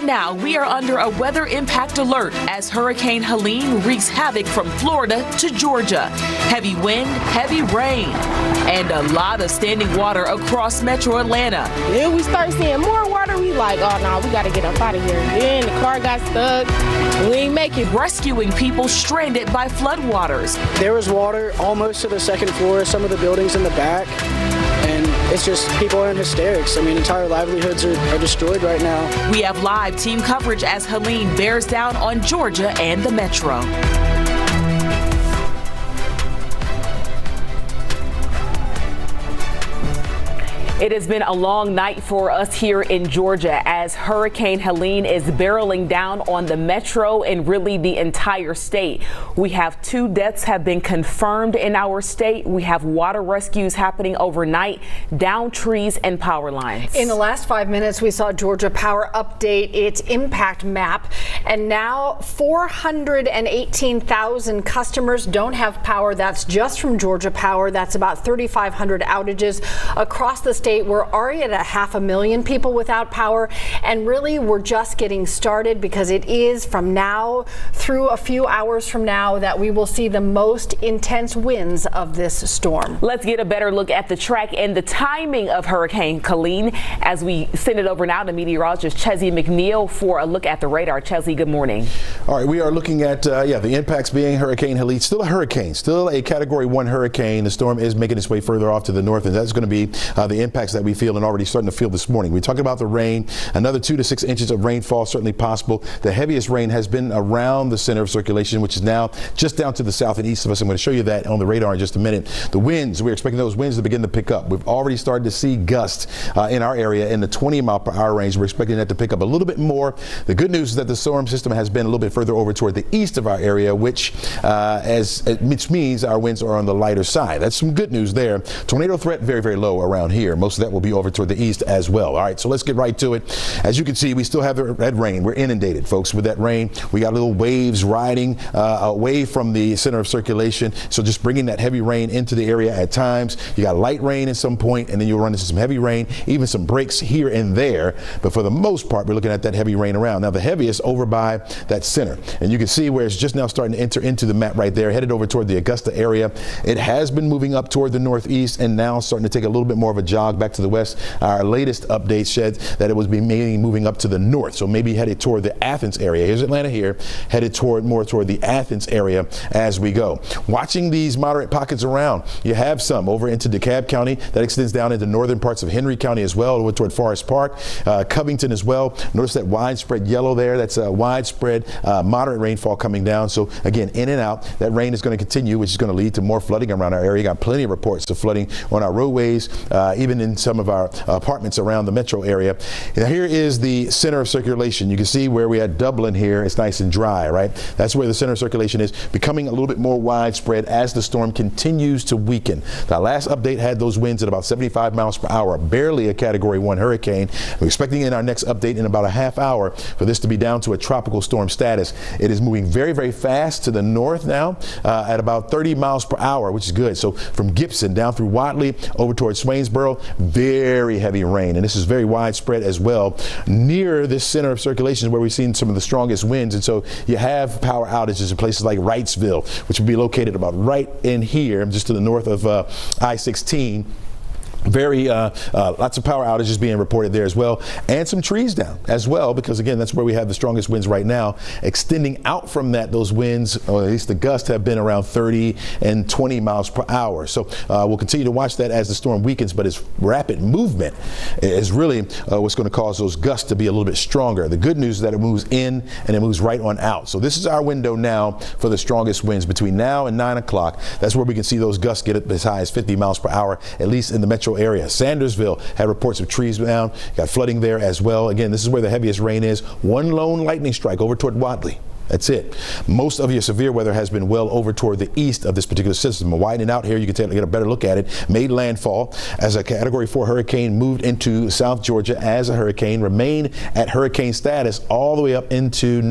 now, we are under a weather impact alert as Hurricane Helene wreaks havoc from Florida to Georgia. Heavy wind, heavy rain, and a lot of standing water across metro Atlanta. Then we start seeing more water. We like, oh no, we got to get up out of here. Then the car got stuck. We ain't make it. Rescuing people stranded by floodwaters. There was water almost to the second floor of some of the buildings in the back. And it's just people are in hysterics. I mean, entire livelihoods are destroyed right now. We have live team coverage as Helene bears down on Georgia and the metro. It has been a long night for us here in Georgia as Hurricane Helene is barreling down on the metro and really the entire state. We have 2 deaths have been confirmed in our state. We have water rescues happening overnight, down trees and power lines. In the last 5 minutes, we saw Georgia Power update its impact map, and now 418,000 customers don't have power. That's just from Georgia Power. That's about 3,500 outages across the state. We're already at 500,000 people without power, and really we're just getting started because it is from now through a few hours from now that we will see the most intense winds of this storm. Let's get a better look at the track and the timing of Hurricane Helene as we send it over now to meteorologist Chesley McNeil for a look at the radar. Chesley, good morning. All right, we are looking at the impacts being Hurricane Helene. Still a hurricane, still a Category 1 hurricane. The storm is making its way further off to the north, and that's going to be the impacts that we feel and already starting to feel this morning. We're talking about the rain, another 2 to 6 inches of rainfall certainly possible. The heaviest rain has been around the center of circulation, which is now just down to the south and east of us. I'm going to show you that on the radar in just a minute. The winds, we're expecting those winds to begin to pick up. We've already started to see gusts in our area in the 20-mile-per-hour range. We're expecting that to pick up a little bit more. The good news is that the storm system has been a little bit further over toward the east of our area, which means our winds are on the lighter side. That's some good news there. Tornado threat very, very low around here. Most of that will be over toward the east as well. All right, so let's get right to it. As you can see, we still have that rain. We're inundated, folks, with that rain. We got little waves riding away from the center of circulation. So just bringing that heavy rain into the area at times. You got light rain at some point, and then you'll run into some heavy rain, even some breaks here and there. But for the most part, we're looking at that heavy rain around. Now, the heaviest over by that center. And you can see where it's just now starting to enter into the map right there, headed over toward the Augusta area. It has been moving up toward the northeast and now starting to take a little bit more of a jog back to the west. Our latest update said that it was mainly moving up to the north, so maybe headed toward the Athens area. Here's Atlanta here, headed more toward the Athens area as we go. Watching these moderate pockets around, you have some over into DeKalb County that extends down into northern parts of Henry County as well, over toward Forest Park, Covington as well. Notice that widespread yellow there. That's a widespread moderate rainfall coming down. So again, in and out, that rain is going to continue, which is going to lead to more flooding around our area. Got plenty of reports of flooding on our roadways, even in some of our apartments around the metro area. Now, here is the center of circulation. You can see where we had Dublin here. It's nice and dry, right? That's where the center of circulation is, becoming a little bit more widespread as the storm continues to weaken. The last update had those winds at about 75 miles per hour, barely a Category 1 hurricane. We're expecting in our next update in about a half hour for this to be down to a tropical storm status. It is moving very, very fast to the north now at about 30 miles per hour, which is good. So from Gibson down through Watley over towards Swainsboro, very heavy rain, and this is very widespread as well. Near this center of circulation is where we've seen some of the strongest winds, and so you have power outages in places like Wrightsville, which would be located about right in here, just to the north of I-16. Very lots of power outages being reported there as well, and some trees down as well, because again, that's where we have the strongest winds right now. Extending out from that, those winds, or at least the gusts, have been around 30 and 20 miles per hour. So we'll continue to watch that as the storm weakens, but its rapid movement is really what's going to cause those gusts to be a little bit stronger. The good news is that it moves in and it moves right on out. So this is our window now for the strongest winds between now and 9 o'clock. That's where we can see those gusts get up as high as 50 miles per hour, at least in the metro area. Sandersville had reports of trees down, got flooding there as well. Again, this is where the heaviest rain is. One lone lightning strike over toward Watley. That's it. Most of your severe weather has been well over toward the east of this particular system. Widening out here, you can get a better look at it. Made landfall as a Category 4 hurricane, moved into South Georgia as a hurricane, remained at hurricane status all the way up into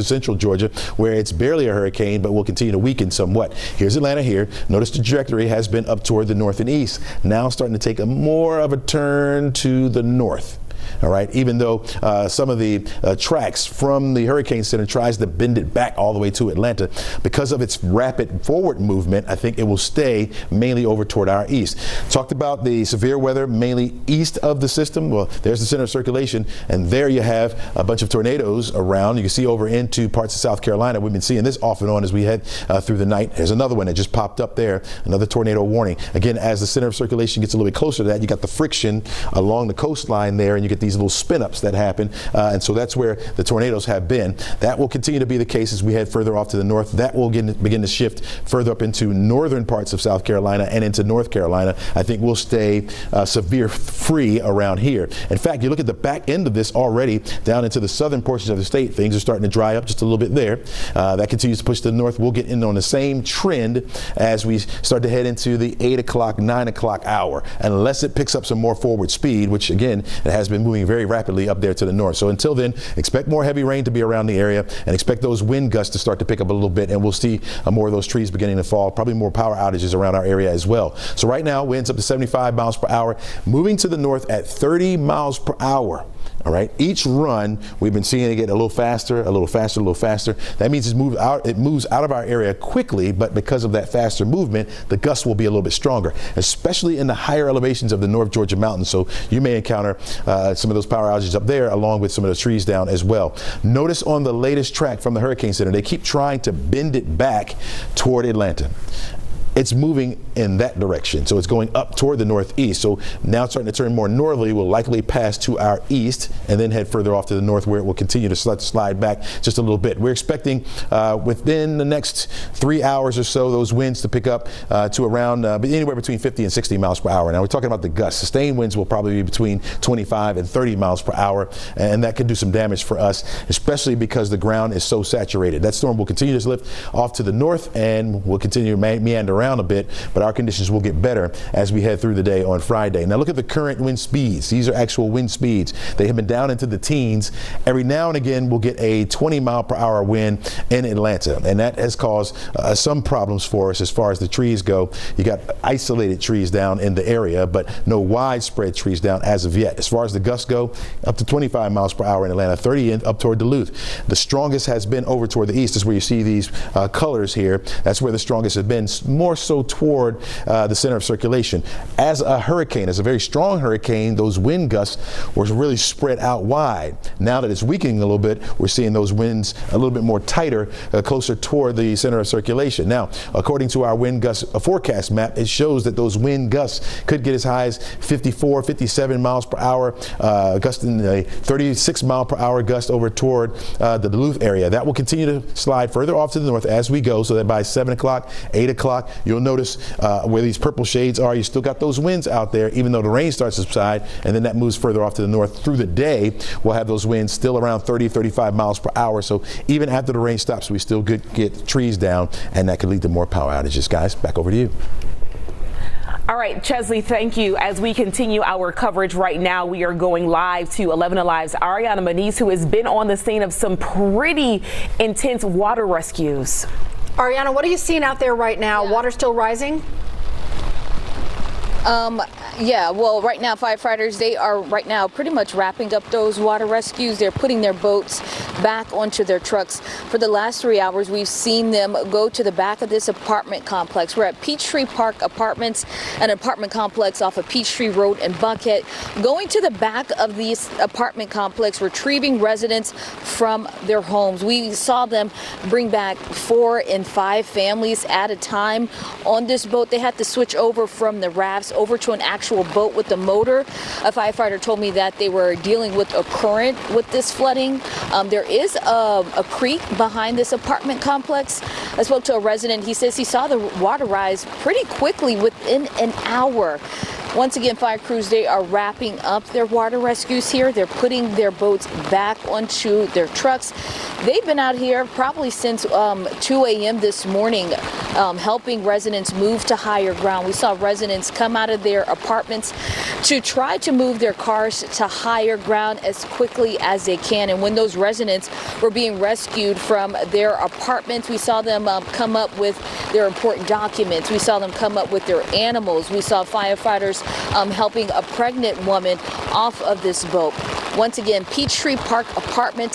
central Georgia, where it's barely a hurricane, but will continue to weaken somewhat. Here's Atlanta here. Notice the trajectory has been up toward the north and east. Now starting to take a more of a turn to the north. All right, even though some of the tracks from the Hurricane Center tries to bend it back all the way to Atlanta, because of its rapid forward movement, I think it will stay mainly over toward our east. Talked about the severe weather mainly east of the system. Well, there's the center of circulation, and there you have a bunch of tornadoes around. You can see over into parts of South Carolina. We've been seeing this off and on as we head through the night. There's another one that just popped up there, another tornado warning. Again, as the center of circulation gets a little bit closer to that, you got the friction along the coastline there, and you get these little spin-ups that happen, and so that's where the tornadoes have been. That will continue to be the case as we head further off to the north. That will begin to shift further up into northern parts of South Carolina and into North Carolina. I think we'll stay severe free around here. In fact, you look at the back end of this already down into the southern portions of the state, things are starting to dry up just a little bit there. That continues to push to the north. We'll get in on the same trend as we start to head into the 8 o'clock, 9 o'clock hour, unless it picks up some more forward speed, which again, it has been moving very rapidly up there to the north. So until then, expect more heavy rain to be around the area, and expect those wind gusts to start to pick up a little bit, and we'll see more of those trees beginning to fall, probably more power outages around our area as well. So right now, winds up to 75 miles per hour, moving to the north at 30 miles per hour. All right. Each run, we've been seeing it get a little faster, a little faster, a little faster. That means it moves out of our area quickly, but because of that faster movement, the gusts will be a little bit stronger, especially in the higher elevations of the North Georgia mountains. So you may encounter some of those power outages up there, along with some of the trees down as well. Notice on the latest track from the Hurricane Center, they keep trying to bend it back toward Atlanta. It's moving in that direction, so it's going up toward the northeast. So now it's starting to turn more northerly, will likely pass to our east and then head further off to the north, where it will continue to slide back just a little bit. We're expecting within the next 3 hours or so, those winds to pick up to around anywhere between 50 and 60 miles per hour. Now we're talking about the gusts. Sustained winds will probably be between 25 and 30 miles per hour, and that can do some damage for us, especially because the ground is so saturated. That storm will continue to lift off to the north and will continue to meander around a bit, but our conditions will get better as we head through the day on Friday. Now look at the current wind speeds. These are actual wind speeds. They have been down into the teens. Every now and again we'll get a 20 mile per hour wind in Atlanta, and that has caused some problems for us as far as the trees go. You got isolated trees down in the area, but no widespread trees down as of yet. As far as the gusts go, up to 25 miles per hour in Atlanta, 30 up toward Duluth. The strongest has been over toward the east. Is where you see these colors here. That's where the strongest has been, more so toward the center of circulation. As a hurricane, as a very strong hurricane, those wind gusts were really spread out wide. Now that it's weakening a little bit, we're seeing those winds a little bit more tighter, closer toward the center of circulation. Now, according to our wind gust forecast map, it shows that those wind gusts could get as high as 54, 57 miles per hour, gusting a 36 mile per hour gust over toward the Duluth area. That will continue to slide further off to the north as we go, so that by 7 o'clock, 8 o'clock, you'll notice where these purple shades are, you still got those winds out there, even though the rain starts to subside, and then that moves further off to the north. Through the day, we'll have those winds still around 30, 35 miles per hour. So even after the rain stops, we still get trees down, and that could lead to more power outages. Guys, back over to you. All right, Chesley, thank you. As we continue our coverage right now, we are going live to 11Alive's Ariana Maniz, who has been on the scene of some pretty intense water rescues. Ariana, what are you seeing out there right now? Yeah. Water still rising? Yeah, well, right now firefighters, they are right now pretty much wrapping up those water rescues. They're putting their boats back onto their trucks. For the last 3 hours, we've seen them go to the back of this apartment complex. We're at Peachtree Park Apartments, an apartment complex off of Peachtree Road in Buckhead. Going to the back of this apartment complex, retrieving residents from their homes. We saw them bring back 4 and 5 families at a time on this boat. They had to switch over from the rafts over to an actual boat with the motor. A firefighter told me that they were dealing with a current with this flooding. There is a creek behind this apartment complex. I spoke to a resident. He says he saw the water rise pretty quickly within an hour. Once again, fire crews, they are wrapping up their water rescues here. They're putting their boats back onto their trucks. They've been out here probably since 2 a.m. this morning, helping residents move to higher ground. We saw residents come out of their apartments to try to move their cars to higher ground as quickly as they can. And when those residents were being rescued from their apartments, we saw them come up with their important documents. We saw them come up with their animals. We saw firefighters firefighters helping a pregnant woman off of this boat. Once again, Peachtree Park apartment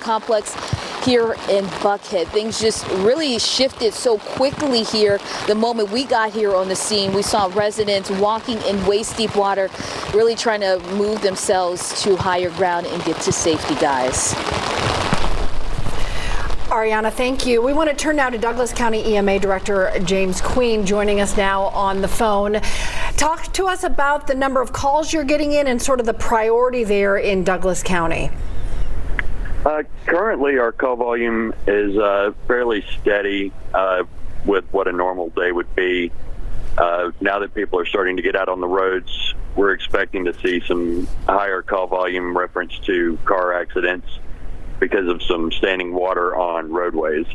complex here in Buckhead. Things just really shifted so quickly here. The moment we got here on the scene, we saw residents walking in waist-deep water, really trying to move themselves to higher ground and get to safety, guys. Ariana, thank you. We want to turn now to Douglas County EMA Director James Queen, joining us now on the phone. Talk to us about the number of calls you're getting in and sort of the priority there in Douglas County. Currently, our call volume is fairly steady with what a normal day would be. Now that people are starting to get out on the roads, we're expecting to see some higher call volume reference to car accidents because of some standing water on roadways.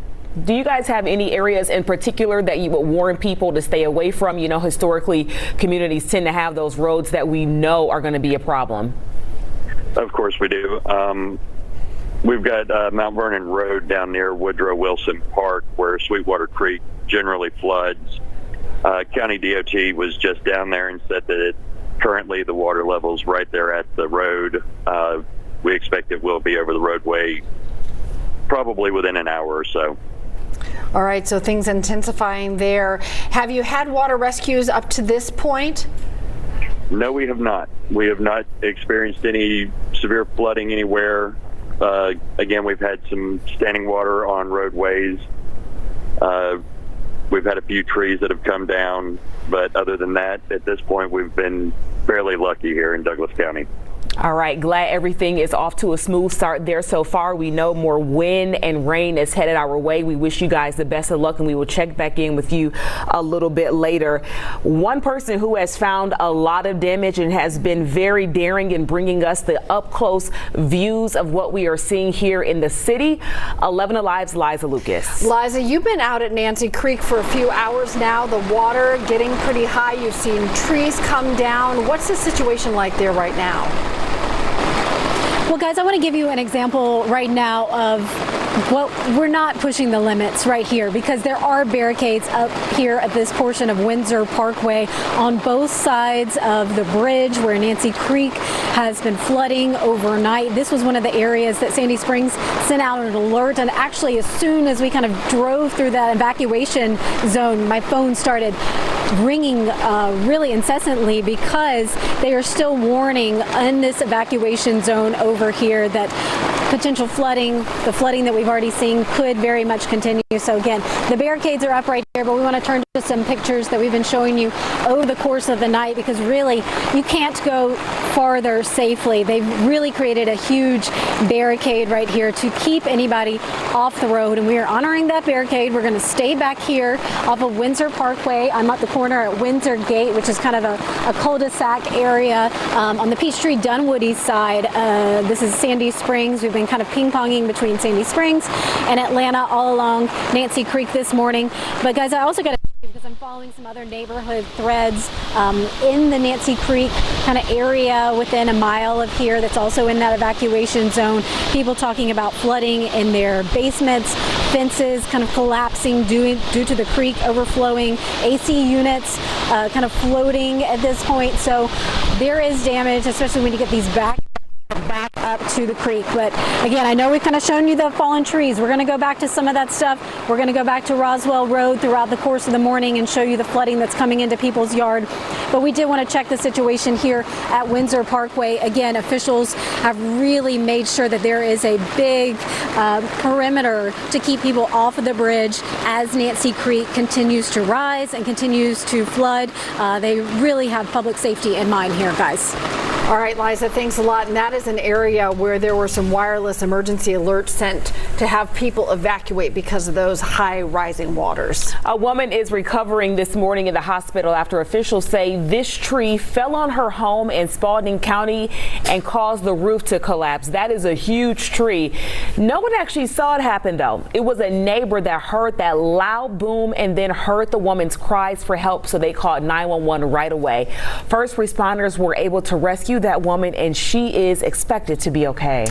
Do you guys have any areas in particular that you would warn people to stay away from? You know, historically, communities tend to have those roads that we know are going to be a problem. Of course we do. We've got Mount Vernon Road down near Woodrow Wilson Park where Sweetwater Creek generally floods. County DOT was just down there and said that currently the water level's right there at the road. We expect it will be over the roadway probably within an hour or so. All right, so things intensifying there. Have you had water rescues up to this point? No, we have not. We have not experienced any severe flooding anywhere. Again, we've had some standing water on roadways. We've had a few trees that have come down, but other than that, at this point, we've been fairly lucky here in Douglas County. All right, glad everything is off to a smooth start there so far. We know more wind and rain is headed our way. We wish you guys the best of luck, and we will check back in with you a little bit later. One person who has found a lot of damage and has been very daring in bringing us the up-close views of what we are seeing here in the city, 11Alive's Liza Lucas. Liza, you've been out at Nancy Creek for a few hours now. The water getting pretty high. You've seen trees come down. What's the situation like there right now? Well, guys, I want to give you an example right now of what we're not pushing the limits right here, because there are barricades up here at this portion of Windsor Parkway on both sides of the bridge where Nancy Creek has been flooding overnight. This was one of the areas that Sandy Springs sent out an alert, and actually as soon as we kind of drove through that evacuation zone, my phone started ringing really incessantly, because they are still warning in this evacuation zone over here that potential flooding, the flooding that we've already seen, could very much continue. So again, the barricades are up right here, but we want to turn to some pictures that we've been showing you over the course of the night, because really you can't go farther safely. They've really created a huge barricade right here to keep anybody off the road, and we are honoring that barricade. We're going to stay back here off of Windsor Parkway. I'm at the corner at Windsor Gate, which is kind of a cul-de-sac area on the Peachtree Dunwoody side. This is Sandy Springs. We've been kind of ping-ponging between Sandy Springs and Atlanta all along Nancy Creek this morning. But guys, I also got to, because I'm following some other neighborhood threads in the Nancy Creek kind of area within a mile of here that's also in that evacuation zone. People talking about flooding in their basements, fences kind of collapsing due to the creek overflowing, AC units kind of floating at this point. So there is damage, especially when you get these back up to the creek. But again, I know we've kind of shown you the fallen trees. We're going to go back to some of that stuff. We're going to go back to Roswell Road throughout the course of the morning and show you the flooding that's coming into people's yard. But we did want to check the situation here at Windsor Parkway. Again, officials have really made sure that there is a big perimeter to keep people off of the bridge as Nancy Creek continues to rise and continues to flood. They really have public safety in mind here, guys. All right, Liza, thanks a lot. And that is an area where there were some wireless emergency alerts sent to have people evacuate because of those high rising waters. A woman is recovering this morning in the hospital after officials say this tree fell on her home in Spalding County and caused the roof to collapse. That is a huge tree. No one actually saw it happen, though. It was a neighbor that heard that loud boom and then heard the woman's cries for help, so they called 911 right away. First responders were able to rescue that woman, and she is expected to be okay.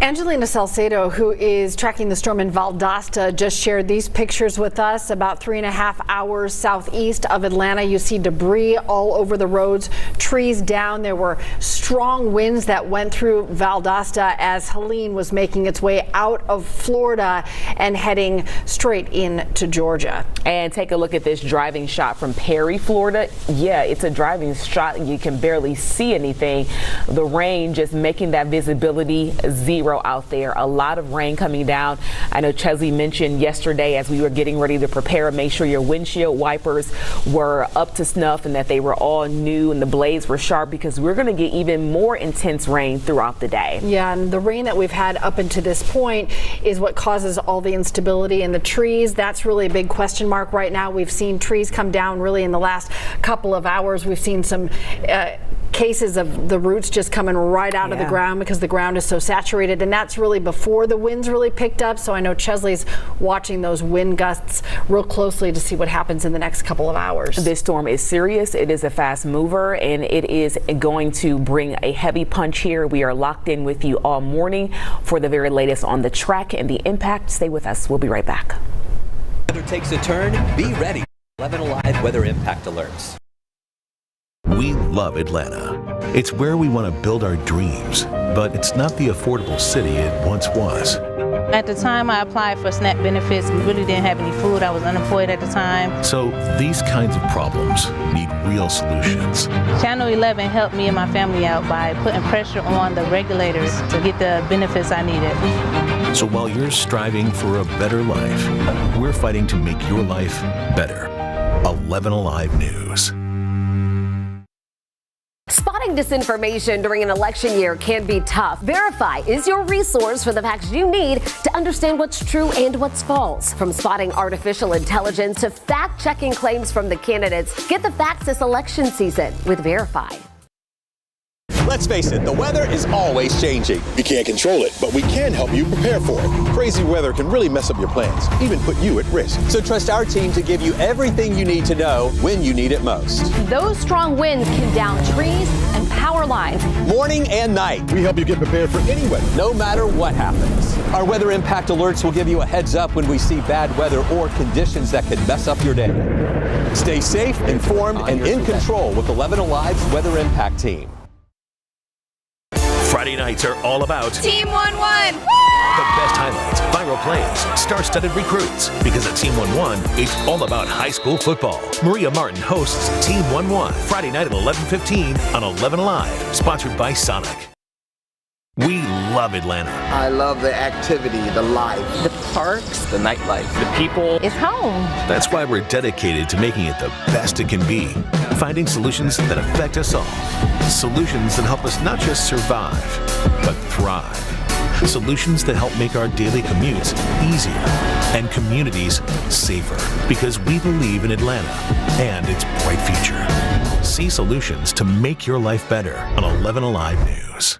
Angelina Salcedo, who is tracking the storm in Valdosta, just shared these pictures with us. About 3.5 hours southeast of Atlanta, you see debris all over the roads, trees down. There were strong winds that went through Valdosta as Helene was making its way out of Florida and heading straight into Georgia. And take a look at this driving shot from Perry, Florida. Yeah, it's a driving shot. You can barely see anything. The rain just making that visibility zero out there. A lot of rain coming down. I know Chesley mentioned yesterday as we were getting ready to prepare, make sure your windshield wipers were up to snuff and that they were all new and the blades were sharp, because we're going to get even more intense rain throughout the day. Yeah, and the rain that we've had up until this point is what causes all the instability in the trees. That's really a big question mark right now. We've seen trees come down really in the last couple of hours. We've seen some cases of the roots just coming right out of the ground because the ground is so saturated, and that's really before the winds really picked up. So I know Chesley's watching those wind gusts real closely to see what happens in the next couple of hours. This storm is serious. It is a fast mover, and it is going to bring a heavy punch here. We are locked in with you all morning for the very latest on the track and the impact. Stay with us. We'll be right back. Weather takes a turn. Be ready. 11Alive weather impact alerts. We love Atlanta. It's where we want to build our dreams, but it's not the affordable city it once was. At the time I applied for SNAP benefits, we really didn't have any food. I was unemployed at the time. So these kinds of problems need real solutions. Channel 11 helped me and my family out by putting pressure on the regulators to get the benefits I needed. So while you're striving for a better life, we're fighting to make your life better. 11Alive News. Spotting disinformation during an election year can be tough. Verify is your resource for the facts you need to understand what's true and what's false. From spotting artificial intelligence to fact-checking claims from the candidates, get the facts this election season with Verify. Let's face it, the weather is always changing. We can't control it, but we can help you prepare for it. Crazy weather can really mess up your plans, even put you at risk. So trust our team to give you everything you need to know when you need it most. Those strong winds can down trees and power lines. Morning and night. We help you get prepared for any weather, no matter what happens. Our weather impact alerts will give you a heads up when we see bad weather or conditions that could mess up your day. Stay safe, informed, and in control with 11Alive's Weather Impact Team. Friday nights are all about Team 11. The best highlights, viral plays, star-studded recruits. Because at Team 11, it's all about high school football. Maria Martin hosts Team 11 Friday night at 11:15 on 11Alive, sponsored by Sonic. We love Atlanta. I love the activity, the life, the parks, the nightlife, the people. It's home. That's why we're dedicated to making it the best it can be. Finding solutions that affect us all. Solutions that help us not just survive, but thrive. Solutions that help make our daily commutes easier and communities safer. Because we believe in Atlanta and its bright future. See solutions to make your life better on 11Alive News.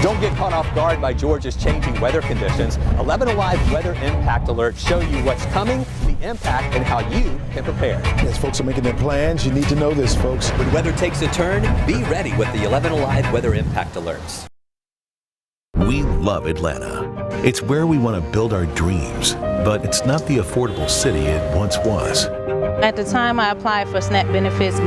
Don't get caught off guard by Georgia's changing weather conditions. 11Alive Weather Impact Alerts show you what's coming, the impact, and how you can prepare. As folks are making their plans, you need to know this, folks. When weather takes a turn, be ready with the 11Alive Weather Impact Alerts. We love Atlanta. It's where we want to build our dreams, but it's not the affordable city it once was. At the time I applied for SNAP benefits,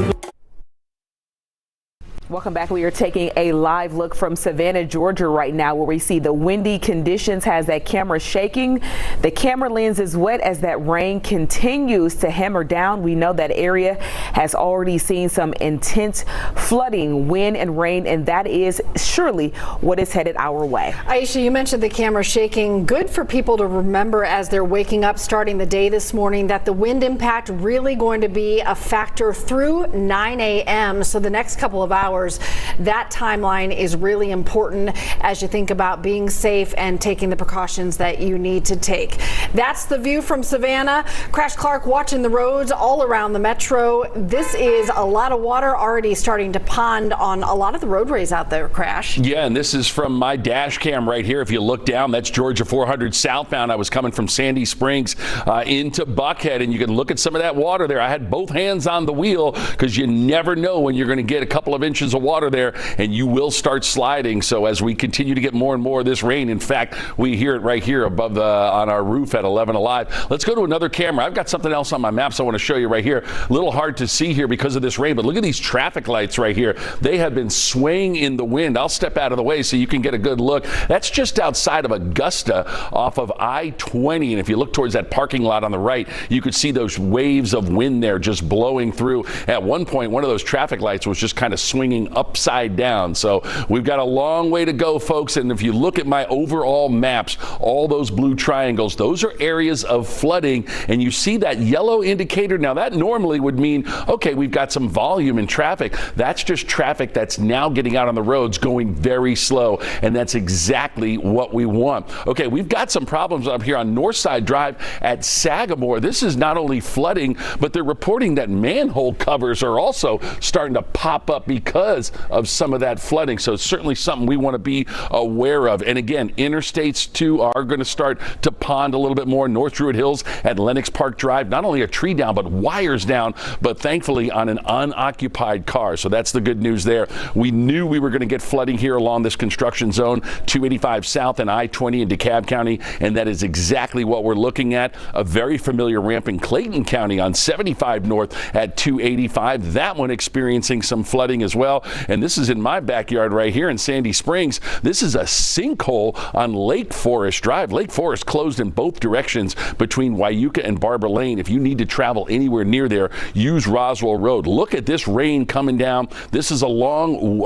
Welcome back. We are taking a live look from Savannah, Georgia right now, where we see the windy conditions has that camera shaking. The camera lens is wet as that rain continues to hammer down. We know that area has already seen some intense flooding, wind and rain, and that is surely what is headed our way. Aisha, you mentioned the camera shaking. Good for people to remember as they're waking up starting the day this morning that the wind impact really going to be a factor through 9 a.m. So the next couple of hours, that timeline is really important as you think about being safe and taking the precautions that you need to take. That's the view from Savannah. Crash Clark watching the roads all around the metro. This is a lot of water already starting to pond on a lot of the roadways out there, Crash. Yeah, and this is from my dash cam right here. If you look down, that's Georgia 400 southbound. I was coming from Sandy Springs into Buckhead, and you can look at some of that water there. I had both hands on the wheel because you never know when you're going to get a couple of inches of water there, and you will start sliding. So as we continue to get more and more of this rain, in fact, we hear it right here above on our roof at 11Alive. Let's go to another camera. I've got something else on my maps I want to show you right here. A little hard to see here because of this rain, but look at these traffic lights right here. They have been swaying in the wind. I'll step out of the way so you can get a good look. That's just outside of Augusta off of I-20, and if you look towards that parking lot on the right, you could see those waves of wind there just blowing through. At one point, one of those traffic lights was just kind of swinging upside down. So we've got a long way to go, folks, and if you look at my overall maps, all those blue triangles, those are areas of flooding, and you see that yellow indicator. Now that normally would mean, okay, we've got some volume in traffic. That's just traffic that's now getting out on the roads going very slow, and that's exactly what we want. Okay, we've got some problems up here on Northside Drive at Sagamore. This is not only flooding, but they're reporting that manhole covers are also starting to pop up because of some of that flooding. So it's certainly something we want to be aware of. And again, interstates too are going to start to pond a little bit more. North Druid Hills at Lenox Park Drive, not only a tree down, but wires down, but thankfully on an unoccupied car. So that's the good news there. We knew we were going to get flooding here along this construction zone, 285 South and I-20 in DeKalb County, and that is exactly what we're looking at. A very familiar ramp in Clayton County on 75 North at 285. That one experiencing some flooding as well. And this is in my backyard right here in Sandy Springs. This is a sinkhole on Lake Forest Drive. Lake Forest closed in both directions between Wyuka and Barber Lane. If you need to travel anywhere near there, use Roswell Road. Look at this rain coming down. This is along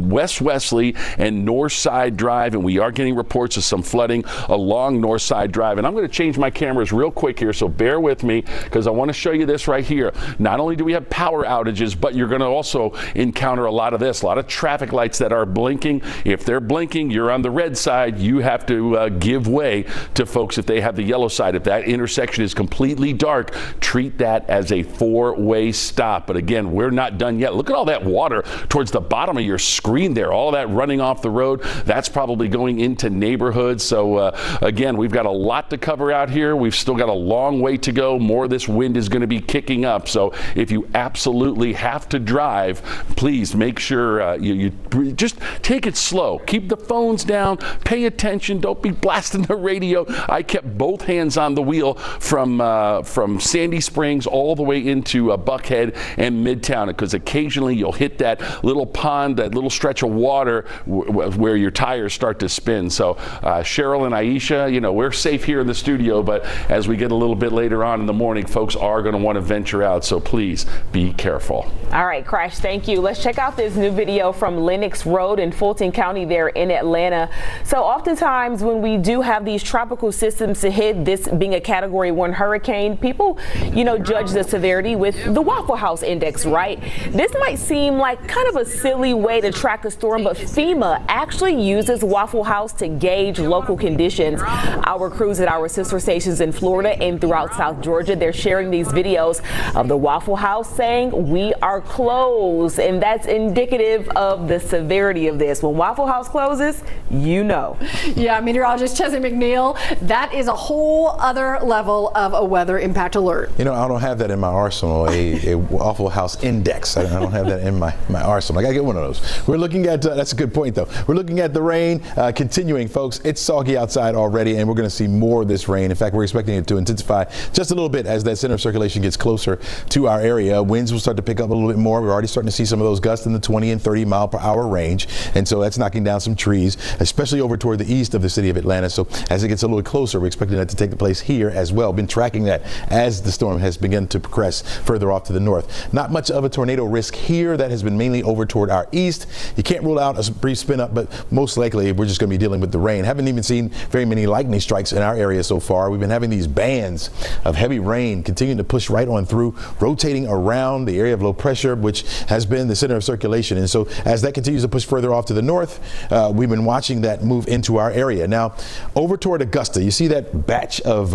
West Wesley and North Side Drive, and we are getting reports of some flooding along North Side Drive. And I'm going to change my cameras real quick here, so bear with me because I want to show you this right here. Not only do we have power outages, but you're going to also encounter a lot of this, a lot of traffic lights that are blinking. If they're blinking, you're on the red side. You have to give way to folks if they have the yellow side. If that intersection is completely dark, treat that as a four-way stop. But again, we're not done yet. Look at all that water towards the bottom of your screen there, all that running off the road. That's probably going into neighborhoods. So again, we've got a lot to cover out here. We've still got a long way to go. More of this wind is going to be kicking up. So if you absolutely have to drive, please make sure you just take it slow. Keep the phones down. Pay attention. Don't be blasting the radio. I kept both hands on the wheel from Sandy Springs all the way into Buckhead and Midtown, because occasionally you'll hit that little pond, that little stretch of water where your tires start to spin. So Cheryl and Aisha, you know, we're safe here in the studio, but as we get a little bit later on in the morning, folks are going to want to venture out. So please be careful. All right, Crash, thank you. Let's check out this new video from Lenox Road in Fulton County there in Atlanta. So oftentimes when we do have these tropical systems to hit, this being a Category 1 hurricane, people, you know, judge the severity with the Waffle House index, right? This might seem like kind of a silly way to track a storm, but FEMA actually uses Waffle House to gauge local conditions. Our crews at our sister stations in Florida and throughout South Georgia, they're sharing these videos of the Waffle House saying we are closed, and that's indicative of the severity of this. When Waffle House closes, you know. Yeah, meteorologist Chesney McNeil, that is a whole other level of a weather impact alert. You know, I don't have that in my arsenal, a Waffle House index. I don't have that in my arsenal. I gotta get one of those. We're looking at, that's a good point though. We're looking at the rain continuing, folks. It's soggy outside already, and we're gonna see more of this rain. In fact, we're expecting it to intensify just a little bit as that center of circulation gets closer to our area. Winds will start to pick up a little bit more. We're already starting to see some of those gusts in the 20 and 30 mile per hour range. And so that's knocking down some trees, especially over toward the east of the city of Atlanta. So as it gets a little closer, we're expecting that to take place here as well. Been tracking that as the storm has begun to progress further off to the north. Not much of a tornado risk here. That has been mainly over toward our east. You can't rule out a brief spin up, but most likely we're just going to be dealing with the rain. Haven't even seen very many lightning strikes in our area so far. We've been having these bands of heavy rain continuing to push right on through, rotating around the area of low pressure, which has been the center of circulation. And so as that continues to push further off to the north, we've been watching that move into our area. Now, over toward Augusta, you see that patch of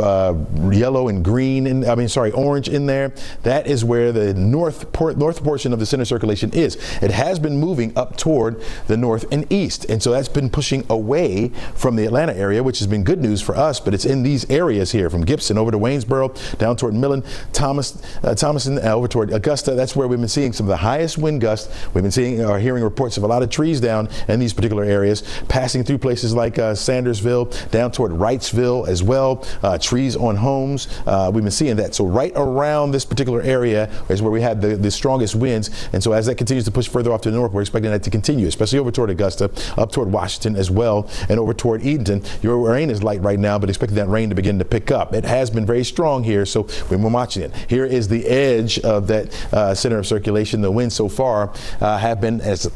yellow and green, orange in there, that is where the north portion of the center circulation is. It has been moving up toward the north and east, and so that's been pushing away from the Atlanta area, which has been good news for us, but it's in these areas here from Gibson over to Waynesboro, down toward Millen, Thomason, over toward Augusta. That's where we've been seeing some of the highest wind gusts. We've been seeing or hearing reports of a lot of trees down in these particular areas, passing through places like Sandersville, down toward Wrightsville as well, trees on homes. We've been seeing that. So right around this particular area is where we had the strongest winds, and so as that continues to push further off to the north, we're expecting that to continue, especially over toward Augusta, up toward Washington as well, and over toward Edenton. Your rain is light right now, but expecting that rain to begin to pick up. It has been very strong here, so we've been watching it. Here is the edge of that center of circulation. The winds so far have been, as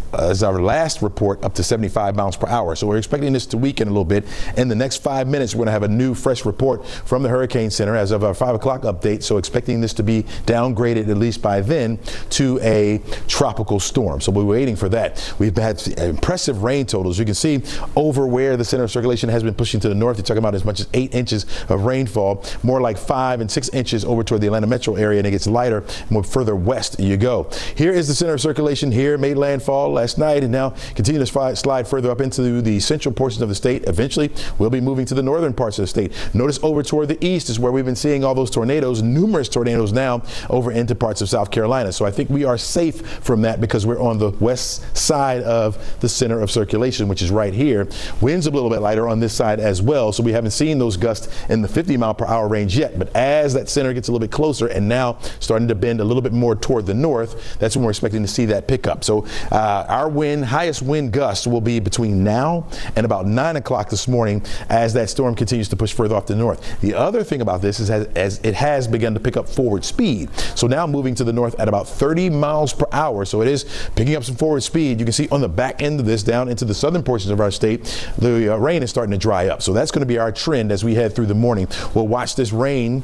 our last report, up to 75 miles per hour. So we're expecting this to weaken a little bit. In the next 5 minutes, we're going to have a new fresh report from the Hurricane Center as of our 5 o'clock update. So expecting this to be downgraded, at least by then, to a tropical storm. So we're waiting for that. We've had impressive rain totals. You can see over where the center of circulation has been pushing to the north. You're talking about as much as 8 inches of rainfall, more like 5 and 6 inches over toward the Atlanta metro area, and it gets lighter more further west you go. Here is the center of circulation here, made landfall last night, and now continue to slide further up into the central portions of the state. Eventually, we'll be moving to the northern parts of the state. Notice over toward the east is where we've been seeing all those tornadoes, numerous tornadoes now over into parts of South Carolina. So I think we are safe from that because we're on the west side of the center of circulation, which is right here. Winds a little bit lighter on this side as well, so we haven't seen those gusts in the 50 mile per hour range yet. But as that center gets a little bit closer and now starting to bend a little bit more toward the north, that's when we're expecting to see that pick up. So our highest wind gusts will be between now and about 9 o'clock this morning as that storm continues to push further off to the north. The other thing about this is as it has begun to pick up forward speed. So now moving to the north at about 30 miles per hour. So it is picking up some forward speed. You can see on the back end of this down into the southern portions of our state, the rain is starting to dry up. So that's going to be our trend as we head through the morning. We'll watch this rain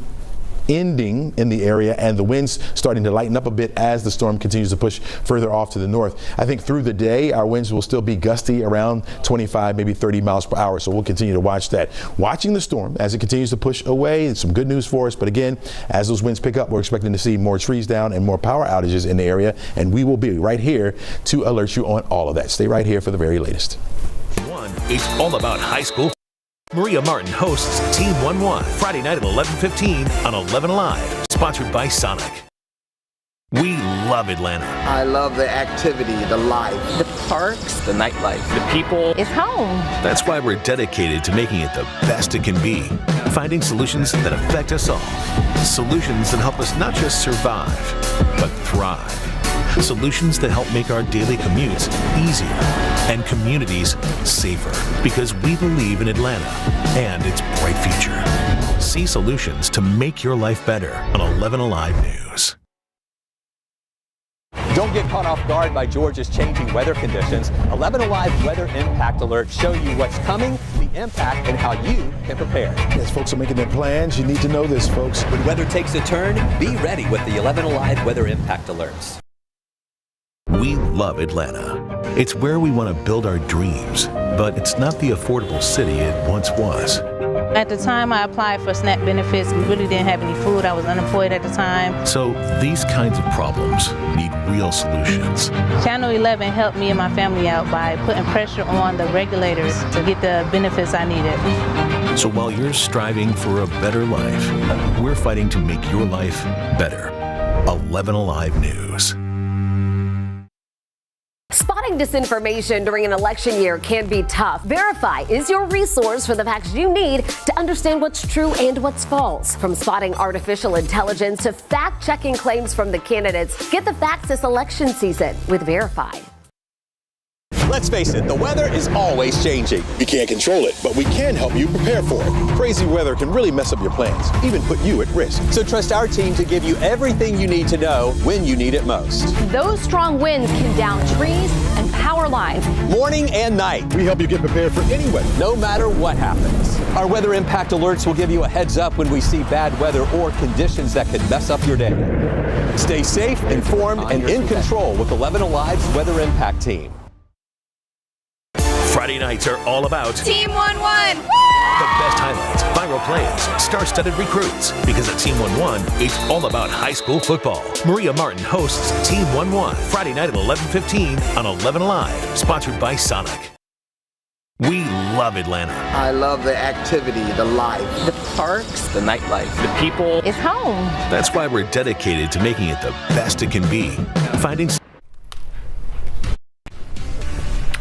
ending in the area and the winds starting to lighten up a bit as the storm continues to push further off to the north. I think through the day our winds will still be gusty around 25, maybe 30 miles per hour. So we'll continue to watch that. Watching the storm as it continues to push away. It's some good news for us. But again, as those winds pick up, we're expecting to see more trees down and more power outages in the area. And we will be right here to alert you on all of that. Stay right here for the very latest. It's all about high school. Maria Martin hosts Team 1-1 Friday night at 11:15 on 11Alive, sponsored by Sonic. We love Atlanta. I love the activity, the life. The parks, the nightlife, the people. It's home. That's why we're dedicated to making it the best it can be, finding solutions that affect us all. Solutions that help us not just survive, but thrive. Solutions that help make our daily commutes easier and communities safer, because we believe in Atlanta and its bright future. See solutions to make your life better on 11Alive News. Don't get caught off guard by Georgia's changing weather conditions. 11Alive weather impact alerts show you what's coming, the impact, and how you can prepare. As folks are making their plans, you need to know this, folks. When weather takes a turn, be ready with the 11Alive weather impact alerts. We love Atlanta. It's where we want to build our dreams, but it's not the affordable city it once was. At the time I applied for SNAP benefits, we really didn't have any food. I was unemployed at the time. So these kinds of problems need real solutions. Channel 11 helped me and my family out by putting pressure on the regulators to get the benefits I needed. So while you're striving for a better life, we're fighting to make your life better. 11Alive News. Spotting disinformation during an election year can be tough. Verify is your resource for the facts you need to understand what's true and what's false. From spotting artificial intelligence to fact-checking claims from the candidates, get the facts this election season with Verify. Let's face it, the weather is always changing. We can't control it, but we can help you prepare for it. Crazy weather can really mess up your plans, even put you at risk. So trust our team to give you everything you need to know when you need it most. Those strong winds can down trees and power lines. Morning and night. We help you get prepared for any weather, no matter what happens. Our weather impact alerts will give you a heads up when we see bad weather or conditions that could mess up your day. Stay safe, informed, and in control with 11Alive's weather impact team. Friday nights are all about Team 1-1. the best highlights, viral plays, star-studded recruits. Because at Team 1-1, it's all about high school football. Maria Martin hosts Team 1-1 Friday night at 11:15 on 11Alive, sponsored by Sonic. We love Atlanta. I love the activity, the life. The parks, the nightlife, the people. It's home. That's why we're dedicated to making it the best it can be. Finding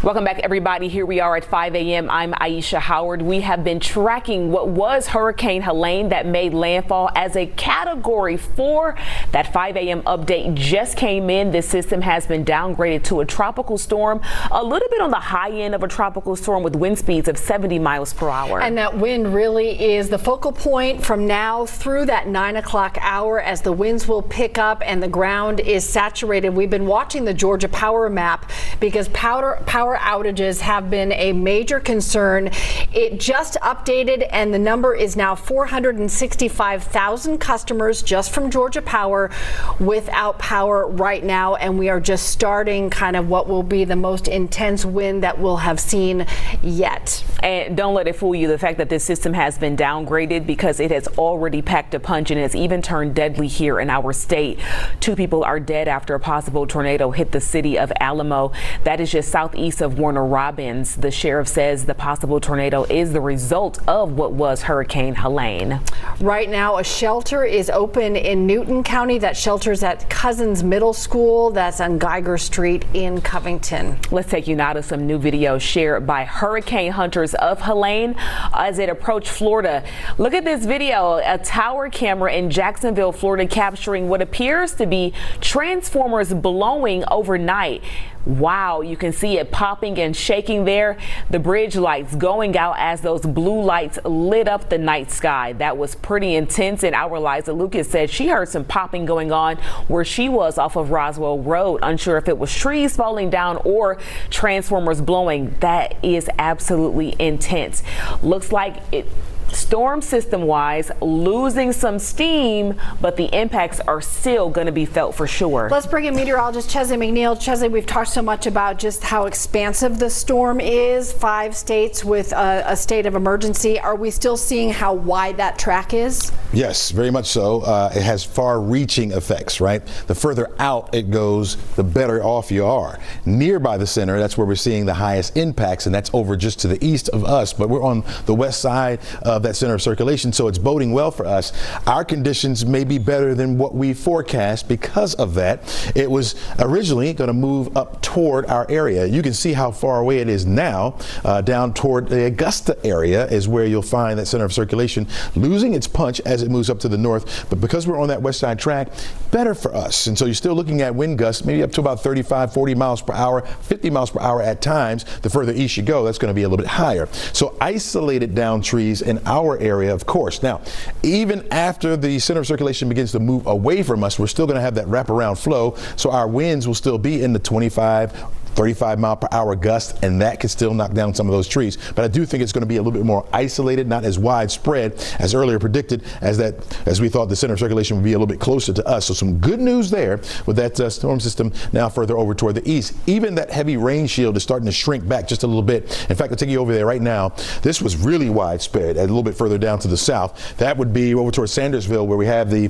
Welcome back, everybody. Here we are at 5 a.m. I'm Aisha Howard. We have been tracking what was Hurricane Helene that made landfall as a Category 4. That 5 a.m. update just came in. This system has been downgraded to a tropical storm, a little bit on the high end of a tropical storm with wind speeds of 70 miles per hour. And that wind really is the focal point from now through that 9 o'clock hour as the winds will pick up and the ground is saturated. We've been watching the Georgia power map because power outages have been a major concern. It just updated and the number is now 465,000 customers just from Georgia Power without power right now, and we are just starting kind of what will be the most intense wind that we'll have seen yet. And don't let it fool you, the fact that this system has been downgraded, because it has already packed a punch and has even turned deadly here in our state. 2 people are dead after a possible tornado hit the city of Alamo. That is just southeast of Warner Robins. The sheriff says the possible tornado is the result of what was Hurricane Helene. Right now, a shelter is open in Newton County. That shelter's at Cousins Middle School. That's on Geiger Street in Covington. Let's take you now to some new video shared by hurricane hunters of Helene as it approached Florida. Look at this video. A tower camera in Jacksonville, Florida, capturing what appears to be transformers blowing overnight. Wow, you can see it popping and shaking there. The bridge lights going out as those blue lights lit up the night sky. That was pretty intense, and our Liza Lucas said she heard some popping going on where she was off of Roswell Road. Unsure if it was trees falling down or transformers blowing. That is absolutely intense. Looks like it storm system wise losing some steam, but the impacts are still going to be felt for sure. Let's bring in meteorologist Chesley McNeil. Chesley, we've talked so much about just how expansive the storm is. 5 states with a state of emergency. Are we still seeing how wide that track is? Yes, very much so. It has far-reaching effects, right? The further out it goes, the better off you are. Nearby the center, that's where we're seeing the highest impacts, and that's over just to the east of us, but we're on the west side of that center of circulation, so it's boding well for us. Our conditions may be better than what we forecast because of that. It was originally going to move up toward our area. You can see how far away it is now. Down toward the Augusta area is where you'll find that center of circulation losing its punch as it moves up to the north, but because we're on that west side track, better for us. And so you're still looking at wind gusts maybe up to about 35, 40 miles per hour, 50 miles per hour at times. The further east you go, that's going to be a little bit higher. So isolated down trees in our area, of course. Now, even after the center of circulation begins to move away from us, we're still going to have that wraparound flow, so our winds will still be in the 35 mile per hour gust, and that could still knock down some of those trees. But I do think it's going to be a little bit more isolated, not as widespread as earlier predicted, as we thought the center of circulation would be a little bit closer to us. So some good news there with that storm system now further over toward the east. Even that heavy rain shield is starting to shrink back just a little bit. In fact, I'll take you over there right now. This was really widespread, a little bit further down to the south. That would be over toward Sandersville, where we have the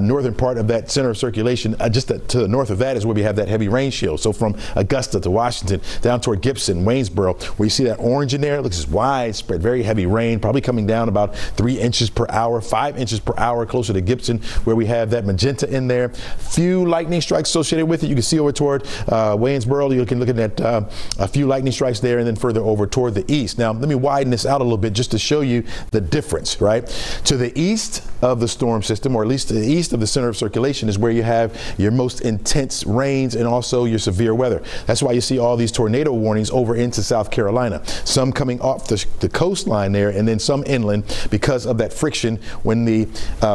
northern part of that center of circulation. Just to the north of that is where we have that heavy rain shield. So from Augusta to Washington, down toward Gibson, Waynesboro, where you see that orange in there, it looks widespread, very heavy rain, probably coming down about 3 inches per hour, 5 inches per hour closer to Gibson, where we have that magenta in there. Few lightning strikes associated with it. You can see over toward Waynesboro, you can look at a few lightning strikes there, and then further over toward the east. Now, let me widen this out a little bit just to show you the difference, right? To the east of the storm system, or at least to the east of the center of circulation, is where you have your most intense rains and also your severe weather. That's why you see all these tornado warnings over into South Carolina. Some coming off the coastline there, and then some inland because of that friction. When the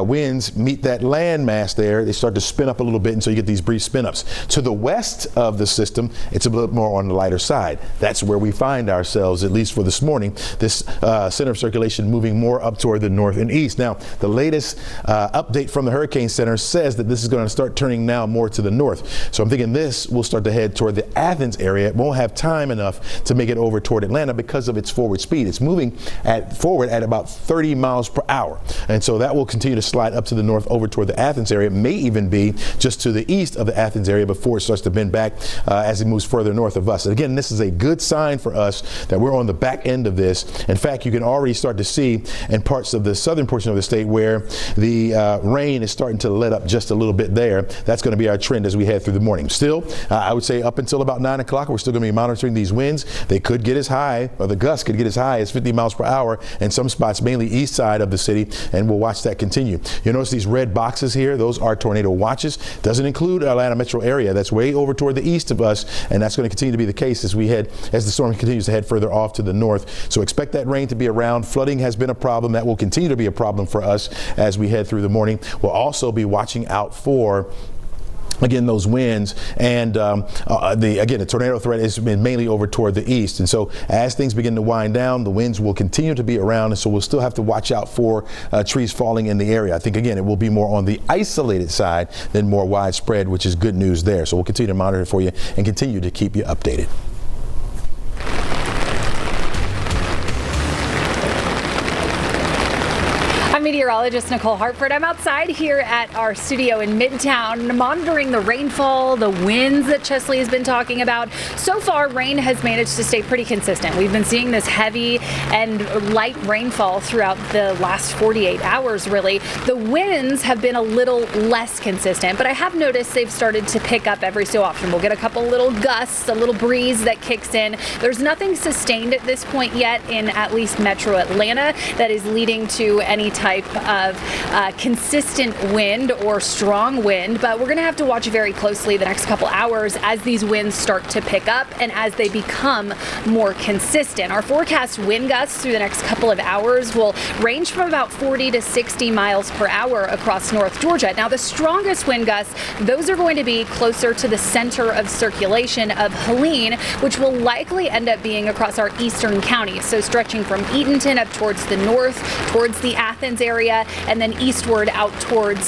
winds meet that land mass there, they start to spin up a little bit, and so you get these brief spin ups. To the west of the system, it's a little more on the lighter side. That's where we find ourselves, at least for this morning. This center of circulation moving more up toward the north and east. Now, the latest update from the Hurricane Center says that this is going to start turning now more to the north. So I'm thinking this will start to head toward the Athens Athens area. It won't have time enough to make it over toward Atlanta because of its forward speed. It's moving forward at about 30 miles per hour. And so that will continue to slide up to the north over toward the Athens area. It may even be just to the east of the Athens area before it starts to bend back as it moves further north of us. And again, this is a good sign for us that we're on the back end of this. In fact, you can already start to see in parts of the southern portion of the state where the rain is starting to let up just a little bit there. That's going to be our trend as we head through the morning. Still, I would say up until about 9 o'clock, we're still going to be monitoring these winds. They could get as high, or the gusts could get as high as 50 miles per hour in some spots, mainly east side of the city, and we'll watch that continue. You notice these red boxes here, those are tornado watches. Doesn't include our Atlanta metro area. That's way over toward the east of us, and that's going to continue to be the case as the storm continues to head further off to the north. So expect that rain to be around. Flooding has been a problem. That will continue to be a problem for us as we head through the morning. We'll also be watching out for, again, those winds, and the tornado threat has been mainly over toward the east. And so as things begin to wind down, the winds will continue to be around, and so we'll still have to watch out for trees falling in the area. I think, again, it will be more on the isolated side than more widespread, which is good news there. So we'll continue to monitor it for you and continue to keep you updated. I'm meteorologist Nicole Hartford. I'm outside here at our studio in Midtown, monitoring the rainfall, the winds that Chesley has been talking about. So far, rain has managed to stay pretty consistent. We've been seeing this heavy and light rainfall throughout the last 48 hours, really. The winds have been a little less consistent, but I have noticed they've started to pick up every so often. We'll get a couple little gusts, a little breeze that kicks in. There's nothing sustained at this point yet in at least metro Atlanta that is leading to any type of consistent wind or strong wind, but we're going to have to watch very closely the next couple hours as these winds start to pick up and as they become more consistent. Our forecast wind gusts through the next couple of hours will range from about 40 to 60 miles per hour across North Georgia. Now, the strongest wind gusts, those are going to be closer to the center of circulation of Helene, which will likely end up being across our eastern counties, so stretching from Eatonton up towards the north, towards the Athens area, and then eastward out towards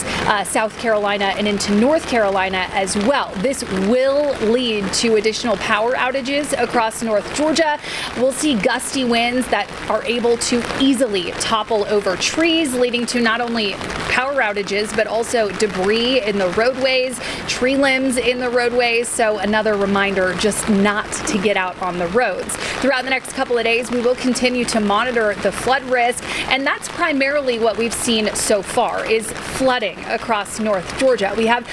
South Carolina and into North Carolina as well. This will lead to additional power outages across North Georgia. We'll see gusty winds that are able to easily topple over trees, leading to not only power outages, but also debris in the roadways, tree limbs in the roadways. So another reminder just not to get out on the roads. Throughout the next couple of days, we will continue to monitor the flood risk, and that's primarily what we've seen so far is flooding across North Georgia. We have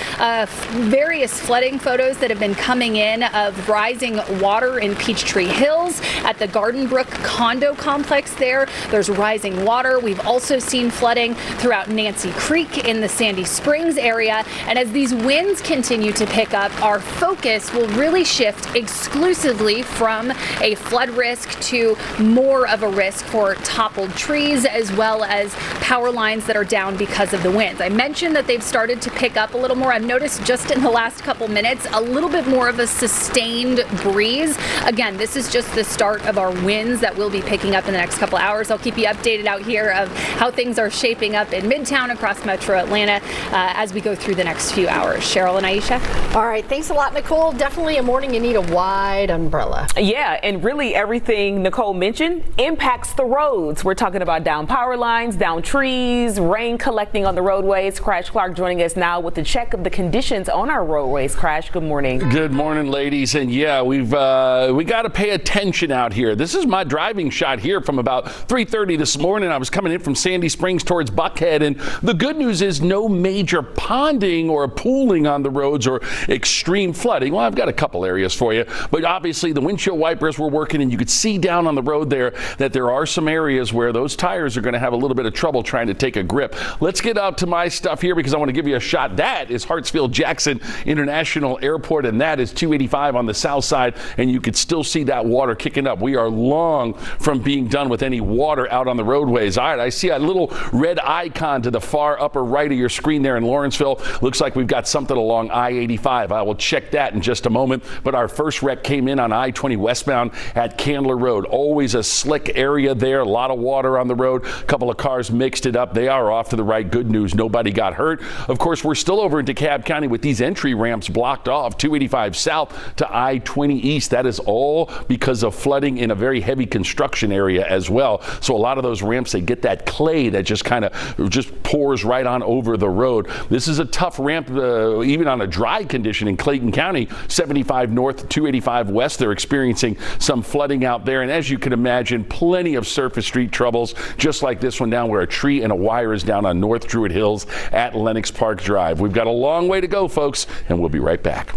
various flooding photos that have been coming in of rising water in Peachtree Hills at the Garden Brook condo complex there. There's rising water. We've also seen flooding throughout Nancy Creek in the Sandy Springs area. And as these winds continue to pick up, our focus will really shift exclusively from a flood risk to more of a risk for toppled trees as well as power lines that are down because of the winds. I mentioned that they've started to pick up a little more. I've noticed just in the last couple minutes a little bit more of a sustained breeze. Again, this is just the start of our winds that we'll be picking up in the next couple hours. I'll keep you updated out here of how things are shaping up in Midtown across Metro Atlanta as we go through the next few hours. Cheryl and Aisha. All right, thanks a lot, Nicole. Definitely a morning you need a wide umbrella. Yeah, and really everything Nicole mentioned impacts the roads. We're talking about down power lines, down trees, rain collecting on the roadways. Crash Clark joining us now with a check of the conditions on our roadways. Crash, good morning. Good morning, ladies. And yeah, we got to pay attention out here. This is my driving shot here from about 3:30 this morning. I was coming in from Sandy Springs towards Buckhead, and the good news is no major ponding or pooling on the roads or extreme flooding. Well, I've got a couple areas for you, but obviously the windshield wipers were working, and you could see down on the road there that there are some areas where those tires are going to have a little bit of trouble trying to take a grip. Let's get out to my stuff here because I want to give you a shot. That is Hartsfield-Jackson International Airport, and that is 285 on the south side, and you could still see that water kicking up. We are long from being done with any water out on the roadways. All right, I see a little red icon to the far upper right of your screen there in Lawrenceville. Looks like we've got something along I-85. I will check that in just a moment, but our first wreck came in on I-20 westbound at Candler Road. Always a slick area there, a lot of water on the road, a couple of cars mixed it cleaned up. They are off to the right. Good news, nobody got hurt. Of course, we're still over in DeKalb County with these entry ramps blocked off, 285 south to I-20 east. That is all because of flooding in a very heavy construction area as well. So a lot of those ramps, they get that clay that just kind of just pours right on over the road. This is a tough ramp, even on a dry condition in Clayton County. 75 north, 285 west. They're experiencing some flooding out there. And as you can imagine, plenty of surface street troubles, just like this one down where a tree and a wire is down on North Druid Hills at Lenox Park Drive. We've got a long way to go, folks, and we'll be right back.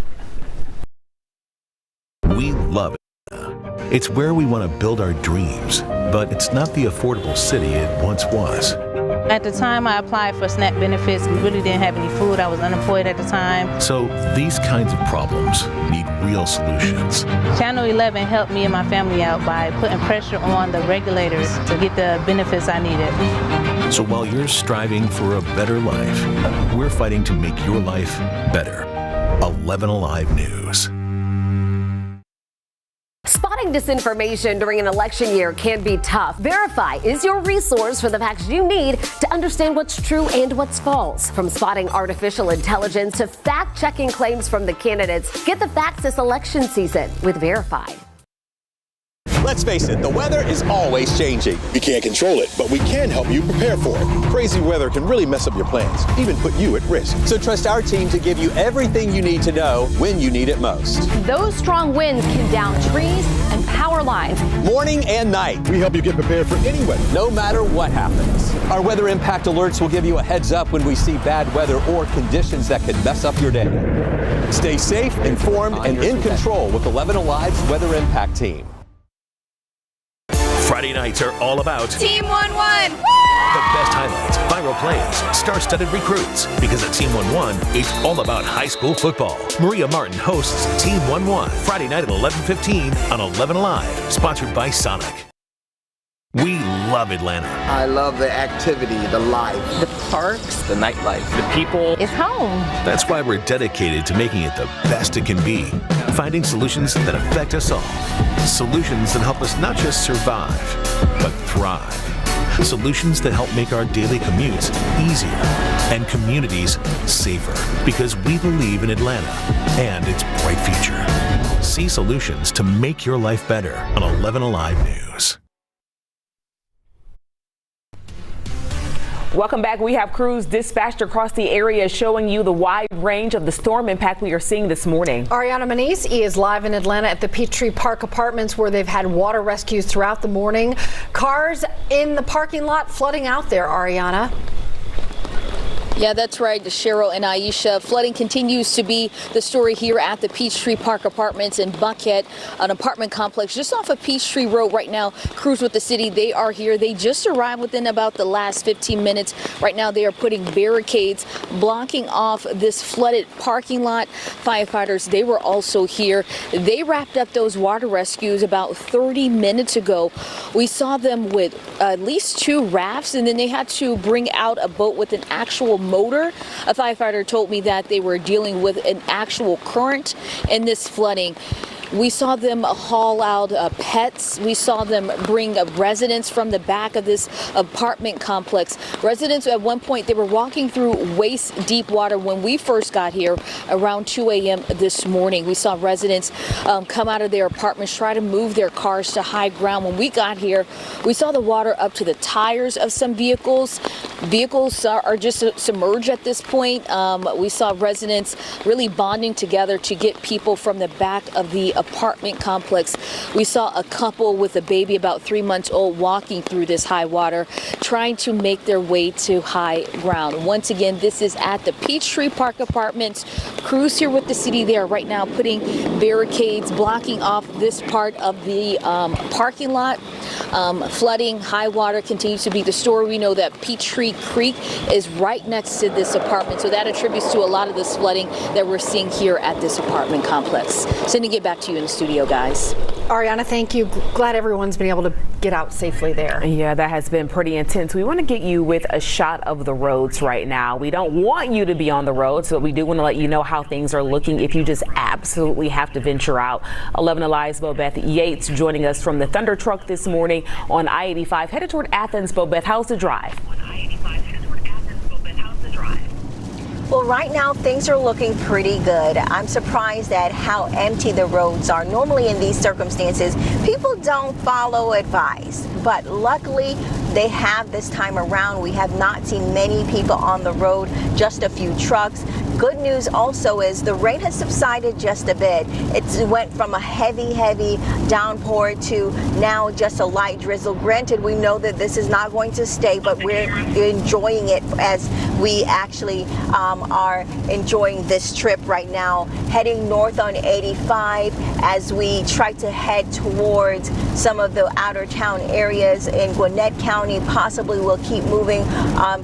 We love it. It's where we want to build our dreams, but it's not the affordable city it once was. At the time I applied for SNAP benefits, we really didn't have any food. I was unemployed at the time. So these kinds of problems need real solutions. Channel 11 helped me and my family out by putting pressure on the regulators to get the benefits I needed. So while you're striving for a better life, we're fighting to make your life better. 11Alive News. Spotting disinformation during an election year can be tough. Verify is your resource for the facts you need to understand what's true and what's false. From spotting artificial intelligence to fact-checking claims from the candidates, get the facts this election season with Verify. Let's face it, the weather is always changing. We can't control it, but we can help you prepare for it. Crazy weather can really mess up your plans, even put you at risk. So trust our team to give you everything you need to know when you need it most. Those strong winds can down trees and power lines. Morning and night. We help you get prepared for any weather, no matter what happens. Our weather impact alerts will give you a heads up when we see bad weather or conditions that could mess up your day. Stay safe, informed, and in control with 11Alive's Weather Impact Team. Friday nights are all about Team 11. The best highlights, viral plays, star-studded recruits. Because at Team 11, it's all about high school football. Maria Martin hosts Team 11 Friday night at 11:15 on 11Alive, sponsored by Sonic. We love Atlanta. I love the activity, the life. The parks, the nightlife, the people. It's home. That's why we're dedicated to making it the best it can be. Finding solutions that affect us all. Solutions that help us not just survive, but thrive. Solutions that help make our daily commutes easier and communities safer. Because we believe in Atlanta and its bright future. See solutions to make your life better on 11Alive News. Welcome back. We have crews dispatched across the area showing you the wide range of the storm impact we are seeing this morning. Ariana Manise is live in Atlanta at the Peachtree Park Apartments, where they've had water rescues throughout the morning. Cars in the parking lot flooding out there, Ariana. Yeah, that's right, Cheryl and Aisha. Flooding continues to be the story here at the Peachtree Park Apartments in Buckhead, an apartment complex just off of Peachtree Road right now. Crews with the city, they are here. They just arrived within about the last 15 minutes. Right now, they are putting barricades blocking off this flooded parking lot. Firefighters, they were also here. They wrapped up those water rescues about 30 minutes ago. We saw them with at least 2 rafts, and then they had to bring out a boat with an actual motor. A firefighter told me that they were dealing with an actual current in this flooding. We saw them haul out pets. We saw them bring residents from the back of this apartment complex. Residents at one point, they were walking through waist deep water when we first got here around 2 a.m. this morning. We saw residents come out of their apartments, try to move their cars to high ground. When we got here, we saw the water up to the tires of some vehicles. Vehicles are just submerged at this point. We saw residents really bonding together to get people from the back of the apartment complex. We saw a couple with a baby about 3 months old walking through this high water, trying to make their way to high ground. Once again, this is at the Peachtree Park Apartments. Crews here with the city, they are right now putting barricades, blocking off this part of the parking lot. Flooding, high water continues to be the story. We know that Peachtree Creek is right next to this apartment, so that attributes to a lot of this flooding that we're seeing here at this apartment complex. Sending it back to you in the studio, guys. Ariana, thank you. Glad everyone's been able to get out safely there. Yeah, that has been pretty intense. We want to get you with a shot of the roads right now. We don't want you to be on the roads, but we do want to let you know how things are looking if you just absolutely have to venture out. 11Alive's Bobeth Yates joining us from the Thunder Truck this morning on I-85, headed toward Athens. Bobeth, how's the drive? right now things are looking pretty good. I'm surprised at how empty the roads are. Normally in these circumstances, people don't follow advice, but luckily they have this time around. We have not seen many people on the road, just a few trucks. Good news also is the rain has subsided just a bit. It went from a heavy downpour to now just a light drizzle. Granted, we know that this is not going to stay, but we're enjoying it as we actually are enjoying this trip right now. Heading north on 85 as we try to head towards some of the outer town areas in Gwinnett County. Possibly we'll keep moving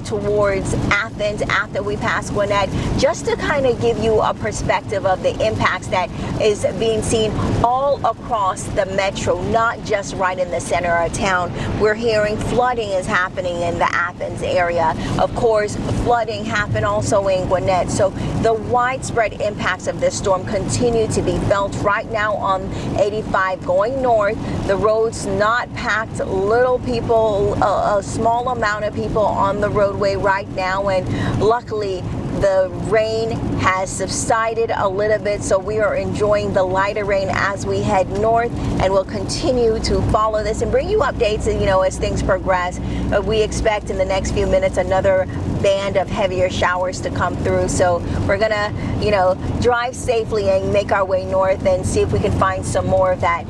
towards Athens after we pass Gwinnett, just to kind of give you a perspective of the impacts that is being seen all across the metro, not just right in the center of town. We're hearing flooding is happening in the Athens area. Of course, flooding happened also in Gwinnett. So the widespread impacts of this storm continue to be felt right now on 85 going north. The roads not packed, little people, a small amount of people on the roadway right now, and luckily the rain has subsided a little bit, so we are enjoying the lighter rain as we head north, and we'll continue to follow this and bring you updates, as things progress. We expect in the next few minutes another band of heavier showers to come through, so we're gonna drive safely and make our way north and see if we can find some more of that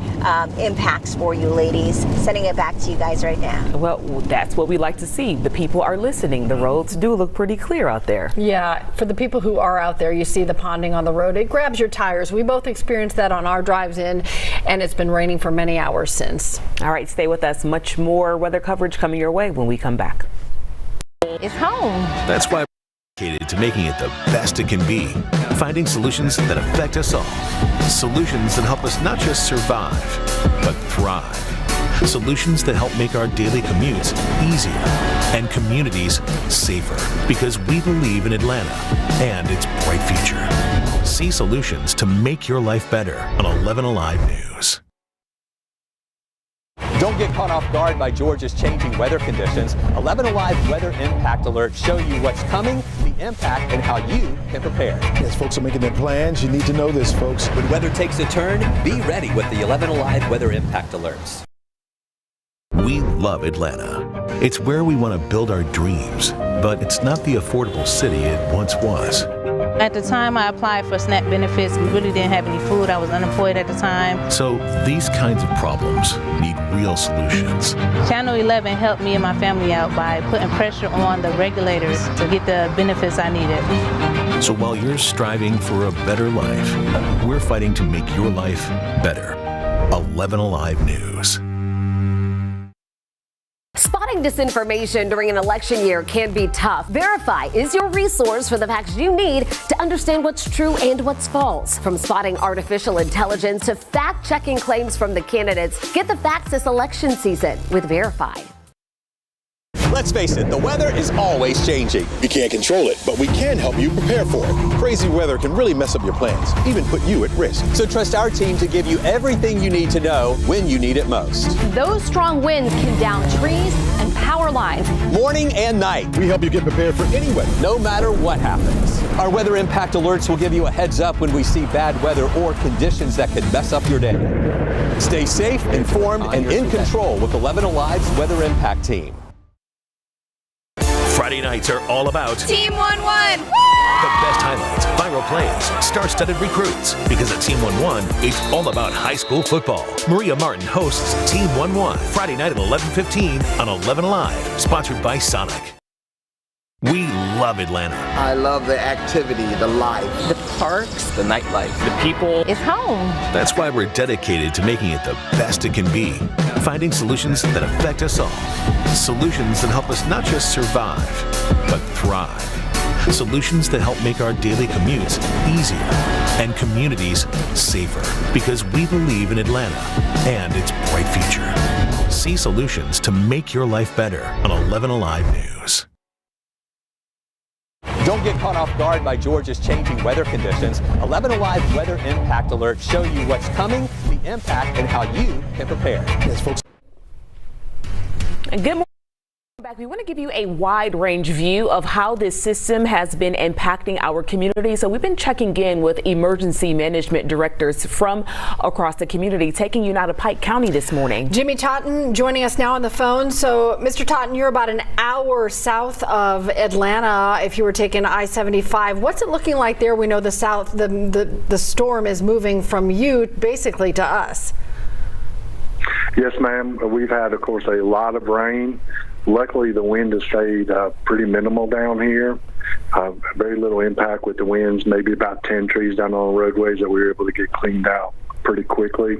impacts for you ladies. Sending it back to you guys right now. Well, that's what we like to see. The people are listening. The roads do look pretty clear out there. Yeah, for the people who are out there, you see the ponding on the road. It grabs your tires. We both experienced that on our drives in, and it's been raining for many hours since. All right, stay with us. Much more weather coverage coming your way when we come back. It's home. That's why we're dedicated to making it the best it can be. Finding solutions that affect us all. Solutions that help us not just survive, but thrive. Solutions that help make our daily commutes easier and communities safer. Because we believe in Atlanta and its bright future. See solutions to make your life better on 11Alive News. Don't get caught off guard by Georgia's changing weather conditions. 11Alive weather impact alerts show you what's coming, the impact, and how you can prepare. As folks are making their plans, you need to know this, folks. When weather takes a turn, be ready with the 11Alive weather impact alerts. We love Atlanta. It's where we want to build our dreams, but it's not the affordable city it once was. At the time I applied for SNAP benefits, we really didn't have any food. I was unemployed at the time. So these kinds of problems need real solutions. Channel 11 helped me and my family out by putting pressure on the regulators to get the benefits I needed. So while you're striving for a better life, we're fighting to make your life better. 11Alive News. Spotting disinformation during an election year can be tough. Verify is your resource for the facts you need to understand what's true and what's false. From spotting artificial intelligence to fact-checking claims from the candidates, get the facts this election season with Verify. Let's face it, the weather is always changing. We can't control it, but we can help you prepare for it. Crazy weather can really mess up your plans, even put you at risk. So trust our team to give you everything you need to know when you need it most. Those strong winds can down trees and power lines. Morning and night. We help you get prepared for any weather, no matter what happens. Our weather impact alerts will give you a heads up when we see bad weather or conditions that could mess up your day. Stay safe, informed, and in control with 11Alive's weather impact team. Friday nights are all about Team 11. The best highlights, viral plays, star-studded recruits. Because at Team 11, it's all about high school football. Maria Martin hosts Team 11 Friday night at 11:15 on 11Alive, sponsored by Sonic. We love Atlanta. I love the activity, the life. The parks, the nightlife, the people. It's home. That's why we're dedicated to making it the best it can be. Finding solutions that affect us all. Solutions that help us not just survive, but thrive. Solutions that help make our daily commutes easier and communities safer. Because we believe in Atlanta and its bright future. See solutions to make your life better on 11Alive News. Don't get caught off guard by Georgia's changing weather conditions. 11Alive weather impact alerts show you what's coming, the impact, and how you can prepare. Yes, folks. Good morning. Back, we want to give you a wide range view of how this system has been impacting our community. So we've been checking in with emergency management directors from across the community, taking you now to Pike County this morning. Jimmy Totten joining us now on the phone. So Mr. Totten, you're about an hour south of Atlanta if you were taking I-75. What's it looking like there? We know the storm is moving from you basically to us. Yes, ma'am. We've had, of course, a lot of rain. Luckily, the wind has stayed pretty minimal down here. Very little impact with the winds, maybe about 10 trees down on the roadways that we were able to get cleaned out pretty quickly.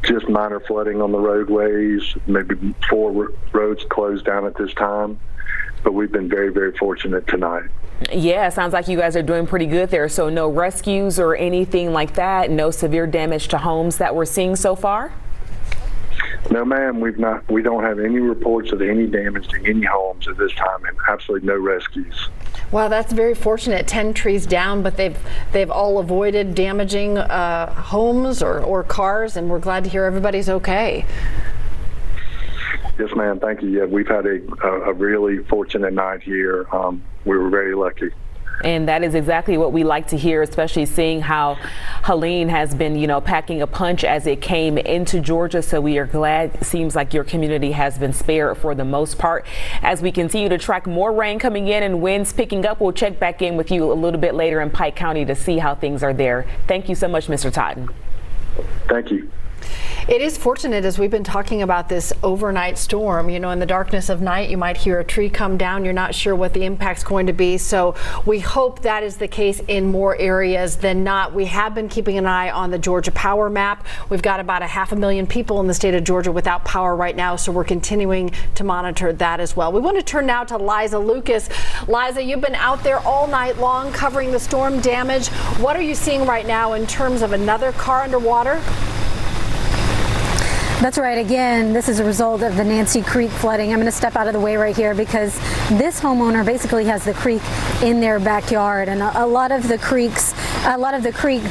Just minor flooding on the roadways, maybe 4 roads closed down at this time. But we've been very, very fortunate tonight. Yeah, sounds like you guys are doing pretty good there. So no rescues or anything like that? No severe damage to homes that we're seeing so far? No, ma'am, we don't have any reports of any damage to any homes at this time, and absolutely no rescues. Wow, that's very fortunate. 10 trees down, but they've all avoided damaging homes or cars, and we're glad to hear everybody's okay. Yes, ma'am. Thank you. Yeah, we've had a really fortunate night here. We were very lucky. And that is exactly what we like to hear, especially seeing how Helene has been, packing a punch as it came into Georgia. So we are glad. It seems like your community has been spared for the most part. As we continue to track more rain coming in and winds picking up, we'll check back in with you a little bit later in Pike County to see how things are there. Thank you so much, Mr. Totten. Thank you. It is fortunate, as we've been talking about this overnight storm, in the darkness of night, you might hear a tree come down. You're not sure what the impact's going to be. So we hope that is the case in more areas than not. We have been keeping an eye on the Georgia power map. We've got about 500,000 people in the state of Georgia without power right now. So we're continuing to monitor that as well. We want to turn now to Liza Lucas. Liza, you've been out there all night long covering the storm damage. What are you seeing right now in terms of another car underwater? That's right. Again, this is a result of the Nancy Creek flooding. I'm going to step out of the way right here because this homeowner basically has the creek in their backyard, and a lot of the creek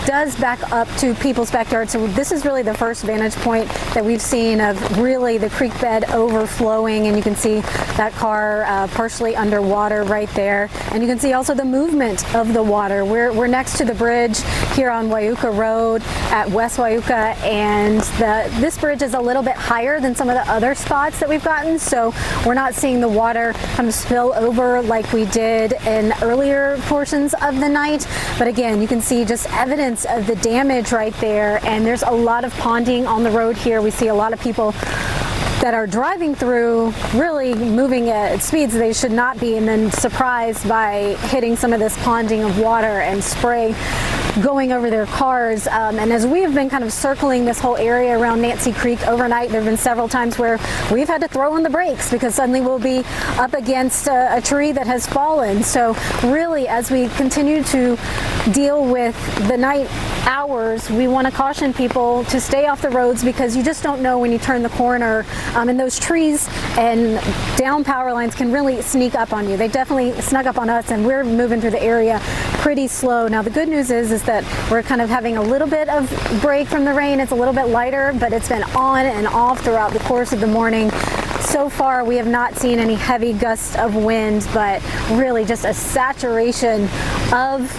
does back up to people's backyard. So this is really the first vantage point that we've seen of really the creek bed overflowing, and you can see that car partially underwater right there, and you can see also the movement of the water. We're next to the bridge here on Wyuka Road at West Wyuka, and this bridge is a little bit higher than some of the other spots that we've gotten, so we're not seeing the water kind of spill over like we did in earlier portions of the night. But again, you can see just evidence of the damage right there, and there's a lot of ponding on the road here. We see a lot of people that are driving through, really moving at speeds they should not be, and then surprised by hitting some of this ponding of water and spray going over their cars. And as we have been kind of circling this whole area around Nancy Creek overnight, there have been several times where we've had to throw on the brakes because suddenly we'll be up against a tree that has fallen. So really, as we continue to deal with the night hours, we want to caution people to stay off the roads because you just don't know when you turn the corner. And those trees and down power lines can really sneak up on you. They definitely snuck up on us, and we're moving through the area pretty slow. Now the good news is that we're kind of having a little bit of break from the rain. It's a little bit lighter, but it's been on and off throughout the course of the morning. So far, we have not seen any heavy gusts of wind, but really just a saturation of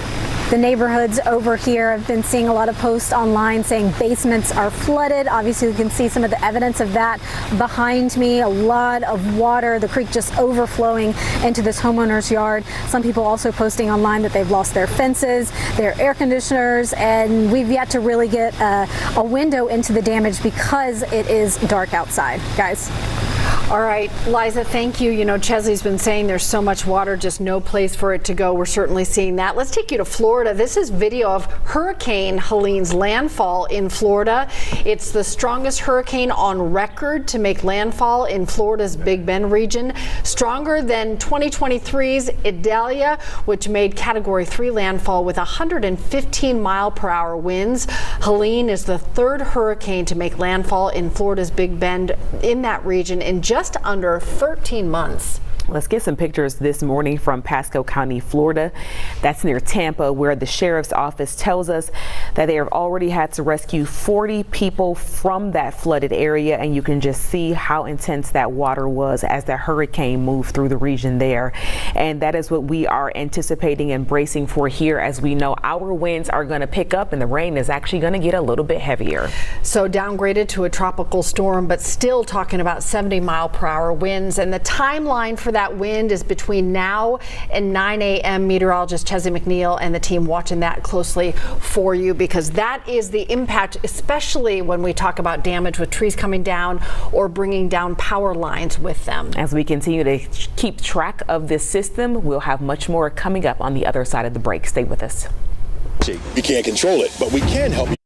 the neighborhoods over here. I've been seeing a lot of posts online saying basements are flooded. Obviously, you can see some of the evidence of that behind me. A lot of water, the creek just overflowing into this homeowner's yard. Some people also posting online that they've lost their fences, their air conditioners, and we've yet to really get a window into the damage because it is dark outside, guys. All right, Liza, thank you. Chesley's been saying there's so much water, just no place for it to go. We're certainly seeing that. Let's take you to Florida. This is video of Hurricane Helene's landfall in Florida. It's the strongest hurricane on record to make landfall in Florida's Big Bend region. Stronger than 2023's Idalia, which made Category 3 landfall with 115 mile-per-hour winds. Helene is the third hurricane to make landfall in Florida's Big Bend in that region in just under 13 months. Let's get some pictures this morning from Pasco County, Florida. That's near Tampa, where the sheriff's office tells us that they have already had to rescue 40 people from that flooded area. And you can just see how intense that water was as the hurricane moved through the region there. And that is what we are anticipating and bracing for here, as we know our winds are going to pick up and the rain is actually going to get a little bit heavier. So downgraded to a tropical storm, but still talking about 70-mile-per-hour winds. And the timeline for that wind is between now and 9 a.m. Meteorologist Chessie McNeil and the team watching that closely for you, because that is the impact, especially when we talk about damage with trees coming down or bringing down power lines with them. As we continue to keep track of this system, we'll have much more coming up on the other side of the break. Stay with us. We can't control it, but we can help you.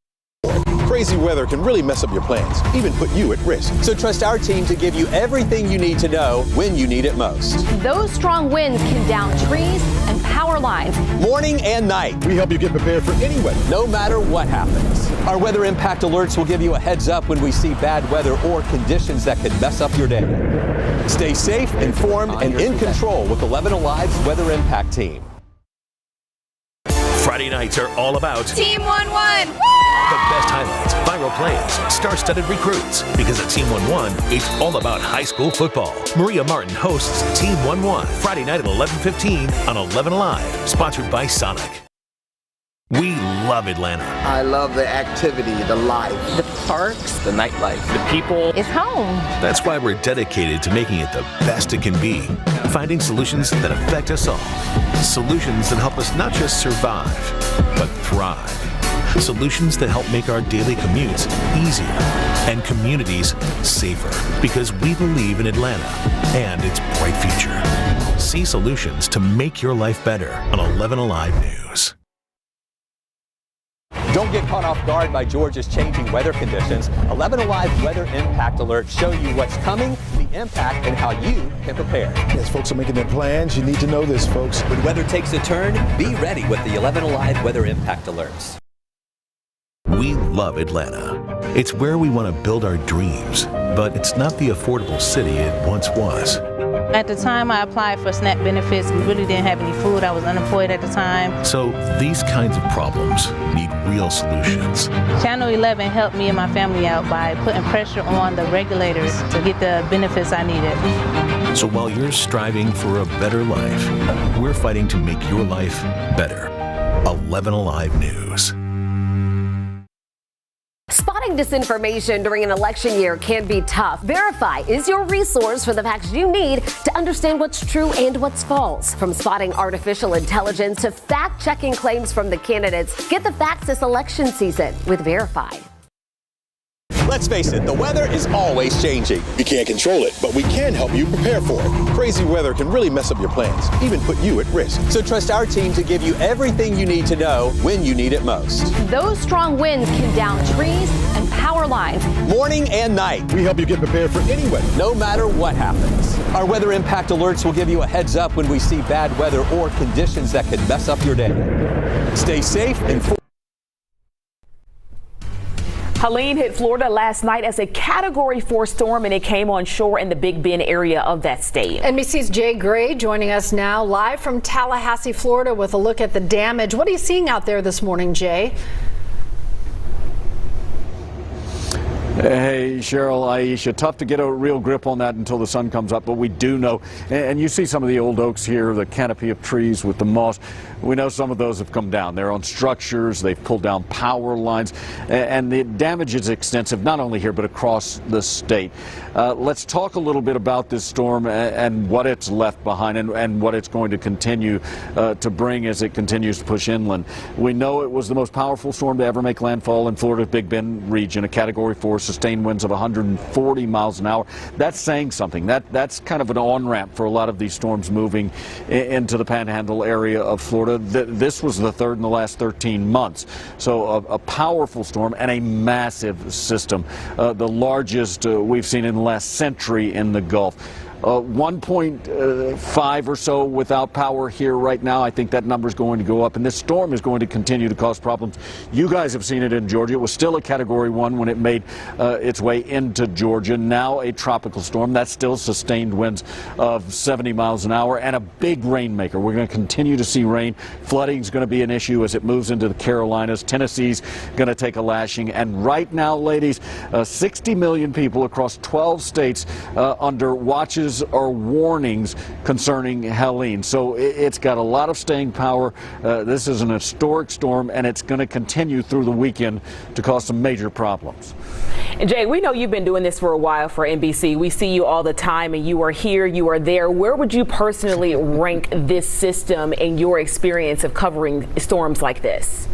Crazy weather can really mess up your plans, even put you at risk. So trust our team to give you everything you need to know when you need it most. Those strong winds can down trees and power lines. Morning and night. We help you get prepared for any weather, no matter what happens. Our weather impact alerts will give you a heads up when we see bad weather or conditions that could mess up your day. Stay safe, informed, and in control with 11Alive's Weather Impact Team. Friday nights are all about Team 1-1. The best highlights, viral plays, star-studded recruits. Because at Team 1-1, it's all about high school football. Maria Martin hosts Team 1-1 Friday night at 11:15 on 11Alive, sponsored by Sonic. We love Atlanta. I love the activity, the life. The parks, the nightlife, the people. It's home. That's why we're dedicated to making it the best it can be. Finding solutions that affect us all. Solutions that help us not just survive, but thrive. Solutions that help make our daily commutes easier and communities safer. Because we believe in Atlanta and its bright future. See solutions to make your life better on 11Alive News. Don't get caught off guard by Georgia's changing weather conditions. 11Alive Weather Impact Alerts show you what's coming, the impact, and how you can prepare. As folks are making their plans, you need to know this, folks. When weather takes a turn, be ready with the 11Alive Weather Impact Alerts. We love Atlanta. It's where we want to build our dreams, but it's not the affordable city it once was. At the time I applied for SNAP benefits, we really didn't have any food. I was unemployed at the time. So these kinds of problems need real solutions. Channel 11 helped me and my family out by putting pressure on the regulators to get the benefits I needed. So while you're striving for a better life, we're fighting to make your life better. 11Alive News. Spotting disinformation during an election year can be tough. Verify is your resource for the facts you need to understand what's true and what's false. From spotting artificial intelligence to fact-checking claims from the candidates, get the facts this election season with Verify. Let's face it, the weather is always changing. We can't control it, but we can help you prepare for it. Crazy weather can really mess up your plans, even put you at risk. So trust our team to give you everything you need to know when you need it most. Those strong winds can down trees and power lines. Morning and night. We help you get prepared for any weather, no matter what happens. Our weather impact alerts will give you a heads up when we see bad weather or conditions that could mess up your day. Stay safe and Helene hit Florida last night as a Category 4 storm, and it came on shore in the Big Bend area of that state. NBC's Jay Gray joining us now live from Tallahassee, Florida, with a look at the damage. What are you seeing out there this morning, Jay? Hey, Cheryl, Aisha, tough to get a real grip on that until the sun comes up, but we do know, and you see some of the old oaks here, the canopy of trees with the moss. We know some of those have come down. They're on structures, they've pulled down power lines, and the damage is extensive, not only here, but across the state. Let's talk a little bit about this storm and what it's left behind and what it's going to continue to bring as it continues to push inland. We know it was the most powerful storm to ever make landfall in Florida's Big Bend region, a Category 4, sustained winds of 140 miles an hour. That's saying something. That's kind of an on-ramp for a lot of these storms moving into the Panhandle area of Florida. This was the third in the last 13 months. So a powerful storm and a massive system, the largest we've seen in the last century in the Gulf. 1.5 or so without power here right now. I think that number is going to go up, and this storm is going to continue to cause problems. You guys have seen it in Georgia. It was still a Category 1 when it made its way into Georgia. Now a tropical storm. That's still sustained winds of 70 miles an hour and a big rainmaker. We're going to continue to see rain. Flooding is going to be an issue as it moves into the Carolinas. Tennessee's going to take a lashing. And right now, ladies, 60 million people across 12 states under watches or warnings concerning Helene. So it's got a lot of staying power. This is an historic storm, and it's going to continue through the weekend to cause some major problems. And Jay, we know you've been doing this for a while for NBC. We see you all the time, and you are here, you are there. Where would you personally rank this system in your experience of covering storms like this?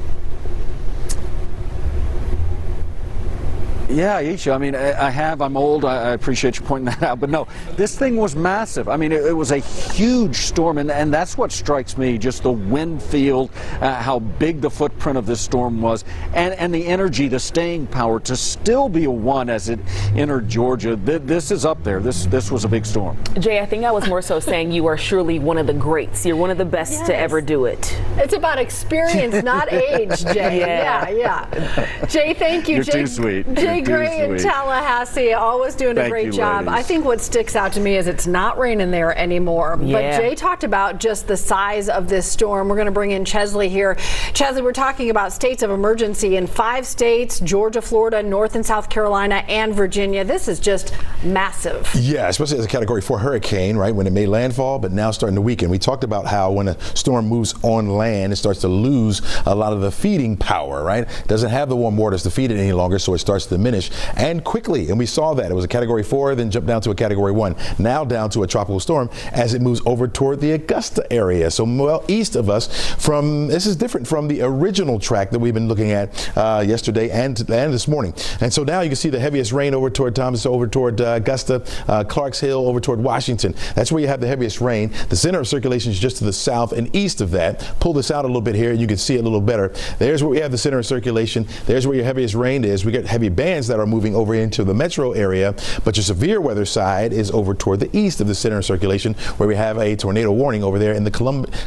Yeah, Isha, I mean, I'm old, I appreciate you pointing that out, but no, this thing was massive. I mean, it was a huge storm, and that's what strikes me, just the wind field, how big the footprint of this storm was, and the energy, the staying power to still be a 1 as it entered Georgia. This is up there. This was a big storm. Jay, I think I was more so saying you are surely one of the greats. You're one of the best to ever do it. It's about experience, not age, Jay. Yeah. Jay, thank you. You're Jay, too sweet. Jay Gray in Tallahassee, always doing a great job. Ladies. I think what sticks out to me is it's not raining there anymore. Yeah. But Jay talked about just the size of this storm. We're going to bring in Chesley here. Chesley, we're talking about states of emergency in 5 states, Georgia, Florida, North and South Carolina, and Virginia. This is just massive. Yeah, especially as a Category 4 hurricane, right, when it made landfall, but now starting to weaken. We talked about how when a storm moves on land, it starts to lose a lot of the feeding power, right? It doesn't have the warm waters to feed it any longer, so it starts to diminish, and quickly, and we saw that. It was a Category 4, then jumped down to a Category 1, now down to a tropical storm as it moves over toward the Augusta area. So well east of us this is different from the original track that we've been looking at yesterday and this morning. And so now you can see the heaviest rain over toward Thomas, over toward Augusta, Clarks Hill, over toward Washington. That's where you have the heaviest rain. The center of circulation is just to the south and east of that. Pull this out a little bit here, and you can see it a little better. There's where we have the center of circulation. There's where your heaviest rain is. We get heavy bands that are moving over into the metro area, but your severe weather side is over toward the east of the center of circulation, where we have a tornado warning over there in the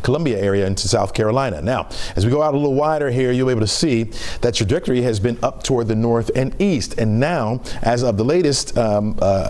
Columbia area into South Carolina. Now, as we go out a little wider here, you'll be able to see that trajectory has been up toward the north and east, and now, as of the latest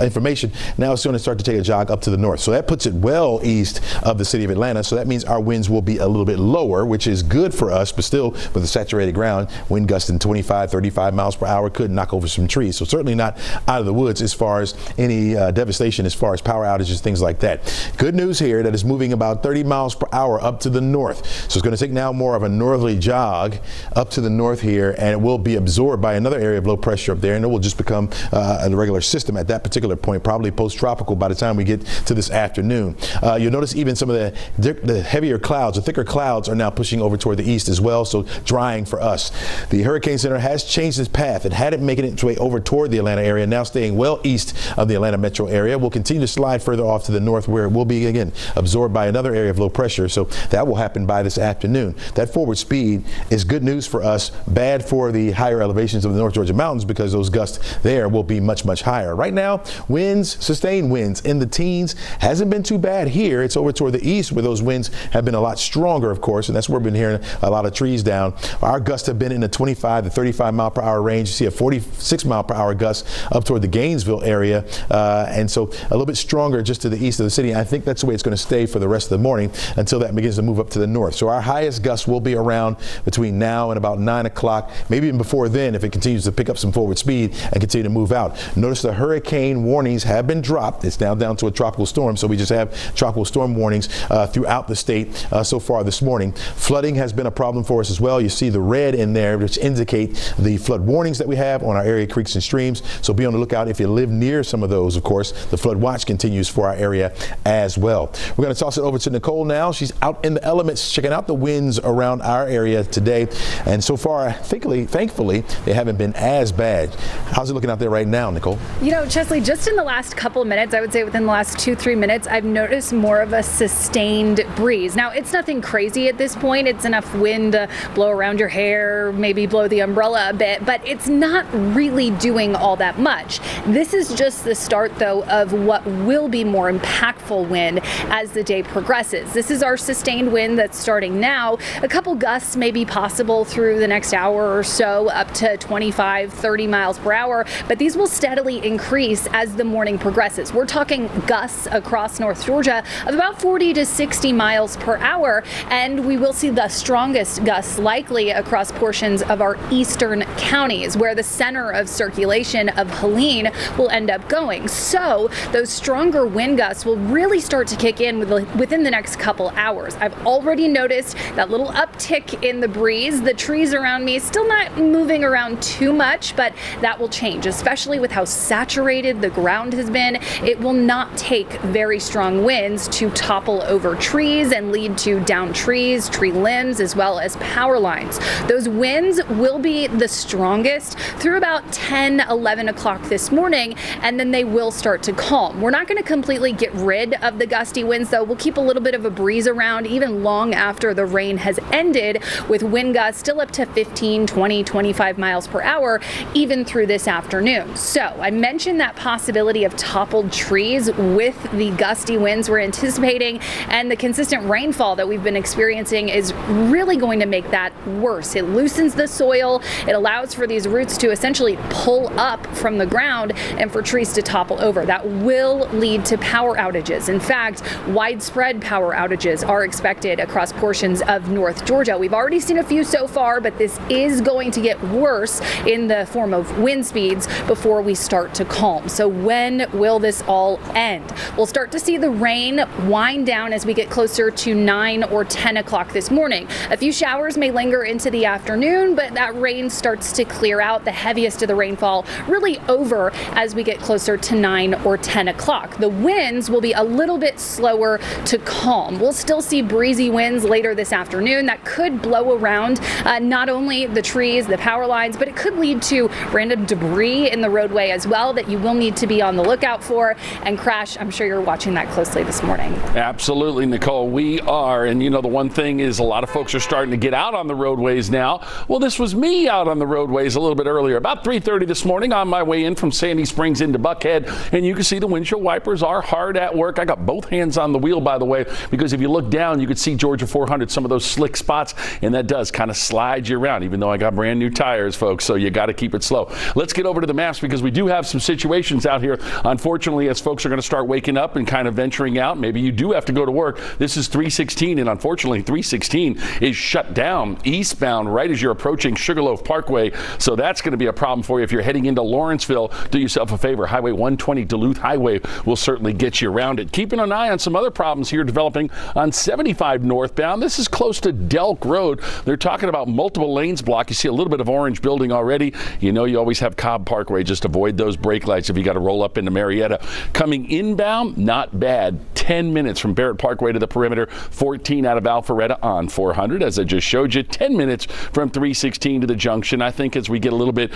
information, now it's going to start to take a jog up to the north. So that puts it well east of the city of Atlanta. So that means our winds will be a little bit lower, which is good for us, but still with the saturated ground, wind gusting 25, 35 miles per hour could knock over some trees. So certainly not out of the woods as far as any devastation as far as power outages, things like that. Good news here that it's moving about 30 miles per hour up to the north. So it's going to take now more of a northerly jog up to the north here, and it will be absorbed by another area of low pressure up there, and it will just become a regular system at that particular point, probably post-tropical by the time we get to this afternoon. You'll notice even some of the heavier clouds, the thicker clouds are now pushing over toward the east as well, so drying for us. The Hurricane Center has changed its path. It hadn't making its way over toward the Atlanta area, now staying well east of the Atlanta metro area. Will continue to slide further off to the north, where it will be again absorbed by another area of low pressure. So that will happen by this afternoon. That forward speed is good news for us, bad for the higher elevations of the North Georgia mountains, because those gusts there will be much, much higher. Right now, sustained winds in the teens. Hasn't been too bad here. It's over toward the east where those winds have been a lot stronger, of course, and that's where we've been hearing a lot of trees down. Our gusts have been in the 25 to 35 mile per hour range. You see a 46 mile per hour gust up toward the Gainesville area, and so a little bit stronger just to the east of the city. I think that's the way it's going to stay for the rest of the morning until that begins to move up to the north. So our highest gusts will be around between now and about 9 o'clock, maybe even before then if it continues to pick up some forward speed and continue to move out. Notice the hurricane warnings have been dropped. It's now down to a tropical storm, so we just have tropical storm warnings throughout the state so far this morning. Flooding has been a problem for us as well. You see the red in there, which indicate the flood warnings that we have on our area creeks and streams, so be on the lookout if you live near some of those. Of course, the flood watch continues for our area as well. We're going to toss it over to Nicole now. She's out in the elements checking out the winds around our area today, and so far, thankfully, they haven't been as bad. How's it looking out there right now, Nicole? You know, Chesley, just in the last couple of minutes, I would say within the last 2-3 minutes, I've noticed more of a sustained breeze. Now, it's nothing crazy at this point. It's enough wind to blow around your hair, maybe blow the umbrella a bit, but it's not really doing all that much. This is just the start, though, of what will be more impactful wind as the day progresses. This is our sustained wind that's starting now. A couple gusts may be possible through the next hour or so, up to 25, 30 miles per hour, but these will steadily increase as the morning progresses. We're talking gusts across North Georgia of about 40 to 60 miles per hour, and we will see the strongest gusts likely across portions of our eastern counties, where the center of circulation of Helene will end up going. So those stronger wind gusts will really start to kick in within the next couple hours. I've already noticed that little uptick in the breeze. The trees around me still not moving around too much, but that will change, especially with how saturated the ground has been. It will not take very strong winds to topple over trees and lead to downed trees, tree limbs, as well as power lines. Those winds will be the strongest through about 10, 11 o'clock this morning, and then they will start to calm. We're not going to completely get rid of the gusty winds, though. We'll keep a little bit of a breeze around even long after the rain has ended, with wind gusts still up to 15, 20, 25 miles per hour, even through this afternoon. So I mentioned that possibility of toppled trees with the gusty winds we're anticipating, and the consistent rainfall that we've been experiencing is really going to make that worse. It loosens the soil. It allows for these roots to essentially pull up from the ground and for trees to topple over. That will lead to power outages. In fact, widespread power outages are expected across portions of North Georgia. We've already seen a few so far, but this is going to get worse in the form of wind speeds before we start to calm. So when will this all end? We'll start to see the rain wind down as we get closer to 9 or 10 o'clock this morning. A few showers may linger into the afternoon, but that rain starts to clear out. The heaviest of the rainfall really over as we get closer to 9 or 10 o'clock. The winds will be a little bit slower to calm. We'll still see breezy winds later this afternoon that could blow around not only the trees, the power lines, but it could lead to random debris in the roadway as well that you will need to be on the lookout for. And Crash, I'm sure you're watching that closely this morning. Absolutely, Nicole, we are. And you know, the one thing is a lot of folks are starting to get out on the roadways now. Well, this was me out on the roadways a little bit earlier, about 3:30 this morning, on my way in from Sandy Springs into Buckhead. And you can see the windshield wipers are hard at work. I got both hands on the wheel, by the way, because if you look down, you could see Georgia 400, some of those slick spots, and that does kind of slide you around, even though I got brand new tires, folks, so you got to keep it slow. Let's get over to the maps because we do have some situations out here. Unfortunately, as folks are going to start waking up and kind of venturing out, maybe you do have to go to work. This is 316, and unfortunately, 316 is shut down eastbound right as you're approaching Sugarloaf Parkway, so that's going to be a problem for you if you're heading into Lawrenceville. Do yourself a favor. Highway 120 Duluth Highway will certainly get you around it. Keeping an eye on some other problems here developing on 75 northbound. This is close to Delk Road. They're talking about multiple lanes blocked. You see a little bit of orange building already. You know, you always have Cobb Parkway. Just avoid those brake lights if you got to roll up into Marietta. Coming inbound, not bad. 10 minutes from Barrett Parkway to the perimeter. 14 out of Alpharetta on 400. As I just showed you, 10 minutes from 316 to the junction. I think as we get a little bit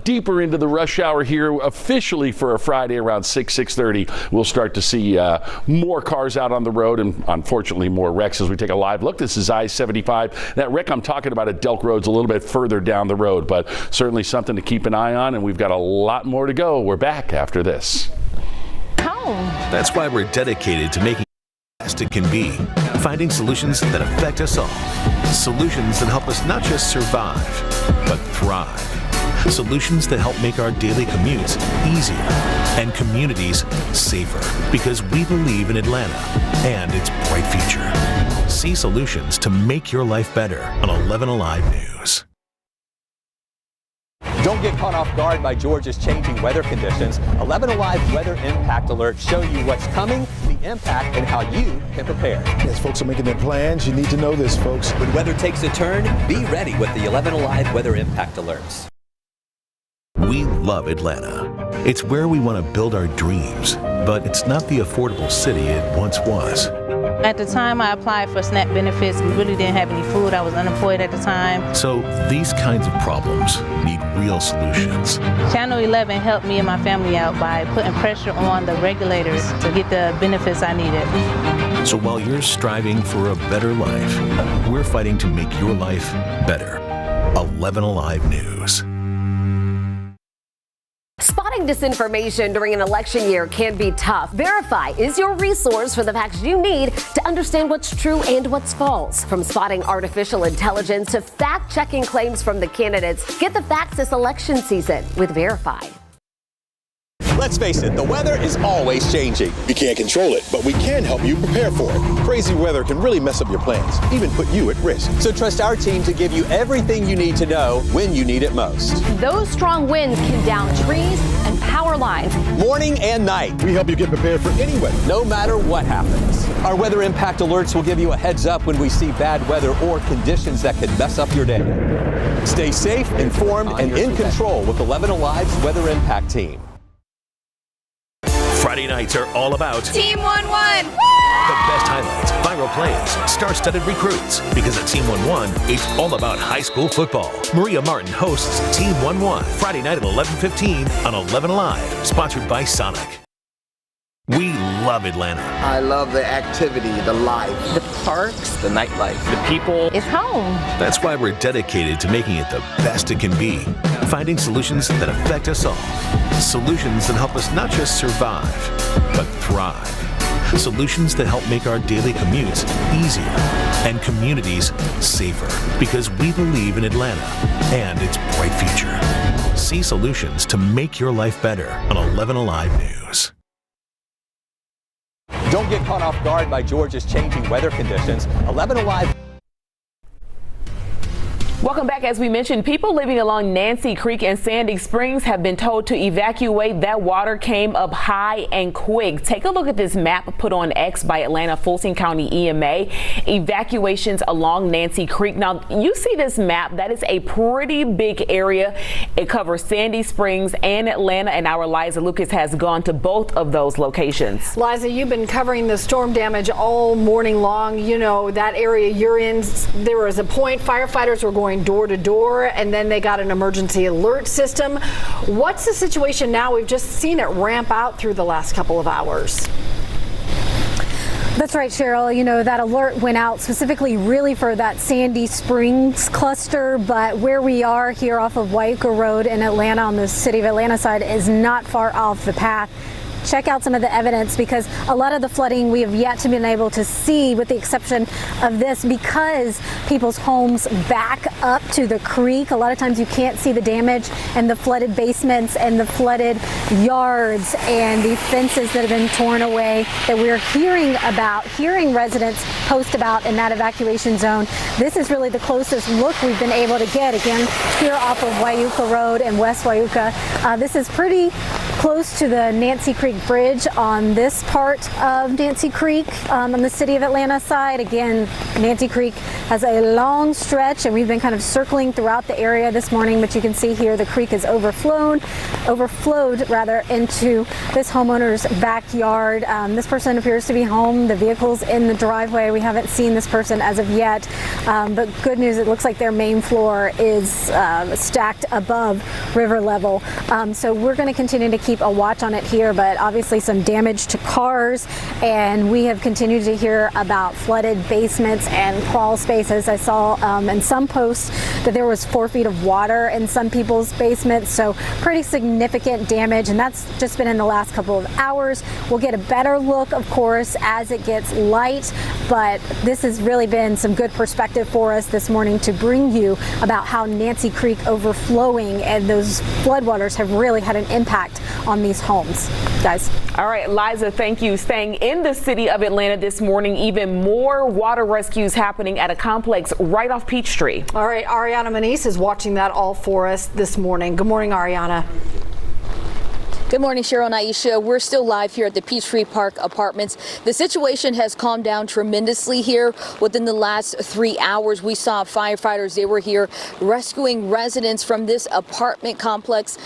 deeper into the rush hour here, officially for a Friday around 6:30, we'll start to see more cars out on the road and unfortunately more wrecks as we take a live look. This is I-75. That wreck I'm talking about at Delk Road's a little bit further down the road, but certainly something to keep an eye on, and we've got a lot more to go. We're back after this. That's why we're dedicated to making it the best it can be, finding solutions that affect us all. Solutions that help us not just survive, but thrive. Solutions that help make our daily commutes easier and communities safer, because we believe in Atlanta and its bright future. See solutions to make your life better on 11Alive News. Don't get caught off guard by Georgia's changing weather conditions. 11Alive Weather Impact Alerts show you what's coming, the impact, and how you can prepare. As folks are making their plans, you need to know this, folks. When weather takes a turn, be ready with the 11Alive Weather Impact Alerts. We love Atlanta. It's where we want to build our dreams, but it's not the affordable city it once was. At the time I applied for SNAP benefits, we really didn't have any food. I was unemployed at the time. So these kinds of problems need real solutions. Channel 11 helped me and my family out by putting pressure on the regulators to get the benefits I needed. So while you're striving for a better life, we're fighting to make your life better. 11Alive News. Fighting disinformation during an election year can be tough. Verify is your resource for the facts you need to understand what's true and what's false. From spotting artificial intelligence to fact-checking claims from the candidates, get the facts this election season with Verify. Let's face it, the weather is always changing. We can't control it, but we can help you prepare for it. Crazy weather can really mess up your plans, even put you at risk. So trust our team to give you everything you need to know when you need it most. Those strong winds can down trees and power lines. Morning and night. We help you get prepared for any weather, no matter what happens. Our weather impact alerts will give you a heads up when we see bad weather or conditions that could mess up your day. Stay safe, informed, and in control with 11Alive's Weather Impact Team. Friday nights are all about Team 1-1. the best highlights, viral plays, star-studded recruits. Because at Team 1-1, it's all about high school football. Maria Martin hosts Team 1-1 Friday night at 11:15 on 11Alive, sponsored by Sonic. We love Atlanta. I love the activity, the life. The parks, the nightlife, the people. It's home. That's why we're dedicated to making it the best it can be. Finding solutions that affect us all. Solutions that help us not just survive, but thrive. Solutions that help make our daily commutes easier and communities safer. Because we believe in Atlanta and its bright future. See solutions to make your life better on 11Alive News. Don't get caught off guard by Georgia's changing weather conditions. 11Alive. Welcome back. As we mentioned, people living along Nancy Creek and Sandy Springs have been told to evacuate. That water came up high and quick. Take a look at this map put on X by Atlanta Fulton County EMA. Evacuations along Nancy Creek. Now, you see this map. That is a pretty big area. It covers Sandy Springs and Atlanta, and our Liza Lucas has gone to both of those locations. Liza, you've been covering the storm damage all morning long. You know, that area you're in, there was a point firefighters were going door to door, and then they got an emergency alert system. What's the situation now? We've just seen it ramp out through the last couple of hours. That's right, Cheryl. You know, that alert went out specifically really for that Sandy Springs cluster, but where we are here off of Wyuka Road in Atlanta on the city of Atlanta side is not far off the path. Check out some of the evidence, because a lot of the flooding we have yet to be able to see, with the exception of this, because people's homes back up to the creek. A lot of times you can't see the damage and the flooded basements and the flooded yards and the fences that have been torn away that we're hearing residents post about in that evacuation zone. This is really the closest look we've been able to get, again, here off of Wyuka Road and West Wyuka. This is pretty close to the Nancy Creek Bridge on this part of Nancy Creek on the city of Atlanta side. Again, Nancy Creek has a long stretch, and we've been kind of circling throughout the area this morning, but you can see here the creek is overflowed into this homeowner's backyard. This person appears to be home. The vehicle's in the driveway. We haven't seen this person as of yet, but good news, it looks like their main floor is stacked above river level. So we're going to continue to keep a watch on it here, but obviously some damage to cars, and we have continued to hear about flooded basements and crawl spaces. I saw in some posts that there was 4 feet of water in some people's basements, so pretty significant damage, and that's just been in the last couple of hours. We'll get a better look, of course, as it gets light, but this has really been some good perspective for us this morning to bring you about how Nancy Creek overflowing and those floodwaters have really had an impact on these homes. Guys. All right, Liza, thank you. Staying in the city of Atlanta this morning, even more water rescues happening at a complex right off Peachtree. All right, Ariana Manise is watching that all for us this morning. Good morning, Ariana. Good morning, Cheryl and Aisha. We're still live here at the Peachtree Park Apartments. The situation has calmed down tremendously here within the last 3 hours. We saw firefighters. They were here rescuing residents from this apartment complex.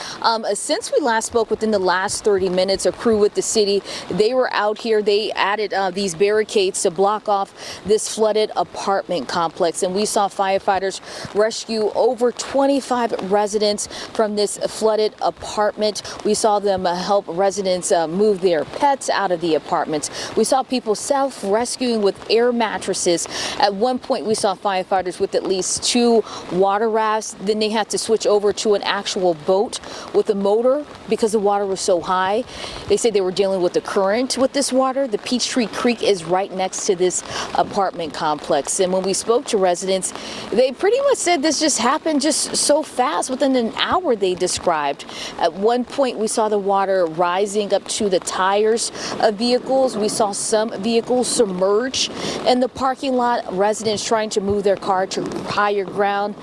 Since we last spoke within the last 30 minutes, a crew with the city, they were out here. They added these barricades to block off this flooded apartment complex. And we saw firefighters rescue over 25 residents from this flooded apartment. We saw them them help residents move their pets out of the apartments. We saw people self-rescuing with air mattresses. At one point, we saw firefighters with at least 2 water rafts. Then they had to switch over to an actual boat with a motor because the water was so high. They say they were dealing with the current with this water. The Peachtree Creek is right next to this apartment complex. And when we spoke to residents, they pretty much said this just happened just so fast, within an hour they described. At one point, we saw the water rising up to the tires of vehicles. We saw some vehicles submerge in the parking lot. Residents trying to move their car to higher ground,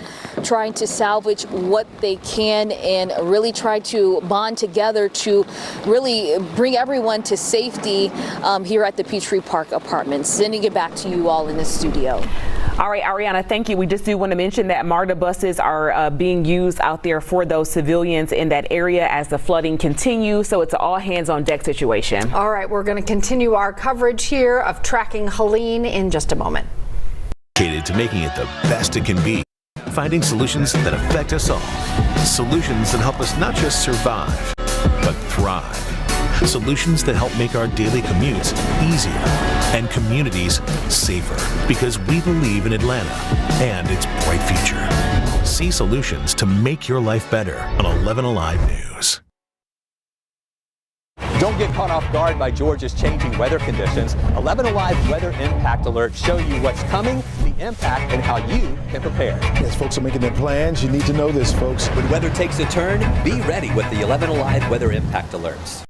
trying to salvage what they can and really try to bond together to really bring everyone to safety here at the Peachtree Park Apartments. Sending it back to you all in the studio. All right, Ariana, thank you. We just do want to mention that MARTA buses are being used out there for those civilians in that area as the flooding continues. So it's an all hands on deck situation. All right, we're going to continue our coverage here of tracking Helene in just a moment. Dedicated to making it the best it can be. Finding solutions that affect us all. Solutions that help us not just survive, but thrive. Solutions that help make our daily commutes easier and communities safer, because we believe in Atlanta and its bright future. See solutions to make your life better on 11Alive News. Don't get caught off guard by Georgia's changing weather conditions. 11Alive weather impact alerts show you what's coming, the impact, and how you can prepare. As folks are making their plans, you need to know this, folks. When weather takes a turn, be ready with the 11Alive weather impact alerts.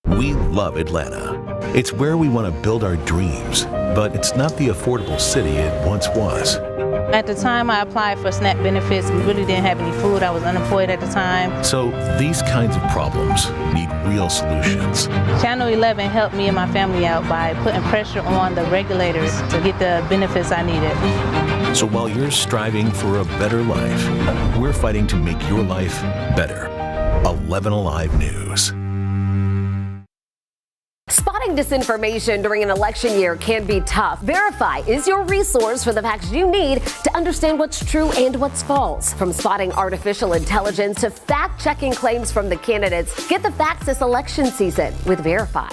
We love Atlanta. It's where we want to build our dreams, but it's not the affordable city it once was. At the time I applied for SNAP benefits, we really didn't have any food. I was unemployed at the time. So these kinds of problems need real solutions. Channel 11 helped me and my family out by putting pressure on the regulators to get the benefits I needed. So while you're striving for a better life, we're fighting to make your life better. 11Alive News. Spotting disinformation during an election year can be tough. Verify is your resource for the facts you need to understand what's true and what's false. From spotting artificial intelligence to fact-checking claims from the candidates, get the facts this election season with Verify.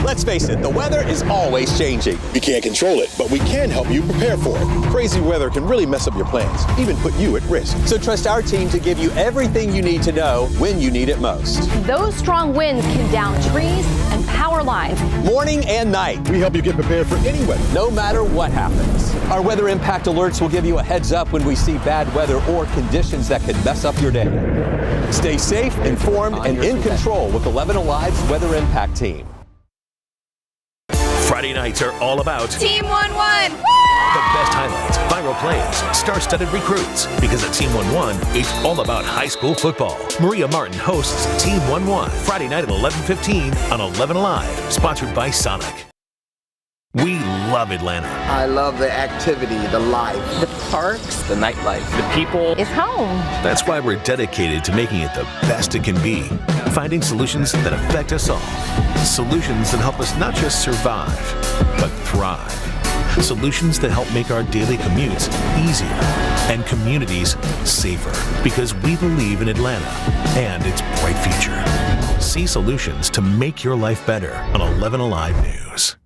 Let's face it, the weather is always changing. We can't control it, but we can help you prepare for it. Crazy weather can really mess up your plans, even put you at risk. So trust our team to give you everything you need to know when you need it most. Those strong winds can down trees and power lines. Morning and night. We help you get prepared for any weather, no matter what happens. Our weather impact alerts will give you a heads up when we see bad weather or conditions that could mess up your day. Stay safe, informed, and in control with 11Alive's weather impact team. Friday nights are all about Team 11. The best highlights, viral plays, star-studded recruits. Because at Team 11, it's all about high school football. Maria Martin hosts Team 11 Friday night at 11:15 on 11Alive, sponsored by Sonic. We love Atlanta. I love the activity, the life. The parks, the nightlife, the people. It's home. That's why we're dedicated to making it the best it can be. Finding solutions that affect us all. Solutions that help us not just survive, but thrive. Solutions that help make our daily commutes easier and communities safer, because we believe in Atlanta and its bright future. See solutions to make your life better on 11Alive News.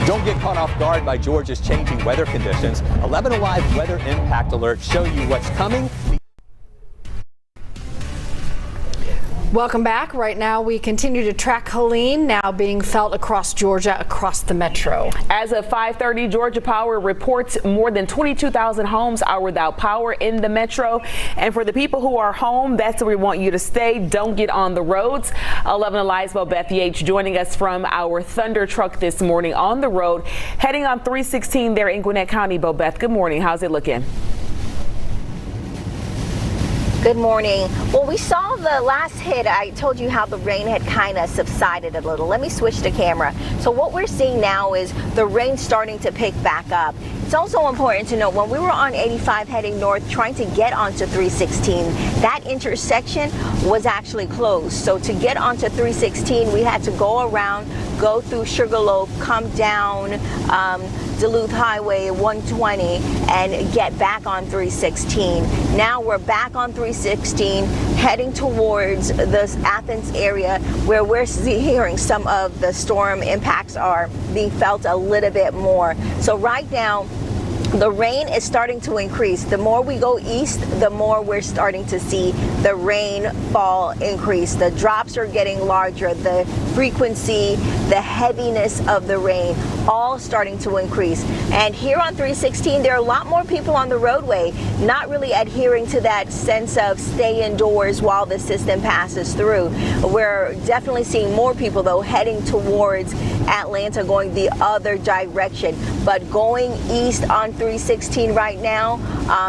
Don't get caught off guard by Georgia's changing weather conditions. 11Alive weather impact alerts show you what's coming. Welcome back. Right now, we continue to track Helene, now being felt across Georgia, across the metro. As of 5:30, Georgia Power reports more than 22,000 homes are without power in the metro. And for the people who are home, that's where we want you to stay. Don't get on the roads. 11Alive's Beth Yates joining us from our Thunder truck this morning on the road, heading on 316 there in Gwinnett County. Beth, good morning. How's it looking? Good morning. Well, we saw the last hit. I told you how the rain had kind of subsided a little. Let me switch the camera. So what we're seeing now is the rain starting to pick back up. It's also important to note when we were on 85 heading north trying to get onto 316, that intersection was actually closed. So to get onto 316, we had to go around, go through Sugarloaf, come down Duluth Highway 120 and get back on 316. Now we're back on 316, heading towards the Athens area, where we're hearing some of the storm impacts are being felt a little bit more. So right now, the rain is starting to increase. The more we go east, the more we're starting to see the rainfall increase. The drops are getting larger. The frequency, the heaviness of the rain, all starting to increase. And here on 316, there are a lot more people on the roadway, not really adhering to that sense of stay indoors while the system passes through. We're definitely seeing more people, though, heading towards Atlanta, going the other direction. But going east on 316 right now,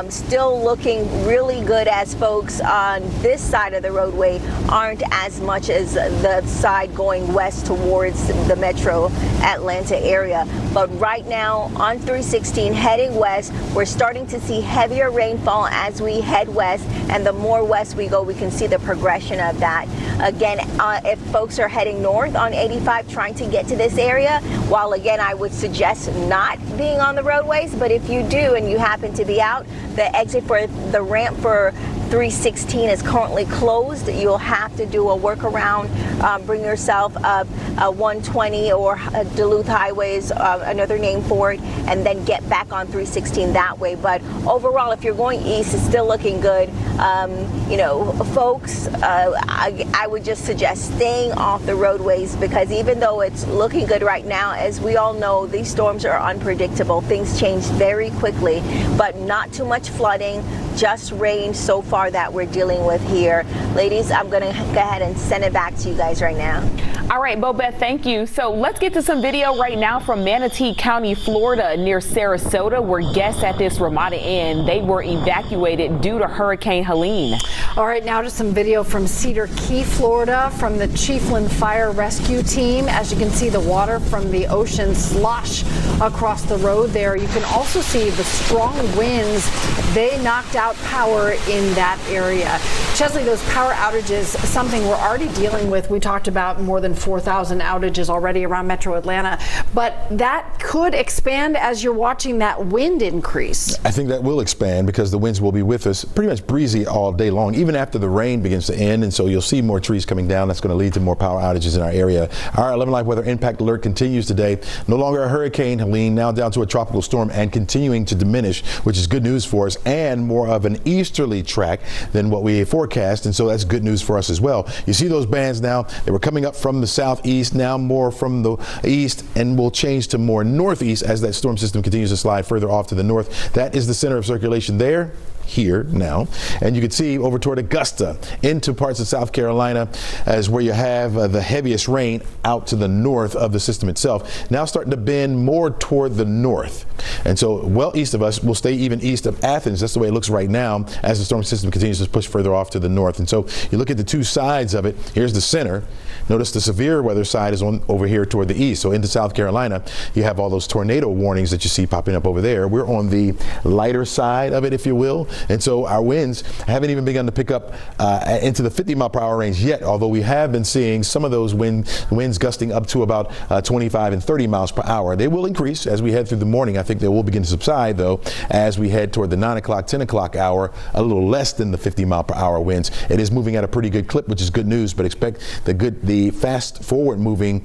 still looking really good, as folks on this side of the roadway aren't as much as the side going west towards the metro Atlanta area. But right now on 316 heading west, we're starting to see heavier rainfall as we head west, and the more west we go, we can see the progression of that. Again, if folks are heading north on 85 trying to get to this area, while again I would suggest not being on the roadways, but if you do and you happen to be out, the exit for the ramp for 316 is currently closed. You'll have to do a workaround, bring yourself up 120 or Duluth Highways, another name for it, and then get back on 316 that way. But overall, if you're going east, it's still looking good. You know, folks, I would just suggest staying off the roadways, because even though it's looking good right now, as we all know, these storms are unpredictable. Things change very quickly, but not too much flooding, just rain so far that we're dealing with here. Ladies, I'm going to go ahead and send it back to you guys right now. All right, Bobeth, thank you. So let's get to some video right now from Manatee County, Florida, near Sarasota, where guests at this Ramada Inn, they were evacuated due to Hurricane Helene. All right, now to some video from Cedar Key, Florida, from the Chiefland Fire Rescue Team. As you can see, the water from the ocean slosh across the road there. You can also see the strong winds. They knocked out power in that area. Chesley, those power outages, something we're already dealing with. We talked about more than 4,000 outages already around Metro Atlanta, but that could expand as you're watching that wind increase. I think that will expand because the winds will be with us, pretty much breezy all day long, even after the rain begins to end, and so you'll see more trees coming down. That's going to lead to more power outages in our area. Our 11Alive weather impact alert continues today. No longer a Hurricane Helene, now down to a tropical storm and continuing to diminish, which is good news for us, and more of an easterly track than what we forecast, and so that's good news for us as well. You see those bands now, they were coming up from the southeast, now more from the east, and will change to more northeast as that storm system continues to slide further off to the north. That is the center of circulation there. Here now, and you can see over toward Augusta into parts of South Carolina as where you have the heaviest rain out to the north of the system itself, now starting to bend more toward the north, and so well east of us. Will stay even east of Athens. That's the way it looks right now as the storm system continues to push further off to the north. And so you look at the two sides of it. Here's the center. Notice the severe weather side is on over here toward the east. So into South Carolina, you have all those tornado warnings that you see popping up over there. We're on the lighter side of it, if you will. And so our winds haven't even begun to pick up into the 50-mile-per-hour range yet, although we have been seeing some of those winds gusting up to about 25 and 30 miles per hour. They will increase as we head through the morning. I think they will begin to subside, though, as we head toward the 9 o'clock, 10 o'clock hour, a little less than the 50-mile-per-hour winds. It is moving at a pretty good clip, which is good news, but expect the fast forward-moving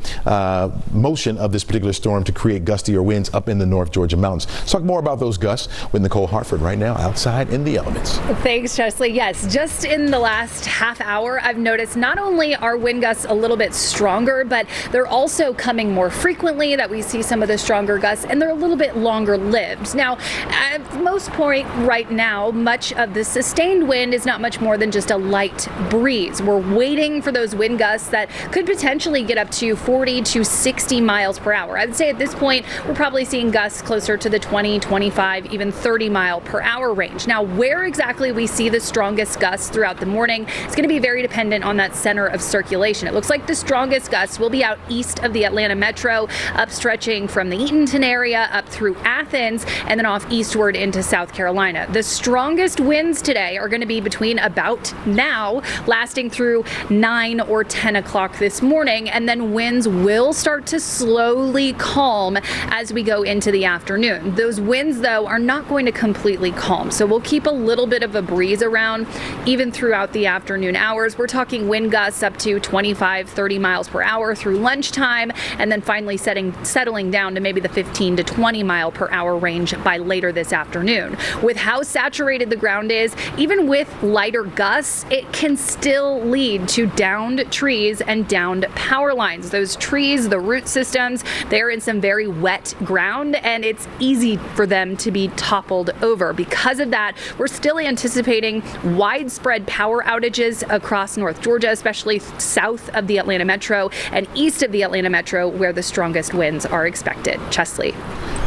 motion of this particular storm to create gustier winds up in the North Georgia mountains. Let's talk more about those gusts with Nicole Hartford right now outside in the elements. Thanks, Chesley. Yes, just in the last half hour, I've noticed not only are wind gusts a little bit stronger, but they're also coming more frequently, that we see some of the stronger gusts, and they're a little bit longer lived. Now, at most point right now, much of the sustained wind is not much more than just a light breeze. We're waiting for those wind gusts that could potentially get up to 40 to 60 miles per hour. I'd say at this point, we're probably seeing gusts closer to the 20, 25, even 30 mile per hour range. Now, where exactly we see the strongest gusts throughout the morning is going to be very dependent on that center of circulation. It looks like the strongest gusts will be out east of the Atlanta metro, up stretching from the Eatonton area up through Athens, and then off eastward into South Carolina. The strongest winds today are going to be between about now, lasting through 9 or 10 o'clock this morning, and then winds will start to slowly calm as we go into the afternoon. Those winds, though, are not going to completely calm, so we'll keep keep a little bit of a breeze around even throughout the afternoon hours. We're talking wind gusts up to 25, 30 miles per hour through lunchtime, and then finally settling down to maybe the 15 to 20 mile per hour range by later this afternoon. With how saturated the ground is, even with lighter gusts, it can still lead to downed trees and downed power lines. Those trees, the root systems, they're in some very wet ground, and it's easy for them to be toppled over. Because of that, we're still anticipating widespread power outages across North Georgia, especially south of the Atlanta metro and east of the Atlanta metro, where the strongest winds are expected. Chesley.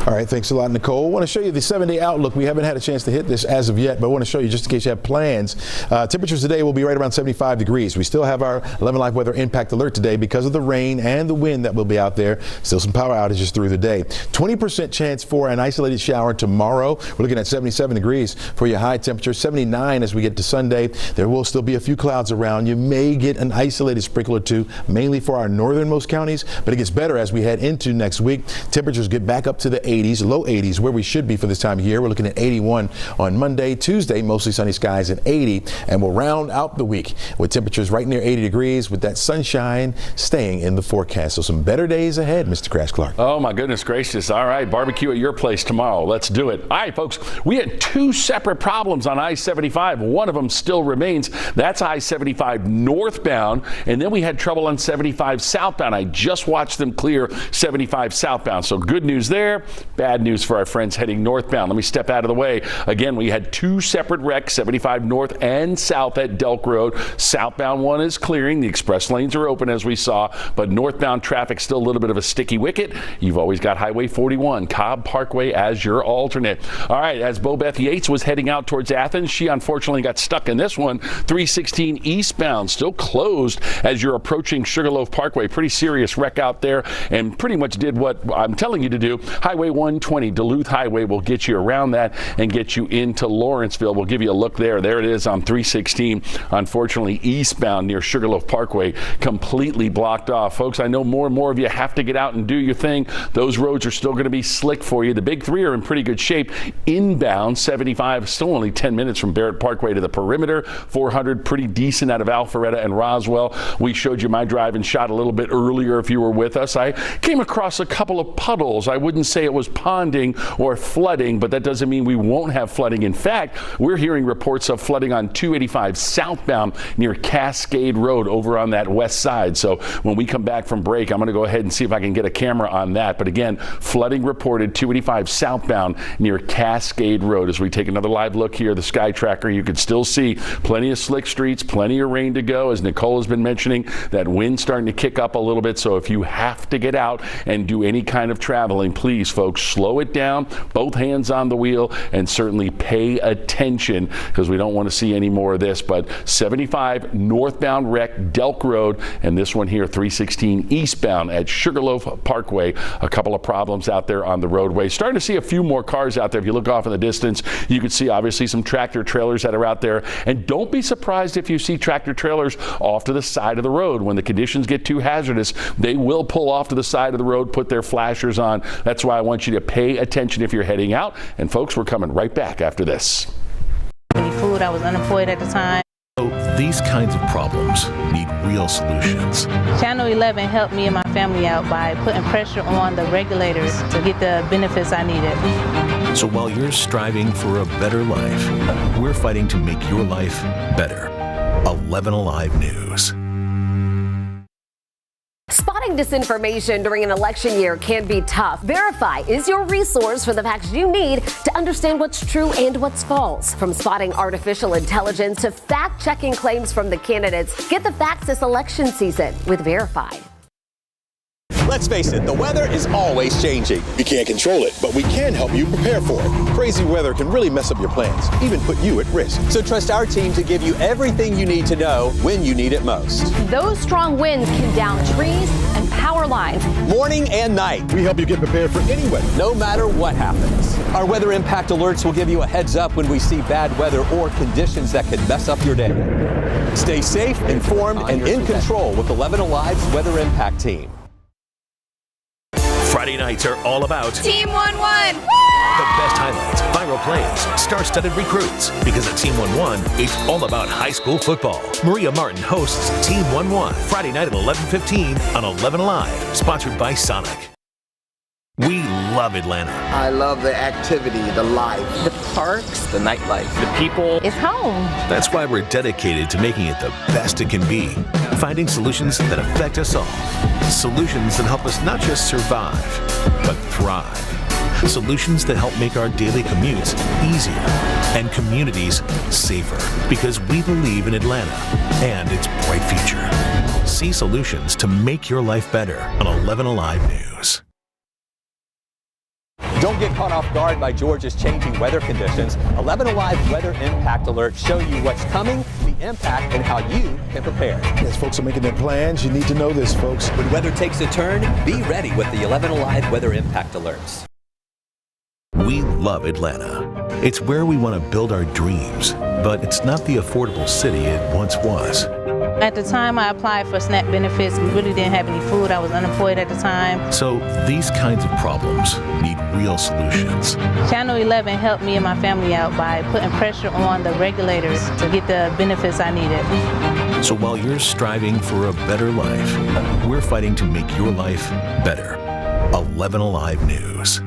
All right, thanks a lot, Nicole. I want to show you the 7-day outlook. We haven't had a chance to hit this as of yet, but I want to show you just in case you have plans. Temperatures today will be right around 75 degrees. We still have our 11Alive weather impact alert today because of the rain and the wind that will be out there. Still some power outages through the day. 20% chance for an isolated shower tomorrow. We're looking at 77 degrees for your high temperature, 79 as we get to Sunday. There will still be a few clouds around. You may get an isolated sprinkle or two, mainly for our northernmost counties, but it gets better as we head into next week. Temperatures get back up to the 80s, low 80s, where we should be for this time of year. We're looking at 81 on Monday. Tuesday, mostly sunny skies and 80, and we'll round out the week with temperatures right near 80 degrees with that sunshine staying in the forecast. So some better days ahead, Mr. Crash Clark. Oh, my goodness gracious. All right, barbecue at your place tomorrow. Let's do it. All right, folks, we had two separate problems on I-75. One of them still remains. That's I-75 northbound, and then we had trouble on 75 southbound. I just watched them clear 75 southbound. So good news there, bad news for our friends heading northbound. Let me step out of the way. Again, we had two separate wrecks, 75 north and south at Delk Road. Southbound one is clearing. The express lanes are open as we saw, but northbound traffic still a little bit of a sticky wicket. You've always got Highway 41, Cobb Parkway as your alternate. All right, as Bobeth Yates was heading out towards Athens, she unfortunately got stuck in this one. 316 eastbound still closed as you're approaching Sugarloaf Parkway. Pretty serious wreck out there, and pretty much did what I'm telling you to do. Highway 120 Duluth Highway will get you around that and get you into Lawrenceville. We'll give you a look there. There it is on 316. Unfortunately, eastbound near Sugarloaf Parkway completely blocked off. Folks, I know more and more of you have to get out and do your thing. Those roads are still going to be slick for you. The big three are in pretty good shape. Inbound 75 still only 10 minutes from Barrett Parkway to the perimeter. 400 pretty decent out of Alpharetta and Roswell. We showed you my drive and shot a little bit earlier if you were with us. I came across a couple of puddles. I wouldn't say it was ponding or flooding, but that doesn't mean we won't have flooding. In fact, we're hearing reports of flooding on 285 southbound near Cascade Road over on that west side. So when we come back from break, I'm going to go ahead and see if I can get a camera on that. But again, flooding reported 285 southbound near Cascade Road. As we take another live look here, the Sky Tracker, you can still see plenty of slick streets, plenty of rain to go. As Nicole has been mentioning, that wind starting to kick up a little bit. So if you have to get out and do any kind of traveling, please, folks, slow it down, both hands on the wheel, and certainly pay attention because we don't want to see any more of this. But 75 northbound wreck, Delk Road, and this one here, 316 eastbound at Sugarloaf Parkway. A couple of problems out there on the roadway. Starting to see a few more cars out there. If you look off in the distance, you can see obviously some tractor trailers that are out there. And don't be surprised if you see tractor trailers off to the side of the road. When the conditions get too hazardous, they will pull off to the side of the road, put their flashers on. That's why I want you to pay attention if you're heading out. And folks, we're coming right back after this. Any food, I was unemployed at the time. So these kinds of problems need real solutions. Channel 11 helped me and my family out by putting pressure on the regulators to get the benefits I needed. So while you're striving for a better life, we're fighting to make your life better. 11Alive News. Spotting disinformation during an election year can be tough. Verify is your resource for the facts you need to understand what's true and what's false. From spotting artificial intelligence to fact-checking claims from the candidates, get the facts this election season with Verify. Let's face it, the weather is always changing. We can't control it, but we can help you prepare for it. Crazy weather can really mess up your plans, even put you at risk. So trust our team to give you everything you need to know when you need it most. Those strong winds can down trees and power lines. Morning and night. We help you get prepared for any weather, no matter what happens. Our weather impact alerts will give you a heads up when we see bad weather or conditions that could mess up your day. Stay safe, informed, and in control with 11Alive's Weather Impact Team. Friday nights are all about Team 1-1. the best highlights, viral players, star-studded recruits. Because at Team 11, it's all about high school football. Maria Martin hosts Team 11 Friday night at 11:15 on 11Alive, sponsored by Sonic. We love Atlanta. I love the activity, the life. The parks, the nightlife, the people. It's home. That's why we're dedicated to making it the best it can be. Finding solutions that affect us all. Solutions that help us not just survive, but thrive. Solutions that help make our daily commutes easier and communities safer. Because we believe in Atlanta and its bright future. See solutions to make your life better on 11Alive News. Don't get caught off guard by Georgia's changing weather conditions. 11Alive weather impact alerts show you what's coming, the impact, and how you can prepare. As folks are making their plans, you need to know this, folks. When weather takes a turn, be ready with the 11Alive weather impact alerts. We love Atlanta. It's where we want to build our dreams, but it's not the affordable city it once was. At the time I applied for SNAP benefits, we really didn't have any food. I was unemployed at the time. So these kinds of problems need real solutions. Channel 11 helped me and my family out by putting pressure on the regulators to get the benefits I needed. So while you're striving for a better life, we're fighting to make your life better. 11Alive News.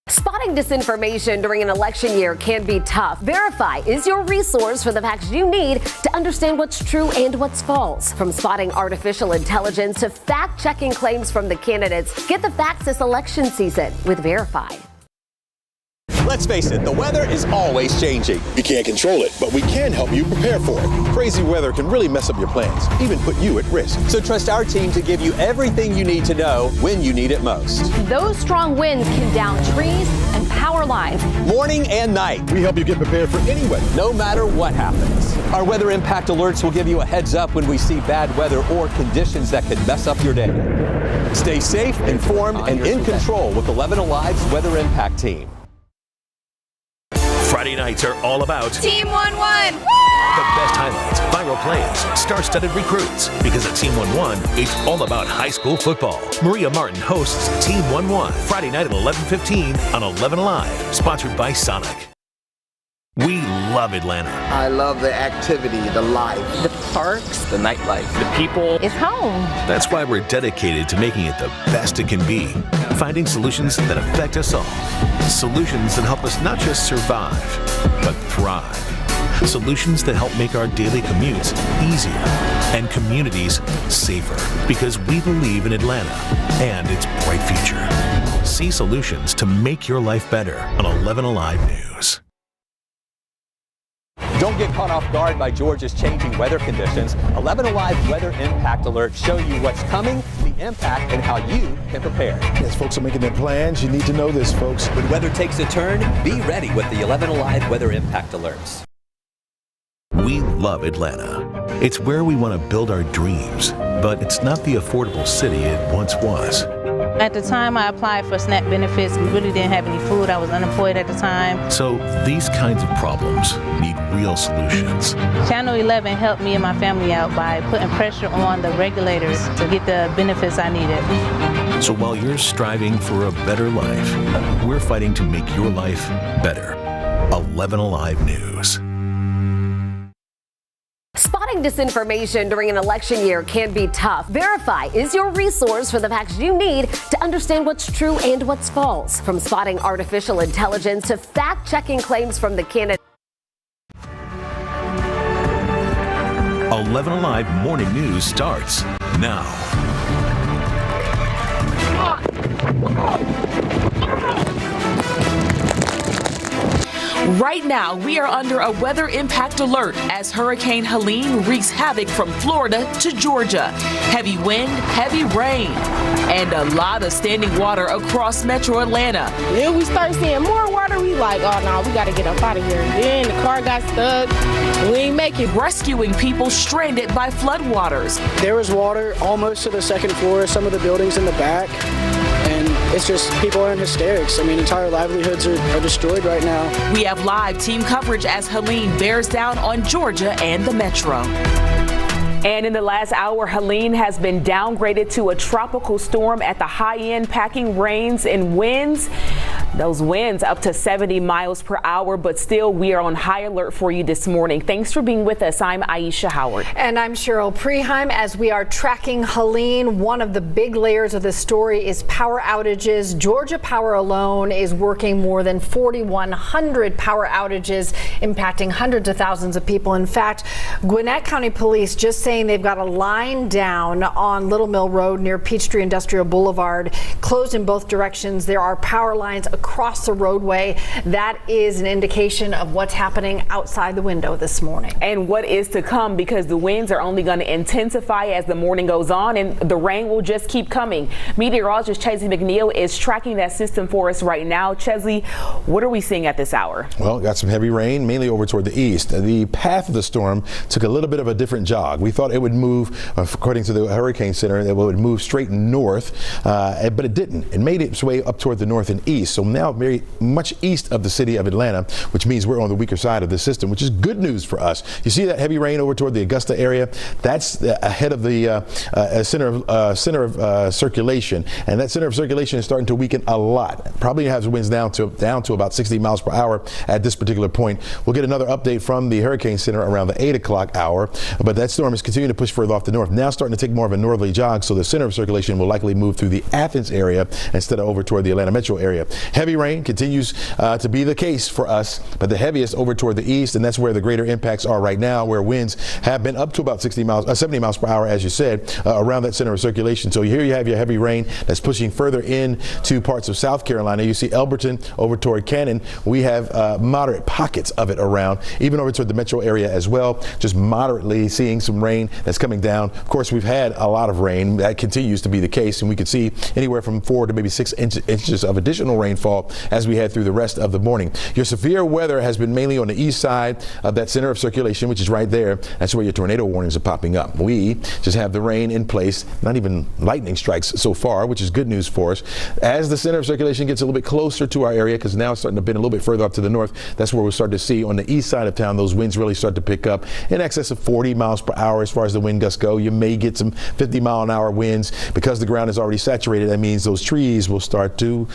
Spotting disinformation during an election year can be tough. Verify is your resource for the facts you need to understand what's true and what's false. From spotting artificial intelligence to fact-checking claims from the candidates, get the facts this election season with Verify. Let's face it, the weather is always changing. We can't control it, but we can help you prepare for it. Crazy weather can really mess up your plans, even put you at risk. So trust our team to give you everything you need to know when you need it most. Those strong winds can down trees and power lines. Morning and night. We help you get prepared for any weather, no matter what happens. Our weather impact alerts will give you a heads up when we see bad weather or conditions that could mess up your day. Stay safe, informed, and in control with 11Alive's weather impact team. Friday nights are all about Team 11. the best highlights, viral plays, star-studded recruits. Because at Team 11, it's all about high school football. Maria Martin hosts Team 11 Friday night at 11:15 on 11Alive, sponsored by Sonic. We love Atlanta. I love the activity, the life. The parks, the nightlife, the people. It's home. That's why we're dedicated to making it the best it can be. Finding solutions that affect us all. Solutions that help us not just survive, but thrive. Solutions that help make our daily commutes easier and communities safer. Because we believe in Atlanta and its bright future. See solutions to make your life better on 11Alive News. Don't get caught off guard by Georgia's changing weather conditions. 11Alive weather impact alerts show you what's coming, the impact, and how you can prepare. As folks are making their plans, you need to know this, folks. When weather takes a turn, be ready with the 11Alive weather impact alerts. We love Atlanta. It's where we want to build our dreams, but it's not the affordable city it once was. At the time I applied for SNAP benefits, we really didn't have any food. I was unemployed at the time. So these kinds of problems need real solutions. Channel 11 helped me and my family out by putting pressure on the regulators to get the benefits I needed. So while you're striving for a better life, we're fighting to make your life better. 11Alive News. Spotting disinformation during an election year can be tough. Verify is your resource for the facts you need to understand what's true and what's false. From spotting artificial intelligence to fact-checking claims from the candidates. 11Alive Morning News starts now. Right now, we are under a weather impact alert as Hurricane Helene wreaks havoc from Florida to Georgia. Heavy wind, heavy rain, and a lot of standing water across metro Atlanta. Then we start seeing more water. We like, oh no, we got to get up out of here. Then the car got stuck. We ain't make it. Rescuing people stranded by floodwaters. There was water almost to the second floor of some of the buildings in the back. And it's just people are in hysterics. I mean, entire livelihoods are destroyed right now. We have live team coverage as Helene bears down on Georgia and the metro. And in the last hour, Helene has been downgraded to a tropical storm at the high end, packing rains and winds Those winds up to 70 miles per hour, but still we are on high alert for you this morning. Thanks for being with us. I'm Aisha Howard. And I'm Cheryl Preheim. As we are tracking Helene, one of the big layers of the story is power outages. Georgia Power alone is working more than 4,100 power outages, impacting hundreds of thousands of people. In fact, Gwinnett County Police just saying they've got a line down on Little Mill Road near Peachtree Industrial Boulevard, closed in both directions. There are power lines across the roadway. That is an indication of what's happening outside the window this morning. And what is to come, because the winds are only going to intensify as the morning goes on, and the rain will just keep coming. Meteorologist Chesley McNeil is tracking that system for us right now. Chesley, what are we seeing at this hour? Well, got some heavy rain, mainly over toward the east. The path of the storm took a little bit of a different jog. We thought it would move, according to the Hurricane Center, it would move straight north, but it didn't. It made its way up toward the north and east. So now very much east of the city of Atlanta, which means we're on the weaker side of the system, which is good news for us. You see that heavy rain over toward the Augusta area? That's ahead of the center of circulation, and that center of circulation is starting to weaken a lot. Probably has winds down to about 60 miles per hour at this particular point. We'll get another update from the Hurricane Center around the 8 o'clock hour, but that storm is continuing to push further off the north. Now starting to take more of a northerly jog, so the center of circulation will likely move through the Athens area instead of over toward the Atlanta metro area. Heavy rain continues to be the case for us, but the heaviest over toward the east, and that's where the greater impacts are right now, where winds have been up to about 70 miles per hour, as you said, around that center of circulation. So here you have your heavy rain that's pushing further into parts of South Carolina. You see Elberton over toward Cannon. We have moderate pockets of it around, even over toward the metro area as well, just moderately seeing some rain that's coming down. Of course, we've had a lot of rain. That continues to be the case, and we could see anywhere from 4 to maybe 6 inches of additional rainfall as we head through the rest of the morning. Your severe weather has been mainly on the east side of that center of circulation, which is right there. That's where your tornado warnings are popping up. We just have the rain in place, not even lightning strikes so far, which is good news for us. As the center of circulation gets a little bit closer to our area, because now it's starting to bend a little bit further up to the north, that's where we'll start to see on the east side of town, those winds really start to pick up in excess of 40 miles per hour as far as the wind gusts go. You may get some 50-mile-an-hour winds. Because the ground is already saturated, that means those trees will start to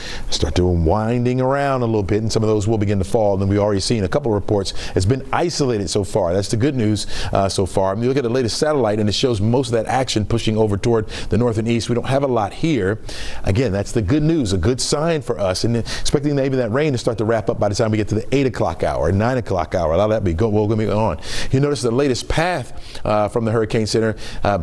winding around a little bit, and some of those will begin to fall. And we've already seen a couple of reports. It's been isolated so far. That's the good news so far. I mean, you look at the latest satellite, and it shows most of that action pushing over toward the north and east. We don't have a lot here. Again, that's the good news, a good sign for us, and expecting maybe that rain to start to wrap up by the time we get to the 8 o'clock hour, 9 o'clock hour. A lot of that will be on. You notice the latest path from the Hurricane Center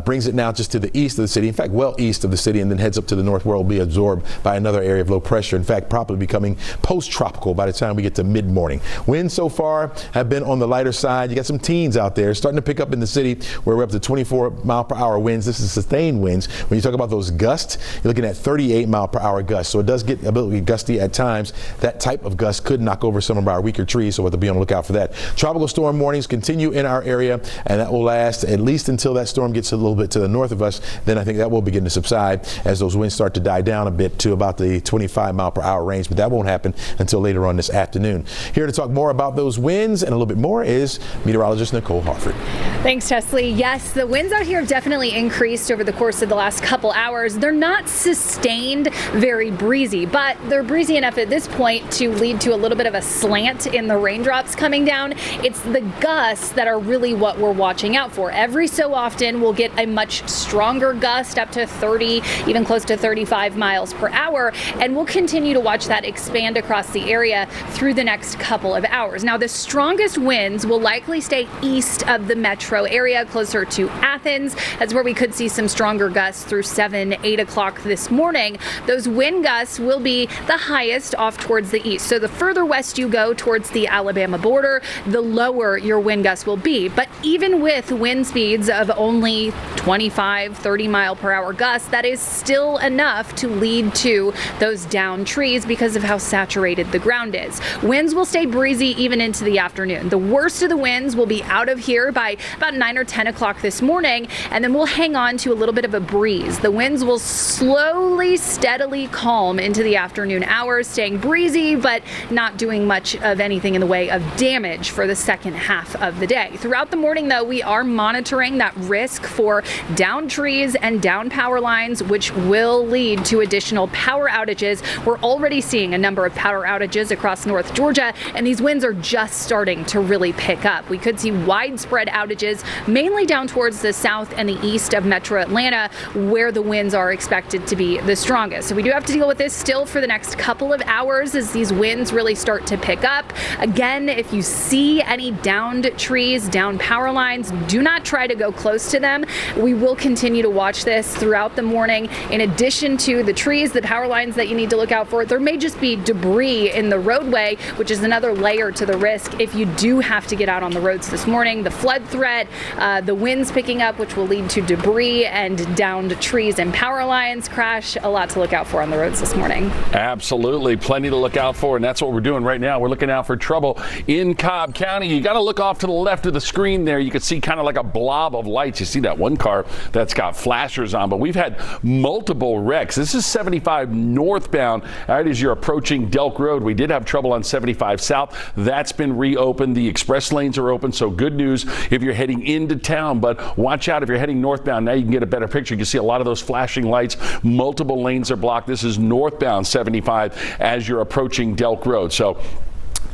brings it now just to the east of the city. In fact, well east of the city, and then heads up to the north, where it will be absorbed by another area of low pressure. In fact, probably becoming post-tropical by the time we get to mid-morning. Winds so far have been on the lighter side. You got some teens out there starting to pick up in the city, where we're up to 24 mile per hour winds. This is sustained winds. When you talk about those gusts, you're looking at 38 mile per hour gusts. So it does get a bit gusty at times. That type of gust could knock over some of our weaker trees, so we'll have to be on the lookout for that. Tropical storm warnings continue in our area, and that will last at least until that storm gets a little bit to the north of us. Then I think that will begin to subside as those winds start to die down a bit to about the 25 mile per hour range, but that won't happen until later on this afternoon. Here to talk more about those winds and a little bit more is meteorologist Nicole Harford. Thanks, Chesley. Yes, the winds out here have definitely increased over the course of the last couple hours. They're not sustained, very breezy, but they're breezy enough at this point to lead to a little bit of a slant in the raindrops coming down. It's the gusts that are really what we're watching out for. Every so often, we'll get a much stronger gust up to 30, even close to 35 miles per hour, and we'll continue to watch that expand across the area through the next couple of hours. Now, the strongest winds will likely stay east of the metro area, closer to Athens. That's where we could see some stronger gusts through 7, 8 o'clock this morning. Those wind gusts will be the highest off towards the east. So the further west you go towards the Alabama border, the lower your wind gusts will be. But even with wind speeds of only 25, 30 mile per hour gusts, that is still enough to lead to those downed trees because of how saturated the ground is. Winds will stay breezy even into the afternoon. The worst of the winds will be out of here by about 9 or 10 o'clock this morning, and then we'll hang on to a little bit of a breeze. The winds will slowly, steadily calm into the afternoon hours, staying breezy, but not doing much of anything in the way of damage for the second half of the day. Throughout the morning, though, we are monitoring that risk for downed trees and down power lines, which will lead to additional power outages. We're already seeing a number of power outages across North Georgia, and these winds are just starting to really pick up. We could see widespread outages, mainly down towards the south and the east of Metro Atlanta, where the winds are expected to be the strongest. So we do have to deal with this still for the next couple of hours as these winds really start to pick up. Again, if you see any downed trees, downed power lines, do not try to go close to them. We will continue to watch this throughout the morning. In addition to the trees, the power lines that you need to look out for, there may just be debris in the roadway, which is another layer to the risk if you do have to get out on the roads this morning. The flood threat, the winds picking up, which will lead to debris and downed trees and power lines. Crash, a lot to look out for on the roads this morning. Absolutely. Plenty to look out for, and that's what we're doing right now. We're looking out for trouble in Cobb County. You got to look off to the left of the screen there. You can see kind of like a blob of lights. You see that one car that's got flashers on, but we've had multiple wrecks. This is 75 northbound. Right as you're approaching Delk Road, we did have trouble on 75 south. That's been reopened. The express lanes are open, so good news if you're heading into town, but watch out if you're heading northbound. Now you can get a better picture. You can see a lot of those flashing lights. Multiple lanes are blocked. This is northbound 75 as you're approaching Delk Road. So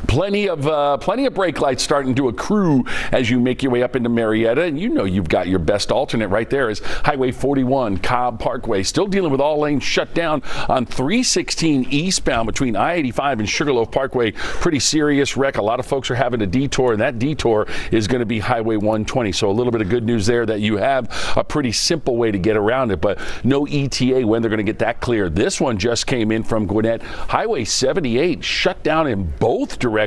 plenty of brake lights starting to accrue as you make your way up into Marietta, and you know you've got your best alternate right there is Highway 41 Cobb Parkway. Still dealing with all lanes shut down on 316 eastbound between I-85 and Sugarloaf Parkway. Pretty serious wreck. A lot of folks are having a detour, and that detour is going to be Highway 120. So a little bit of good news there that you have a pretty simple way to get around it, but no ETA when they're going to get that cleared. This one just came in from Gwinnett. Highway 78 shut down in both directions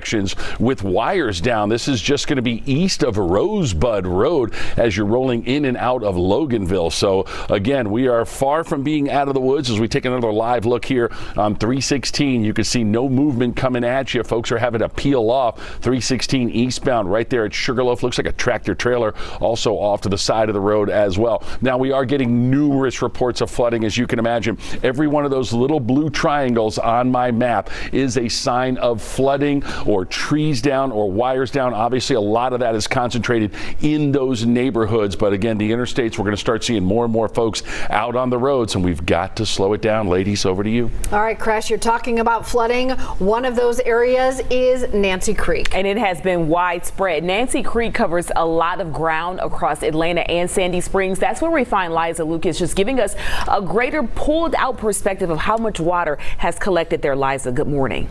with wires down. This is just going to be east of Rosebud Road as you're rolling in and out of Loganville. So again, we are far from being out of the woods as we take another live look here on 316. You can see no movement coming at you. Folks are having to peel off 316 eastbound right there at Sugarloaf. Looks like a tractor trailer also off to the side of the road as well. Now we are getting numerous reports of flooding, as you can imagine. Every one of those little blue triangles on my map is a sign of flooding or trees down or wires down. Obviously, a lot of that is concentrated in those neighborhoods. But again, the interstates, we're going to start seeing more and more folks out on the roads, and we've got to slow it down. Ladies, over to you. All right, Crash, you're talking about flooding. One of those areas is Nancy Creek. And it has been widespread. Nancy Creek covers a lot of ground across Atlanta and Sandy Springs. That's where we find Liza Lucas, just giving us a greater pulled out perspective of how much water has collected there. Liza, good morning.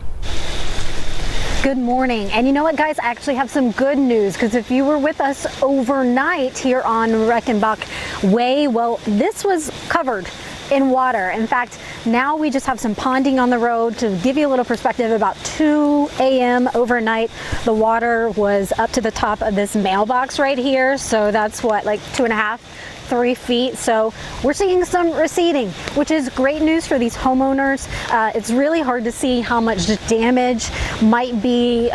Good morning. And you know what, guys? I actually have some good news, because if you were with us overnight here on Reckenbach Way, well, this was covered in water. In fact, now we just have some ponding on the road. To give you a little perspective, about 2 a.m. overnight, the water was up to the top of this mailbox right here. So that's what, like 2.5, 3 feet. So we're seeing some receding, which is great news for these homeowners. It's really hard to see how much damage might be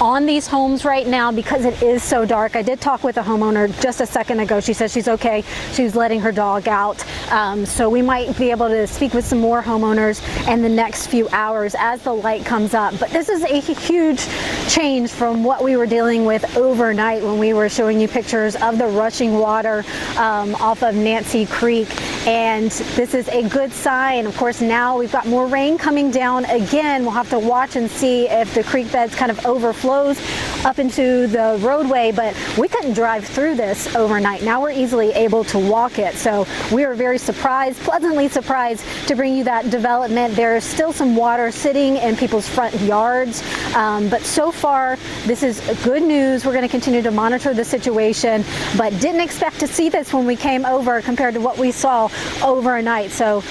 on these homes right now because it is so dark. I did talk with a homeowner just a second ago. She said she's okay. She was letting her dog out. So we might be able to speak with some more homeowners in the next few hours as the light comes up. But this is a huge change from what we were dealing with overnight when we were showing you pictures of the rushing water off of Nancy Creek. And this is a good sign. Of course, now we've got more rain coming down again. We'll have to watch and see if the creek beds kind of overflows up into the roadway, but we couldn't drive through this overnight. Now we're easily able to walk it. So we are very surprised, pleasantly surprised to bring you that development. There's still some water sitting in people's front yards, but so far this is good news. We're going to continue to monitor the situation, but didn't expect to see this when we came over compared to what we saw overnight. So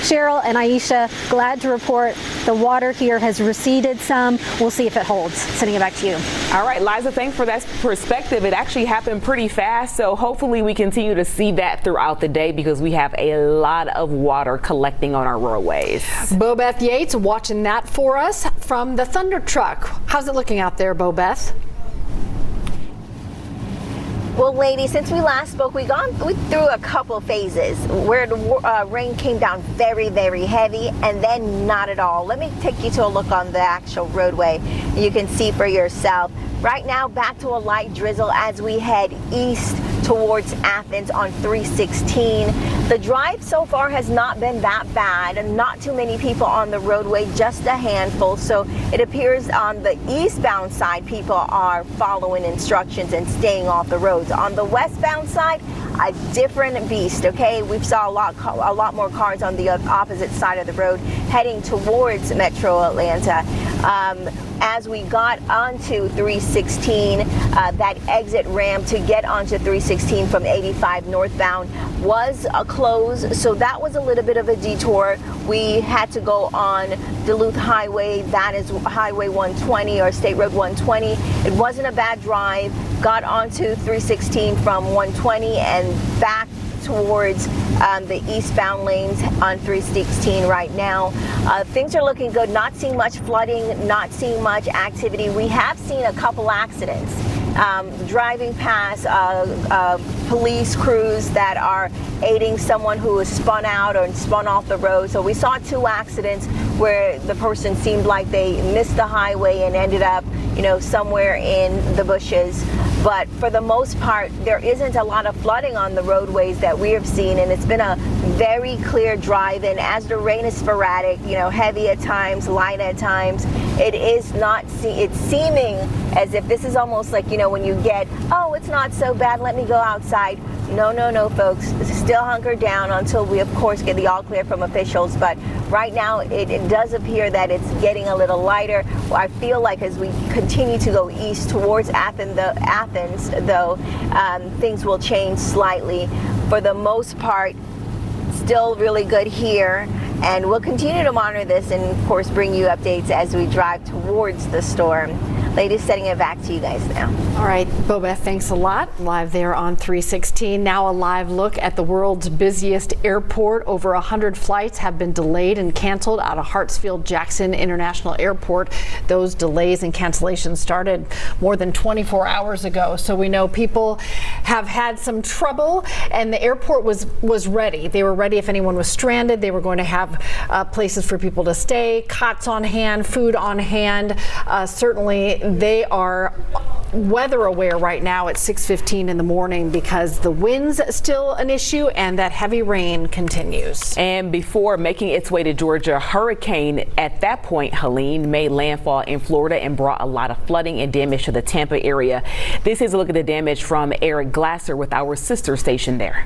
Cheryl and Aisha, glad to report the water here has receded some. We'll see if it holds. Sending it back to you. All right, Liza, thanks for that perspective. It actually happened pretty fast, so hopefully we continue to see that throughout the day because we have a lot of water collecting on our roadways. Bobeth Yates watching that for us from the Thunder Truck. How's it looking out there, Bobeth? Well, ladies, since we last spoke, we through a couple phases where the rain came down very, very heavy and then not at all. Let me take you to a look on the actual roadway. You can see for yourself Right now, back to a light drizzle as we head east towards Athens on 316. The drive so far has not been that bad, and not too many people on the roadway, just a handful. So it appears on the eastbound side, people are following instructions and staying off the roads. On the westbound side, a different beast, okay? We saw a lot more cars on the opposite side of the road heading towards Metro Atlanta. As we got onto 316, that exit ramp to get onto 316 from 85 northbound was closed, so that was a little bit of a detour. We had to go on Duluth Highway, that is Highway 120 or State Road 120. It wasn't a bad drive. Got onto 316 from 120 and back towards the eastbound lanes on 316 right now. Things are looking good. Not seeing much flooding, not seeing much activity. We have seen a couple accidents. Driving past police crews that are aiding someone who was spun out or spun off the road. So we saw 2 accidents where the person seemed like they missed the highway and ended up, somewhere in the bushes. But for the most part, there isn't a lot of flooding on the roadways that we have seen, and it's been a very clear drive. And as the rain is sporadic, heavy at times, light at times, it's seeming as if this is almost like, when you get, oh, it's not so bad, let me go outside. No, folks. Still hunker down until we, of course, get the all clear from officials. But right now, it does appear that it's getting a little lighter. I feel like as we continue to go east towards Athens, though, things will change slightly. For the most part, still really good here. And we'll continue to monitor this and, of course, bring you updates as we drive towards the storm. Ladies, setting it back to you guys now. All right, Bobeth, thanks a lot. Live there on 316. Now a live look at the world's busiest airport. Over 100 flights have been delayed and canceled out of Hartsfield-Jackson International Airport. Those delays and cancellations started more than 24 hours ago. So we know people have had some trouble, and the airport was ready. They were ready if anyone was stranded. They were going to have places for people to stay, cots on hand, food on hand. Certainly, they are weather aware right now at 6:15 in the morning because the wind's still an issue and that heavy rain continues. And before making its way to Georgia, hurricane at that point, Helene, made landfall in Florida and brought a lot of flooding and damage to the Tampa area. This is a look at the damage from Eric Glasser with our sister station there.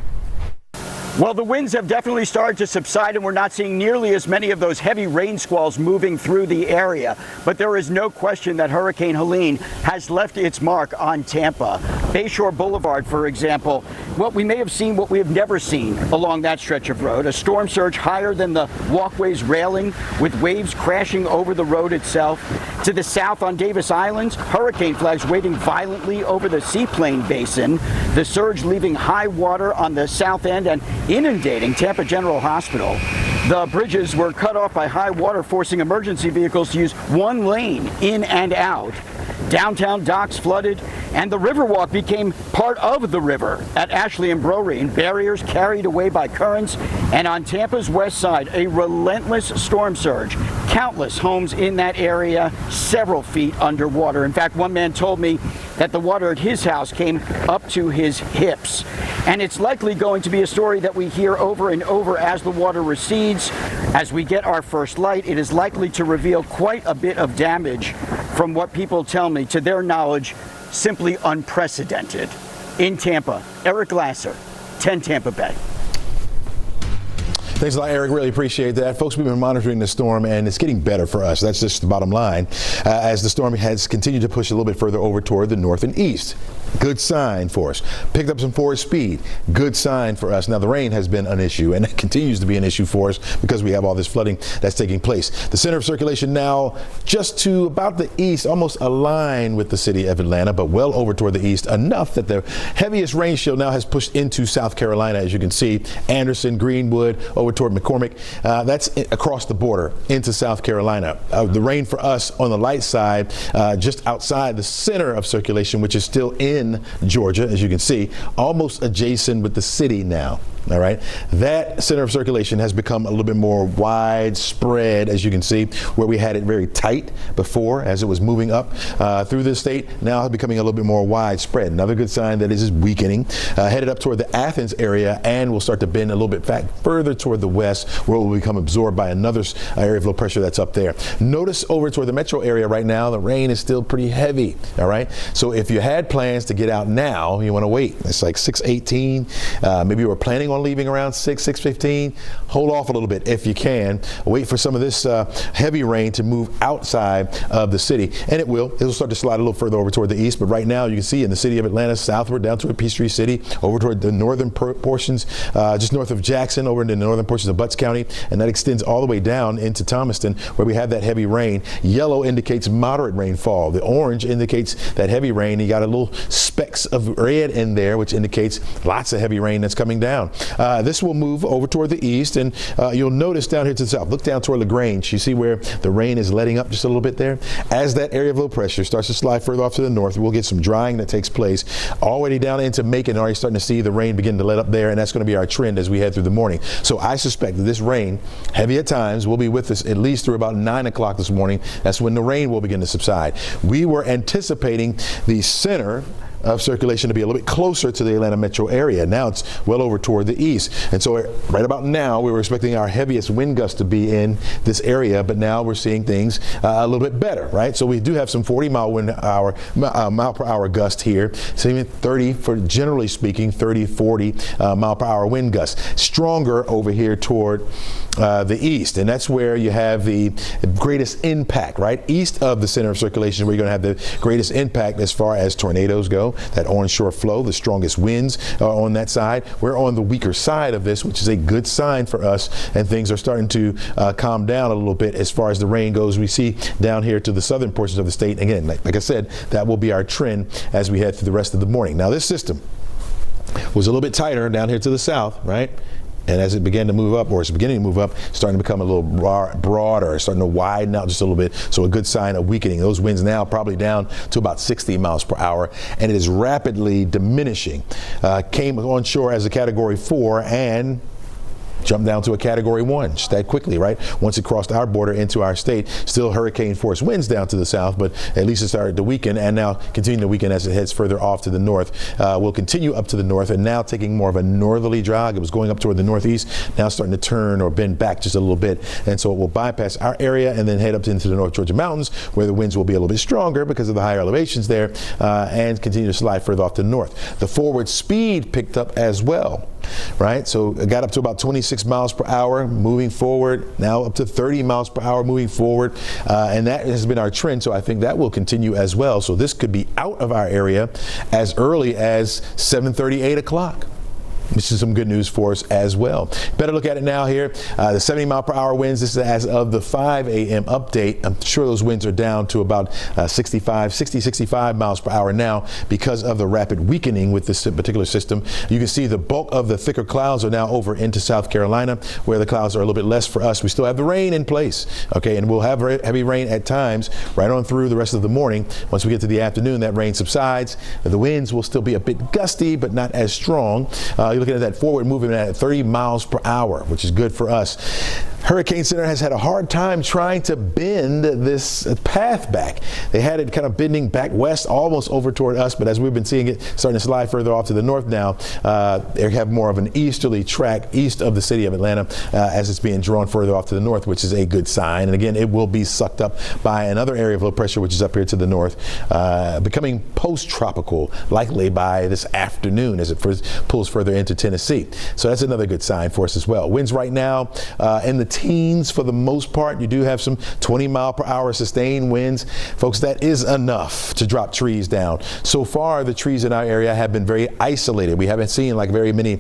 Well, the winds have definitely started to subside, and we're not seeing nearly as many of those heavy rain squalls moving through the area. But there is no question that Hurricane Helene has left its mark on Tampa. Bayshore Boulevard, for example, we may have seen what we have never seen along that stretch of road. A storm surge higher than the walkway's railing, with waves crashing over the road itself. To the south on Davis Islands, hurricane flags waving violently over the Seaplain Basin. The surge leaving high water on the south end and inundating Tampa General Hospital. The bridges were cut off by high water, forcing emergency vehicles to use one lane in and out. Downtown docks flooded, and the Riverwalk became part of the river at Ashley and Brewery, and barriers carried away by currents. And on Tampa's west side, a relentless storm surge. Countless homes in that area, several feet underwater. In fact, one man told me that the water at his house came up to his hips. And it's likely going to be a story that we hear over and over as the water recedes. As we get our first light, it is likely to reveal quite a bit of damage. From what people tell me, to their knowledge, simply unprecedented. In Tampa, Eric Glasser, 10 Tampa Bay. Thanks a lot, Eric. Really appreciate that. Folks, we've been monitoring the storm, and it's getting better for us. That's just the bottom line. As the storm has continued to push a little bit further over toward the north and east. Good sign for us. Picked up some forward speed. Good sign for us. Now, the rain has been an issue, and it continues to be an issue for us because we have all this flooding that's taking place. The center of circulation now just to about the east, almost aligned with the city of Atlanta, but well over toward the east, enough that the heaviest rain shield now has pushed into South Carolina, as you can see. Anderson, Greenwood, over toward McCormick. That's across the border into South Carolina. The rain for us on the light side, just outside the center of circulation, which is still in Georgia, as you can see, almost adjacent with the city now. All right, that center of circulation has become a little bit more widespread, as you can see, where we had it very tight before as it was moving up through the state. Now it's becoming a little bit more widespread. Another good sign that it is weakening, headed up toward the Athens area, and will start to bend a little bit back further toward the west, where it will become absorbed by another area of low pressure that's up there. Notice over toward the metro area right now, the rain is still pretty heavy. All right, so if you had plans to get out now, you want to wait. It's like 6:18. Maybe you were planning on leaving around 6:15. Hold off a little bit if you can. Wait for some of this heavy rain to move outside of the city, and it'll start to slide a little further over toward the east. But right now you can see in the city of Atlanta, southward down toward Peachtree City, over toward the northern portions, just north of Jackson, over into the northern portions of Butts County, and that extends all the way down into Thomaston, where we have that heavy rain. Yellow indicates moderate rainfall. The orange indicates that heavy rain. You got a little specks of red in there, which indicates lots of heavy rain that's coming down. This will move over toward the east, and you'll notice down here to the south, look down toward LaGrange. You see where the rain is letting up just a little bit there? As that area of low pressure starts to slide further off to the north, we'll get some drying that takes place already down into Macon. Already starting to see the rain begin to let up there, and that's going to be our trend as we head through the morning. So I suspect that this rain, heavy at times, will be with us at least through about 9 o'clock this morning. That's when the rain will begin to subside. We were anticipating the center of circulation to be a little bit closer to the Atlanta metro area. Now it's well over toward the east. And so right about now, we were expecting our heaviest wind gusts to be in this area, but now we're seeing things a little bit better, right? So we do have some 40 mile per hour gust here. So even 30, for generally speaking, 30, 40 mile per hour wind gusts. Stronger over here toward the east, and that's where you have the greatest impact, right? East of the center of circulation, where you're going to have the greatest impact as far as tornadoes go. That orange shore flow, the strongest winds are on that side. We're on the weaker side of this, which is a good sign for us, and things are starting to calm down a little bit as far as the rain goes. We see down here to the southern portions of the state. Again, like I said, that will be our trend as we head through the rest of the morning. Now, this system was a little bit tighter down here to the south, right? And as it began to move up, or it's beginning to move up, starting to become a little broader, starting to widen out just a little bit. So a good sign of weakening. Those winds now probably down to about 60 miles per hour, and it is rapidly diminishing. Came on shore as a Category 4 and jumped down to a Category 1 just that quickly, right? Once it crossed our border into our state. Still hurricane force winds down to the south, but at least it started to weaken, and now continuing to weaken as it heads further off to the north. Will continue up to the north, and now taking more of a northerly jog. It was going up toward the northeast, now starting to turn or bend back just a little bit, and so it will bypass our area and then head up into the North Georgia mountains, where the winds will be a little bit stronger because of the higher elevations there, and continue to slide further off to the north. The forward speed picked up as well, right? So it got up to about 26 miles per hour moving forward, now up to 30 miles per hour moving forward, and that has been our trend, so I think that will continue as well. So this could be out of our area as early as 7:30, 8 o'clock. This is some good news for us as well. Better look at it now here. The 70 mile per hour winds, this is as of the 5 a.m. update. I'm sure those winds are down to about 65 miles per hour now because of the rapid weakening with this particular system. You can see the bulk of the thicker clouds are now over into South Carolina, where the clouds are a little bit less for us. We still have the rain in place, okay, and we'll have heavy rain at times right on through the rest of the morning. Once we get to the afternoon, that rain subsides. The winds will still be a bit gusty, but not as strong. You're looking at that forward movement at 30 miles per hour, which is good for us. Hurricane Center has had a hard time trying to bend this path back. They had it kind of bending back west, almost over toward us, but as we've been seeing it starting to slide further off to the north now, they have more of an easterly track east of the city of Atlanta as it's being drawn further off to the north, which is a good sign. And again, it will be sucked up by another area of low pressure, which is up here to the north, becoming post-tropical likely by this afternoon as it pulls further into Tennessee. So that's another good sign for us as well. Winds right now in the teens for the most part. You do have some 20 mile per hour sustained winds. Folks, that is enough to drop trees down. So far, the trees in our area have been very isolated. We haven't seen like very many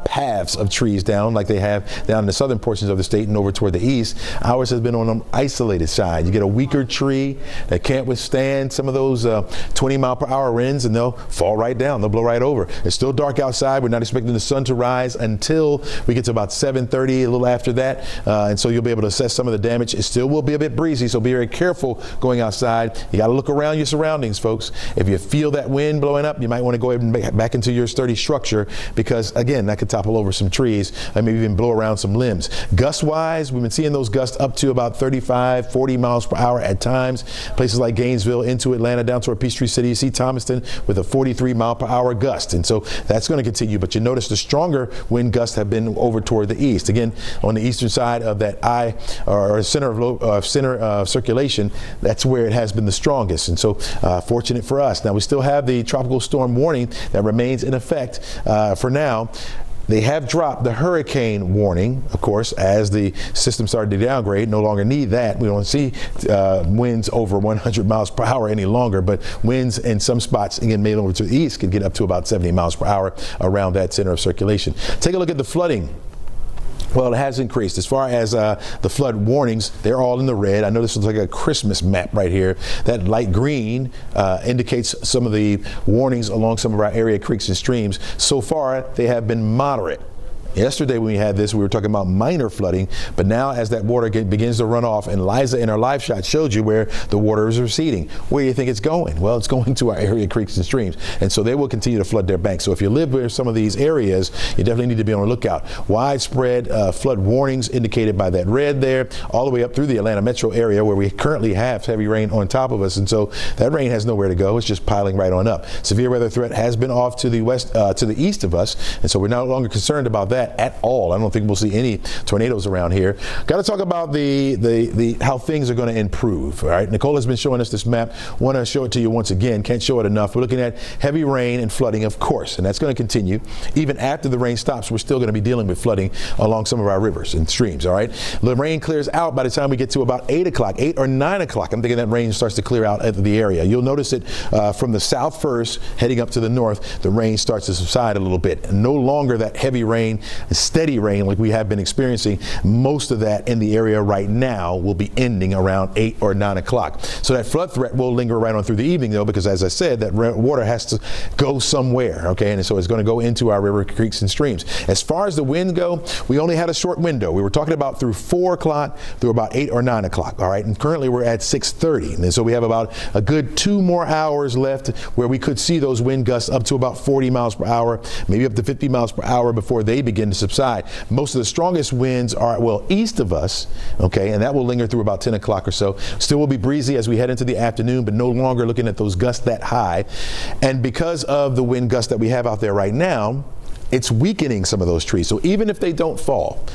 paths of trees down like they have down in the southern portions of the state and over toward the east. Ours has been on an isolated side. You get a weaker tree that can't withstand some of those 20 mile per hour winds, and they'll fall right down. They'll blow right over. It's still dark outside. We're not expecting the sun to rise until we get to about 7:30, a little after that. And so you'll be able to assess some of the damage. It still will be a bit breezy, so be very careful going outside. You got to look around your surroundings, folks. If you feel that wind blowing up, you might want to go ahead and back into your sturdy structure because, again, that could topple over some trees and maybe even blow around some limbs. Gust-wise, we've been seeing those gusts up to about 35, 40 miles per hour at times. Places like Gainesville into Atlanta down toward Peachtree City. You see Thomaston with a 43 mile per hour gust. And so that's going to continue. But you notice the stronger wind gusts have been over toward the east. Again, on the eastern side of that eye or center of circulation, that's where it has been the strongest. And so fortunate for us. Now we still have the tropical storm warning that remains in effect for now. They have dropped the hurricane warning, of course, as the system started to downgrade. No longer need that. We don't see winds over 100 miles per hour any longer, but winds in some spots, again, made over to the east, can get up to about 70 miles per hour around that center of circulation. Take a look at the flooding. Well, it has increased. As far as the flood warnings, they're all in the red. I know this looks like a Christmas map right here. That light green indicates some of the warnings along some of our area creeks and streams. So far, they have been moderate. Yesterday when we had this, we were talking about minor flooding, but now as that water begins to run off, and Liza in our live shot showed you where the water is receding. Where do you think it's going? Well, it's going to our area creeks and streams, and so they will continue to flood their banks. So if you live near some of these areas, you definitely need to be on the lookout. Widespread flood warnings indicated by that red there, all the way up through the Atlanta metro area where we currently have heavy rain on top of us, and so that rain has nowhere to go. It's just piling right on up. Severe weather threat has been off to the west, to the east of us, and so we're no longer concerned about that at all. I don't think we'll see any tornadoes around here. Got to talk about the how things are going to improve. All right, Nicole has been showing us this map. Want to show it to you once again. Can't show it enough. We're looking at heavy rain and flooding, of course, and that's going to continue. Even after the rain stops, we're still going to be dealing with flooding along some of our rivers and streams. All right, the rain clears out by the time we get to about 8 o'clock, 8 or 9 o'clock. I'm thinking that rain starts to clear out of the area. You'll notice it from the south first, heading up to the north. The rain starts to subside a little bit. No longer that heavy rain, steady rain like we have been experiencing. Most of that in the area right now will be ending around 8 or 9 o'clock. So that flood threat will linger right on through the evening, though, because as I said, that water has to go somewhere, okay? And so it's going to go into our river, creeks, and streams. As far as the wind go, we only had a short window. We were talking about through 4 o'clock through about 8 or 9 o'clock, all right? And currently we're at 6:30. And so we have about a good 2 more hours left where we could see those wind gusts up to about 40 miles per hour, maybe up to 50 miles per hour before they begin to subside. Most of the strongest winds are, well, east of us, okay, and that will linger through about 10 o'clock or so. Still will be breezy as we head into the afternoon, but no longer looking at those gusts that high. And because of the wind gusts that we have out there right now, it's weakening some of those trees. So even if they don't fall,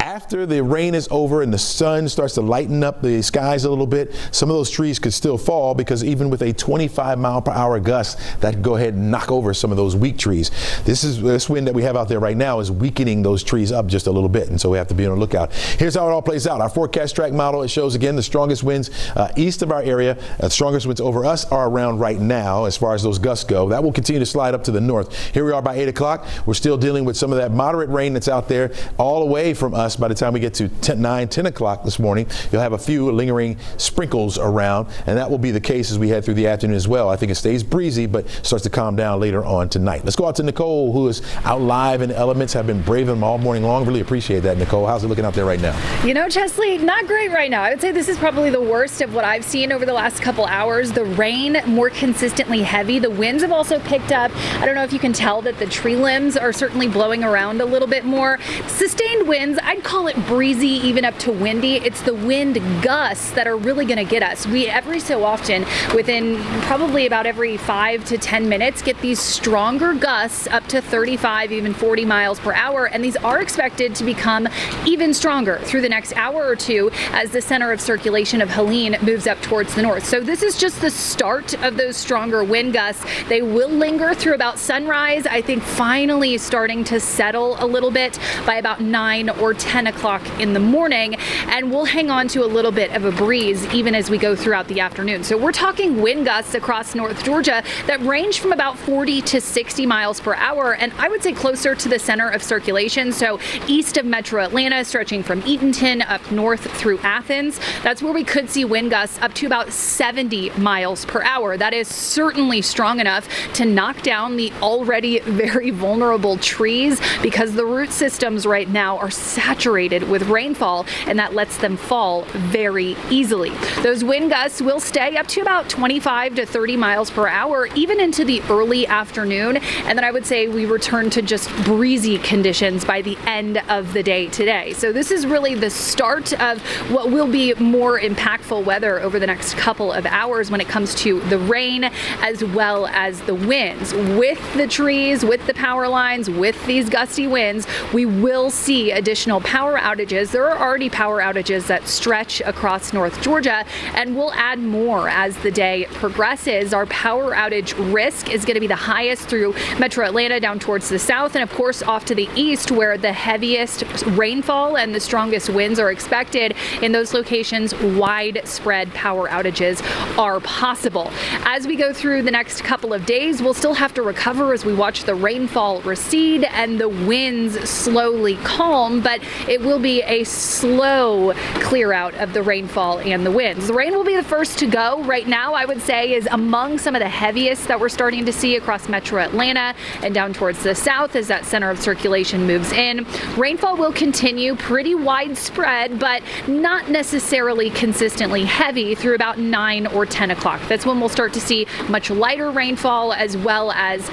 after the rain is over and the sun starts to lighten up the skies a little bit, some of those trees could still fall because even with a 25 mile per hour gust, that could go ahead and knock over some of those weak trees. This wind that we have out there right now is weakening those trees up just a little bit, and so we have to be on the lookout. Here's how it all plays out. Our forecast track model, it shows again the strongest winds east of our area. The strongest winds over us are around right now as far as those gusts go. That will continue to slide up to the north. Here we are by 8 o'clock. We're still dealing with some of that moderate rain that's out there all away from us. By the time we get to 9, 10 o'clock this morning, you'll have a few lingering sprinkles around, and that will be the case as we head through the afternoon as well. I think it stays breezy, but starts to calm down later on tonight. Let's go out to Nicole, who is out live in the elements, have been braving them all morning long. Really appreciate that, Nicole. How's it looking out there right now? You know, Chesley, not great right now. I would say this is probably the worst of what I've seen over the last couple hours. The rain more consistently heavy. The winds have also picked up. I don't know if you can tell that the tree limbs are certainly blowing around a little bit more. Sustained winds, I'd call it breezy, even up to windy. It's the wind gusts that are really going to get us. We every so often, within probably about every 5 to 10 minutes, get these stronger gusts up to 35, even 40 miles per hour, and these are expected to become even stronger through the next hour or two as the center of circulation of Helene moves up towards the north. So this is just the start of those stronger wind gusts. They will linger through about sunrise. I think finally starting to settle a little bit by about 9 or 10 10 o'clock in the morning, and we'll hang on to a little bit of a breeze even as we go throughout the afternoon. So we're talking wind gusts across North Georgia that range from about 40 to 60 miles per hour, and I would say closer to the center of circulation, so east of Metro Atlanta, stretching from Eatonton up north through Athens. That's where we could see wind gusts up to about 70 miles per hour. That is certainly strong enough to knock down the already very vulnerable trees, because the root systems right now are saturated with rainfall, and that lets them fall very easily. Those wind gusts will stay up to about 25 to 30 miles per hour, even into the early afternoon. And then I would say we return to just breezy conditions by the end of the day today. So this is really the start of what will be more impactful weather over the next couple of hours when it comes to the rain as well as the winds. With the trees, with the power lines, with these gusty winds, we will see additional power outages. There are already power outages that stretch across North Georgia, and we'll add more as the day progresses. Our power outage risk is going to be the highest through Metro Atlanta down towards the south, and of course off to the east, where the heaviest rainfall and the strongest winds are expected. In those locations, widespread power outages are possible. As we go through the next couple of days, we'll still have to recover as we watch the rainfall recede and the winds slowly calm, but it will be a slow clear out of the rainfall and the winds. The rain will be the first to go. Right now, I would say, is among some of the heaviest that we're starting to see across Metro Atlanta and down towards the south as that center of circulation moves in. Rainfall will continue pretty widespread, but not necessarily consistently heavy through about 9 or 10 o'clock. That's when we'll start to see much lighter rainfall as well as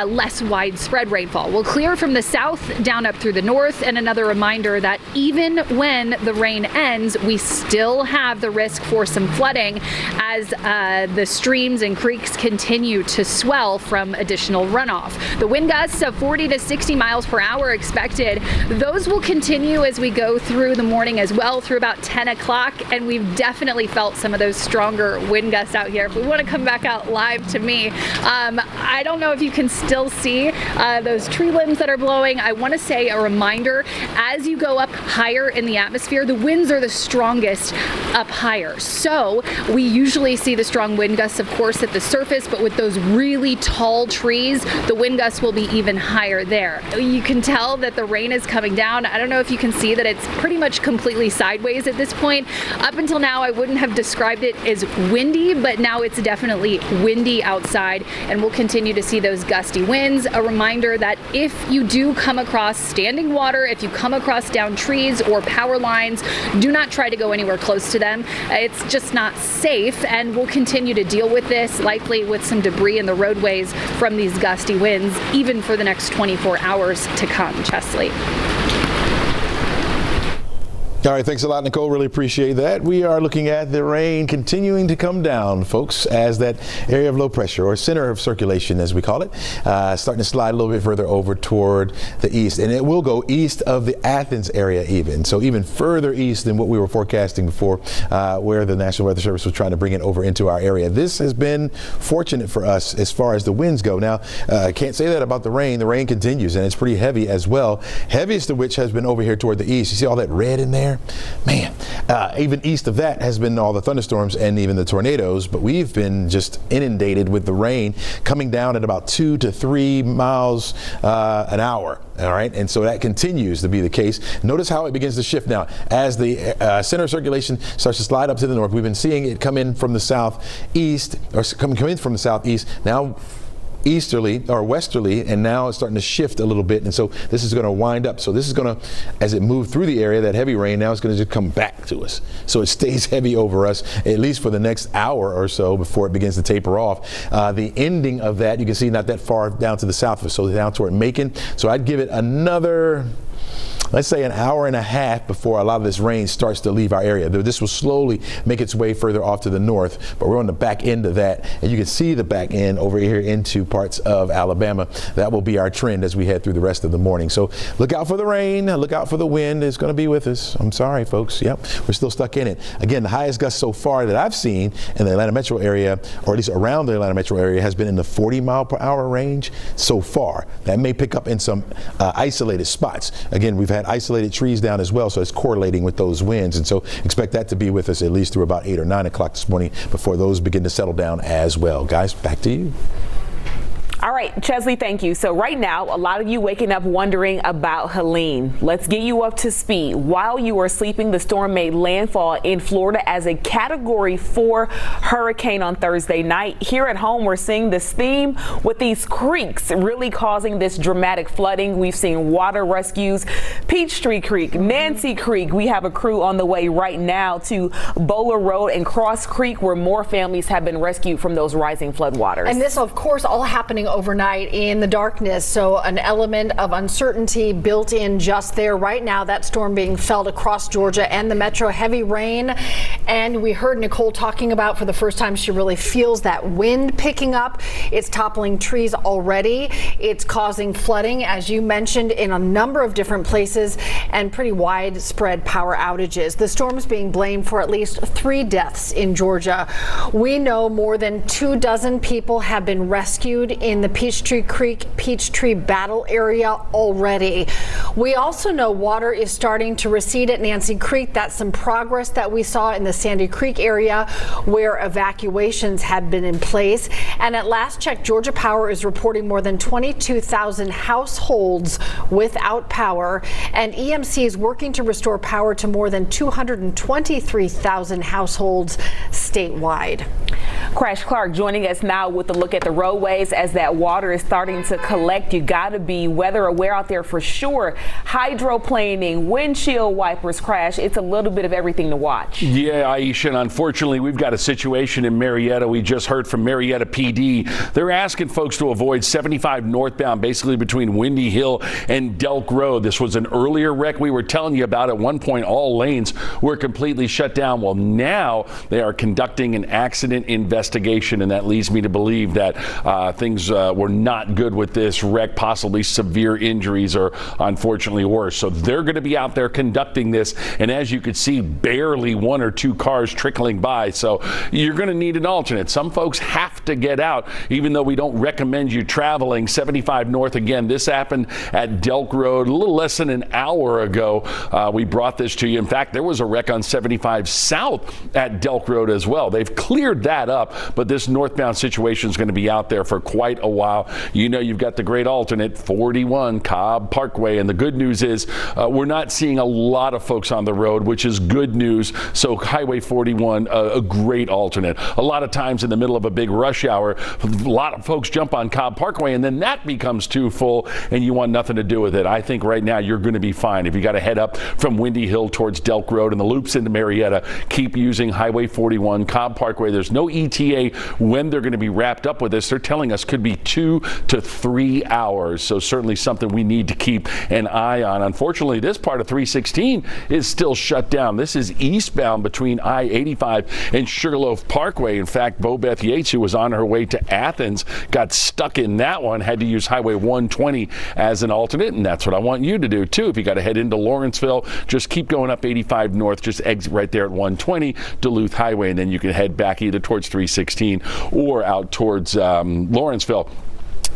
less widespread rainfall. We'll clear from the south down up through the north, and another reminder that even when the rain ends, we still have the risk for some flooding as the streams and creeks continue to swell from additional runoff. The wind gusts of 40 to 60 miles per hour expected. Those will continue as we go through the morning as well through about 10 o'clock, and we've definitely felt some of those stronger wind gusts out here. If we want to come back out live to me, I don't know if you can still see those tree limbs that are blowing. I want to say a reminder, as you go up higher in the atmosphere, the winds are the strongest up higher. So we usually see the strong wind gusts, of course, at the surface, but with those really tall trees, the wind gusts will be even higher there. You can tell that the rain is coming down. I don't know if you can see that it's pretty much completely sideways at this point. Up until now, I wouldn't have described it as windy, but now it's definitely windy outside, and we'll continue to see those gusty winds. A reminder that if you do come across standing water, if you come across down trees or power lines, do not try to go anywhere close to them. It's just not safe, and we'll continue to deal with this, likely with some debris in the roadways from these gusty winds, even for the next 24 hours to come. Chesley. All right, thanks a lot, Nicole. Really appreciate that. We are looking at the rain continuing to come down, folks, as that area of low pressure, or center of circulation, as we call it, starting to slide a little bit further over toward the east. And it will go east of the Athens area even. So even further east than what we were forecasting before, where the National Weather Service was trying to bring it over into our area. This has been fortunate for us as far as the winds go. Now, I can't say that about the rain. The rain continues, and it's pretty heavy as well. Heaviest of which has been over here toward the east. You see all that red in there? Man, even east of that has been all the thunderstorms and even the tornadoes, but we've been just inundated with the rain coming down at about 2 to 3 miles an hour. All right, and so that continues to be the case. Notice how it begins to shift now as the center of circulation starts to slide up to the north. We've been seeing it come in from the southeast, or come in from the southeast. Now easterly or westerly, and now it's starting to shift a little bit, and so this is going to wind up. So this is going to, as it moved through the area, that heavy rain, now it's going to just come back to us. So it stays heavy over us at least for the next hour or so before it begins to taper off. The ending of that, you can see not that far down to the south, so down toward Macon. So I'd give it another, let's say, an hour and a half before a lot of this rain starts to leave our area. This will slowly make its way further off to the north, but we're on the back end of that, and you can see the back end over here into parts of Alabama. That will be our trend as we head through the rest of the morning. So look out for the rain, look out for the wind. It's going to be with us. I'm sorry, folks. Yep, we're still stuck in it. Again, the highest gust so far that I've seen in the Atlanta metro area, or at least around the Atlanta metro area, has been in the 40 mile per hour range so far. That may pick up in some isolated spots. Again, we've had had isolated trees down as well, so it's correlating with those winds. And so expect that to be with us at least through about 8 or 9 o'clock this morning before those begin to settle down as well. Guys, back to you. All right, Chesley, thank you. So right now, a lot of you waking up wondering about Helene. Let's get you up to speed. While you were sleeping, the storm made landfall in Florida as a Category 4 hurricane on Thursday night. Here at home, we're seeing this theme with these creeks really causing this dramatic flooding. We've seen water rescues, Peachtree Creek, Nancy Creek. We have a crew on the way right now to Bowler Road and Cross Creek, where more families have been rescued from those rising floodwaters. And this, of course, all happening overnight in the darkness, so an element of uncertainty built in just there. Right now, that storm being felt across Georgia and the metro, heavy rain, and we heard Nicole talking about for the first time she really feels that wind picking up. It's toppling trees already. It's causing flooding, as you mentioned, in a number of different places, and pretty widespread power outages. The storm's being blamed for at least 3 deaths in Georgia. We know more than 24 people have been rescued in the Peachtree Creek, Peachtree Battle area already. We also know water is starting to recede at Nancy Creek. That's some progress that we saw in the Sandy Creek area where evacuations had been in place. And at last check, Georgia Power is reporting more than 22,000 households without power, and EMC is working to restore power to more than 223,000 households statewide. Crash Clark joining us now with a look at the roadways as that water is starting to collect. You got to be weather aware out there for sure. Hydroplaning, windshield wipers, Crash. It's a little bit of everything to watch. Yeah, Aisha, and unfortunately, we've got a situation in Marietta. We just heard from Marietta PD. They're asking folks to avoid 75 northbound, basically between Windy Hill and Delk Road. This was an earlier wreck we were telling you about. At one point, all lanes were completely shut down. Well, now they are conducting an accident investigation, and that leads me to believe that things were not good with this wreck, possibly severe injuries or unfortunately worse. So they're going to be out there conducting this, and as you could see, barely 1 or 2 cars trickling by. So you're going to need an alternate. Some folks have to get out, even though we don't recommend you traveling 75 north. Again, this happened at Delk Road a little less than an hour ago. We brought this to you. In fact, there was a wreck on 75 south at Delk Road as well. They've cleared that up, but this northbound situation is going to be out there for quite a while. You know, you've got the great alternate 41 Cobb Parkway, and the good news is we're not seeing a lot of folks on the road, which is good news. So Highway 41, a great alternate. A lot of times in the middle of a big rush hour, a lot of folks jump on Cobb Parkway, and then that becomes too full, and you want nothing to do with it. I think right now you're going to be fine. If you got to head up from Windy Hill towards Delk Road and the loops into Marietta, keep using Highway 41 Cobb Parkway. There's no ETA when they're going to be wrapped up with this. They're telling us could be 2 to 3 hours. So certainly something we need to keep an eye on. Unfortunately, this part of 316 is still shut down. This is eastbound between I-85 and Sugarloaf Parkway. In fact, Bobeth Yates, who was on her way to Athens, got stuck in that one, had to use Highway 120 as an alternate, and that's what I want you to do too. If you got to head into Lawrenceville, just keep going up 85 north, just exit right there at 120 Duluth Highway, and then you can head back either towards 316 or out towards Lawrenceville.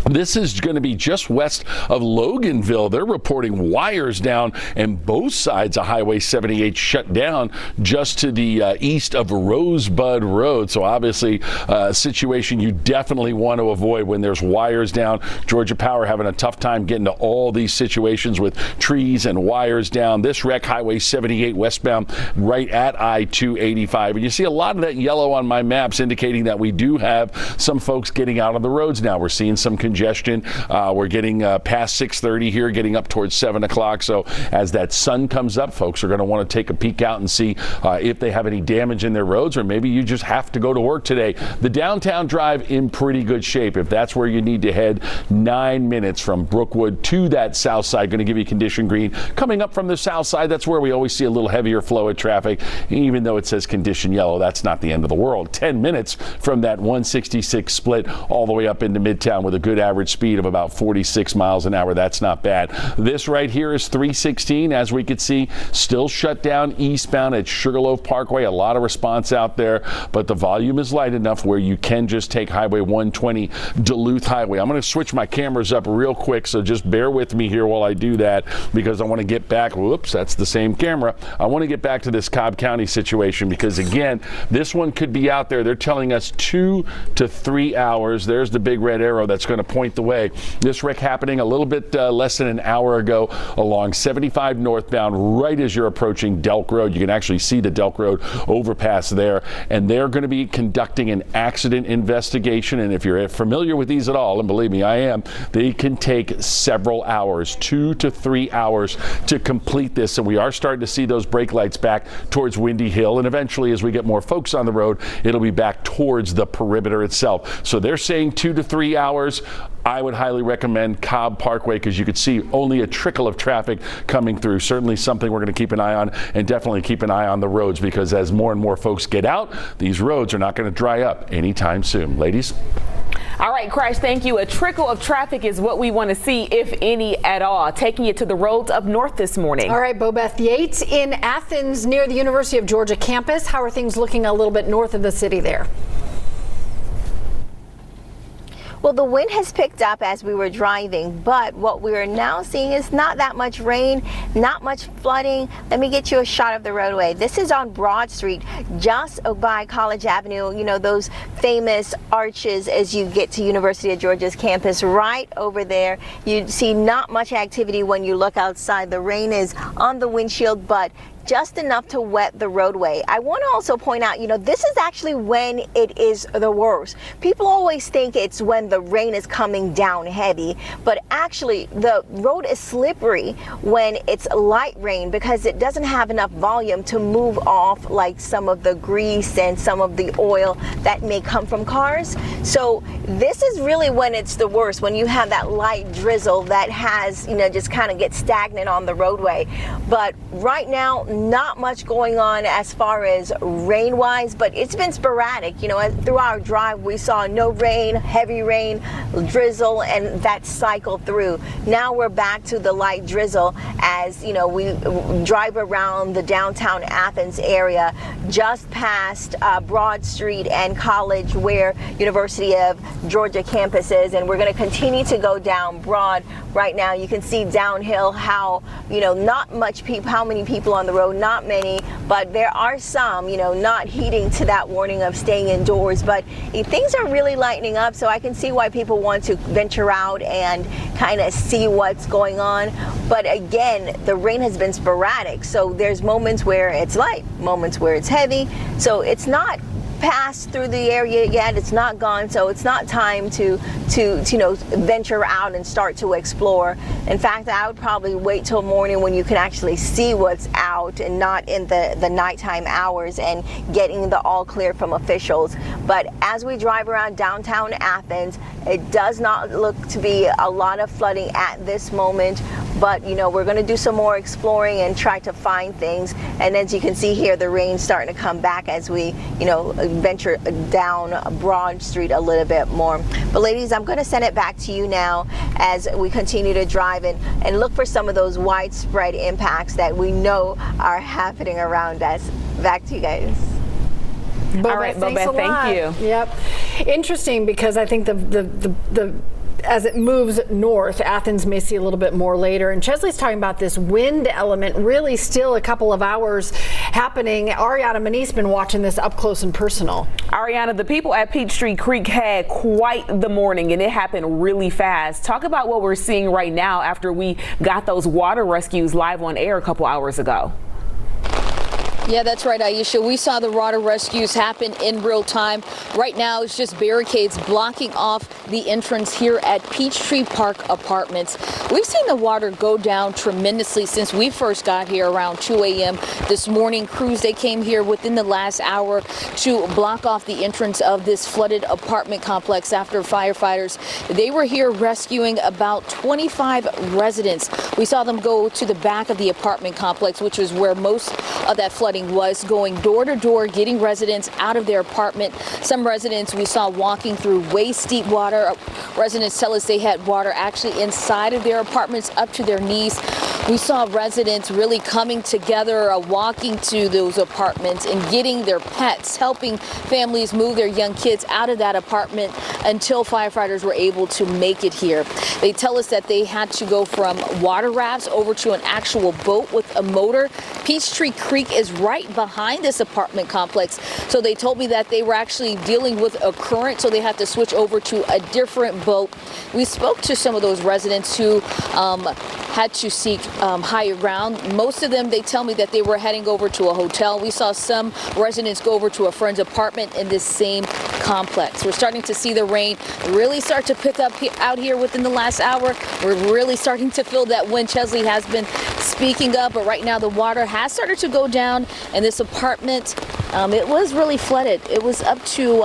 This is going to be just west of Loganville. They're reporting wires down and both sides of Highway 78 shut down just to the east of Rosebud Road. So obviously a situation you definitely want to avoid when there's wires down. Georgia Power having a tough time getting to all these situations with trees and wires down. This wreck, Highway 78 westbound right at I-285. And you see a lot of that yellow on my maps indicating that we do have some folks getting out on the roads now. We're seeing some congestion. We're getting past 6:30 here, getting up towards 7 o'clock. So as that sun comes up, folks are going to want to take a peek out and see if they have any damage in their roads, or maybe you just have to go to work today. The downtown drive in pretty good shape. If that's where you need to head, 9 minutes from Brookwood to that south side. Going to give you condition green. Coming up from the south side, that's where we always see a little heavier flow of traffic. Even though it says condition yellow, that's not the end of the world. 10 minutes from that 166 split all the way up into Midtown with a good average speed of about 46 miles an hour. That's not bad. This right here is 316, as we could see, still shut down eastbound at Sugarloaf Parkway. A lot of response out there, but the volume is light enough where you can just take Highway 120 Duluth Highway. I'm going to switch my cameras up real quick, so just bear with me here while I do that, because I want to get back. Whoops, that's the same camera. I want to get back to this Cobb County situation, because again, this one could be out there. They're telling us 2 to 3 hours. There's the big red arrow that's going to point the way. This wreck happening a little bit less than an hour ago along 75 northbound, right as you're approaching Delk Road. You can actually see the Delk Road overpass there, and they're going to be conducting an accident investigation. And if you're familiar with these at all, and believe me, I am, they can take several hours, 2 to 3 hours to complete this. And we are starting to see those brake lights back towards Windy Hill, and eventually, as we get more folks on the road, it'll be back towards the perimeter itself. So they're saying 2 to 3 hours. I would highly recommend Cobb Parkway, because you could see only a trickle of traffic coming through. Certainly something we're going to keep an eye on, and definitely keep an eye on the roads, because as more and more folks get out, these roads are not going to dry up anytime soon. Ladies? All right, Crash, thank you. A trickle of traffic is what we want to see, if any at all. Taking you to the roads up north this morning. All right, Bobeth Yates in Athens near the University of Georgia campus. How are things looking a little bit north of the city there? Well, the wind has picked up as we were driving, but what we are now seeing is not that much rain, not much flooding. Let me get you a shot of the roadway. This is on Broad Street, just by College Avenue. You know, those famous arches as you get to University of Georgia's campus, right over there. You see not much activity when you look outside. The rain is on the windshield, but just enough to wet the roadway. I want to also point out, you know, this is actually when it is the worst. People always think it's when the rain is coming down heavy, but actually the road is slippery when it's light rain, because it doesn't have enough volume to move off like some of the grease and some of the oil that may come from cars. So this is really when it's the worst, when you have that light drizzle that has, you know, just kind of gets stagnant on the roadway. But right now, not much going on as far as rain wise, but it's been sporadic. You know, through our drive, we saw no rain, heavy rain, drizzle, and that cycled through. Now we're back to the light drizzle as, you know, we drive around the downtown Athens area, just past Broad Street and College, where University of Georgia campus is, and we're going to continue to go down Broad. Right now, you can see downhill how, you know, not much people, how many people on the road, not many, but there are some, you know, not heeding to that warning of staying indoors. But things are really lightening up, so I can see why people want to venture out and kind of see what's going on. But again, the rain has been sporadic, so there's moments where it's light, moments where it's heavy, so it's not passed through the area yet. It's not gone, so it's not time to you know, venture out and start to explore. In fact, I would probably wait till morning when you can actually see what's out, and not in the nighttime hours, and getting the all clear from officials. But as we drive around downtown Athens, it does not look to be a lot of flooding at this moment. But, you know, we're going to do some more exploring and try to find things. And as you can see here, the rain's starting to come back as we, you know, venture down Broad Street a little bit more. But ladies, I'm going to send it back to you now as we continue to drive and look for some of those widespread impacts that we know are happening around us. Back to you guys. All right, Bobeth, thank you. Yep. Interesting, because I think the as it moves north, Athens may see a little bit more later. And Chesley's talking about this wind element, really still a couple of hours happening. Ariana Mani's been watching this up close and personal. Ariana, the people at Peachtree Creek had quite the morning, and it happened really fast. Talk about what we're seeing right now after we got those water rescues live on air a couple hours ago. Yeah, that's right, Aisha. We saw the water rescues happen in real time. Right now, it's just barricades blocking off the entrance here at Peachtree Park Apartments. We've seen the water go down tremendously since we first got here around 2 a.m. this morning. Crews, they came here within the last hour to block off the entrance of this flooded apartment complex after firefighters. They were here rescuing about 25 residents. We saw them go to the back of the apartment complex, which was where most of that flood flooding was, going door to door, getting residents out of their apartment. Some residents we saw walking through waist-deep water. Residents tell us they had water actually inside of their apartments up to their knees. We saw residents really coming together, walking to those apartments and getting their pets, helping families move their young kids out of that apartment until firefighters were able to make it here. They tell us that they had to go from water rafts over to an actual boat with a motor. Peachtree Creek is right behind this apartment complex, so they told me that they were actually dealing with a current, so they had to switch over to a different boat. We spoke to some of those residents who had to seek higher ground. Most of them, they tell me that they were heading over to a hotel. We saw some residents go over to a friend's apartment in this same complex. We're starting to see the rain really start to pick up out here within the last hour. We're really starting to feel that wind. Chesley has been speaking up, but right now the water has started to go down, and this apartment, it was really flooded. It was up to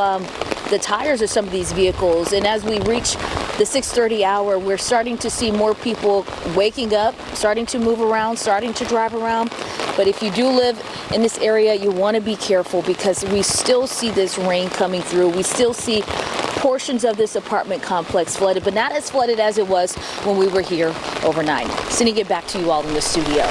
the tires of some of these vehicles, and as we reach the 6:30 hour, we're starting to see more people waking up, starting to move around, starting to drive around. But if you do live in this area, you want to be careful because we still see this rain coming through. We still see portions of this apartment complex flooded, but not as flooded as it was when we were here overnight. Sending it back to you all in the studio.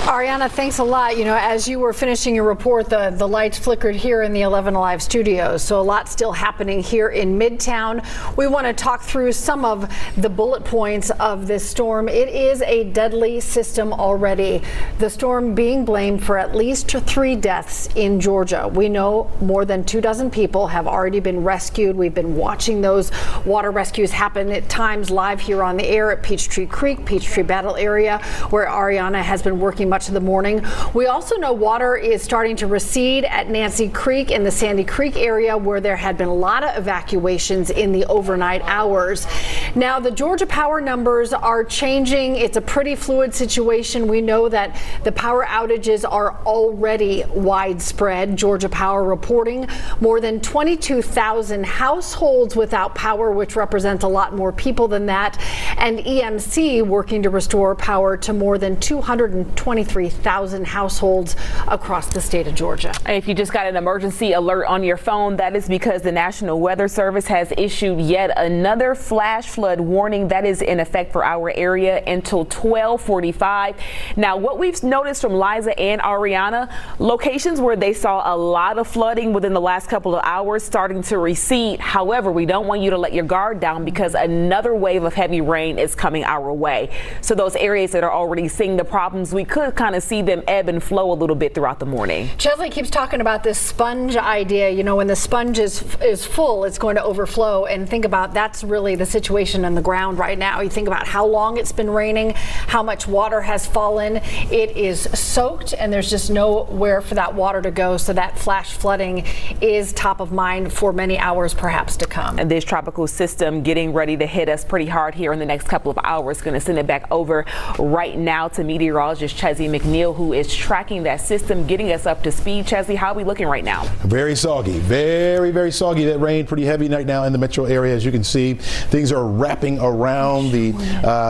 Ariana, thanks a lot. You know, as you were finishing your report, the lights flickered here in the 11Alive studios. So a lot still happening here in Midtown. We want to talk through some of the bullet points of this storm. It is a deadly system already. The storm being blamed for at least 3 deaths in Georgia. We know more than 24 people have already been rescued. We've been watching those water rescues happen at times live here on the air at Peachtree Creek, Peachtree Battle area, where Ariana has been working much of the morning. We also know water is starting to recede at Nancy Creek in the Sandy Creek area, where there had been a lot of evacuations in the overnight hours. Now the Georgia Power numbers are changing. It's a pretty fluid situation. We know that the power outages are already widespread. Georgia Power reporting more than 22,000 households without power, which represents a lot more people than that, and EMC working to restore power to more than 223,000 households across the state of Georgia. And if you just got an emergency alert on your phone, that is because the National Weather Service has issued yet another flash flood warning that is in effect for our area until 12:45. Now, what we've noticed from Liza and Ariana, locations where they saw a lot of flooding within the last couple of hours starting to recede. However, we don't want you to let your guard down because another wave of heavy rain is coming our way. So those areas that are already seeing the problems, we could kind of see them ebb and flow a little bit throughout the morning. Chesley keeps talking about this sponge idea. You know, when the sponge is full, it's going to overflow. And think about that's really the situation on the ground right now. You think about how long it's been raining, how much water has fallen. It is soaked, and there's just nowhere for that water to go. So that flash flooding is top of mind for many hours perhaps to come. And this tropical system getting ready to hit us pretty hard here in the next couple of hours. Going to send it back over right now to meteorologist Chesley McNeil, who is tracking that system, getting us up to speed. Chesley, how are we looking right now? Very soggy, very, very soggy. That rain pretty heavy right now in the metro area. As you can see, things are wrapping around the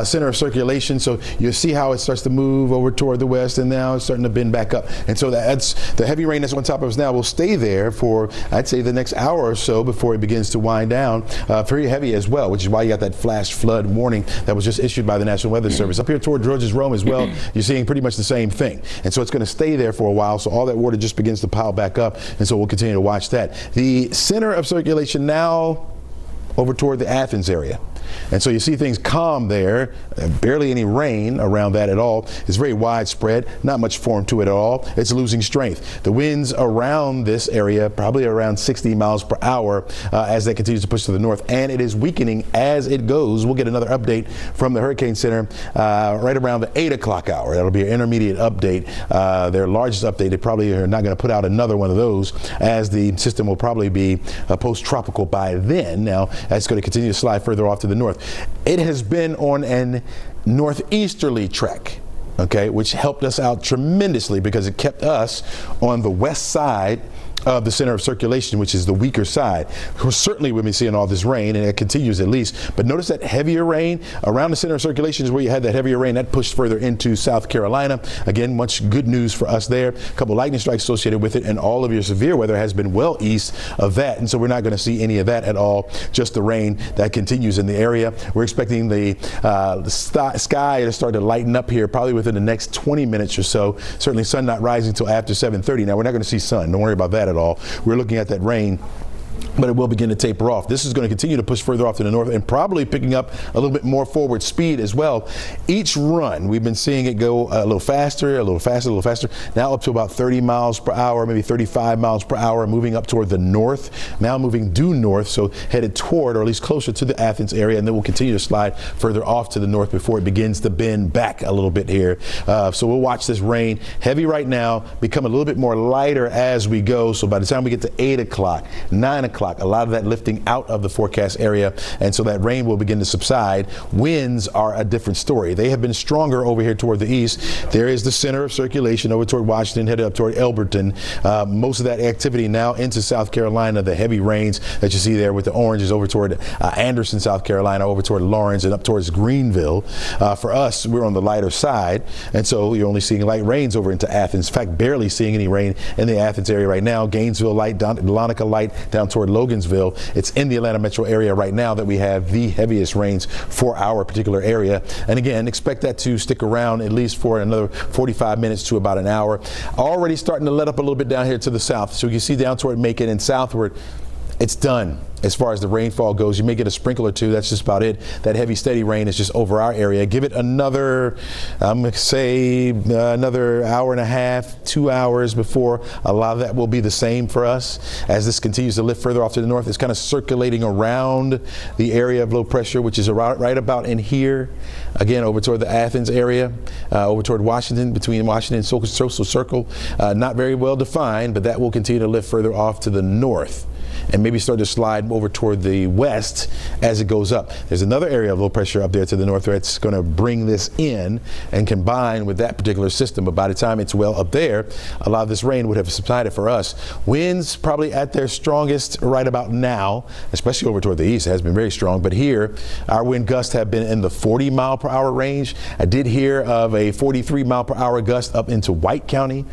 center of circulation. So you see how it starts to move over toward the west, and now it's starting to bend back up. And so that's the heavy rain that's on top of us now will stay there for, I'd say, the next hour or so before it begins to wind down. Very heavy as well, which is why you got that flash flood warning that was just issued by the National Weather Service. Up here toward Georgia's Rome as well, you're seeing pretty much the same thing. And so it's going to stay there for a while. So all that water just begins to pile back up. And so we'll continue to watch that. The center of circulation now over toward the Athens area. And so you see things calm there, barely any rain around that at all. It's very widespread, not much form to it at all. It's losing strength. The winds around this area, probably around 60 miles per hour as that continues to push to the north, and it is weakening as it goes. We'll get another update from the Hurricane Center right around the 8 o'clock hour. That'll be an intermediate update, their largest update. They probably are not going to put out another one of those, as the system will probably be post-tropical by then. Now, that's going to continue to slide further off to the north. It has been on an northeasterly track, okay, which helped us out tremendously because it kept us on the west side of the center of circulation, which is the weaker side. Certainly we've been seeing all this rain, and it continues at least. But notice that heavier rain around the center of circulation is where you had that heavier rain that pushed further into South Carolina. Again, much good news for us there. A couple lightning strikes associated with it, and all of your severe weather has been well east of that. And so we're not going to see any of that at all, just the rain that continues in the area. We're expecting the sky to start to lighten up here probably within the next 20 minutes or so. Certainly sun not rising until after 7:30. Now we're not going to see sun. Don't worry about that at all. We're looking at that rain, but it will begin to taper off. This is going to continue to push further off to the north and probably picking up a little bit more forward speed as well. Each run, we've been seeing it go a little faster, a little faster, a little faster. Now up to about 30 miles per hour, maybe 35 miles per hour, moving up toward the north. Now moving due north, so headed toward, or at least closer to the Athens area, and then we'll continue to slide further off to the north before it begins to bend back a little bit here. So we'll watch this rain, heavy right now, become a little bit more lighter as we go. So by the time we get to 8 o'clock, 9 o'clock, a lot of that lifting out of the forecast area, and so that rain will begin to subside. Winds are a different story. They have been stronger over here toward the east. There is the center of circulation over toward Washington, headed up toward Elberton. Most of that activity now into South Carolina. The heavy rains that you see there with the oranges over toward Anderson, South Carolina, over toward Lawrence and up towards Greenville. For us, we're on the lighter side, and so you're only seeing light rains over into Athens. In fact, barely seeing any rain in the Athens area right now. Gainesville light, Dahlonega light down toward Loganville. It's in the Atlanta metro area right now that we have the heaviest rains for our particular area. And again, expect that to stick around at least for another 45 minutes to about an hour. Already starting to let up a little bit down here to the south. So you can see down toward Macon and southward, it's done. As far as the rainfall goes, you may get a sprinkle or two. That's just about it. That heavy, steady rain is just over our area. Give it another, I'm going to say another hour and a half, 2 hours before a lot of that will be the same for us. As this continues to lift further off to the north, it's kind of circulating around the area of low pressure, which is right about in here. Again, over toward the Athens area, over toward Washington, between Washington and Social Circle. Not very well defined, but that will continue to lift further off to the north and maybe start to slide over toward the west as it goes up. There's another area of low pressure up there to the north that's going to bring this in and combine with that particular system. But by the time it's well up there, a lot of this rain would have subsided for us. Winds probably at their strongest right about now, especially over toward the east. It has been very strong. But here, our wind gusts have been in the 40 mile per hour range. I did hear of a 43 mile per hour gust up into White County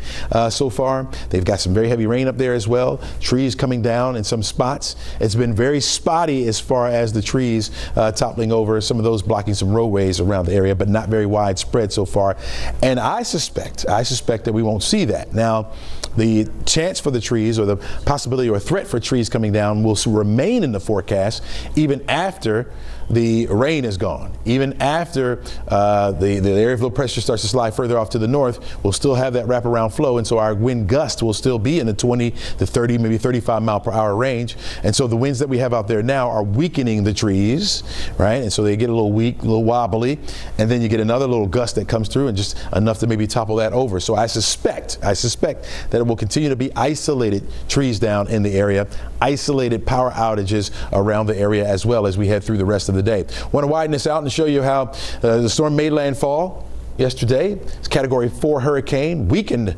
so far. They've got some very heavy rain up there as well. Trees coming down in some spots. It's been very spotty as far as the trees toppling over, some of those blocking some roadways around the area, but not very widespread so far. And I suspect that we won't see that. Now, the chance for the trees, or the possibility or threat for trees coming down, will remain in the forecast even after the rain is gone. Even after the area of low pressure starts to slide further off to the north, we'll still have that wraparound flow, and so our wind gust will still be in the 20 to 30, maybe 35 mile per hour range. And so the winds that we have out there now are weakening the trees, right? And so they get a little weak, a little wobbly, and then you get another little gust that comes through and just enough to maybe topple that over. So I suspect that it will continue to be isolated trees down in the area, isolated power outages around the area as well as we head through the rest of the day. Want to widen this out and show you how the storm made landfall yesterday. It's Category 4 hurricane, weakened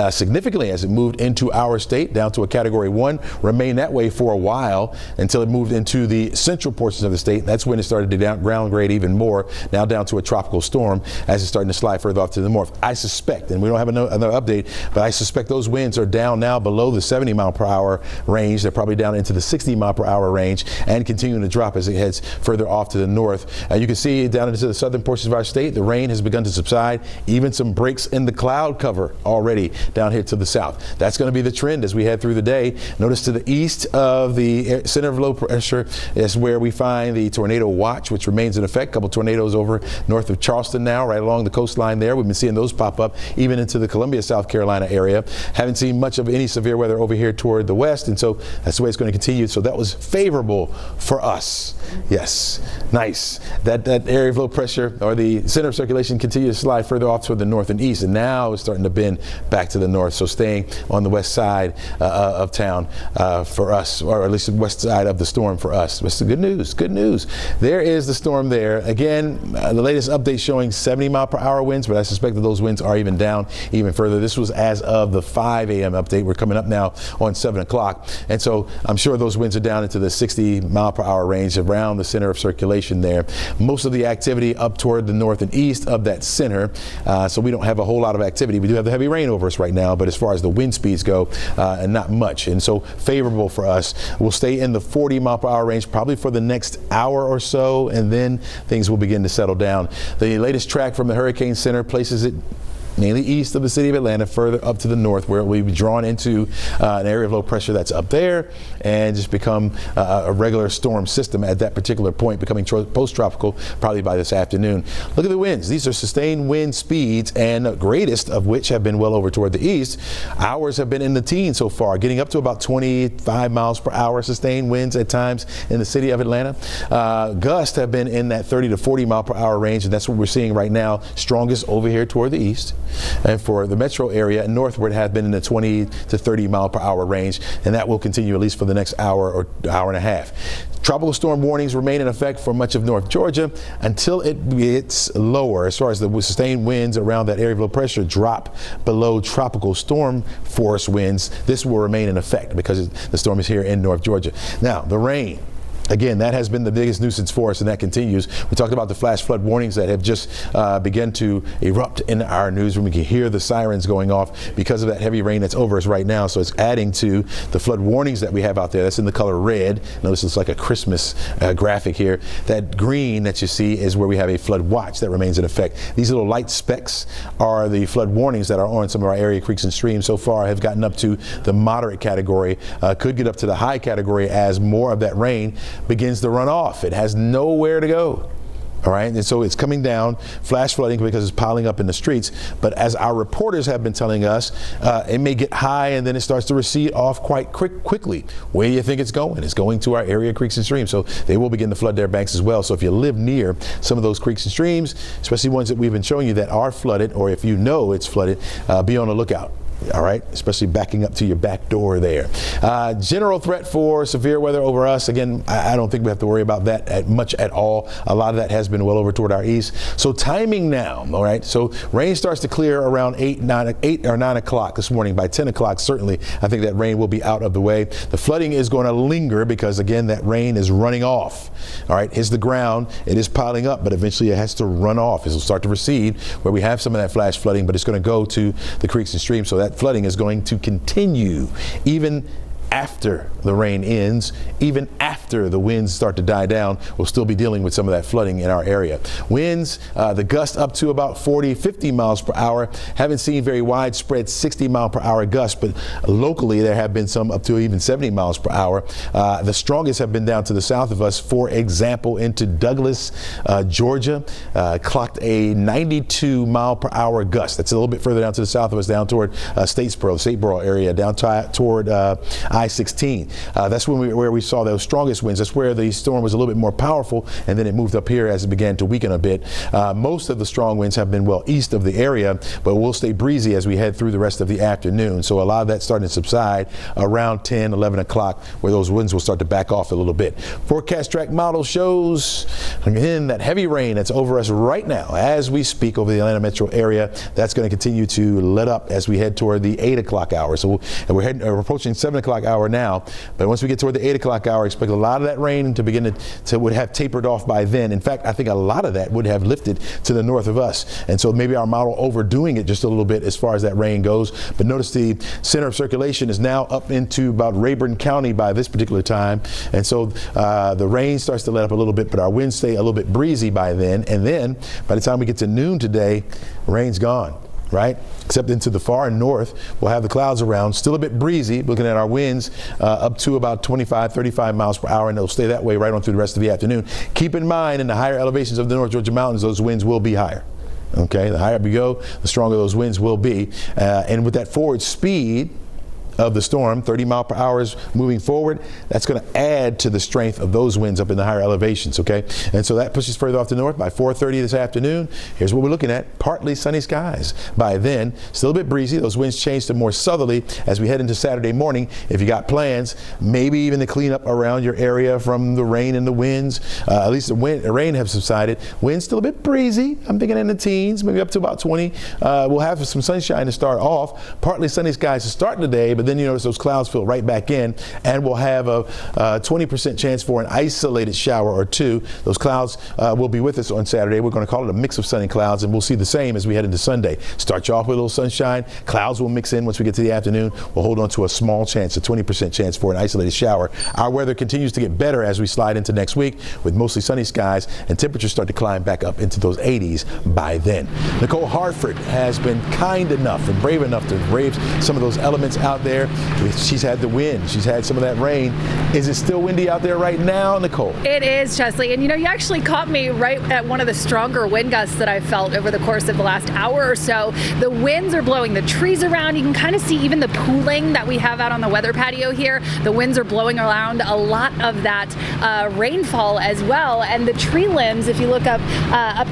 significantly as it moved into our state down to a Category 1, remained that way for a while until it moved into the central portions of the state. That's when it started to downgrade even more, now down to a tropical storm as it's starting to slide further off to the north. I suspect, and we don't have another update, but I suspect those winds are down now below the 70 mile per hour range. They're probably down into the 60 mile per hour range and continuing to drop as it heads further off to the north. You can see down into the southern portions of our state, the rain has begun to subside. Even some breaks in the cloud cover already down here to the south. That's going to be the trend as we head through the day. Notice to the east of the center of low pressure is where we find the tornado watch, which remains in effect. A couple tornadoes over north of Charleston now, right along the coastline there. We've been seeing those pop up even into the Columbia, South Carolina area. Haven't seen much of any severe weather over here toward the west, and so that's the way it's going to continue. So that was favorable for us. Yes, nice. That area of low pressure, or the center of circulation, continues slide further off toward the north and east, and now it's starting to bend back to the north. So staying on the west side of town for us, or at least the west side of the storm for us. It's good news. Good news. There is the storm there. Again, the latest update showing 70-mile-per-hour winds, but I suspect that those winds are even down even further. This was as of the 5 a.m. update. We're coming up now on 7 o'clock, and so I'm sure those winds are down into the 60-mile-per-hour range around the center of circulation there. Most of the activity up toward the north and east of that center, so we don't have a whole lot of activity. We do have the heavy rain over us right now, but as far as the wind speeds go, not much, and so favorable for us. We'll stay in the 40-mile-per-hour range probably for the next hour or so, and then things will begin to settle down. The latest track from the Hurricane Center places it mainly east of the city of Atlanta, further up to the north, where it will be drawn into an area of low pressure that's up there and just become a regular storm system at that particular point, becoming post-tropical probably by this afternoon. Look at the winds. These are sustained wind speeds, and greatest of which have been well over toward the east. Ours have been in the teens so far, getting up to about 25 miles per hour sustained winds at times in the city of Atlanta. Gusts have been in that 30 to 40 mile per hour range, and that's what we're seeing right now, strongest over here toward the east. And for the metro area and northward have been in the 20 to 30 mile per hour range, and that will continue at least for the next hour or hour and a half. Tropical storm warnings remain in effect for much of North Georgia until it gets lower. As far as the sustained winds around that area of low pressure drop below tropical storm force winds, this will remain in effect because the storm is here in North Georgia. Now, the rain. Again, that has been the biggest nuisance for us, and that continues. We talked about the flash flood warnings that have just begun to erupt in our newsroom. We can hear the sirens going off because of that heavy rain that's over us right now. So it's adding to the flood warnings that we have out there. That's in the color red. Notice it's like a Christmas graphic here. That green that you see is where we have a flood watch that remains in effect. These little light specks are the flood warnings that are on some of our area creeks and streams. So far have gotten up to the moderate category, could get up to the high category as more of that rain begins to run off. It has nowhere to go. All right, and so it's coming down, flash flooding because it's piling up in the streets. But as our reporters have been telling us, it may get high and then it starts to recede off quite quickly. Where do you think it's going? It's going to our area creeks and streams. So they will begin to flood their banks as well. So if you live near some of those creeks and streams, especially ones that we've been showing you that are flooded, or if you know it's flooded, be on the lookout. All right, especially backing up to your back door there. General threat for severe weather over us. Again, I don't think we have to worry about that much at all. A lot of that has been well over toward our east. So timing now, all right? So rain starts to clear around 8 or 9 o'clock this morning. By 10 o'clock, certainly, I think that rain will be out of the way. The flooding is going to linger because, again, that rain is running off. All right, hits the ground. It is piling up, but eventually it has to run off. It will start to recede where we have some of that flash flooding, but it's going to go to the creeks and streams. So that flooding is going to continue even after the rain ends, even after the winds start to die down. We'll still be dealing with some of that flooding in our area. Winds, the gust up to about 40, 50 miles per hour. Haven't seen very widespread 60 mile per hour gusts, but locally there have been some up to even 70 miles per hour. The strongest have been down to the south of us. For example, into Douglas, Georgia, clocked a 92 mile per hour gust. That's a little bit further down to the south of us, down toward Statesboro area, down toward I-16. That's where we saw those strongest winds. That's where the storm was a little bit more powerful, and then it moved up here as it began to weaken a bit. Most of the strong winds have been well east of the area, but we'll stay breezy as we head through the rest of the afternoon. So a lot of that starting to subside around 10, 11 o'clock, where those winds will start to back off a little bit. Forecast track model shows, again, that heavy rain that's over us right now as we speak over the Atlanta metro area. That's going to continue to let up as we head toward the 8 o'clock hour. So we're approaching 7 o'clock hour now, but once we get toward the 8 o'clock hour, expect a lot of that rain to begin to would have tapered off by then. In fact, I think a lot of that would have lifted to the north of us, and so maybe our model overdoing it just a little bit as far as that rain goes. But notice the center of circulation is now up into about Rayburn County by this particular time, and so the rain starts to let up a little bit, but our winds stay a little bit breezy by then, and then by the time we get to noon today, rain's gone. Right? Except into the far north, we'll have the clouds around, still a bit breezy, looking at our winds up to about 25, 35 miles per hour, and they'll stay that way right on through the rest of the afternoon. Keep in mind, in the higher elevations of the North Georgia mountains, those winds will be higher. Okay, the higher we go, the stronger those winds will be. And with that forward speed of the storm, 30 mile per hour moving forward. That's going to add to the strength of those winds up in the higher elevations, okay? And so that pushes further off the north by 4:30 this afternoon. Here's what we're looking at. Partly sunny skies by then. Still a bit breezy. Those winds change to more southerly as we head into Saturday morning. If you got plans, maybe even to clean up around your area from the rain and the winds. At least the rain have subsided. Winds still a bit breezy. I'm thinking in the teens, maybe up to about 20. We'll have some sunshine to start off. Partly sunny skies to start the day, but then you notice those clouds fill right back in, and we'll have a 20% chance for an isolated shower or two. Those clouds will be with us on Saturday. We're going to call it a mix of sun and clouds, and we'll see the same as we head into Sunday. Start you off with a little sunshine. Clouds will mix in once we get to the afternoon. We'll hold on to a small chance, a 20% chance for an isolated shower. Our weather continues to get better as we slide into next week with mostly sunny skies, and temperatures start to climb back up into those 80s by then. Nicole Hartford has been kind enough and brave enough to brave some of those elements out there. She's had the wind. She's had some of that rain. Is it still windy out there right now, Nicole? It is, Chesley. And you know, you actually caught me right at one of the stronger wind gusts that I've felt over the course of the last hour or so. The winds are blowing the trees around. You can kind of see even the pooling that we have out on the weather patio here. The winds are blowing around a lot of that rainfall as well. And the tree limbs, if you look up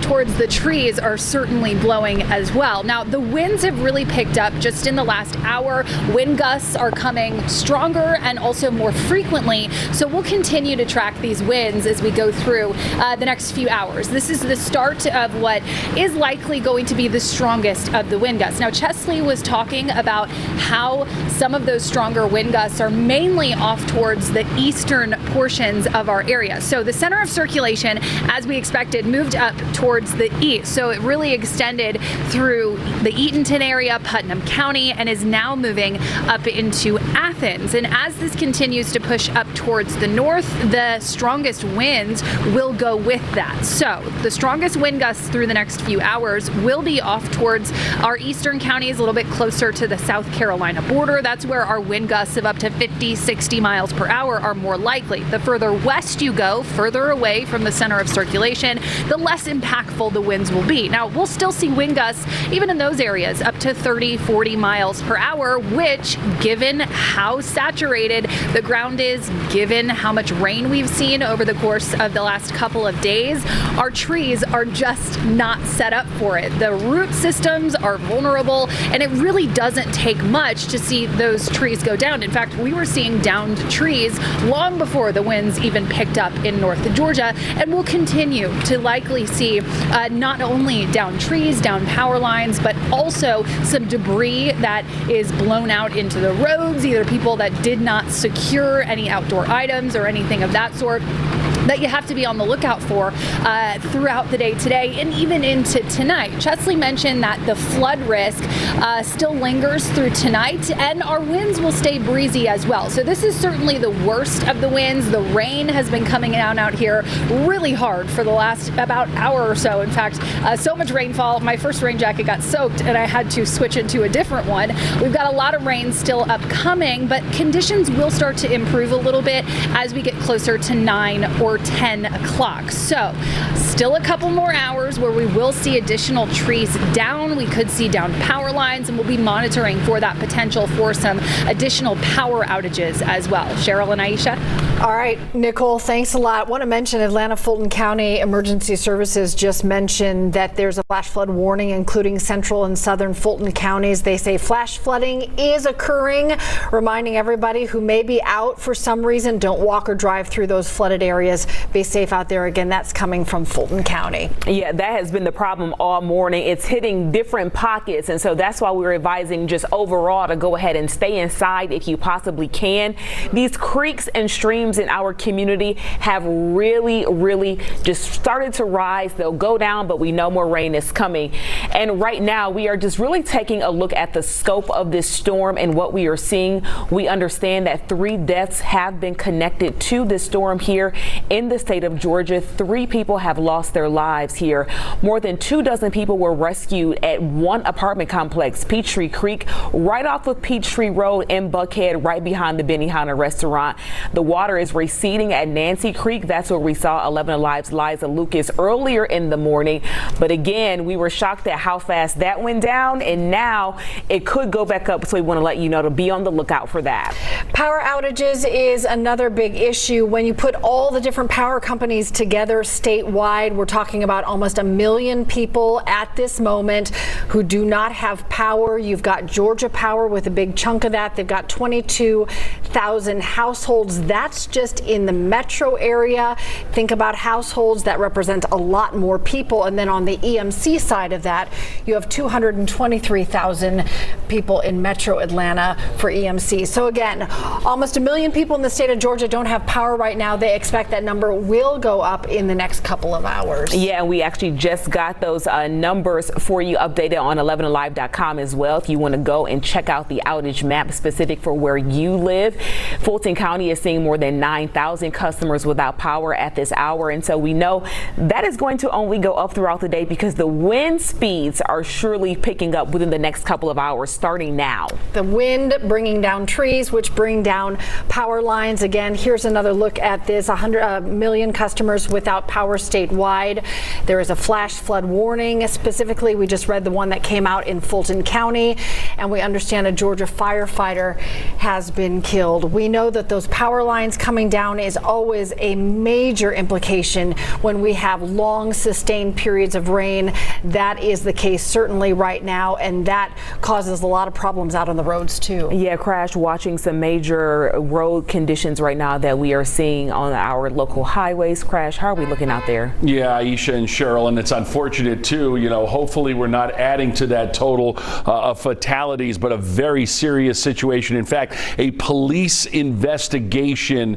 towards the trees, are certainly blowing as well. Now, the winds have really picked up just in the last hour. Wind gusts are coming stronger and also more frequently. So we'll continue to track these winds as we go through the next few hours. This is the start of what is likely going to be the strongest of the wind gusts. Now, Chesley was talking about how some of those stronger wind gusts are mainly off towards the eastern portions of our area. So the center of circulation, as we expected, moved up towards the east. So it really extended through the Eatonton area, Putnam County, and is now moving up into Athens. And as this continues to push up towards the north, the strongest winds will go with that. So the strongest wind gusts through the next few hours will be off towards our eastern counties, a little bit closer to the South Carolina border. That's where our wind gusts of up to 50, 60 miles per hour are more likely. The further west you go, further away from the center of circulation, the less impactful the winds will be. Now, we'll still see wind gusts, even in those areas, up to 30, 40 miles per hour, which, given how saturated the ground is, given how much rain we've seen over the course of the last couple of days, our trees are just not set up for it. The root systems are vulnerable, and it really doesn't take much to see those trees go down. In fact, we were seeing downed trees long before the winds even picked up in North Georgia, and we'll continue to likely see not only downed trees, down power lines, but also some debris that is blown out into the roads, either people that did not secure any outdoor items or anything of that sort, that you have to be on the lookout for throughout the day today and even into tonight. Chesley mentioned that the flood risk still lingers through tonight, and our winds will stay breezy as well. So this is certainly the worst of the winds. The rain has been coming down out here really hard for the last about hour or so. In fact, so much rainfall, my first rain jacket got soaked and I had to switch into a different one. We've got a lot of rain still upcoming, but conditions will start to improve a little bit as we get closer to 9 or 10 o'clock. So still a couple more hours where we will see additional trees down. We could see down power lines, and we'll be monitoring for that potential for some additional power outages as well. Cheryl and Aisha. All right, Nicole, thanks a lot. I want to mention Atlanta Fulton County Emergency Services just mentioned that there's a flash flood warning, including central and southern Fulton counties. They say flash flooding is occurring, reminding everybody who may be out for some reason, don't walk or drive through those flooded areas. Be safe out there. Again, that's coming from Fulton County. Yeah, that has been the problem all morning. It's hitting different pockets, and so that's why we're advising just overall to go ahead and stay inside if you possibly can. These creeks and streams in our community have really just started to rise. They'll go down, but we know more rain is coming. And right now we are just really taking a look at the scope of this storm and what we are seeing. We understand that 3 deaths have been connected to this storm here in the state of Georgia. 3 people have lost their lives here. More than 24 people were rescued at one apartment complex, Peachtree Creek, right off of Peachtree Road in Buckhead, right behind the Benihana restaurant. The water is receding at Nancy Creek. That's where we saw 11Alive's Liza Lucas earlier in the morning. But again, we were shocked at how fast that went down, and now it could go back up. So we want to let you know to be on the lookout for that. Power outages is another big issue. When you put all the different power companies together statewide, we're talking about almost 1 million people at this moment who do not have power. You've got Georgia Power with a big chunk of that. They've got 22,000 households. That's just in the metro area. Think about households that represent a lot more people. And then on the EMC side of that, you have 223,000 people in metro Atlanta for EMC. So again, almost 1 million people in the state of Georgia don't have power right now. They expect that number will go up in the next couple of hours. Yeah, and we actually just got those numbers for you updated on 11alive.com as well. If you want to go and check out the outage map specific for where you live, Fulton County is seeing more than 9,000 customers without power at this hour. And so we know that is going to only go up throughout the day because the wind speeds are surely picking up within the next couple of hours starting now. The wind bringing down trees, which bring down power lines. Again, here's another look at this. 100 million customers without power statewide. There is a flash flood warning. Specifically, we just read the one that came out in Fulton County, and we understand a Georgia firefighter has been killed. We know that those power lines coming down is always a major implication when we have long sustained periods of rain. That is the case certainly right now, and that causes a lot of problems out on the roads too. Yeah, Crash, watching some major road conditions right now that we are seeing on our local highways. Crash, how are we looking out there? Yeah, Aisha and Cheryl, and it's unfortunate too. You know, hopefully we're not adding to that total of fatalities, but a very serious situation. In fact, a police investigation,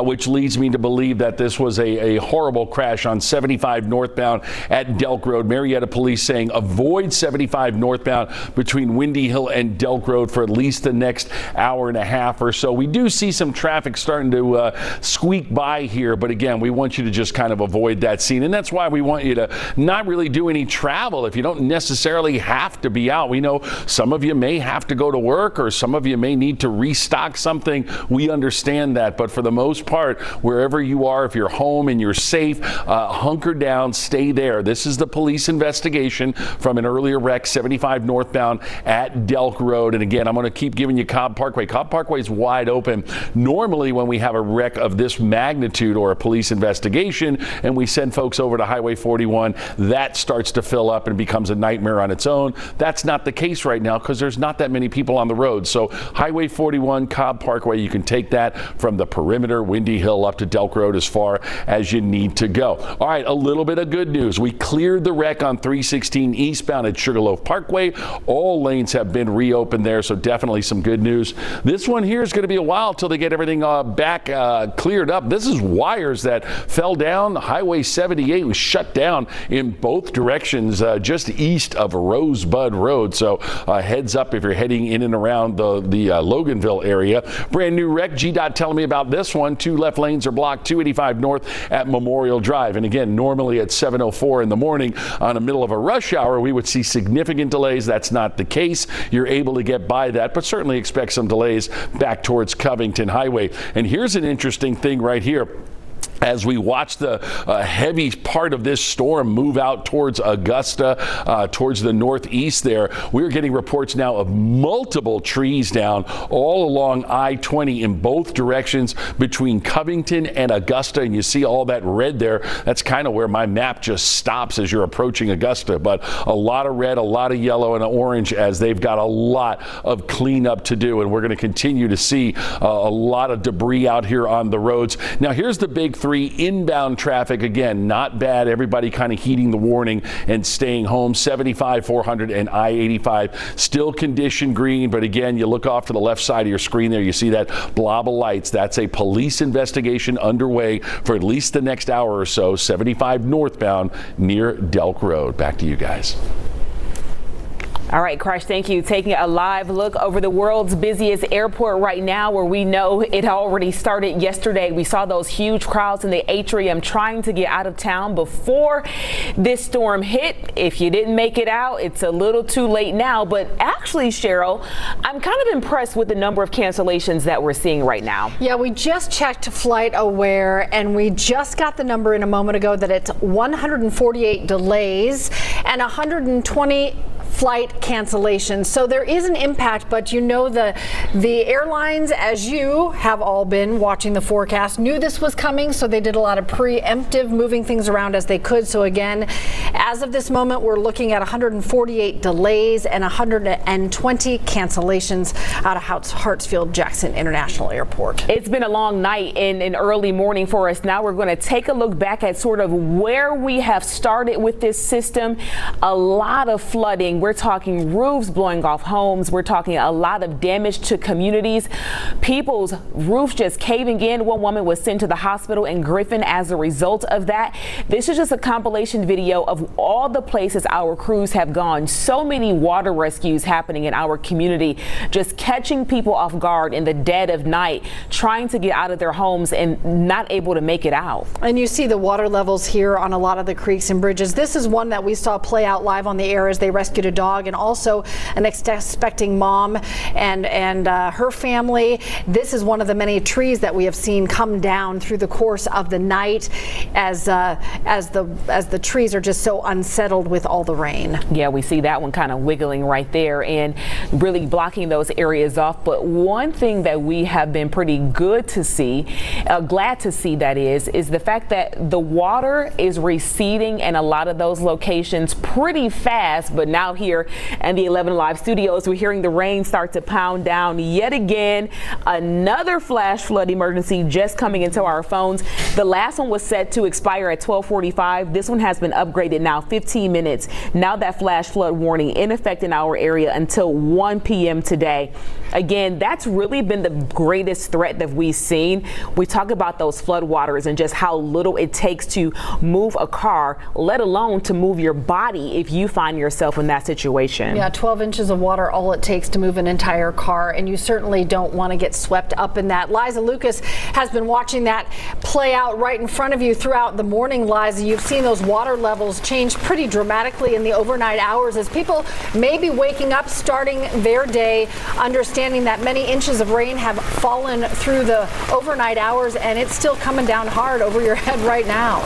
which leads me to believe that this was a horrible crash on 75 northbound at Delk Road. Marietta police saying avoid 75 northbound between Windy Hill and Delk Road for at least the next hour and a half or so. We do see some traffic starting to squeak by here, but again, we want you to just kind of avoid that scene, and that's why we want you to not really do any travel if you don't necessarily have to be out. We know some of you may have to go to work, or some of you may need to restock something. We understand that, but for the most part, wherever you are, if you're home and you're safe, hunker down, stay there. This is the police investigation from an earlier wreck, 75 northbound at Delk Road. And again, I'm going to keep giving you Cobb Parkway. Cobb Parkway is wide open. Normally, when we have a wreck of this magnitude or a police investigation and we send folks over to Highway 41, that starts to fill up and becomes a nightmare on its own. That's not the case right now because there's not that many people on the road. So Highway 41, Cobb Parkway, you can take that from the perimeter, Windy Hill up to Delk Road as far as you need to go. All right, a little bit of good news. We cleared the wreck on 316 eastbound at Sugarloaf Parkway. All lanes have been reopened there, so definitely some good news. This one here is going to be a while till they get everything back cleared up. This is wires that fell down. Highway 78 was shut down in both directions just east of Rosebud Road. So heads up if you're heading in and around the Loganville area. Brand new wreck. GDOT telling me about this one. 2 left lanes are blocked, 285 north at Memorial Drive. And again, normally at 7:04 in the morning on the middle of a rush hour, we would see significant delays. That's not the case. You're able to get by that, but certainly expect some delays back towards Covington Highway. And here's an interesting thing right here. As we watch the heavy part of this storm move out towards Augusta, towards the northeast there, we're getting reports now of multiple trees down all along I-20 in both directions between Covington and Augusta. And you see all that red there. That's kind of where my map just stops as you're approaching Augusta. But a lot of red, a lot of yellow, and orange as they've got a lot of cleanup to do. And we're going to continue to see a lot of debris out here on the roads. Now, here's the big 3 inbound traffic. Again, not bad. Everybody kind of heeding the warning and staying home. 75, 400, and I-85 still condition green. But again, you look off to the left side of your screen there, you see that blob of lights. That's a police investigation underway for at least the next hour or so. 75 northbound near Delk Road. Back to you guys. All right, Crush, thank you. Taking a live look over the world's busiest airport right now, where we know it already started yesterday. We saw those huge crowds in the atrium trying to get out of town before this storm hit. If you didn't make it out, it's a little too late now. But actually, Cheryl, I'm kind of impressed with the number of cancellations that we're seeing right now. Yeah, we just checked Flight Aware, and we just got the number in a moment ago that it's 148 delays and 120 flight cancellations. So there is an impact, but you know the airlines, as you have all been watching the forecast, knew this was coming, so they did a lot of preemptive moving things around as they could. So again, as of this moment, we're looking at 148 delays and 120 cancellations out of Hartsfield-Jackson International Airport. It's been a long night and an early morning for us. Now we're going to take a look back at sort of where we have started with this system. A lot of flooding. We're talking roofs blowing off homes. We're talking a lot of damage to communities. People's roofs just caving in. One woman was sent to the hospital in Griffin as a result of that. This is just a compilation video of all the places our crews have gone. So many water rescues happening in our community, just catching people off guard in the dead of night, trying to get out of their homes and not able to make it out. And you see the water levels here on a lot of the creeks and bridges. This is one that we saw play out live on the air as they rescued a dog, and also an expecting mom and her family. This is one of the many trees that we have seen come down through the course of the night as the trees are just so unsettled with all the rain. Yeah, we see that one kind of wiggling right there and really blocking those areas off. But one thing that we have been pretty good to see, glad to see, that is the fact that the water is receding in a lot of those locations pretty fast. But now here in the 11Alive studios, we're hearing the rain start to pound down yet again. Another flash flood emergency just coming into our phones. The last one was set to expire at 12:45. This one has been upgraded now 15 minutes. Now that flash flood warning in effect in our area until 1 p.m. today. Again, that's really been the greatest threat that we've seen. We talk about those flood waters and just how little it takes to move a car, let alone to move your body if you find yourself in that situation. Yeah, 12 inches of water, all it takes to move an entire car, and you certainly don't want to get swept up in that. Liza Lucas has been watching that play out right in front of you throughout the morning. Liza, you've seen those water levels change pretty dramatically in the overnight hours as people may be waking up, starting their day, understanding that many inches of rain have fallen through the overnight hours, and it's still coming down hard over your head right now.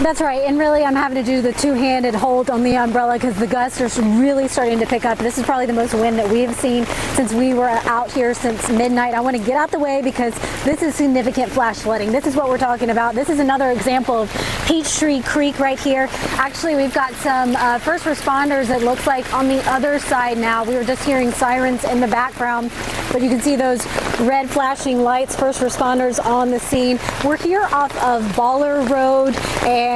That's right, and really I'm having to do the two-handed hold on the umbrella because the gusts are really starting to pick up. This is probably the most wind that we've seen since we were out here since midnight. I want to get out the way because this is significant flash flooding. This is what we're talking about. This is another example of Peachtree Creek right here. Actually, we've got some first responders, it looks like, on the other side now. We were just hearing sirens in the background, but you can see those red flashing lights, first responders on the scene. We're here off of Baller Road and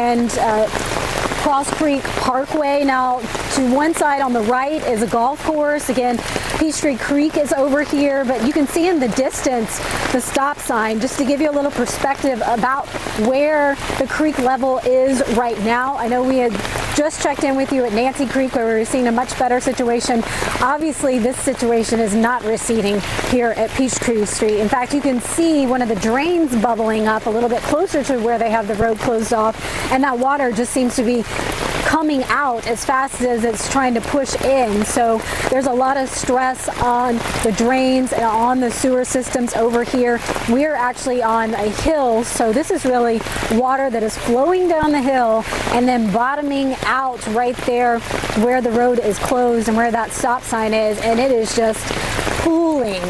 Cross Creek Parkway. Now, to one side on the right is a golf course. Again, Peachtree Creek is over here, but you can see in the distance the stop sign, just to give you a little perspective about where the creek level is right now. I know we had just checked in with you at Nancy Creek where we were seeing a much better situation. Obviously, this situation is not receding here at Peachtree Street. In fact, you can see one of the drains bubbling up a little bit closer to where they have the road closed off, and that water just seems to be coming out as fast as it's trying to push in. So there's a lot of stress on the drains and on the sewer systems over here. We're actually on a hill, so this is really water that is flowing down the hill and then bottoming out right there where the road is closed and where that stop sign is, and it is just pooling.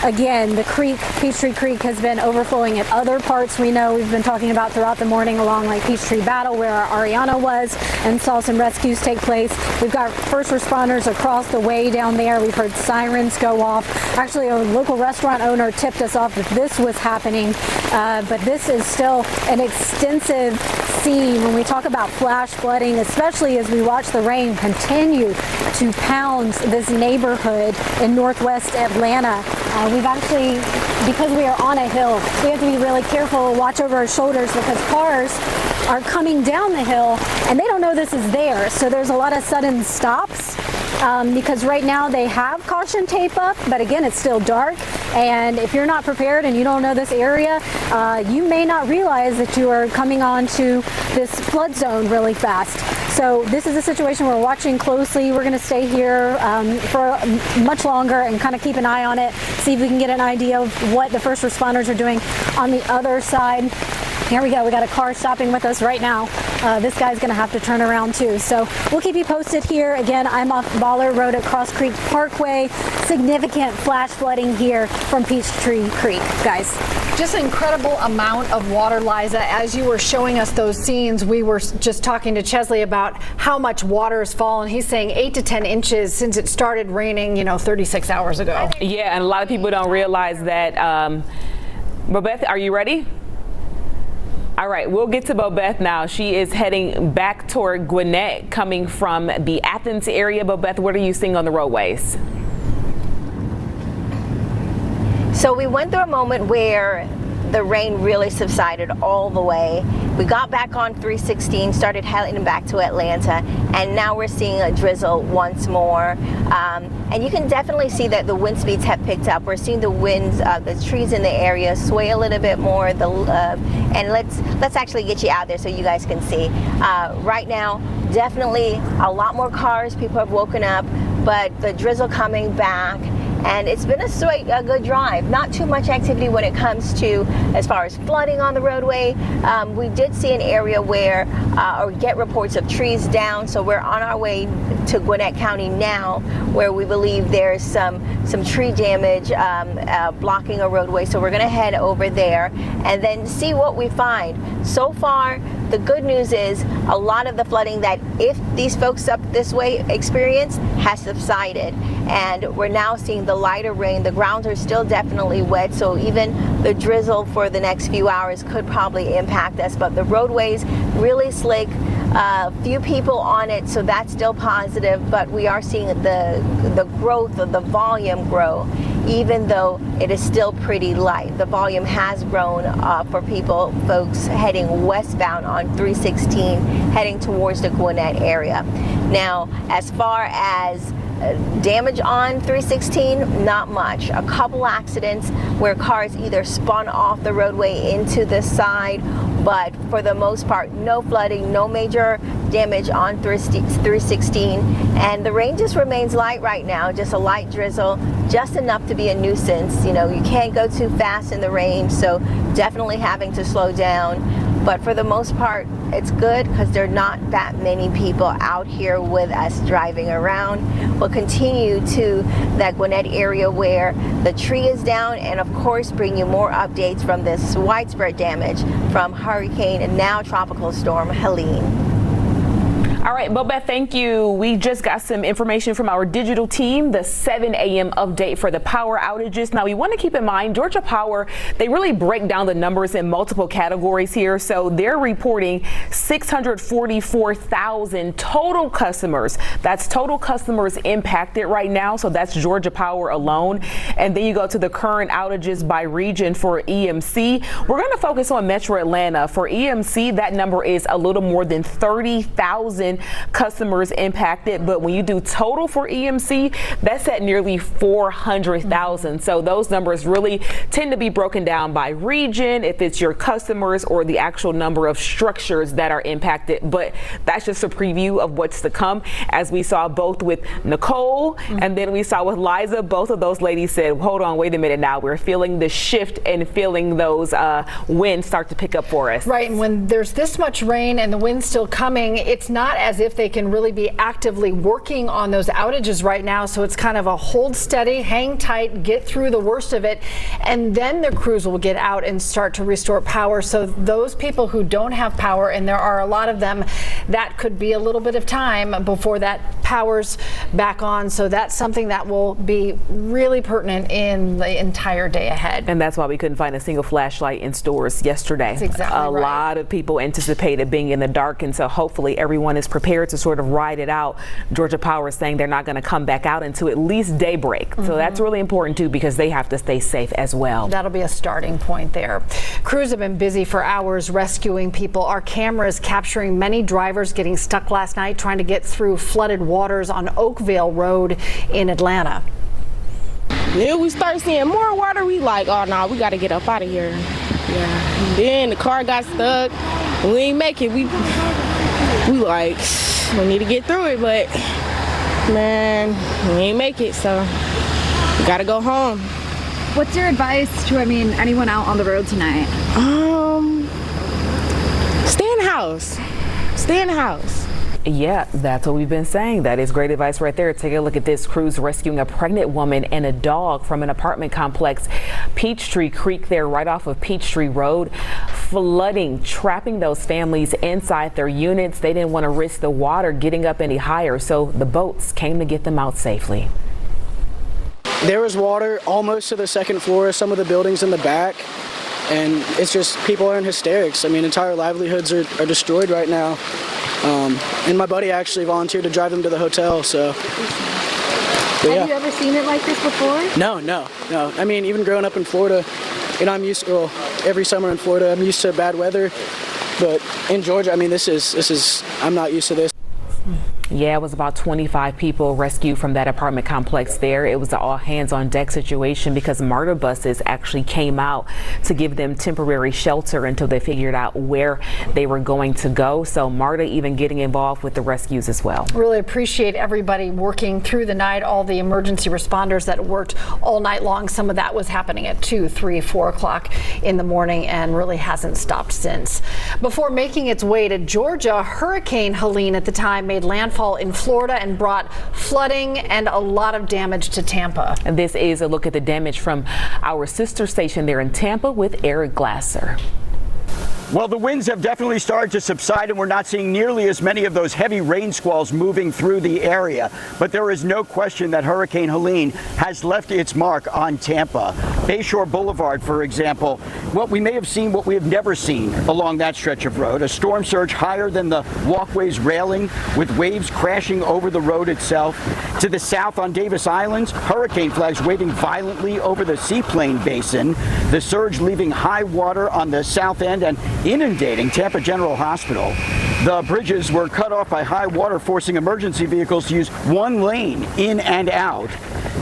Again, the creek, Peachtree Creek, has been overflowing at other parts we know we've been talking about throughout the morning along like Peachtree Battle where our Ariana was and saw some rescues take place. We've got first responders across the way down there. We've heard sirens go off. Actually, a local restaurant owner tipped us off that this was happening, but this is still an extensive scene when we talk about flash flooding, especially as we watch the rain continue to pound this neighborhood in northwest Atlanta. We've actually, because we are on a hill, we have to be really careful, watch over our shoulders because cars are coming down the hill and they don't don't know this is there. So there's a lot of sudden stops because right now they have caution tape up, but again, it's still dark. And if you're not prepared and you don't know this area, you may not realize that you are coming onto this flood zone really fast. So this is a situation we're watching closely. We're going to stay here for much longer and kind of keep an eye on it, see if we can get an idea of what the first responders are doing on the other side. Here we go. We got a car stopping with us right now. This guy's going to have to turn around too. So we'll keep you posted here. Again, I'm off Baller Road at Cross Creek Parkway. Significant flash flooding here from Peachtree Creek, guys. Just an incredible amount of water, Liza. As you were showing us those scenes, we were just talking to Chesley about how much water has fallen. He's saying 8 to 10 inches since it started raining, 36 hours ago. Yeah, and a lot of people don't realize that. Bobeth, are you ready? All right, we'll get to Bobeth now. She is heading back toward Gwinnett, coming from the Athens area. Bobeth, what are you seeing on the roadways? So we went through a moment where the rain really subsided all the way. We got back on 316, started heading back to Atlanta, and now we're seeing a drizzle once more. And you can definitely see that the wind speeds have picked up. We're seeing the winds, the trees in the area sway a little bit more. And let's actually get you out there so you guys can see. Right now, definitely a lot more cars. People have woken up, but the drizzle coming back. And it's been a good drive. Not too much activity when it comes to as far as flooding on the roadway. We did see an area where, or get reports of trees down. So we're on our way to Gwinnett County now, where we believe there's some tree damage blocking a roadway. So we're gonna head over there and then see what we find. So far, the good news is a lot of the flooding that if these folks up this way experienced has subsided. And we're now seeing the lighter rain. The grounds are still definitely wet, so even the drizzle for the next few hours could probably impact us. But the roadways really slick. Few people on it, so that's still positive. But we are seeing the growth of the volume grow, even though it is still pretty light. The volume has grown for folks heading westbound on 316, heading towards the Gwinnett area. Now, as far as damage on 316, not much. A couple accidents where cars either spun off the roadway into the side, but for the most part, no flooding, no major damage on 316. And the rain just remains light right now, just a light drizzle, just enough to be a nuisance. You can't go too fast in the rain, so definitely having to slow down. But for the most part, it's good because there are not that many people out here with us driving around. We'll continue to that Gwinnett area where the tree is down, and of course bring you more updates from this widespread damage from Hurricane and now Tropical Storm Helene. All right, Bobeth, thank you. We just got some information from our digital team, the 7 a.m. update for the power outages. Now, we want to keep in mind, Georgia Power, they really break down the numbers in multiple categories here. So they're reporting 644,000 total customers. That's total customers impacted right now. So that's Georgia Power alone. And then you go to the current outages by region for EMC. We're going to focus on Metro Atlanta. For EMC, that number is a little more than 30,000 customers impacted, but when you do total for EMC, that's at nearly 400,000. So those numbers really tend to be broken down by region, if it's your customers or the actual number of structures that are impacted. But that's just a preview of what's to come. As we saw both with Nicole and then we saw with Liza, both of those ladies said, hold on, wait a minute now. We're feeling the shift and feeling those winds start to pick up for us. Right, and when there's this much rain and the wind's still coming, it's not as if they can really be actively working on those outages right now. So it's kind of a hold steady, hang tight, get through the worst of it, and then the crews will get out and start to restore power. So those people who don't have power, and there are a lot of them, that could be a little bit of time before that power's back on. So that's something that will be really pertinent in the entire day ahead. And that's why we couldn't find a single flashlight in stores yesterday. That's exactly right. A lot of people anticipated being in the dark, and so hopefully everyone is prepared to sort of ride it out. Georgia Power is saying they're not going to come back out until at least daybreak. So that's really important too, because they have to stay safe as well. That'll be a starting point there. Crews have been busy for hours rescuing people. Our cameras capturing many drivers getting stuck last night trying to get through flooded waters on Oakville Road in Atlanta. Then we start seeing more water. We like, oh no, we got to get up out of here. Yeah. Then the car got stuck. We ain't make it. We like, we need to get through it, but man, we ain't make it. So we got to go home. What's your advice to, anyone out on the road tonight? Stay in the house. Stay in the house. Yeah, that's what we've been saying. That is great advice right there. Take a look at this. Crews rescuing a pregnant woman and a dog from an apartment complex, Peachtree Creek there right off of Peachtree Road. Flooding, trapping those families inside their units. They didn't want to risk the water getting up any higher, so the boats came to get them out safely. There was water almost to the second floor of some of the buildings in the back, and it's just people are in hysterics. Entire livelihoods are destroyed right now. And my buddy actually volunteered to drive them to the hotel, so. Have you ever seen it like this before? No. Even growing up in Florida, I'm used to, every summer in Florida, I'm used to bad weather, but in Georgia, this is, I'm not used to this. Yeah, it was about 25 people rescued from that apartment complex there. It was an all hands on deck situation because MARTA buses actually came out to give them temporary shelter until they figured out where they were going to go. So MARTA even getting involved with the rescues as well. Really appreciate everybody working through the night, all the emergency responders that worked all night long. Some of that was happening at 2, 3, 4 o'clock in the morning and really hasn't stopped since. Before making its way to Georgia, Hurricane Helene at the time made landfall in Florida and brought flooding and a lot of damage to Tampa. And this is a look at the damage from our sister station there in Tampa with Eric Glasser. Well, the winds have definitely started to subside, and we're not seeing nearly as many of those heavy rain squalls moving through the area. But there is no question that Hurricane Helene has left its mark on Tampa. Bayshore Boulevard, for example, we may have seen what we have never seen along that stretch of road. A storm surge higher than the walkway's railing, with waves crashing over the road itself. To the south on Davis Islands, hurricane flags waving violently over the Seaplain Basin. The surge leaving high water on the south end and inundating Tampa General Hospital. The bridges were cut off by high water, forcing emergency vehicles to use one lane in and out.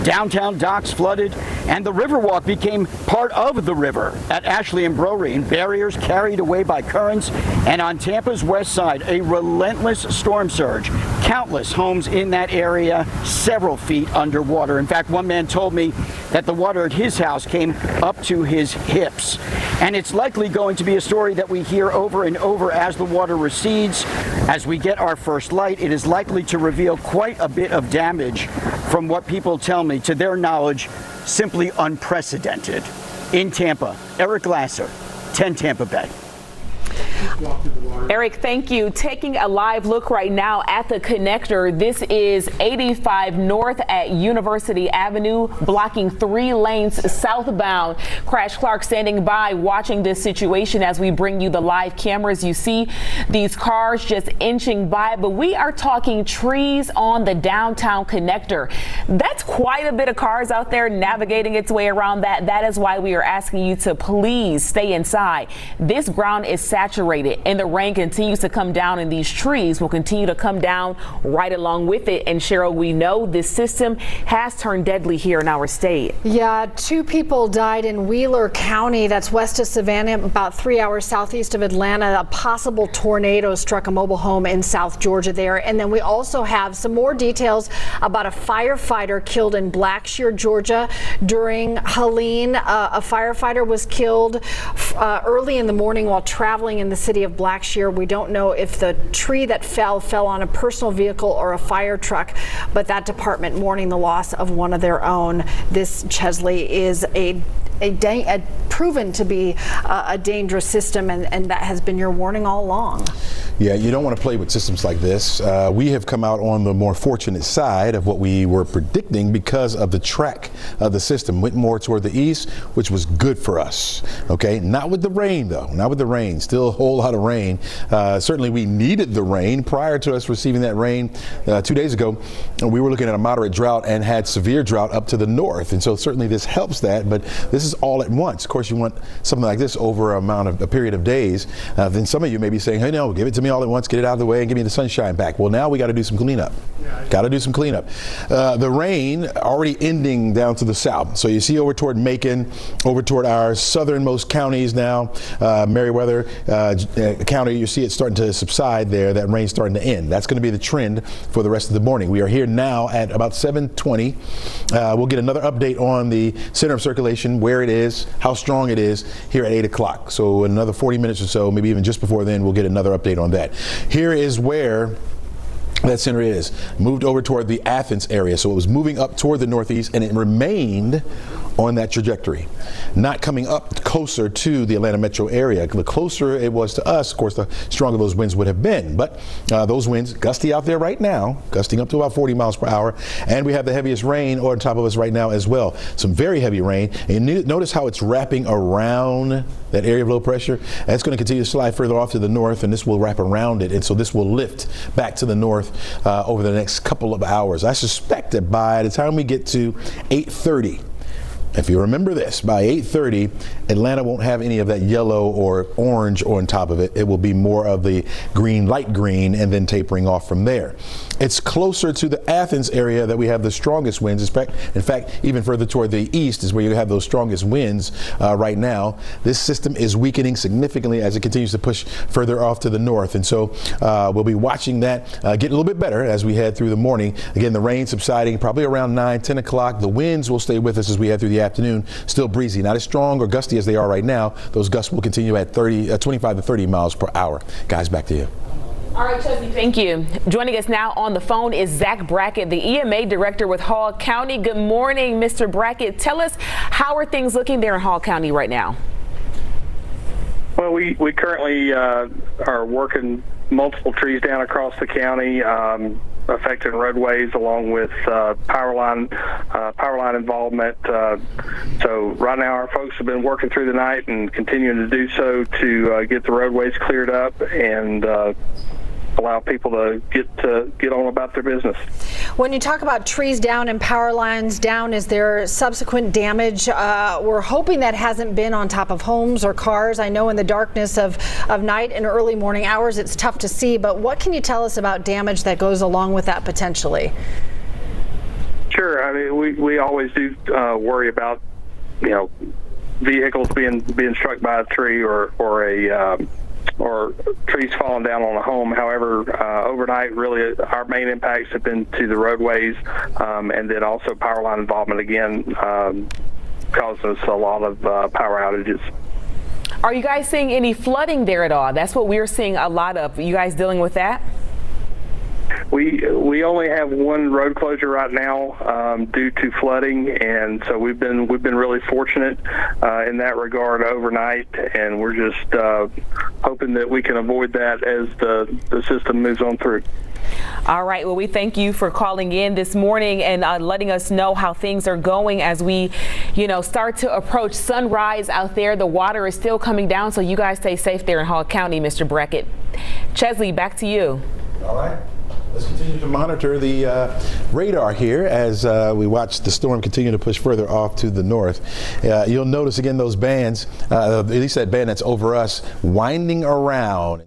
Downtown docks flooded, and the Riverwalk became part of the river at Ashley and Brewery, and barriers carried away by currents. And on Tampa's west side, a relentless storm surge. Countless homes in that area, several feet underwater. In fact, one man told me that the water at his house came up to his hips. And it's likely going to be a story that we hear over and over as the water recedes. As we get our first light, it is likely to reveal quite a bit of damage. From what people tell me, to their knowledge, simply unprecedented. In Tampa, Eric Glasser, 10 Tampa Bay. Eric, thank you. Taking a live look right now at the connector. This is 85 North at University Avenue, blocking 3 lanes southbound. Crash Clark standing by, watching this situation as we bring you the live cameras. You see these cars just inching by, but we are talking trees on the downtown connector. That's quite a bit of cars out there navigating its way around that. That is why we are asking you to please stay inside. This ground is saturated and the rain continues to come down, and these trees will continue to come down right along with it. And Cheryl, we know this system has turned deadly here in our state. Yeah, 2 people died in Wheeler County. That's west of Savannah, about 3 hours southeast of Atlanta. A possible tornado struck a mobile home in South Georgia there. And then we also have some more details about a firefighter killed in Blackshear, Georgia during Helene. A firefighter was killed early in the morning while traveling in the city of Blackshear. We don't know if the tree that fell on a personal vehicle or a fire truck, but that department mourning the loss of one of their own. This, Chesley, is a proven to be a dangerous system, and that has been your warning all along. Yeah, you don't want to play with systems like this. We have come out on the more fortunate side of what we were predicting because of the track of the system. Went more toward the east, which was good for us. Okay, not with the rain though, not with the rain. Still a whole lot of rain. Certainly we needed the rain. Prior to us receiving that rain 2 days ago, we were looking at a moderate drought and had severe drought up to the north. And so certainly this helps that, but this is all at once. Of course, you want something like this over a period of days. Then some of you may be saying, hey, no, give it to me all at once, get it out of the way, and give me the sunshine back. Well, now we got to do some cleanup. Got to do some cleanup. The rain already ending down to the south. So you see over toward Macon, over toward our southernmost counties now, Meriwether County, you see it starting to subside there. That rain's starting to end. That's going to be the trend for the rest of the morning. We are here now at about 7:20. We'll get another update on the center of circulation, where it is, how strong it is here at 8 o'clock. So in another 40 minutes or so, maybe even just before then, we'll get another update on that. Here is where that center is. Moved over toward the Athens area. So it was moving up toward the northeast, and it remained on that trajectory, not coming up closer to the Atlanta metro area. The closer it was to us, of course, the stronger those winds would have been. But those winds, gusty out there right now, gusting up to about 40 miles per hour. And we have the heaviest rain on top of us right now as well. Some very heavy rain. And notice how it's wrapping around that area of low pressure. That's going to continue to slide further off to the north, and this will wrap around it. And so this will lift back to the north over the next couple of hours. I suspect that by the time we get to 8:30, if you remember this, by 8:30, Atlanta won't have any of that yellow or orange on top of it. It will be more of the green, light green, and then tapering off from there. It's closer to the Athens area that we have the strongest winds. In fact, even further toward the east is where you have those strongest winds right now. This system is weakening significantly as it continues to push further off to the north. And so we'll be watching that get a little bit better as we head through the morning. Again, the rain subsiding probably around 9, 10 o'clock. The winds will stay with us as we head through the afternoon. Still breezy, not as strong or gusty as they are right now. Those gusts will continue at 25 to 30 miles per hour. Guys, back to you. All right, Chesney, thank you. Joining us now on the phone is Zach Brackett, the EMA director with Hall County. Good morning, Mr. Brackett. Tell us, how are things looking there in Hall County right now? Well, we currently are working multiple trees down across the county, affecting roadways along with power line involvement. So right now our folks have been working through the night and continuing to do so to get the roadways cleared up and allow people to get on about their business. When you talk about trees down and power lines down, is there subsequent damage? We're hoping that hasn't been on top of homes or cars. I know in the darkness of night and early morning hours it's tough to see, but what can you tell us about damage that goes along with that potentially? Sure. I mean, we always do worry about, vehicles being struck by a tree or trees falling down on a home. However, overnight, really, our main impacts have been to the roadways, and then also power line involvement again, caused us a lot of power outages. Are you guys seeing any flooding there at all? That's what we're seeing a lot of. Are you guys dealing with that? We only have one road closure right now due to flooding, and so we've been really fortunate in that regard overnight, and we're just hoping that we can avoid that as the system moves on through. All right. Well, we thank you for calling in this morning and letting us know how things are going as we, start to approach sunrise out there. The water is still coming down, so you guys stay safe there in Hall County, Mr. Brackett. Chesley, back to you. All right. Let's continue to monitor the radar here as we watch the storm continue to push further off to the north. You'll notice again those bands, at least that band that's over us, winding around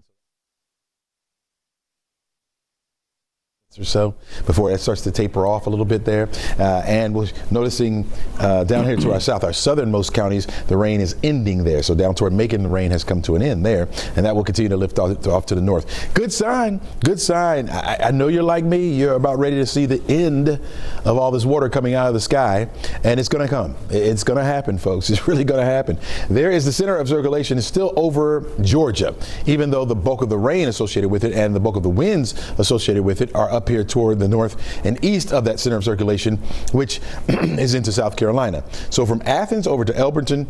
or so before it starts to taper off a little bit there. And we're noticing down here to our south, our southernmost counties, the rain is ending there. So down toward Macon, the rain has come to an end there, and that will continue to lift off to the north. Good sign, good sign. I know you're like me. You're about ready to see the end of all this water coming out of the sky, and it's going to come. It's going to happen, folks. It's really going to happen. There is the center of circulation is still over Georgia, even though the bulk of the rain associated with it and the bulk of the winds associated with it are up here toward the north and east of that center of circulation, which is into South Carolina. So from Athens over to Elberton,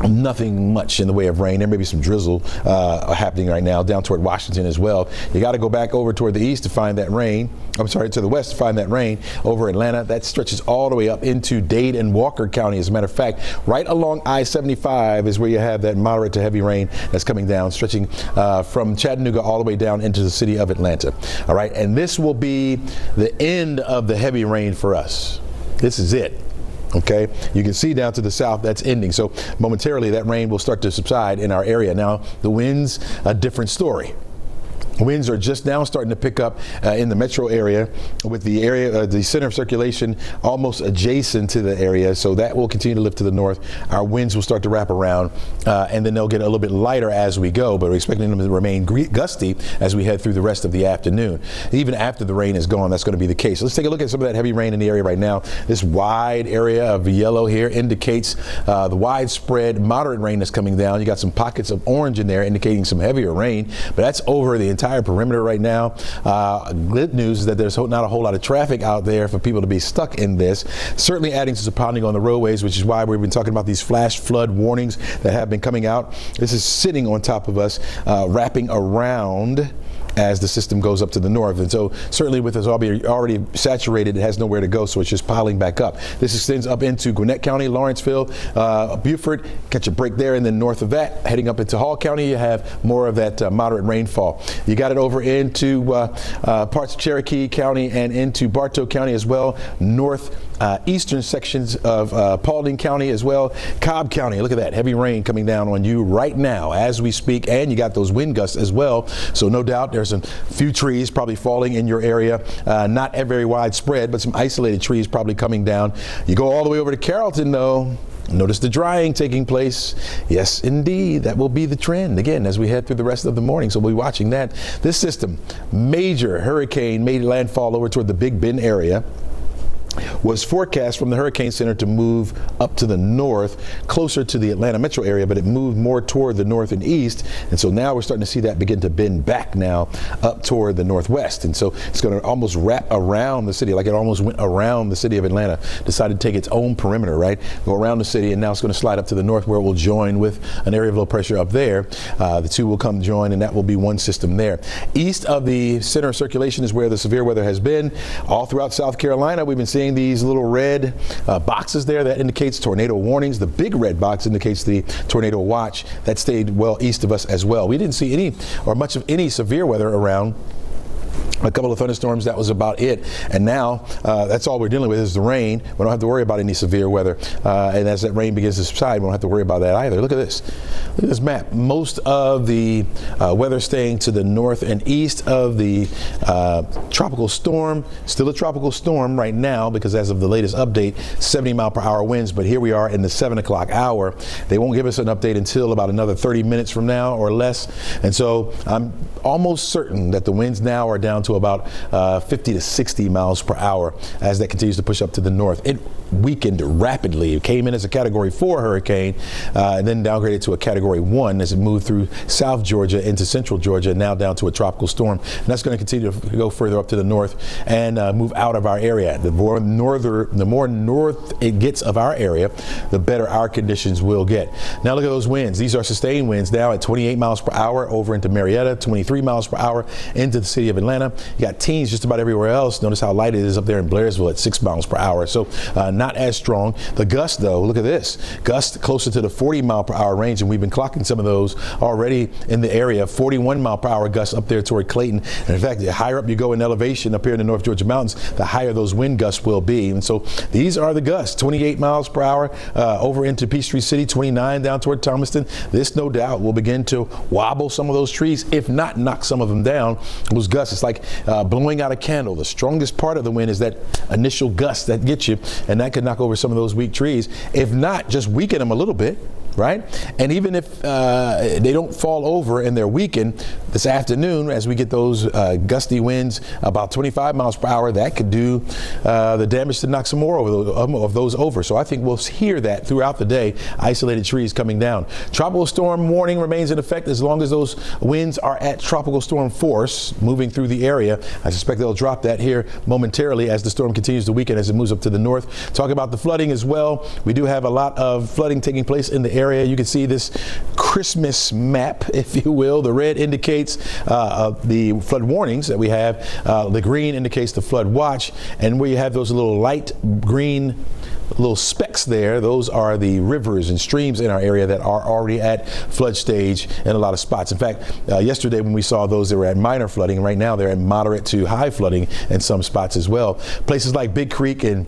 Nothing much in the way of rain. There may be some drizzle happening right now down toward Washington as well. You got to go back over toward the east to find that rain. I'm sorry, to the west to find that rain. Over Atlanta, that stretches all the way up into Dade and Walker County. As a matter of fact, right along I-75 is where you have that moderate to heavy rain that's coming down, stretching from Chattanooga all the way down into the city of Atlanta. All right, and this will be the end of the heavy rain for us. This is it. Okay, you can see down to the south that's ending. So momentarily that rain will start to subside in our area. Now the winds, a different story. Winds are just now starting to pick up in the metro area, with the area, the center of circulation almost adjacent to the area. So that will continue to lift to the north. Our winds will start to wrap around, and then they'll get a little bit lighter as we go, but we're expecting them to remain gusty as we head through the rest of the afternoon. Even after the rain is gone, that's going to be the case. Let's take a look at some of that heavy rain in the area right now. This wide area of yellow here indicates the widespread moderate rain that's coming down. You got some pockets of orange in there indicating some heavier rain, but that's over the entire perimeter right now. Good news is that there's not a whole lot of traffic out there for people to be stuck in this. Certainly adding to some pounding on the roadways, which is why we've been talking about these flash flood warnings that have been coming out. This is sitting on top of us, wrapping around as the system goes up to the north. And so certainly with us already saturated, it has nowhere to go, so it's just piling back up. This extends up into Gwinnett County, Lawrenceville, Beaufort, catch a break there, and then north of that, heading up into Hall County, you have more of that moderate rainfall. You got it over into parts of Cherokee County and into Bartow County as well, eastern sections of Paulding County as well. Cobb County, look at that heavy rain coming down on you right now as we speak, and you got those wind gusts as well. So no doubt there's a few trees probably falling in your area, not very widespread, but some isolated trees probably coming down. You go all the way over to Carrollton though, notice the drying taking place. Yes, indeed, that will be the trend again as we head through the rest of the morning. So we'll be watching that. This system, major hurricane, made landfall over toward the Big Bend area. Was forecast from the Hurricane Center to move up to the north, closer to the Atlanta metro area, but it moved more toward the north and east. And so now we're starting to see that begin to bend back now up toward the northwest. And so it's going to almost wrap around the city, like it almost went around the city of Atlanta, decided to take its own perimeter, right? Go around the city, and now it's going to slide up to the north where it will join with an area of low pressure up there. The two will come join, and that will be one system there. East of the center of circulation is where the severe weather has been. All throughout South Carolina, we've been seeing these little red boxes there that indicates tornado warnings. The big red box indicates the tornado watch. That stayed well east of us as well. We didn't see any or much of any severe weather around. A couple of thunderstorms, that was about it. And now that's all we're dealing with is the rain. We don't have to worry about any severe weather. And as that rain begins to subside, we don't have to worry about that either. Look at this. Look at this map. Most of the weather staying to the north and east of the tropical storm. Still a tropical storm right now because as of the latest update, 70-mile-per-hour winds. But here we are in the 7 o'clock hour. They won't give us an update until about another 30 minutes from now or less. And so I'm almost certain that the winds now are down to about 50 to 60 miles per hour as that continues to push up to the north. It weakened rapidly. It came in as a Category 4 hurricane and then downgraded to a Category 1 as it moved through South Georgia into Central Georgia, and now down to a tropical storm. And that's going to continue to go further up to the north and move out of our area. The more north it gets of our area, the better our conditions will get. Now look at those winds. These are sustained winds now at 28 miles per hour over into Marietta, 23 miles per hour into the city of Atlanta. You got teens just about everywhere else. Notice how light it is up there in Blairsville at 6 miles per hour. So not as strong. The gust though, look at this. Gust closer to the 40 mile per hour range, and we've been clocking some of those already in the area. 41 mile per hour gusts up there toward Clayton. And in fact, the higher up you go in elevation up here in the North Georgia mountains, the higher those wind gusts will be. And so these are the gusts. 28 miles per hour over into Peachtree City, 29 down toward Thomaston. This no doubt will begin to wobble some of those trees, if not knock some of them down. Those gusts, it's like blowing out a candle. The strongest part of the wind is that initial gust that gets you, and that could knock over some of those weak trees. If not, just weaken them a little bit, right? And even if they don't fall over and they're weakened this afternoon, as we get those gusty winds about 25 miles per hour, that could do the damage to knock some more of those over. So I think we'll hear that throughout the day, isolated trees coming down. Tropical storm warning remains in effect as long as those winds are at tropical storm force moving through the area. I suspect they'll drop that here momentarily as the storm continues to weaken as it moves up to the north. Talk about the flooding as well. We do have a lot of flooding taking place in the area. area. You can see this Christmas map, if you will. The red indicates the flood warnings that we have. The green indicates the flood watch. And where you have those little light green little specks there, those are the rivers and streams in our area that are already at flood stage in a lot of spots. In fact, yesterday when we saw those, they were at minor flooding. Right now they're at moderate to high flooding in some spots as well. Places like Big Creek and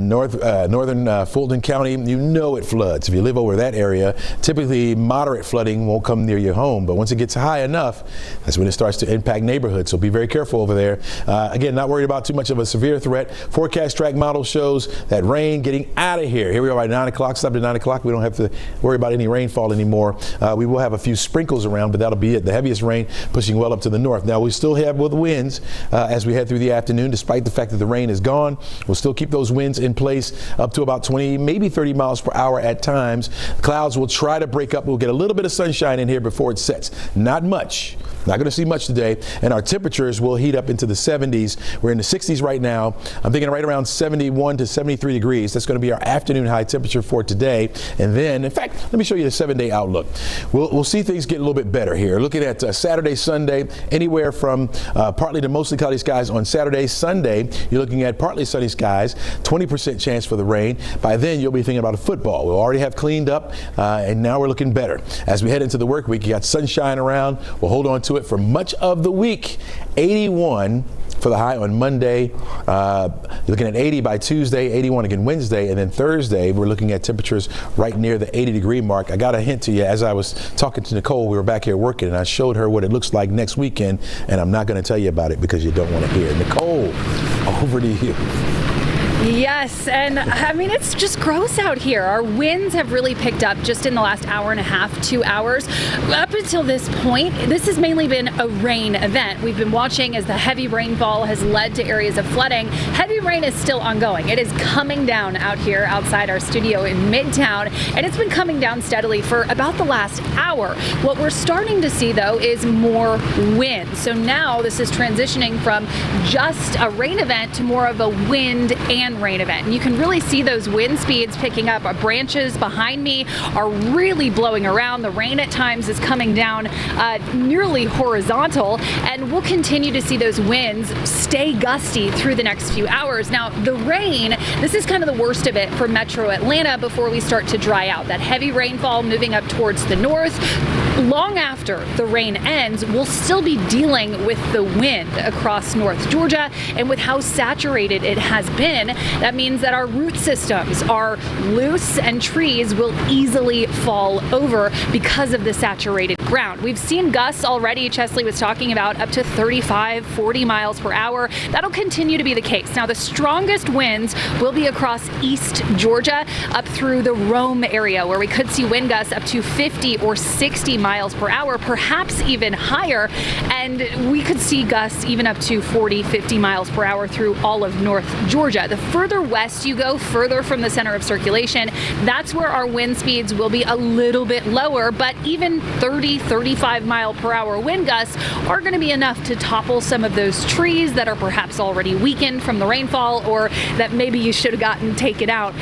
northern Fulton County, you know it floods. If you live over that area, typically moderate flooding won't come near your home, but once it gets high enough, that's when it starts to impact neighborhoods. So be very careful over there. Again, not worried about too much of a severe threat. Forecast track model shows that rain getting out of here. Here we are by 9 o'clock. Stop at 9 o'clock. We don't have to worry about any rainfall anymore. We will have a few sprinkles around, but that'll be it. The heaviest rain pushing well up to the north. Now we still have with winds as we head through the afternoon, despite the fact that the rain is gone. We'll still keep those winds in place up to about 20, maybe 30 miles per hour at times. Clouds will try to break up. We'll get a little bit of sunshine in here before it sets. Not much. Not going to see much today, and our temperatures will heat up into the 70s. We're in the 60s right now. I'm thinking right around 71 to 73 degrees. That's going to be our afternoon high temperature for today. And then, in fact, let me show you the 7-day outlook. We'll see things get a little bit better here. Looking at Saturday, Sunday, anywhere from partly to mostly cloudy skies on Saturday. Sunday, you're looking at partly sunny skies, 20% chance for the rain. By then, you'll be thinking about a football. We'll already have cleaned up, and now we're looking better. As we head into the work week, you got sunshine around. We'll hold on to it for much of the week. 81 for the high on Monday. Looking at 80 by Tuesday, 81 again Wednesday, and then Thursday we're looking at temperatures right near the 80-degree mark. I got a hint to you as I was talking to Nicole. We were back here working, and I showed her what it looks like next weekend, and I'm not going to tell you about it because you don't want to hear it. Nicole, over to you. Yes, and I mean, it's just gross out here. Our winds have really picked up just in the last hour and a half, 2 hours. Up until this point, this has mainly been a rain event. We've been watching as the heavy rainfall has led to areas of flooding. Heavy rain is still ongoing. It is coming down out here outside our studio in Midtown, and it's been coming down steadily for about the last hour. What we're starting to see, though, is more wind. So now this is transitioning from just a rain event to more of a wind and rain event. And you can really see those wind speeds picking up. Our branches behind me are really blowing around. The rain at times is coming down nearly horizontal, and we'll continue to see those winds stay gusty through the next few hours. Now, the rain, this is kind of the worst of it for Metro Atlanta before we start to dry out. That heavy rainfall moving up towards the north. Long after the rain ends, we'll still be dealing with the wind across North Georgia, and with how saturated it has been, that means that our root systems are loose and trees will easily fall over because of the saturated ground. We've seen gusts already, Chesley was talking about, up to 35, 40 miles per hour. That'll continue to be the case. Now, the strongest winds will be across East Georgia up through the Rome area, where we could see wind gusts up to 50 or 60 miles per hour, perhaps even higher, and we could see gusts even up to 40, 50 miles per hour through all of North Georgia. The further west you go, further from the center of circulation, that's where our wind speeds will be a little bit lower, but even 30, 35 mile per hour wind gusts are going to be enough to topple some of those trees that are perhaps already weakened from the rainfall, or that maybe you should have gotten taken out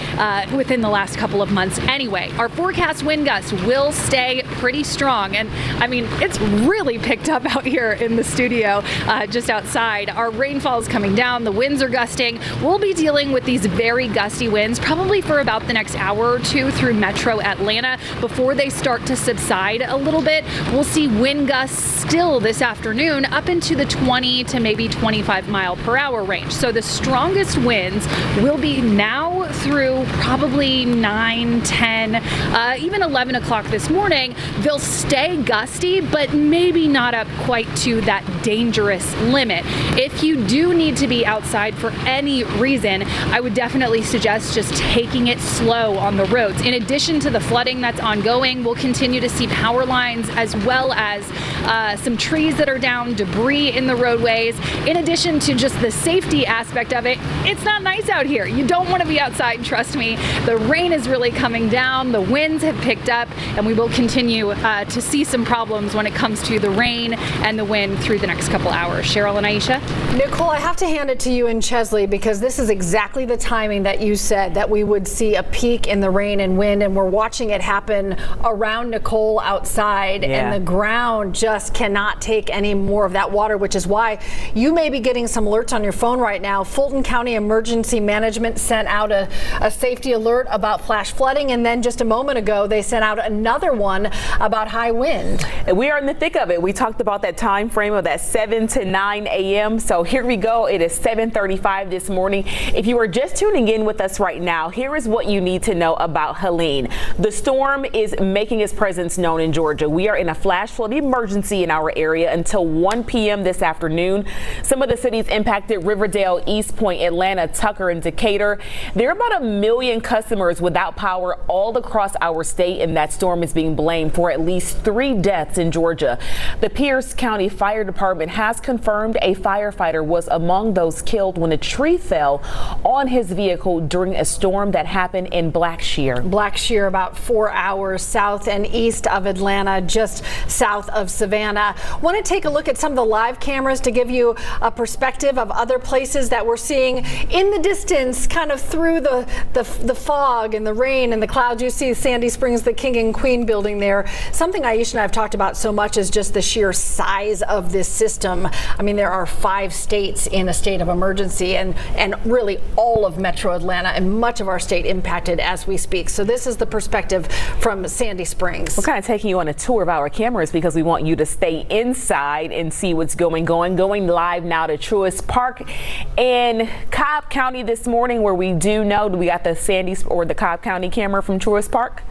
within the last couple of months anyway. Our forecast wind gusts will stay pretty strong, and I mean, it's really picked up out here in the studio just outside. Our rainfall is coming down, the winds are gusting. We'll be dealing with these very gusty winds probably for about the next hour or two through Metro Atlanta before they start to subside a little bit. We'll see wind gusts still this afternoon up into the 20 to maybe 25 mile per hour range. So the strongest winds will be now through probably 9, 10, even 11 o'clock this morning. They'll stay gusty, but maybe not up quite to that dangerous limit. If you do need to be outside for any reason, I would definitely suggest just taking it slow on the roads. In addition to the flooding that's ongoing, we'll continue to see power lines as well as some trees that are down, debris in the roadways. In addition to just the safety aspect of it, it's not nice out here. You don't want to be outside, trust me. The rain is really coming down, the winds have picked up, and we will continue to to see some problems when it comes to the rain and the wind through the next couple hours. Cheryl and Aisha? Nicole, I have to hand it to you in Chesley because this is exactly the timing that you said that we would see a peak in the rain and wind, and we're watching it happen around Nicole outside, and the ground just cannot take any more of that water, which is why you may be getting some alerts on your phone right now. Fulton County Emergency Management sent out a safety alert about flash flooding, and then just a moment ago they sent out another one about high wind. And we are in the thick of it. We talked about that time frame of that 7 to 9 a.m. So here we go. It is 7:35 this morning. If you are just tuning in with us right now, here is what you need to know about Helene. The storm is making its presence known in Georgia. We are in a flash flood emergency in our area until 1 p.m. this afternoon. Some of the cities impacted: Riverdale, East Point, Atlanta, Tucker, and Decatur. There are about 1 million customers without power all across our state, and that storm is being blamed for at least 3 deaths in Georgia. The Pierce County Fire Department has confirmed a firefighter was among those killed when a tree fell on his vehicle during a storm that happened in Blackshear. Blackshear, about 4 hours south and east of Atlanta, just south of Savannah. Want to take a look at some of the live cameras to give you a perspective of other places that we're seeing in the distance, kind of through the fog and the rain and the clouds. You see Sandy Springs, the King and Queen building there. Something Aisha and I have talked about so much is just the sheer size of this system. I mean, there are 5 states in a state of emergency, and really all of Metro Atlanta and much of our state impacted as we speak. So this is the perspective from Sandy Springs. We're kind of taking you on a tour of our cameras because we want you to stay inside and see what's going live now to Truist Park in Cobb County this morning, where we do know we got the the Cobb County camera from Truist Park.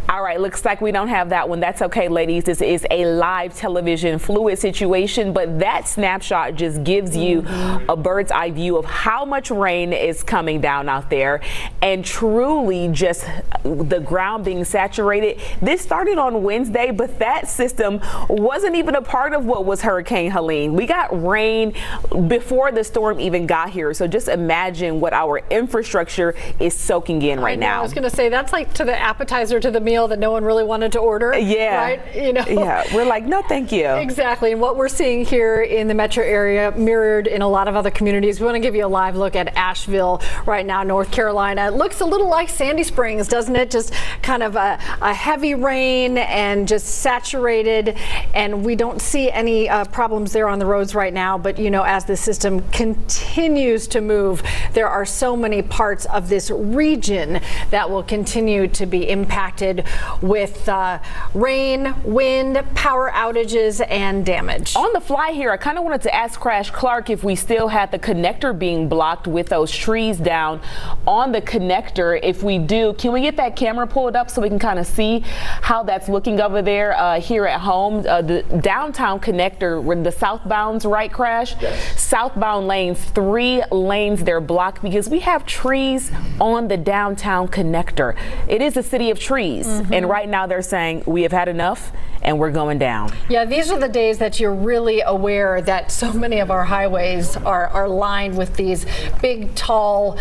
All right, looks like we don't have that one. That's okay, ladies. This is a live television fluid situation, but that snapshot just gives you a bird's eye view of how much rain is coming down out there, and truly just the ground being saturated. This started on Wednesday, but that system wasn't even a part of what was Hurricane Helene. We got rain before the storm even got here. So just imagine what our infrastructure is soaking in right now. I was going to say, that's like to the appetizer to the meal that no one really wanted to order. Yeah. Right? You know? Yeah. We're like, no, thank you. Exactly. And what we're seeing here in the metro area mirrored in a lot of other communities. We want to give you a live look at Asheville right now, North Carolina. It looks a little like Sandy Springs, doesn't it? Just kind of a heavy rain and just saturated. And we don't see any problems there on the roads right now. But, you know, as the system continues to move, there are so many parts of this region that will continue to be impacted with rain, wind, power outages, and damage. On the fly here, I kind of wanted to ask Crash Clark if we still had the connector being blocked with those trees down on the connector. If we do, can we get that camera pulled up so we can kind of see how that's looking over there here at home? The downtown connector, where the southbound's right, Crash? Yes. Southbound lanes, 3 lanes, they're blocked because we have trees on the downtown connector. It is a city of trees. And right now they're saying we have had enough and we're going down. Yeah, these are the days that you're really aware that so many of our highways are lined with these big, tall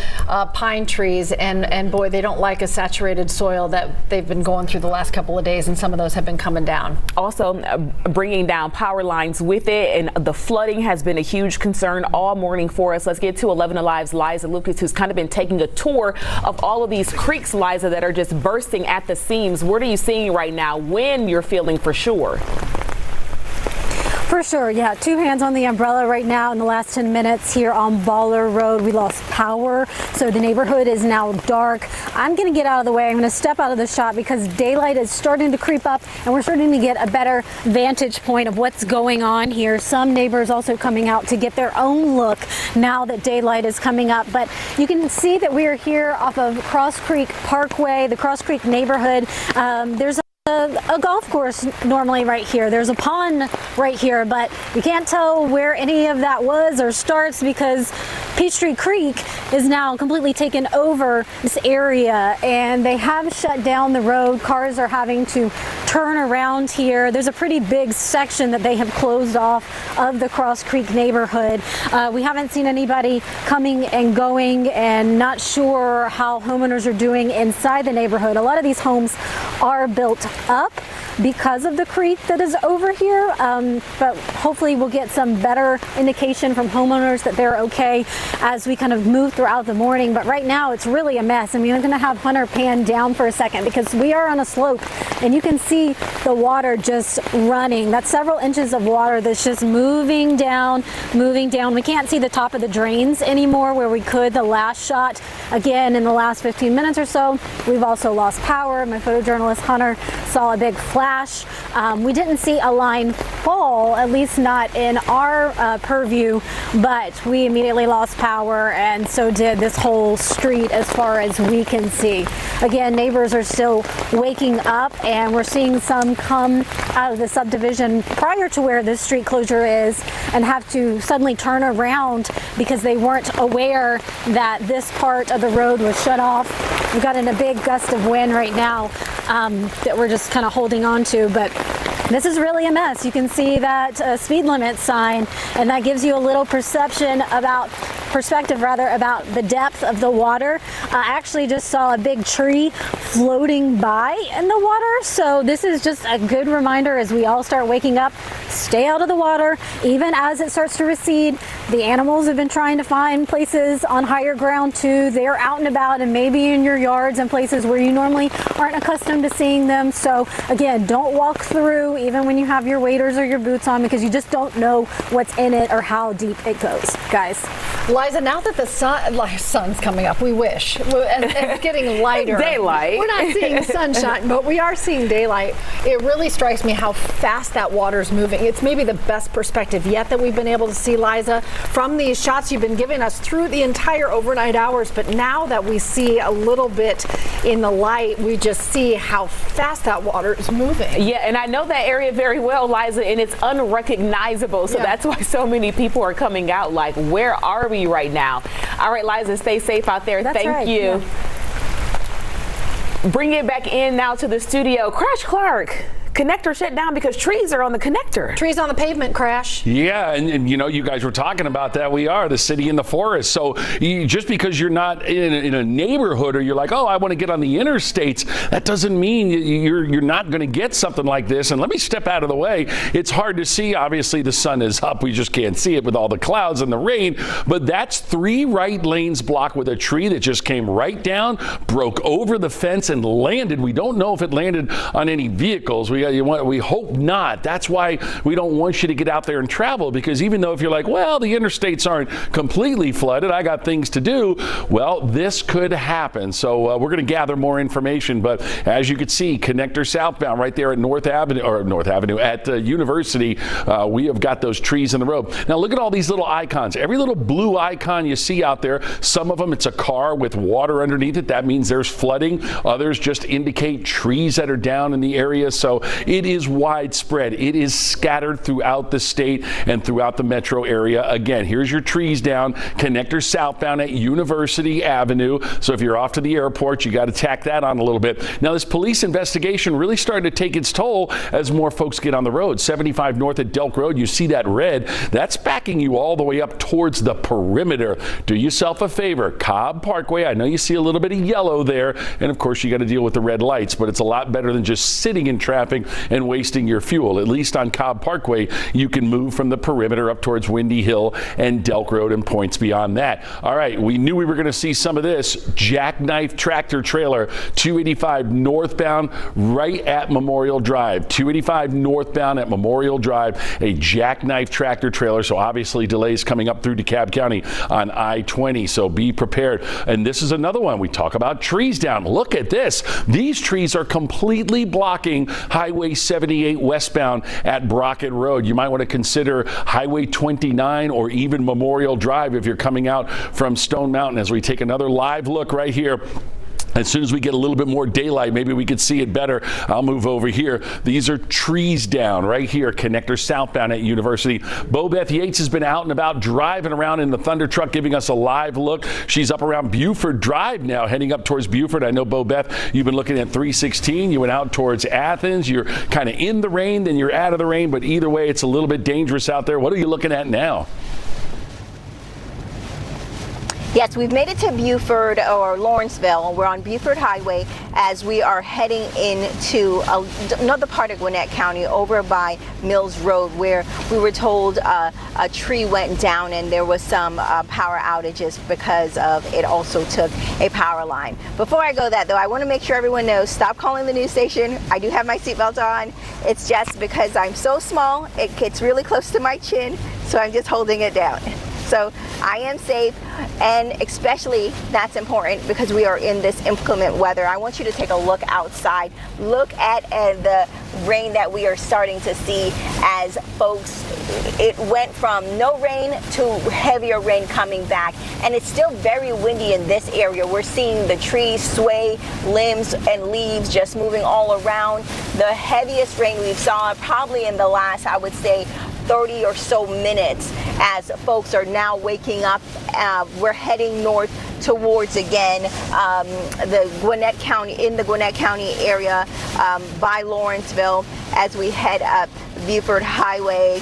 pine trees, and boy, they don't like a saturated soil that they've been going through the last couple of days, and some of those have been coming down. Also bringing down power lines with it, and the flooding has been a huge concern all morning for us. Let's get to 11Alive's Liza Lucas, who's kind of been taking a tour of all of these creeks, Liza, that are just bursting at the seams. What are you seeing right now? When you're feeling for sure? For sure, yeah. 2 hands on the umbrella right now. In the last 10 minutes here on Baller Road, we lost power, so the neighborhood is now dark. I'm going to get out of the way. I'm going to step out of the shot because daylight is starting to creep up, and we're starting to get a better vantage point of what's going on here. Some neighbors also coming out to get their own look now that daylight is coming up. But you can see that we are here off of Cross Creek Parkway, the Cross Creek neighborhood. There's a golf course normally right here. There's a pond right here, but you can't tell where any of that was or starts because Peachtree Creek is now completely taken over this area, and they have shut down the road. Cars are having to turn around here. There's a pretty big section that they have closed off of the Cross Creek neighborhood. We haven't seen anybody coming and going, and not sure how homeowners are doing inside the neighborhood. A lot of these homes are built up because of the creek that is over here, but hopefully we'll get some better indication from homeowners that they're okay as we kind of move throughout the morning. But right now it's really a mess. I mean, I'm going to have Hunter pan down for a second because we are on a slope and you can see the water just running. That's several inches of water that's just moving down, moving down. We can't see the top of the drains anymore where we could the last shot. Again, in the last 15 minutes or so, we've also lost power. My photojournalist Hunter saw a big flash. We didn't see a line fall, at least not in our purview, but we immediately lost power, and so did this whole street as far as we can see. Again, neighbors are still waking up, and we're seeing some come out of the subdivision prior to where this street closure is and have to suddenly turn around because they weren't aware that this part of the road was shut off. We've got in a big gust of wind right now that we're just kind of holding on to, but this is really a mess. You can see that speed limit sign, and that gives you a little perspective about the depth of the water. I actually just saw a big tree floating by in the water, so this is just a good reminder as we all start waking up, stay out of the water. Even as it starts to recede, the animals have been trying to find places on higher ground too. They're out and about and maybe in your yards and places where you normally aren't accustomed to seeing them. So again, don't walk through even when you have your waders or your boots on, because you just don't know what's in it or how deep it goes, guys. Liza, now that the sun's coming up, we wish, and it's getting lighter. Daylight. We're not seeing sunshine, but we are seeing daylight. It really strikes me how fast that water's moving. It's maybe the best perspective yet that we've been able to see, Liza, from these shots you've been giving us through the entire overnight hours. But now that we see a little bit in the light, we just see how fast that water is moving. Yeah, and I know that area very well, Liza, and it's unrecognizable. So that's why so many people are coming out like, where are we right now? All right, Liza, stay safe out there. Thank you. Yeah. Bring it back in now to the studio. Crash Clark. Connector shut down because trees are on the connector. Trees on the pavement, Crash. Yeah, and you know, you guys were talking about that. We are the city in the forest. So just because you're not in a neighborhood, or you're like, oh, I want to get on the interstates, that doesn't mean you're not going to get something like this. And let me step out of the way. It's hard to see. Obviously, the sun is up. We just can't see it with all the clouds and the rain. But that's 3 right lanes blocked with a tree that just came right down, broke over the fence, and landed. We don't know if it landed on any vehicles. We hope not. That's why we don't want you to get out there and travel, because even though if you're like, well, the interstates aren't completely flooded, I got things to do, well, this could happen. So we're going to gather more information. But as you can see, connector southbound right there at North Avenue at University, we have got those trees in the road. Now look at all these little icons. Every little blue icon you see out there, some of them it's a car with water underneath it. That means there's flooding. Others just indicate trees that are down in the area. So it is widespread. It is scattered throughout the state and throughout the metro area. Again, here's your trees down. Connector southbound at University Avenue. So if you're off to the airport, you got to tack that on a little bit. Now, this police investigation really started to take its toll as more folks get on the road. 75 north at Delk Road, you see that red. That's backing you all the way up towards the perimeter. Do yourself a favor. Cobb Parkway, I know you see a little bit of yellow there. And of course, you got to deal with the red lights, but it's a lot better than just sitting in traffic and wasting your fuel. At least on Cobb Parkway, you can move from the perimeter up towards Windy Hill and Delk Road and points beyond that. All right, we knew we were going to see some of this. Jackknife tractor trailer, 285 northbound right at Memorial Drive. 285 northbound at Memorial Drive, a jackknife tractor trailer. So obviously delays coming up through DeKalb County on I-20. So be prepared. And this is another one. We talk about trees down. Look at this. These trees are completely blocking Highway 78 westbound at Brockett Road. You might want to consider Highway 29 or even Memorial Drive if you're coming out from Stone Mountain, as we take another live look right here As soon as we get a little bit more daylight, maybe we could see it better. I'll move over here. These are trees down right here, connector southbound at University. Bobeth Yates has been out and about driving around in the Thunder truck, giving us a live look. She's up around Buford Drive now, heading up towards Buford. I know, Bobeth, you've been looking at 316. You went out towards Athens. You're kind of in the rain, then you're out of the rain, but either way, it's a little bit dangerous out there. What are you looking at now? Yes, we've made it to Buford or Lawrenceville. We're on Buford Highway as we are heading into another part of Gwinnett County over by Mills Road, where we were told a tree went down and there was some power outages because of it also took a power line. Before I go that though, I want to make sure everyone knows, stop calling the news station. I do have my seatbelt on. It's just because I'm so small, it gets really close to my chin, so I'm just holding it down. So I am safe, and especially that's important because we are in this inclement weather. I want you to take a look outside. Look at the rain that we are starting to see as folks, it went from no rain to heavier rain coming back, and it's still very windy in this area. We're seeing the trees sway, limbs and leaves just moving all around. The heaviest rain we've saw probably in the last, I would say, 30 or so minutes as folks are now waking up. We're heading north towards again the Gwinnett County, in the Gwinnett County area by Lawrenceville as we head up Buford Highway.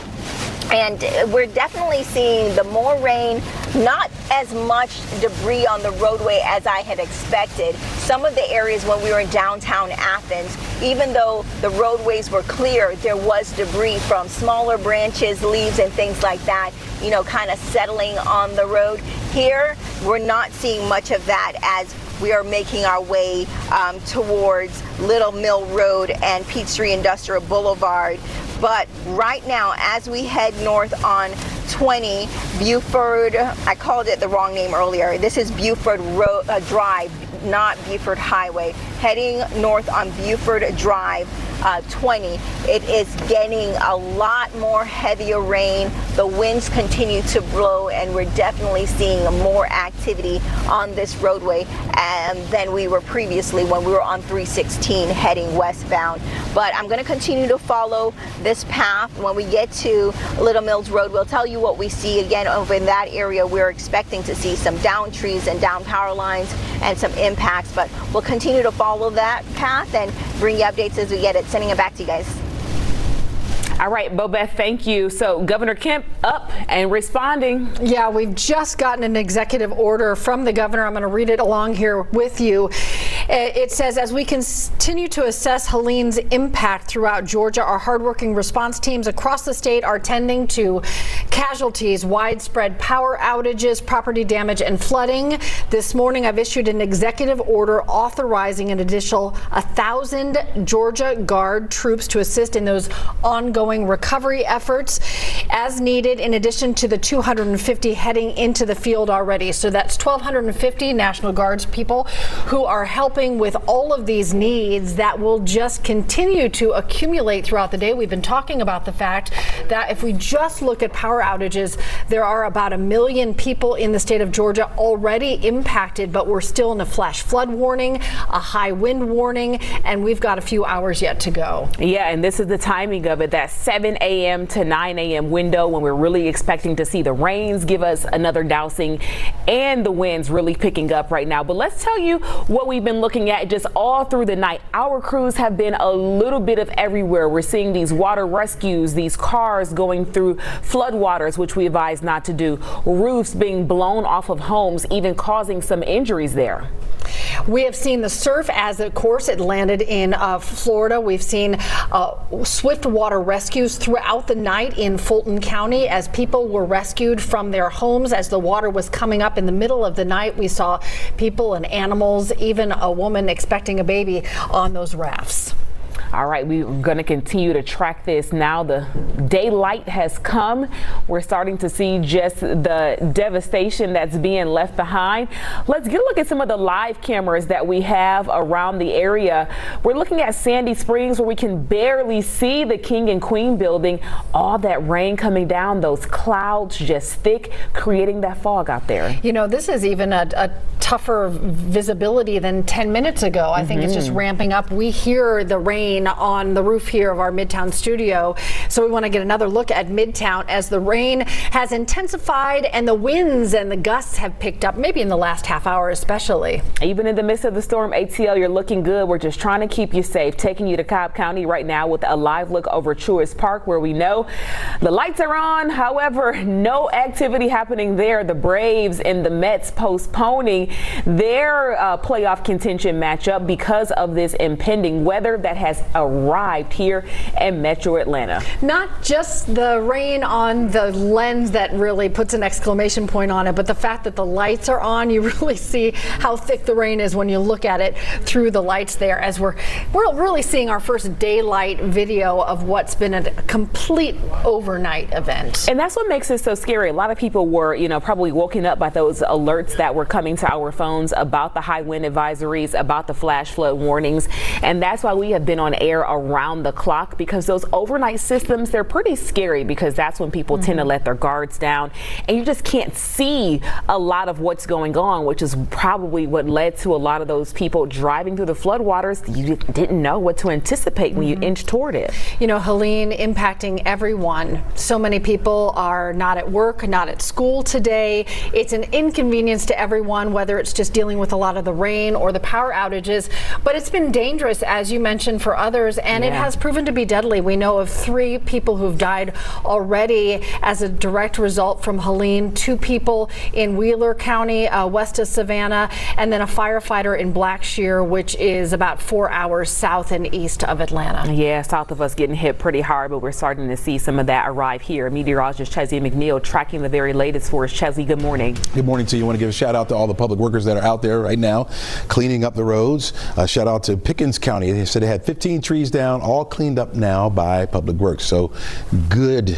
And we're definitely seeing the more rain, not as much debris on the roadway as I had expected. Some of the areas when we were in downtown Athens, even though the roadways were clear, there was debris from smaller branches, leaves, and things like that, you know, kind of settling on the road. Here, we're not seeing much of that as we are making our way towards Little Mill Road and Peachtree Industrial Boulevard. But right now, as we head north on 20, Buford, I called it the wrong name earlier. This is Buford Drive, not Buford Highway. Heading north on Buford Drive, 20, it is getting a lot more heavier rain. The winds continue to blow, and we're definitely seeing more activity on this roadway than we were previously when we were on 316 heading westbound. But I'm going to continue to follow this path. When we get to Little Mills Road, we'll tell you what we see. Again, over in that area, we're expecting to see some down trees and down power lines and some impacts, but we'll continue to follow that path and bring you updates as we get it. Sending it back to you guys. All right, Bobeth, thank you. So Governor Kemp up and responding. Yeah, we've just gotten an executive order from the governor. I'm going to read it along here with you. It says, as we continue to assess Helene's impact throughout Georgia, our hardworking response teams across the state are tending to casualties, widespread power outages, property damage, and flooding. This morning, I've issued an executive order authorizing an additional 1,000 Georgia Guard troops to assist in those ongoing recovery efforts as needed, in addition to the 250 heading into the field already. So that's 1,250 National Guards people who are helping with all of these needs that will just continue to accumulate throughout the day. We've been talking about the fact that if we just look at power outages, there are about 1 million people in the state of Georgia already impacted, but we're still in a flash flood warning, a high wind warning, and we've got a few hours yet to go. Yeah, and this is the timing of it, that 7 a.m. to 9 a.m. window when we're really expecting to see the rains give us another dousing and the winds really picking up right now. But let's tell you what we've been looking at just all through the night. Our crews have been a little bit of everywhere. We're seeing these water rescues, these cars going through floodwaters, which we advise not to do, roofs being blown off of homes, even causing some injuries there. We have seen the surf as, of course, it landed in Florida. We've seen swift water rescues throughout the night in Fulton County as people were rescued from their homes as the water was coming up in the middle of the night. We saw people and animals, even a woman expecting a baby on those rafts. All right, we're going to continue to track this now. The daylight has come. We're starting to see just the devastation that's being left behind. Let's get a look at some of the live cameras that we have around the area. We're looking at Sandy Springs, where we can barely see the King and Queen building. All that rain coming down, those clouds just thick, creating that fog out there. You know, this is even a tougher visibility than 10 minutes ago. I think it's just ramping up. We hear the rain on the roof here of our Midtown studio. So we want to get another look at Midtown as the rain has intensified and the winds and the gusts have picked up, maybe in the last half hour especially. Even in the midst of the storm, ATL, you're looking good. We're just trying to keep you safe. Taking you to Cobb County right now with a live look over Truist Park, where we know the lights are on. However, no activity happening there. The Braves and the Mets postponing their playoff contention matchup because of this impending weather that has arrived here in Metro Atlanta. Not just the rain on the lens that really puts an exclamation point on it, but the fact that the lights are on. You really see how thick the rain is when you look at it through the lights there, as we're really seeing our first daylight video of what's been a complete overnight event. And that's what makes it so scary. A lot of people were, probably woken up by those alerts that were coming to our phones about the high wind advisories, about the flash flood warnings. And that's why we have been on air around the clock, because those overnight systems, they're pretty scary, because that's when people tend to let their guards down and you just can't see a lot of what's going on, which is probably what led to a lot of those people driving through the floodwaters. You didn't know what to anticipate when you inch toward it. Helene, impacting everyone. So many people are not at work, not at school today. It's an inconvenience to everyone, whether it's just dealing with a lot of the rain or the power outages. But it's been dangerous, as you mentioned, for others, and it has proven to be deadly. We know of 3 people who've died already as a direct result from Helene. 2 people in Wheeler County, west of Savannah, and then a firefighter in Blackshear, which is about 4 hours south and east of Atlanta. Yeah, south of us getting hit pretty hard, but we're starting to see some of that arrive here. Meteorologist Chesley McNeil tracking the very latest for us. Chesley, good morning. Good morning to you. I want to give a shout out to all the public workers that are out there right now cleaning up the roads. Shout out to Pickens County. They said they had 15 trees down, all cleaned up now by Public Works. So good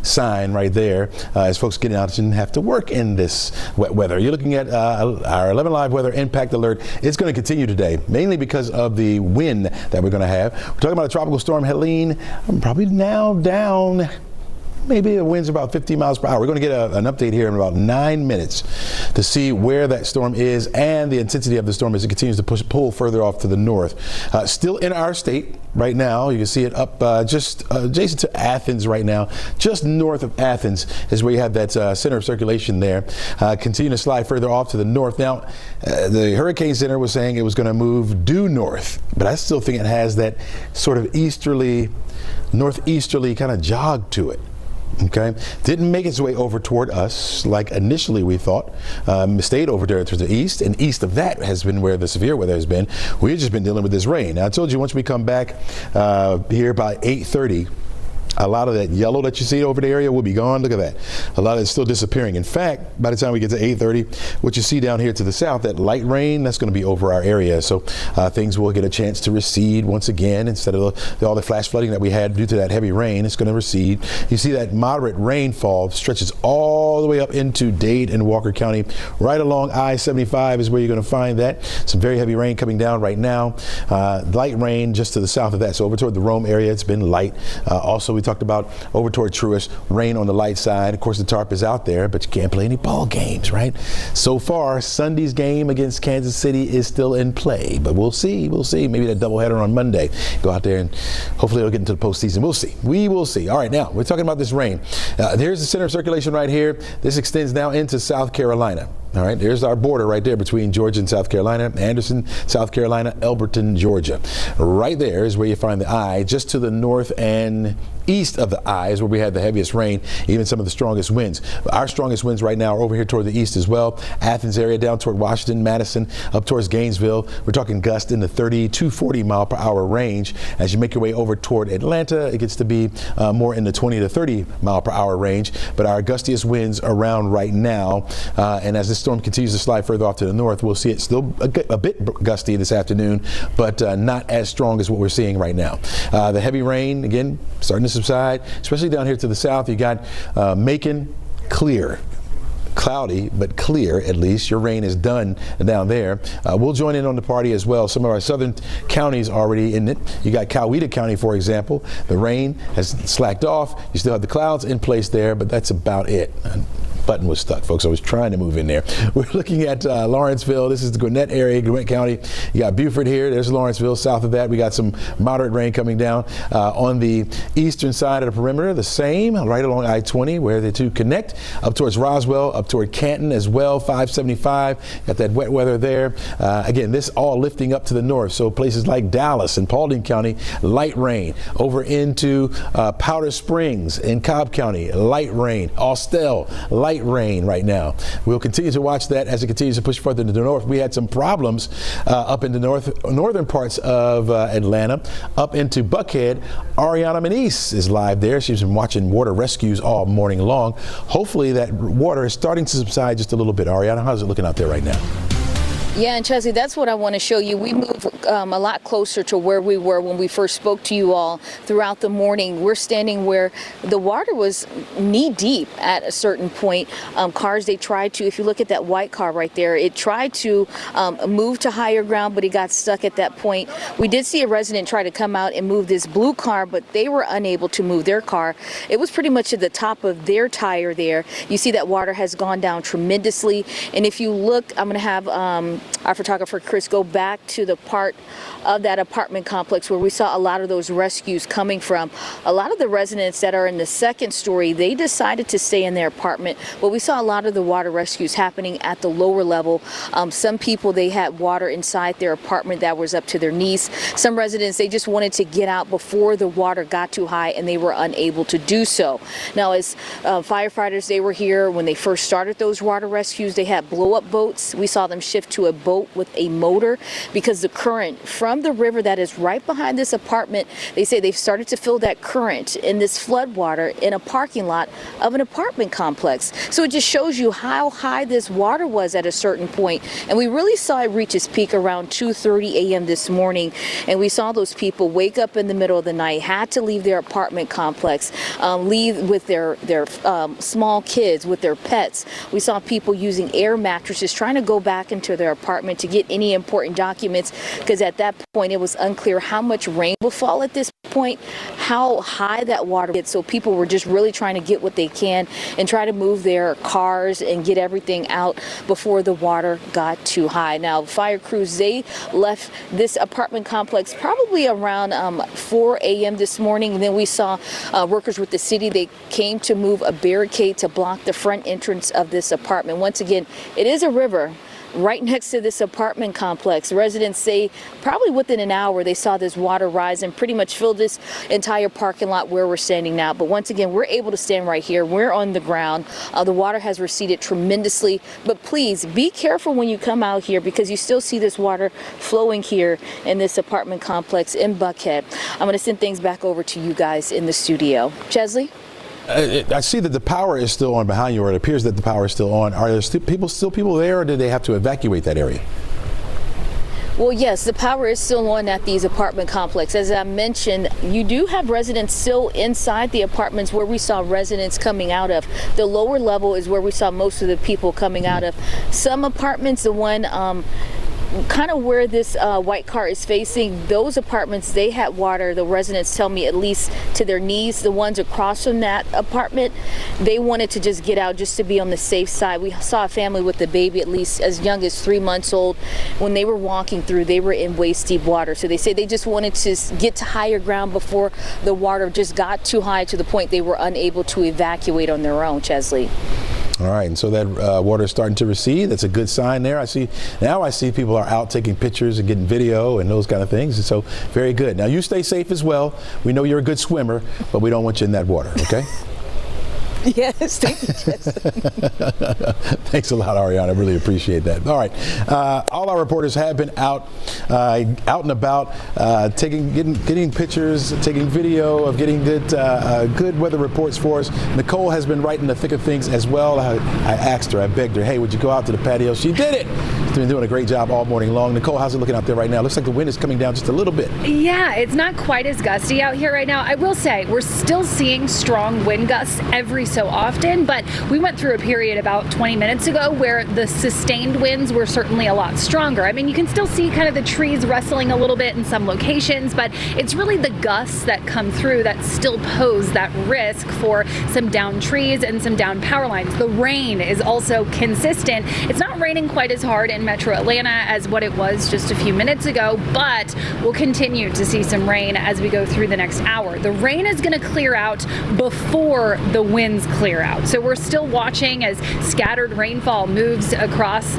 sign right there as folks getting out and have to work in this wet weather. You're looking at our 11Alive weather impact alert. It's going to continue today, mainly because of the wind that we're going to have. We're talking about a tropical storm, Helene, probably now down. Maybe the wind's about 50 miles per hour. We're going to get an update here in about 9 minutes to see where that storm is and the intensity of the storm as it continues to pull further off to the north. Still in our state right now. You can see it up just adjacent to Athens right now. Just north of Athens is where you have that center of circulation there. Continue to slide further off to the north. Now, the Hurricane Center was saying it was going to move due north, but I still think it has that sort of northeasterly kind of jog to it. Okay, didn't make its way over toward us like initially we thought. Stayed over there to the east, and east of that has been where the severe weather has been. We've just been dealing with this rain. Now, I told you once we come back here by 8:30, a lot of that yellow that you see over the area will be gone. Look at that. A lot of it's still disappearing. In fact, by the time we get to 8:30, what you see down here to the south, that light rain, that's going to be over our area. So things will get a chance to recede once again. Instead of all the flash flooding that we had due to that heavy rain, it's going to recede. You see that moderate rainfall stretches all the way up into Dade and Walker County. Right along I-75 is where you're going to find that. Some very heavy rain coming down right now. Light rain just to the south of that. So over toward the Rome area, it's been light. Also, we talked about over toward Truist, rain on the light side. Of course, the tarp is out there, but you can't play any ball games, right? So far, Sunday's game against Kansas City is still in play, but we'll see. Maybe that doubleheader on Monday. Go out there and hopefully it'll get into the postseason. We'll see. We will see. All right, now we're talking about this rain. There's the center of circulation right here. This extends now into South Carolina. All right, there's our border right there between Georgia and South Carolina, Anderson, South Carolina, Elberton, Georgia. Right there is where you find the eye. Just to the north and east of the eye is where we had the heaviest rain, even some of the strongest winds. Our strongest winds right now are over here toward the east as well. Athens area down toward Washington, Madison, up towards Gainesville. We're talking gusts in the 30 to 40 mile per hour range. As you make your way over toward Atlanta, it gets to be more in the 20 to 30 mile per hour range. But our gustiest winds around right now, and as this storm continues to slide further off to the north, we'll see it still a bit gusty this afternoon, but not as strong as what we're seeing right now. The heavy rain, again, starting to subside, especially down here to the south. You got Macon, clear. Cloudy, but clear at least. Your rain is done down there. We'll join in on the party as well. Some of our southern counties already in it. You got Coweta County, for example. The rain has slacked off. You still have the clouds in place there, but that's about it. button was stuck, folks. I was trying to move in there. We're looking at Lawrenceville. This is the Gwinnett area, Gwinnett County. You got Beaufort here. There's Lawrenceville. South of that, we got some moderate rain coming down on the eastern side of the perimeter. The same right along I-20 where the two connect, up towards Roswell, up toward Canton as well, 575. Got that wet weather there. Again, this all lifting up to the north. So places like Dallas and Paulding County, light rain. Over into Powder Springs in Cobb County, light rain. Austell, light rain right now. We'll continue to watch that as it continues to push further into the north. We had some problems up in the northern parts of Atlanta, up into Buckhead. Ariana Manise is live there. She's been watching water rescues all morning long. Hopefully that water is starting to subside just a little bit. Ariana, how's it looking out there right now? Yeah, and Chesley, that's what I want to show you. We moved a lot closer to where we were when we first spoke to you all throughout the morning. We're standing where the water was knee deep at a certain point. Cars, they tried to, if you look at that white car right there, it tried to move to higher ground, but it got stuck at that point. We did see a resident try to come out and move this blue car, but they were unable to move their car. It was pretty much at the top of their tire there. You see that water has gone down tremendously. And if you look, I'm going to have our photographer Chris go back to the part of that apartment complex where we saw a lot of those rescues coming from. A lot of the residents that are in the second story, they decided to stay in their apartment, but we saw a lot of the water rescues happening at the lower level. Some people, they had water inside their apartment that was up to their knees. Some residents, they just wanted to get out before the water got too high and they were unable to do so. Now, as firefighters, they were here when they first started those water rescues. They had blow-up boats. We saw them shift to a boat with a motor because the current from the river that is right behind this apartment, they say they've started to feel that current in this flood water in a parking lot of an apartment complex. So it just shows you how high this water was at a certain point. And we really saw it reach its peak around 2:30 a.m. this morning. And we saw those people wake up in the middle of the night, had to leave their apartment complex, leave with their small kids, with their pets. We saw people using air mattresses trying to go back into their apartment to get any important documents, because at that point it was unclear how much rain will fall at this point, how high that water gets. So people were just really trying to get what they can and try to move their cars and get everything out before the water got too high. Now, fire crews, they left this apartment complex probably around 4 a.m. this morning. And then we saw workers with the city, they came to move a barricade to block the front entrance of this apartment. Once again, it is a river right next to this apartment complex. Residents say probably within an hour they saw this water rise and pretty much fill this entire parking lot where we're standing now. But once again, we're able to stand right here. We're on the ground. The water has receded tremendously, but please be careful when you come out here because you still see this water flowing here in this apartment complex in Buckhead. I'm going to send things back over to you guys in the studio. Chesley? I see that the power is still on behind you, or it appears that the power is still on. Are there still people there, or did they have to evacuate that area? Well, yes, the power is still on at these apartment complexes. As I mentioned, you do have residents still inside the apartments where we saw residents coming out of. The lower level is where we saw most of the people coming out of. Some apartments, the one kind of where this white car is facing, those apartments, they had water, the residents tell me, at least to their knees. The ones across from that apartment, they wanted to just get out just to be on the safe side. We saw a family with a baby at least as young as 3 months old. When they were walking through, they were in waist deep water. So they say they just wanted to get to higher ground before the water just got too high to the point they were unable to evacuate on their own, Chesley. All right, and so that water is starting to recede. That's a good sign there. I see people are out taking pictures and getting video and those kind of things. And so very good. Now you stay safe as well. We know you're a good swimmer, but we don't want you in that water, okay? Yes, thank you, Thanks a lot, Ariana. I really appreciate that. All right, all our reporters have been out and about, getting pictures, taking video of getting good weather reports for us. Nicole has been right in the thick of things as well. I asked her, I begged her, hey, would you go out to the patio? She did it. She's been doing a great job all morning long. Nicole, how's it looking out there right now? Looks like the wind is coming down just a little bit. Yeah, it's not quite as gusty out here right now. I will say we're still seeing strong wind gusts every so often, but we went through a period about 20 minutes ago where the sustained winds were certainly a lot stronger. I mean, you can still see kind of the trees rustling a little bit in some locations, but it's really the gusts that come through that still pose that risk for some downed trees and some downed power lines. The rain is also consistent. It's not raining quite as hard in Metro Atlanta as what it was just a few minutes ago, but we'll continue to see some rain as we go through the next hour. The rain is going to clear out before the winds clear out. So we're still watching as scattered rainfall moves across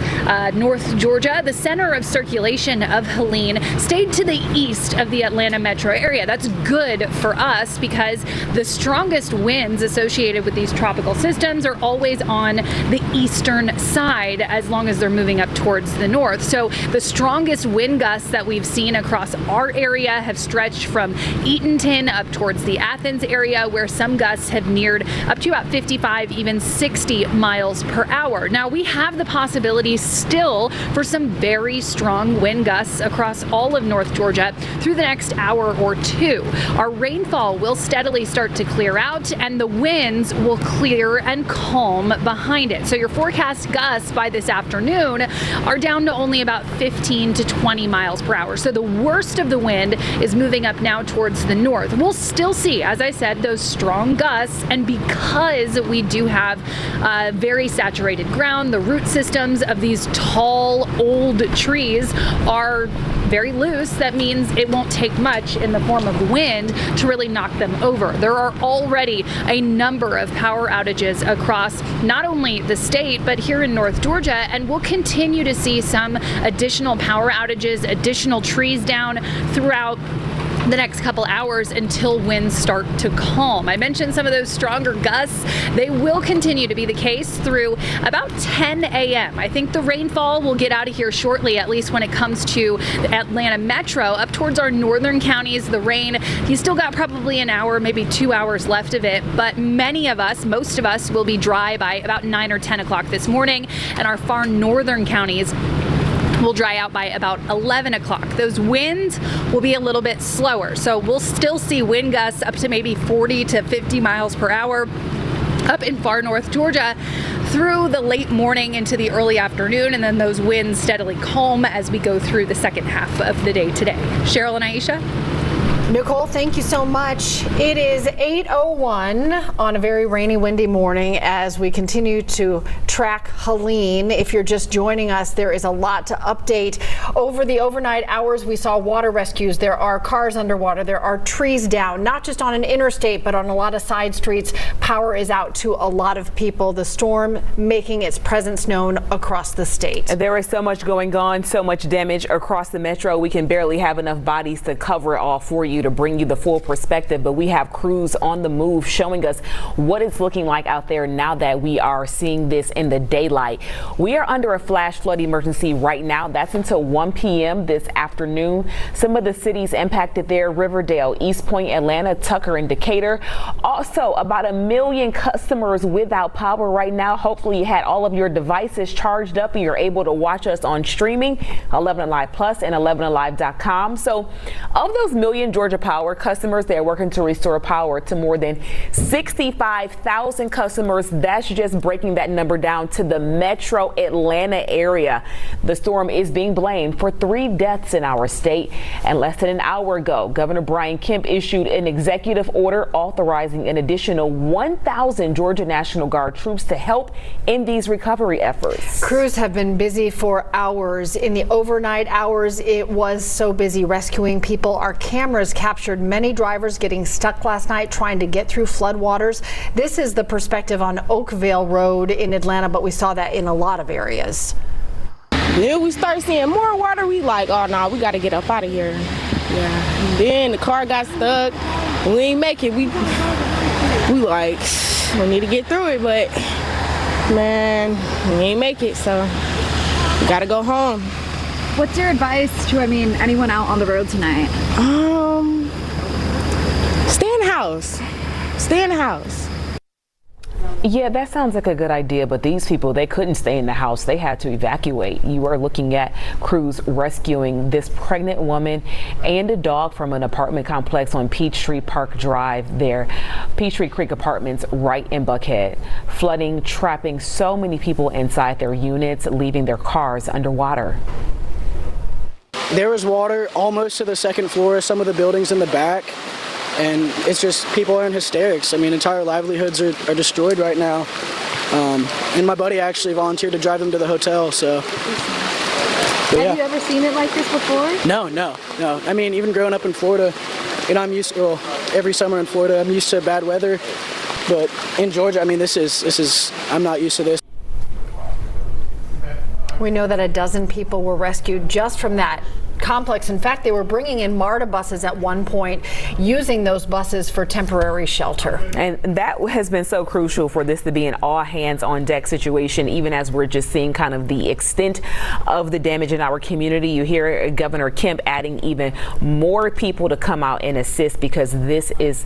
North Georgia. The center of circulation of Helene stayed to the east of the Atlanta metro area. That's good for us because the strongest winds associated with these tropical systems are always on the eastern side as long as they're moving up towards the north. So the strongest wind gusts that we've seen across our area have stretched from Eatonton up towards the Athens area, where some gusts have neared up to about 55, even 60 miles per hour. Now we have the possibility still for some very strong wind gusts across all of North Georgia through the next hour or two. Our rainfall will steadily start to clear out and the winds will clear and calm behind it. So your forecast gusts by this afternoon are down to only about 15 to 20 miles per hour. So the worst of the wind is moving up now towards the north. We'll still see, as I said, those strong gusts, and because we do have very saturated ground, the root systems of these tall, old trees are very loose. That means it won't take much in the form of wind to really knock them over. There are already a number of power outages across not only the state, but here in North Georgia, and we'll continue to see some additional power outages, additional trees down throughout the next couple hours until winds start to calm. I mentioned some of those stronger gusts. They will continue to be the case through about 10 a.m. I think the rainfall will get out of here shortly, at least when it comes to the Atlanta metro. Up towards our northern counties, the rain, you still got probably an hour, maybe 2 hours left of it, but many of us, most of us, will be dry by about 9 or 10 o'clock this morning, and our far northern counties will dry out by about 11 o'clock. Those winds will be a little bit slower, so we'll still see wind gusts up to maybe 40 to 50 miles per hour up in far north Georgia through the late morning into the early afternoon, and then those winds steadily calm as we go through the second half of the day today. Cheryl and Aisha? Nicole, thank you so much. It is 8:01 on a very rainy, windy morning as we continue to track Helene. If you're just joining us, there is a lot to update. Over the overnight hours, we saw water rescues. There are cars underwater. There are trees down, not just on an interstate, but on a lot of side streets. Power is out to a lot of people. The storm making its presence known across the state. There is so much going on, so much damage across the metro. We can barely have enough bodies to cover it all for you, to bring you the full perspective, but we have crews on the move showing us what it's looking like out there now that we are seeing this in the daylight. We are under a flash flood emergency right now. That's until 1 p.m. this afternoon. Some of the cities impacted there: Riverdale, East Point, Atlanta, Tucker, and Decatur. Also, about 1 million customers without power right now. Hopefully you had all of your devices charged up and you're able to watch us on streaming, 11Alive Plus and 11alive.com. So of those million Georgia Power customers, they're working to restore power to more than 65,000 customers. That's just breaking that number down to the metro Atlanta area. The storm is being blamed for 3 deaths in our state. And less than an hour ago, Governor Brian Kemp issued an executive order authorizing an additional 1,000 Georgia National Guard troops to help in these recovery efforts. Crews have been busy for hours. In the overnight hours, it was so busy rescuing people. Our cameras captured many drivers getting stuck last night trying to get through floodwaters. This is the perspective on Oakville Road in Atlanta, but we saw that in a lot of areas. Then we start seeing more water. We like, oh no, we got to get up out of here. Yeah. Then the car got stuck. We ain't make it. We like, we need to get through it, but man, we ain't make it, so we got to go home. What's your advice to, anyone out on the road tonight? Stay in the house. Stay in the house. Yeah, that sounds like a good idea, but these people, they couldn't stay in the house. They had to evacuate. You are looking at crews rescuing this pregnant woman and a dog from an apartment complex on Peachtree Park Drive there. Peachtree Creek Apartments right in Buckhead. Flooding, trapping so many people inside their units, leaving their cars underwater. There was water almost to the second floor of some of the buildings in the back. And it's just, people are in hysterics. I mean, entire livelihoods are destroyed right now. And my buddy actually volunteered to drive them to the hotel, so. Have you ever seen it like this before? No. I mean, even growing up in Florida, I'm used to, every summer in Florida, I'm used to bad weather. But in Georgia, I mean, this is, I'm not used to this. We know that a dozen people were rescued just from that complex. In fact, they were bringing in MARTA buses at one point, using those buses for temporary shelter. And that has been so crucial for this to be an all hands on deck situation, even as we're just seeing kind of the extent of the damage in our community. You hear Governor Kemp adding even more people to come out and assist, because this is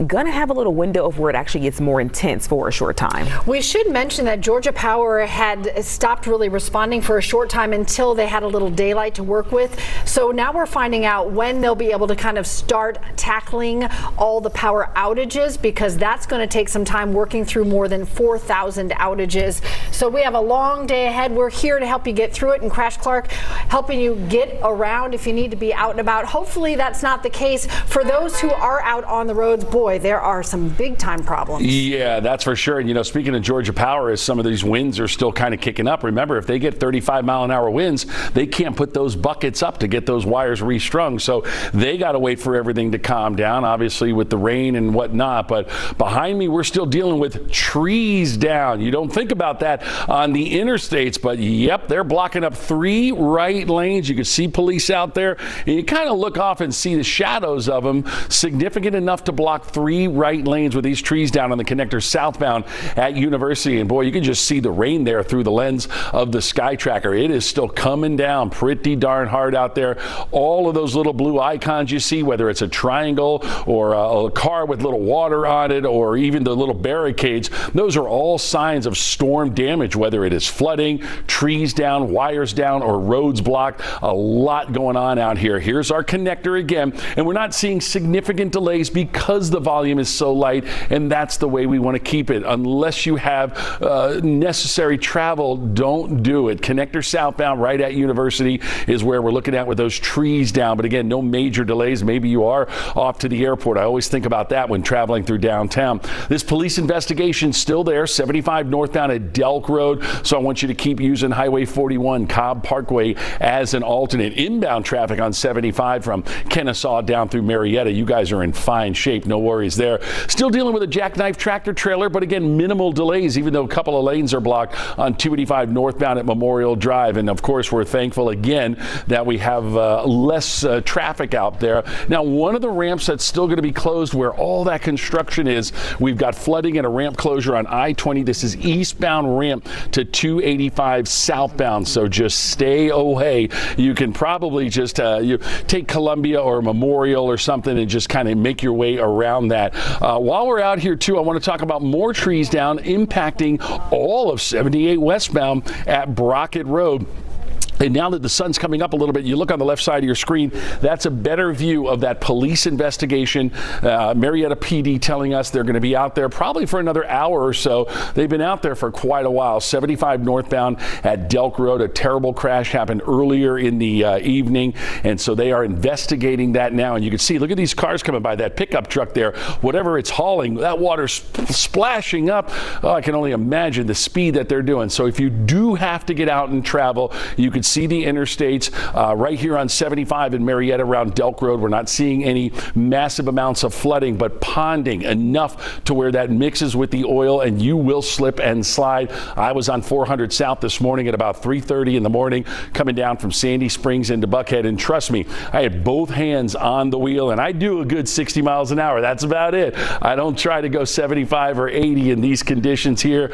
going to have a little window of where it actually gets more intense for a short time. We should mention that Georgia Power had stopped really responding for a short time until they had a little daylight to work with. So now we're finding out when they'll be able to kind of start tackling all the power outages, because that's going to take some time, working through more than 4,000 outages. So we have a long day ahead. We're here to help you get through it, and Crash Clark helping you get around if you need to be out and about. Hopefully that's not the case for those who are out on the roads. Boy, there are some big time problems. Yeah, that's for sure. And speaking of Georgia Power, as some of these winds are still kind of kicking up, remember, if they get 35-mile-an-hour winds, they can't put those buckets up to get those wires restrung. So they got to wait for everything to calm down, obviously with the rain and whatnot. But behind me, we're still dealing with trees down. You don't think about that on the interstates, but yep, they're blocking up 3 right lanes. You can see police out there, and you kind of look off and see the shadows of them, significant enough to block 3 right lanes with these trees down on the connector southbound at University. And boy, you can just see the rain there through the lens of the Sky Tracker. It is still coming down pretty darn hard out there. All of those little blue icons you see, whether it's a triangle or a car with little water on it, or even the little barricades, those are all signs of storm damage, whether it is flooding, trees down, wires down, or roads blocked. A lot going on out here. Here's our connector again, and we're not seeing significant delays because the volume is so light, and that's the way we want to keep it. Unless you have necessary travel, don't do it. Connector southbound right at University is where we're looking at with those trees down. But again, no major delays. Maybe you are off to the airport. I always think about that when traveling through downtown. This police investigation still there, 75 northbound at Delk Road. So I want you to keep using Highway 41, Cobb Parkway as an alternate. Inbound traffic on 75 from Kennesaw down through Marietta. You guys are in fine shape. No worries there. Still dealing with a jackknife tractor trailer, but again, minimal delays, even though a couple of lanes are blocked on 285 northbound at Memorial Drive. And of course, we're thankful again that we have less traffic out there. Now, one of the ramps that's still going to be closed where all that construction is, we've got flooding and a ramp closure on I-20. This is eastbound ramp to 285 southbound. So just stay away. You can probably just you take Columbia or Memorial or something and just kind of make your way around that. While we're out here too, I want to talk about more trees down impacting all of 78 westbound at Brockett Road. And now that the sun's coming up a little bit, you look on the left side of your screen, that's a better view of that police investigation. Marietta PD telling us they're going to be out there probably for another hour or so. They've been out there for quite a while. 75 northbound at Delk Road, a terrible crash happened earlier in the evening. And so they are investigating that now. And you can see, look at these cars coming by, that pickup truck there, whatever it's hauling, that water's splashing up. Oh, I can only imagine the speed that they're doing. So if you do have to get out and travel, you can see the interstates right here on 75 in Marietta around Delk Road. We're not seeing any massive amounts of flooding, but ponding enough to where that mixes with the oil and you will slip and slide. I was on 400 South this morning at about 3:30 in the morning coming down from Sandy Springs into Buckhead, and trust me, I had both hands on the wheel and I do a good 60 miles an hour. That's about it. I don't try to go 75 or 80 in these conditions here.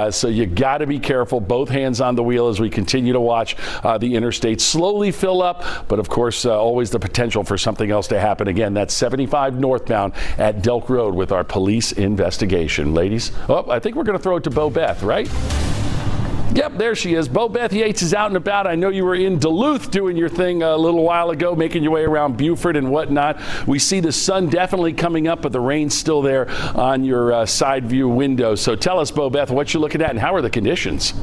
So you got to be careful, both hands on the wheel as we continue to watch the interstate slowly fill up, but of course, always the potential for something else to happen. Again, that's 75 northbound at Delk Road with our police investigation. Ladies, I think we're going to throw it to Bo Beth, right? Yep, there she is. Bo Beth Yates is out and about. I know you were in Duluth doing your thing a little while ago, making your way around Buford and whatnot. We see the sun definitely coming up, but the rain's still there on your side view window. So tell us, Bo Beth, what you're looking at and how are the conditions?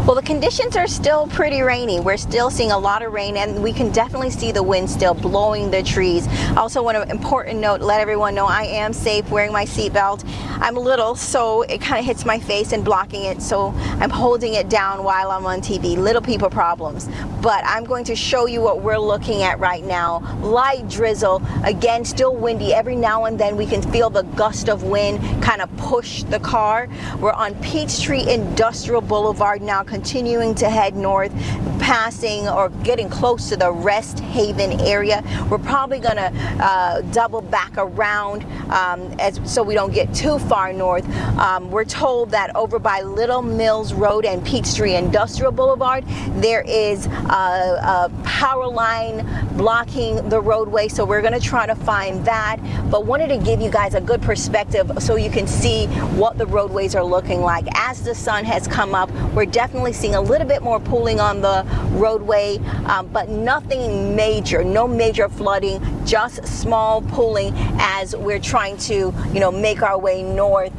Well, the conditions are still pretty rainy. We're still seeing a lot of rain, and we can definitely see the wind still blowing the trees. Also, one important note, let everyone know I am safe wearing my seatbelt. I'm little, so it kind of hits my face and blocking it, so I'm holding it down while I'm on TV. Little people problems. But I'm going to show you what we're looking at right now. Light drizzle, again, still windy. Every now and then we can feel the gust of wind kind of push the car. We're on Peachtree Industrial Boulevard now, continuing to head north, passing or getting close to the Rest Haven area. We're probably going to double back around so we don't get too far north. We're told that over by Little Mills Road and Peachtree Industrial Boulevard, there is a power line blocking the roadway, so we're going to try to find that. But wanted to give you guys a good perspective so you can see what the roadways are looking like. As the sun has come up, we're definitely seeing a little bit more pooling on the roadway, but nothing major, no major flooding, just small pooling as we're trying to, make our way north.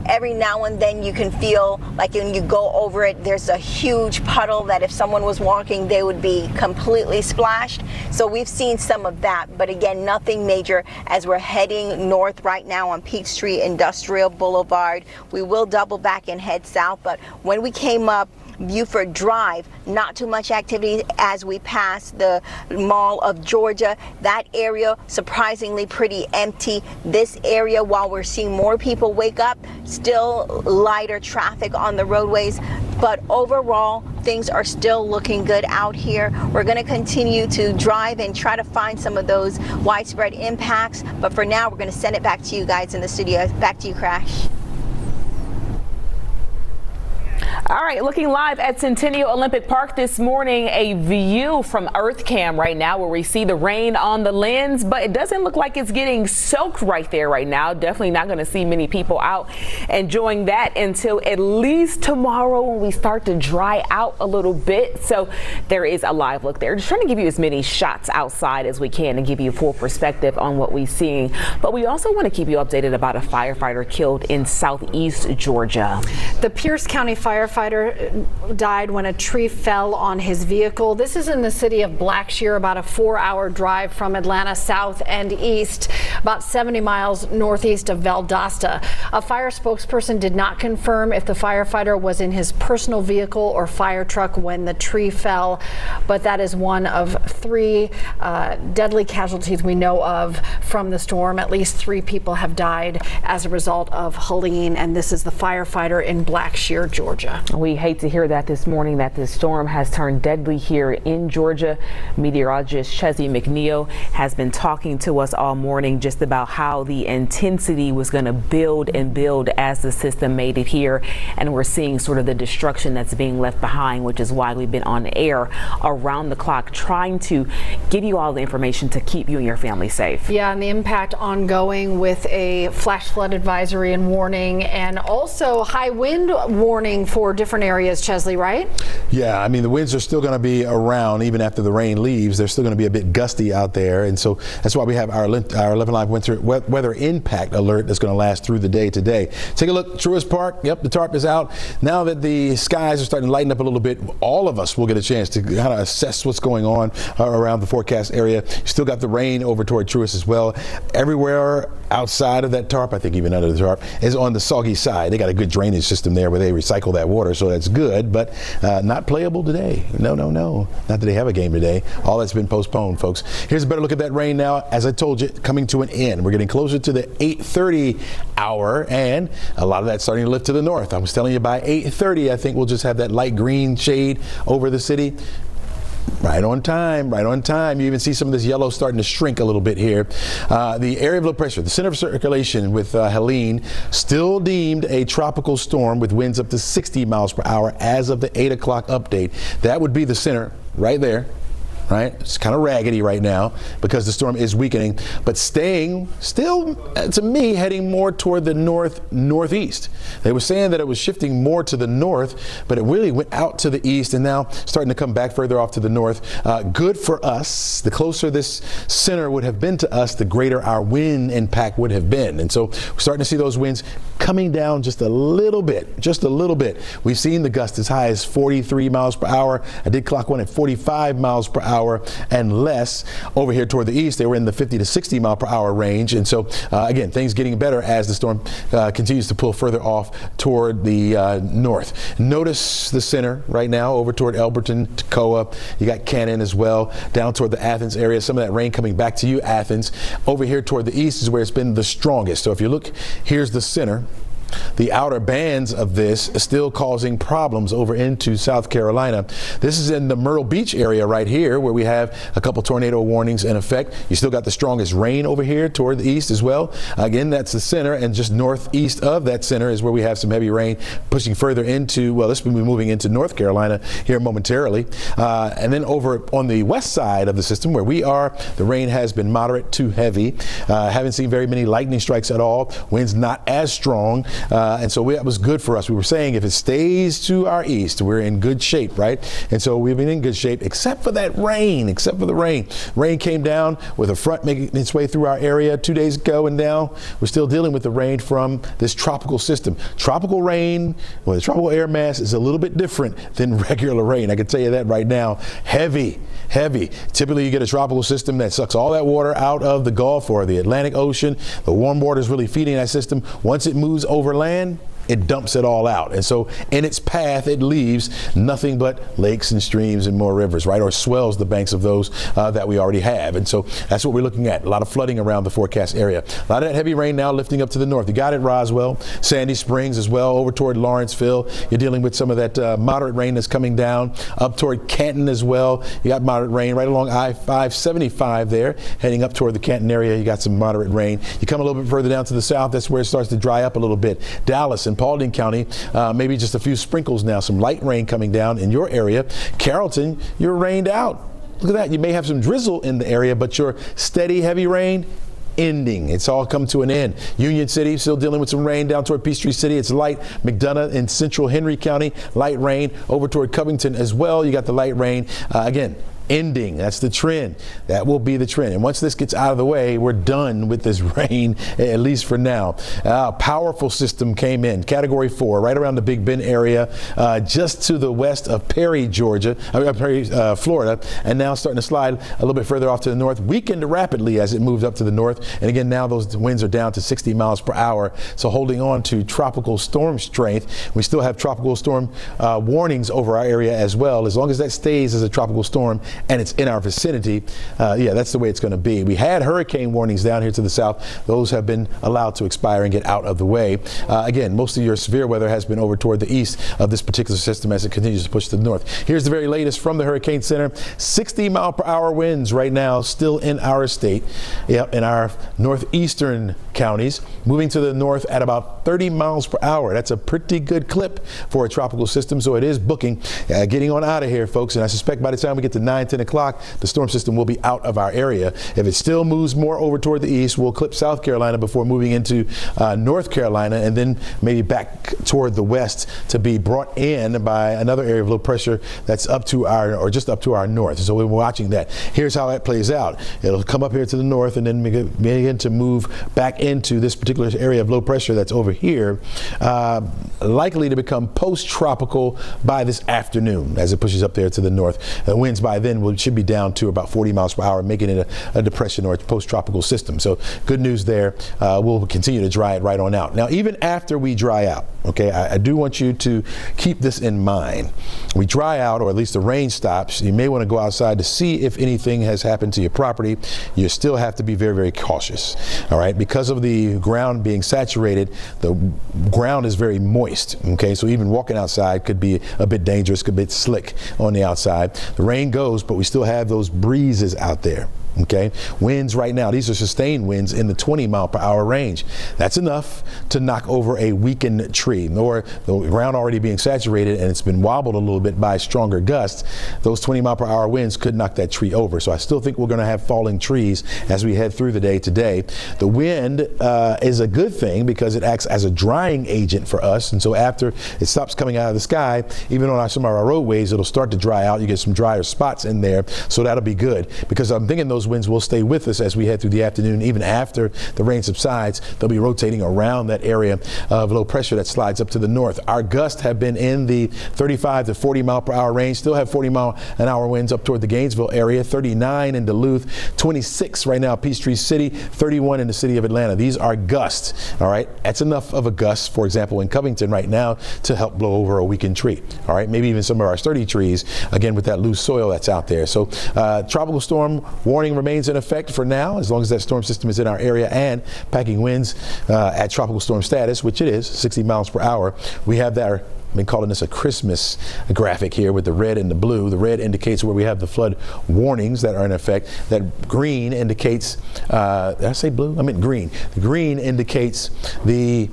Every now and then you can feel like when you go over it, there's a huge puddle that if someone was walking, they would be completely splashed. So we've seen some of that, but again, nothing major as we're heading north right now on Peachtree Industrial Boulevard. We will double back and head south, but when we came up Buford Drive, not too much activity as we pass the Mall of Georgia. That area surprisingly pretty empty. This area, while we're seeing more people wake up, still lighter traffic on the roadways, but overall things are still looking good out here. We're going to continue to drive and try to find some of those widespread impacts, but for now we're going to send it back to you guys in the studio. Back to you, Crash. All right, looking live at Centennial Olympic Park this morning, a view from EarthCam right now where we see the rain on the lens, but it doesn't look like it's getting soaked right there right now. Definitely not going to see many people out enjoying that until at least tomorrow when we start to dry out a little bit. So there is a live look there. Just trying to give you as many shots outside as we can and give you full perspective on what we're seeing. But we also want to keep you updated about a firefighter killed in southeast Georgia. The Pierce County firefighter died when a tree fell on his vehicle. This is in the city of Blackshear, about a 4-hour drive from Atlanta south and east, about 70 miles northeast of Valdosta. A fire spokesperson did not confirm if the firefighter was in his personal vehicle or fire truck when the tree fell, but that is one of 3 deadly casualties we know of from the storm. At least 3 people have died as a result of Helene, and this is the firefighter in Blackshear, Georgia. We hate to hear that this morning, that this storm has turned deadly here in Georgia. Meteorologist Chessie McNeil has been talking to us all morning just about how the intensity was going to build and build as the system made it here. And we're seeing sort of the destruction that's being left behind, which is why we've been on air around the clock trying to give you all the information to keep you and your family safe. Yeah, and the impact ongoing with a flash flood advisory and warning, and also high wind warning for different areas, Chesley, right? Yeah, I mean, the winds are still going to be around even after the rain leaves. They're still going to be a bit gusty out there. And so that's why we have our 11Alive weather impact alert that's going to last through the day today. Take a look, Truist Park. Yep, the tarp is out. Now that the skies are starting to lighten up a little bit, all of us will get a chance to kind of assess what's going on around the forecast area. Still got the rain over toward Truist as well. Everywhere outside of that tarp, I think even under the tarp, is on the soggy side. They got a good drainage system there where they recycle that water, so that's good, but not playable today. No. Not that they have a game today. All that's been postponed, folks. Here's a better look at that rain now. As I told you, coming to an end. We're getting closer to the 8:30 hour, and a lot of that's starting to lift to the north. I was telling you by 8:30, I think we'll just have that light green shade over the city. Right on time, right on time. You even see some of this yellow starting to shrink a little bit here. The area of low pressure, the center of circulation with Helene, still deemed a tropical storm with winds up to 60 miles per hour as of the 8 o'clock update. That would be the center right there. Right? It's kind of raggedy right now because the storm is weakening, but staying still, to me, heading more toward the northeast. They were saying that it was shifting more to the north, but it really went out to the east and now starting to come back further off to the north. Good for us. The closer this center would have been to us, the greater our wind impact would have been. And so we're starting to see those winds coming down just a little bit, just a little bit. We've seen the gust as high as 43 miles per hour. I did clock one at 45 miles per hour and less. Over here toward the east, they were in the 50 to 60 mile per hour range. And so again, things getting better as the storm continues to pull further off toward the north. Notice the center right now over toward Elberton, Toccoa. You got Cannon as well, down toward the Athens area. Some of that rain coming back to you, Athens. Over here toward the east is where it's been the strongest. So if you look, here's the center. The outer bands of this are still causing problems over into South Carolina. This is in the Myrtle Beach area right here where we have a couple tornado warnings in effect. You still got the strongest rain over here toward the east as well. Again, that's the center, and just northeast of that center is where we have some heavy rain pushing further into, well, this will be moving into North Carolina here momentarily. And then over on the west side of the system where we are, the rain has been moderate to heavy. Haven't seen very many lightning strikes at all. Winds not as strong. And so that was good for us. We were saying if it stays to our east, we're in good shape, right? And so we've been in good shape, except for that rain, except for the rain. Rain came down with a front making its way through our area 2 days ago, and now we're still dealing with the rain from this tropical system. Tropical rain, well, the tropical air mass is a little bit different than regular rain. I can tell you that right now. Heavy. Typically you get a tropical system that sucks all that water out of the Gulf or the Atlantic Ocean. The warm water is really feeding that system. Once it moves over land, it dumps it all out. And so in its path, it leaves nothing but lakes and streams and more rivers, right? Or swells the banks of those that we already have. And so that's what we're looking at. A lot of flooding around the forecast area. A lot of that heavy rain now lifting up to the north. You got it, Roswell, Sandy Springs as well, over toward Lawrenceville. You're dealing with some of that moderate rain that's coming down up toward Canton as well. You got moderate rain right along I-575 there, heading up toward the Canton area. You got some moderate rain. You come a little bit further down to the south, that's where it starts to dry up a little bit. Dallas and Paulding County, maybe just a few sprinkles now, some light rain coming down in your area. Carrollton, you're rained out. Look at that. You may have some drizzle in the area, but your steady, heavy rain ending. It's all come to an end. Union City still dealing with some rain down toward Peachtree City. It's light. McDonough in central Henry County, light rain. Over toward Covington as well, you got the light rain. Again, ending. That's the trend. That will be the trend. And once this gets out of the way, we're done with this rain, at least for now. Powerful system came in, Category 4, right around the Big Bend area, just to the west of Perry, Florida, and now starting to slide a little bit further off to the north. Weakened rapidly as it moved up to the north. And again, now those winds are down to 60 miles per hour. So holding on to tropical storm strength. We still have tropical storm warnings over our area as well. As long as that stays as a tropical storm, and it's in our vicinity, yeah, that's the way it's going to be. We had hurricane warnings down here to the south. Those have been allowed to expire and get out of the way. Again, most of your severe weather has been over toward the east of this particular system as it continues to push to the north. Here's the very latest from the Hurricane Center. 60 mile per hour winds right now still in our state, in our northeastern counties, moving to the north at about 30 miles per hour. That's a pretty good clip for a tropical system, so it is booking. Getting on out of here, folks, and I suspect by the time we get to 9-10 o'clock, the storm system will be out of our area. If it still moves more over toward the east, we'll clip South Carolina before moving into North Carolina, and then maybe back toward the west to be brought in by another area of low pressure that's up to our, or just up to our north. So we're watching that. Here's how that plays out. It'll come up here to the north and then begin to move back into this particular area of low pressure that's over here, likely to become post-tropical by this afternoon as it pushes up there to the north. The winds by then should be down to about 40 miles per hour, making it a depression or a post-tropical system. So good news there. We'll continue to dry it right on out. Now, even after we dry out, okay, I do want you to keep this in mind. We dry out, or at least the rain stops. You may want to go outside to see if anything has happened to your property. You still have to be very, very cautious, all right? Because of the ground being saturated, the ground is very moist, okay? So even walking outside could be a bit dangerous, could be slick on the outside. The rain goes, but we still have those breezes out there. Okay, winds right now, these are sustained winds in the 20-mile-per-hour range. That's enough to knock over a weakened tree, or the ground already being saturated and it's been wobbled a little bit by stronger gusts. Those 20-mile-per-hour winds could knock that tree over. So I still think we're going to have falling trees as we head through the day today. The wind is a good thing because it acts as a drying agent for us. And so after it stops coming out of the sky, even on some of our roadways, it'll start to dry out. You get some drier spots in there. So that'll be good, because I'm thinking those winds will stay with us as we head through the afternoon. Even after the rain subsides, they'll be rotating around that area of low pressure that slides up to the north. Our gusts have been in the 35 to 40 mile per hour range, still have 40-mile-an-hour winds up toward the Gainesville area, 39 in Duluth, 26 right now Peachtree City, 31 in the city of Atlanta. These are gusts, all right? That's enough of a gust, for example, in Covington right now to help blow over a weakened tree, all right? Maybe even some of our sturdy trees, again, with that loose soil that's out there. So tropical storm warning remains in effect for now, as long as that storm system is in our area and packing winds at tropical storm status, which it is, 60 miles per hour. We have that. I've been calling this a Christmas graphic here with the red and the blue. The red indicates where we have the flood warnings that are in effect. That green indicates, did I say blue? I meant green. The green indicates the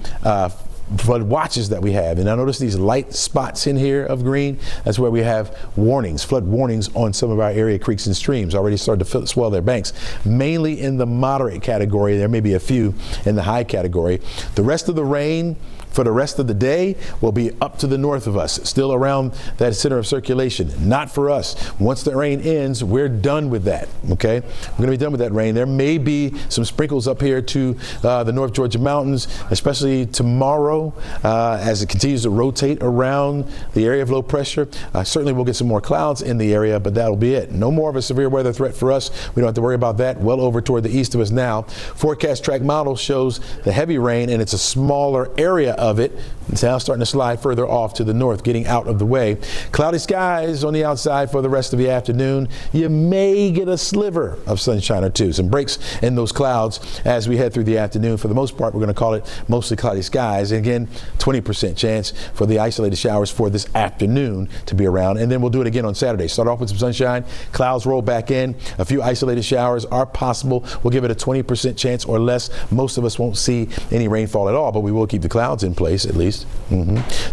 flood watches that we have. And I notice these light spots in here of green. That's where we have warnings, flood warnings on some of our area creeks and streams already started to swell their banks, mainly in the moderate category. There may be a few in the high category. The rest of the rain for the rest of the day will be up to the north of us, still around that center of circulation. Not for us. Once the rain ends, we're done with that, okay? We're gonna be done with that rain. There may be some sprinkles up here to the North Georgia mountains, especially tomorrow as it continues to rotate around the area of low pressure. Certainly we'll get some more clouds in the area, but that'll be it. No more of a severe weather threat for us. We don't have to worry about that. Well over toward the east of us now. Forecast track model shows the heavy rain, and it's a smaller area of it. It's now starting to slide further off to the north, getting out of the way. Cloudy skies on the outside for the rest of the afternoon. You may get a sliver of sunshine or two, some breaks in those clouds as we head through the afternoon. For the most part, we're going to call it mostly cloudy skies. And again, 20% chance for the isolated showers for this afternoon to be around. And then we'll do it again on Saturday. Start off with some sunshine, clouds roll back in. A few isolated showers are possible. We'll give it a 20% chance or less. Most of us won't see any rainfall at all, but we will keep the clouds in place at least.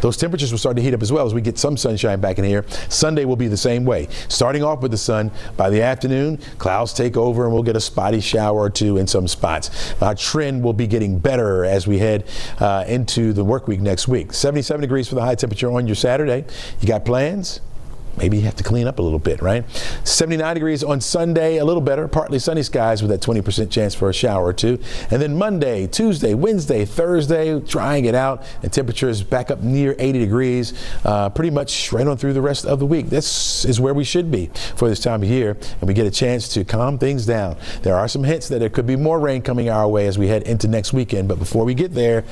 Those temperatures will start to heat up as well as we get some sunshine back in here. Sunday will be the same way. Starting off with the sun, by the afternoon, clouds take over and we'll get a spotty shower or two in some spots. Our trend will be getting better as we head into the work week next week. 77 degrees for the high temperature on your Saturday. You got plans? Maybe you have to clean up a little bit, right? 79 degrees on Sunday, a little better, partly sunny skies with that 20% chance for a shower or two. And then Monday, Tuesday, Wednesday, Thursday, trying it out, and temperatures back up near 80 degrees, pretty much right on through the rest of the week. This is where we should be for this time of year, and we get a chance to calm things down. There are some hints that there could be more rain coming our way as we head into next weekend, but before we get there,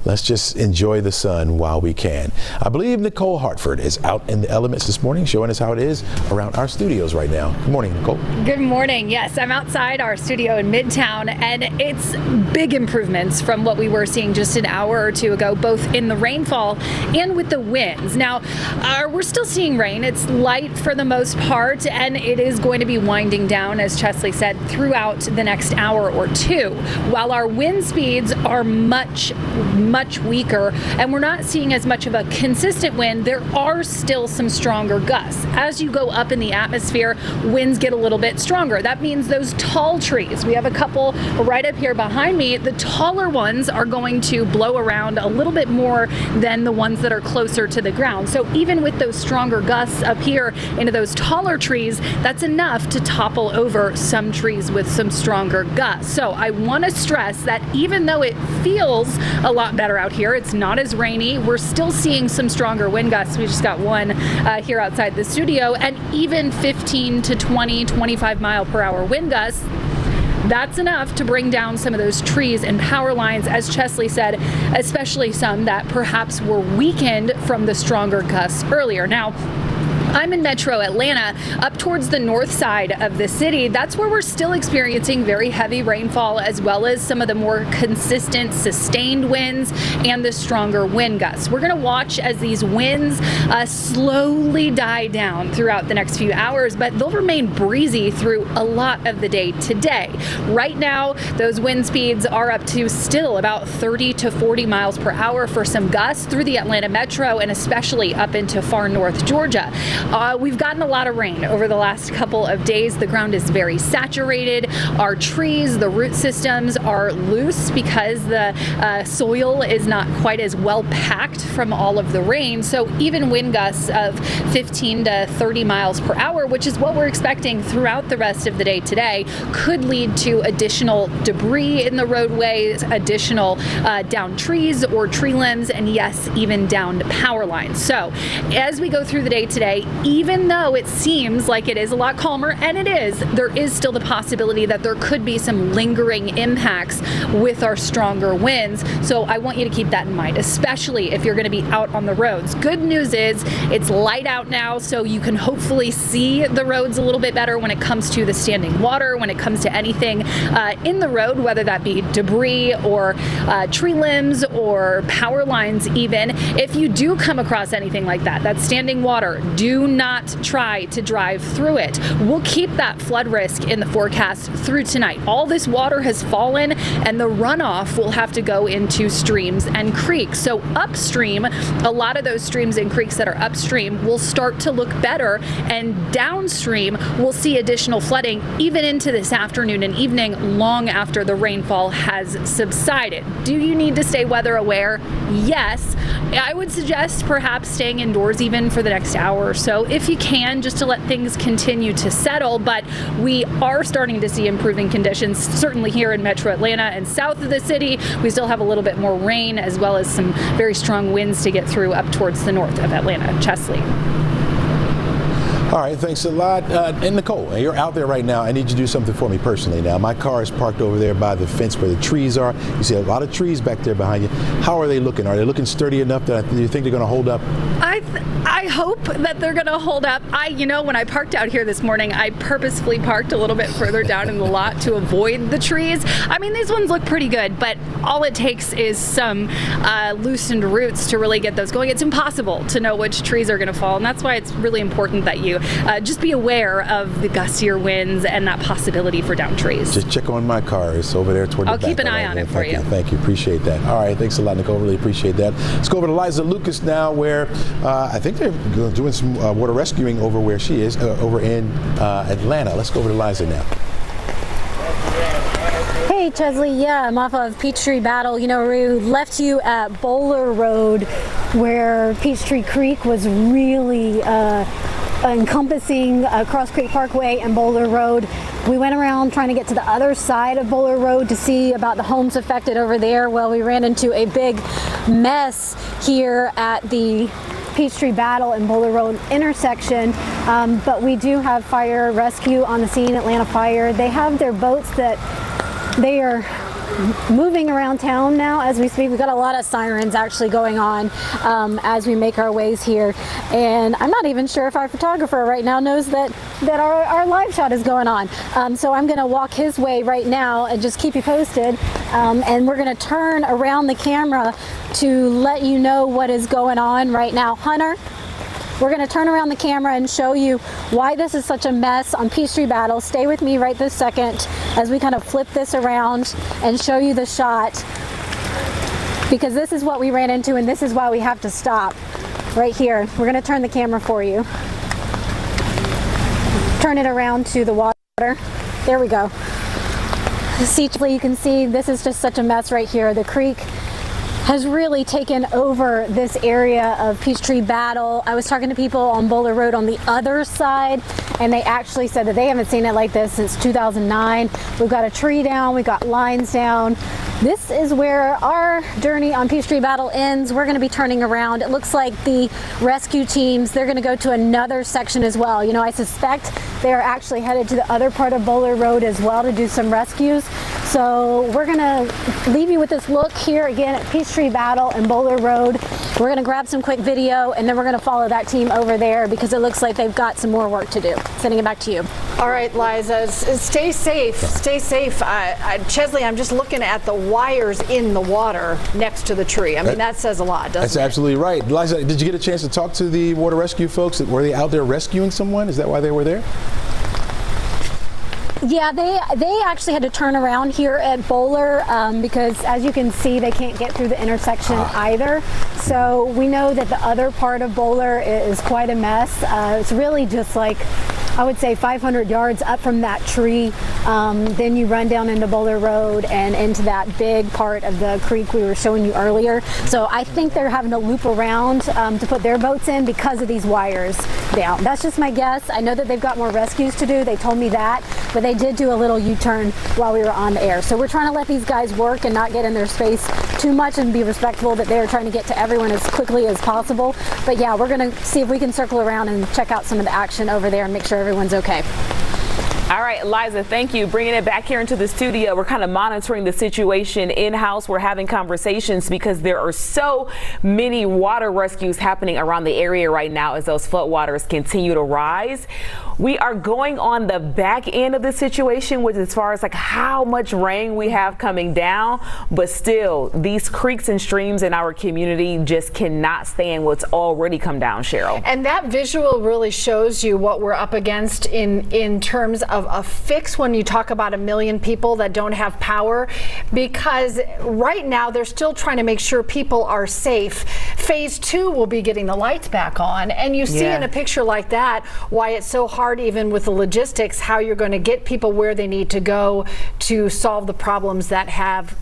let's just enjoy the sun while we can. I believe Nicole Hartford is out in the elements this morning, showing us how it is around our studios right now. Good morning, Nicole. Good morning. Yes, I'm outside our studio in Midtown, and it's big improvements from what we were seeing just an hour or two ago, both in the rainfall and with the winds. Now, we're still seeing rain. It's light for the most part, and it is going to be winding down, as Chesley said, throughout the next hour or two. While our wind speeds are much weaker, and we're not seeing as much of a consistent wind, there are still some stronger gusts. As you go up in the atmosphere, winds get a little bit stronger. That means those tall trees, we have a couple right up here behind me, the taller ones are going to blow around a little bit more than the ones that are closer to the ground. So even with those stronger gusts up here into those taller trees, that's enough to topple over some trees with some stronger gusts. So I want to stress that even though it feels a lot better out here, it's not as rainy, we're still seeing some stronger wind gusts. We just got one here outside the studio, and even 15 to 20, 25 mile per hour wind gusts. That's enough to bring down some of those trees and power lines, as Chesley said, especially some that perhaps were weakened from the stronger gusts earlier. Now, I'm in Metro Atlanta, up towards the north side of the city. That's where we're still experiencing very heavy rainfall, as well as some of the more consistent sustained winds and the stronger wind gusts. We're going to watch as these winds slowly die down throughout the next few hours, but they'll remain breezy through a lot of the day today. Right now, those wind speeds are up to still about 30 to 40 miles per hour for some gusts through the Atlanta metro and especially up into far north Georgia. We've gotten a lot of rain over the last couple of days. The ground is very saturated. Our trees, the root systems are loose because the soil is not quite as well packed from all of the rain. So even wind gusts of 15 to 30 miles per hour, which is what we're expecting throughout the rest of the day today, could lead to additional debris in the roadways, additional downed trees or tree limbs, and yes, even downed power lines. So as we go through the day today, even though it seems like it is a lot calmer, and it is, there is still the possibility that there could be some lingering impacts with our stronger winds. So I want you to keep that in mind, especially if you're going to be out on the roads. Good news is it's light out now, so you can hopefully see the roads a little bit better when it comes to the standing water, when it comes to anything in the road, whether that be debris or tree limbs or power lines even. If you do come across anything like that, that's standing water, do not try to drive through it. We'll keep that flood risk in the forecast through tonight. All this water has fallen and the runoff will have to go into streams and creeks. So upstream, a lot of those streams and creeks that are upstream will start to look better, and downstream we'll see additional flooding even into this afternoon and evening, long after the rainfall has subsided. Do you need to stay weather aware? Yes. I would suggest perhaps staying indoors even for the next hour or so if you can, just to let things continue to settle. But we are starting to see improving conditions, certainly here in Metro Atlanta and south of the city. We still have a little bit more rain as well as some very strong winds to get through up towards the north of Atlanta. Chesley. All right, thanks a lot. And Nicole, you're out there right now. I need you to do something for me personally now. My car is parked over there by the fence where the trees are. You see a lot of trees back there behind you. How are they looking? Are they looking sturdy enough that you think they're going to hold up? I hope that they're going to hold up. When I parked out here this morning, I purposefully parked a little bit further down in the lot to avoid the trees. I mean, these ones look pretty good, but all it takes is some loosened roots to really get those going. It's impossible to know which trees are going to fall, and that's why it's really important that you just be aware of the gustier winds and that possibility for downed trees. Just check on my car. It's over there toward the back. I'll keep an eye on it for you. Thank you. Appreciate that. All right. Thanks a lot, Nicole. Really appreciate that. Let's go over to Liza Lucas now, where I think they're doing some water rescuing over where she is, over in Atlanta. Let's go over to Liza now. Hey Chesley, yeah, I'm off of Peachtree Battle. We left you at Bowler Road where Peachtree Creek was really encompassing Cross Creek Parkway and Bowler Road. We went around trying to get to the other side of Bowler Road to see about the homes affected over there. Well, we ran into a big mess here at the Peachtree Battle and Bowler Road intersection, but we do have fire rescue on the scene, Atlanta Fire. They have their boats that they are moving around town now as we speak. We've got a lot of sirens actually going on as we make our ways here, and I'm not even sure if our photographer right now knows that our live shot is going on, so I'm going to walk his way right now and just keep you posted, and we're going to turn around the camera to let you know what is going on right now. Hunter, we're going to turn around the camera and show you why this is such a mess on Peachtree Battle. Stay with me right this second as we kind of flip this around and show you the shot, because this is what we ran into and this is why we have to stop right here. We're going to turn the camera for you. Turn it around to the water. There we go. See, you can see this is just such a mess right here. The creek has really taken over this area of Peachtree Battle. I was talking to people on Bowler Road on the other side, and they actually said that they haven't seen it like this since 2009. We've got a tree down, we've got lines down. This is where our journey on Peachtree Battle ends. We're going to be turning around. It looks like the rescue teams, they're going to go to another section as well. I suspect they are actually headed to the other part of Bowler Road as well to do some rescues. So we're gonna leave you with this look here again at Peachtree Battle and Bowler Road. We're gonna grab some quick video and then we're gonna follow that team over there because it looks like they've got some more work to do. Sending it back to you. All right, Liza, stay safe. Stay safe. Chesley, I'm just looking at the wires in the water next to the tree. I mean, that says a lot, doesn't it? That's absolutely right. Liza, did you get a chance to talk to the water rescue folks? Were they out there rescuing someone? Is that why they were there? Yeah, they actually had to turn around here at Bowler because, as you can see, they can't get through the intersection either. So we know that the other part of Bowler is quite a mess. It's really just like, I would say 500 yards up from that tree. Then you run down into Bowler Road and into that big part of the creek we were showing you earlier. So I think they're having to loop around to put their boats in because of these wires down. That's just my guess. I know that they've got more rescues to do. They told me that, but they did do a little U-turn while we were on the air. So we're trying to let these guys work and not get in their space too much and be respectful that they're trying to get to everyone as quickly as possible. But yeah, we're going to see if we can circle around and check out some of the action over there and make sure everyone's okay. All right, Liza, thank you. Bringing it back here into the studio. We're kind of monitoring the situation in-house. We're having conversations because there are so many water rescues happening around the area right now as those floodwaters continue to rise. We are going on the back end of the situation, which as far as like how much rain we have coming down, but still these creeks and streams in our community just cannot stand what's already come down, Cheryl. And that visual really shows you what we're up against in terms of a fix when you talk about 1 million people that don't have power, because right now they're still trying to make sure people are safe. Phase 2 will be getting the lights back on, and you see in a picture like that why it's so hard even with the logistics, how you're going to get people where they need to go to solve the problems that have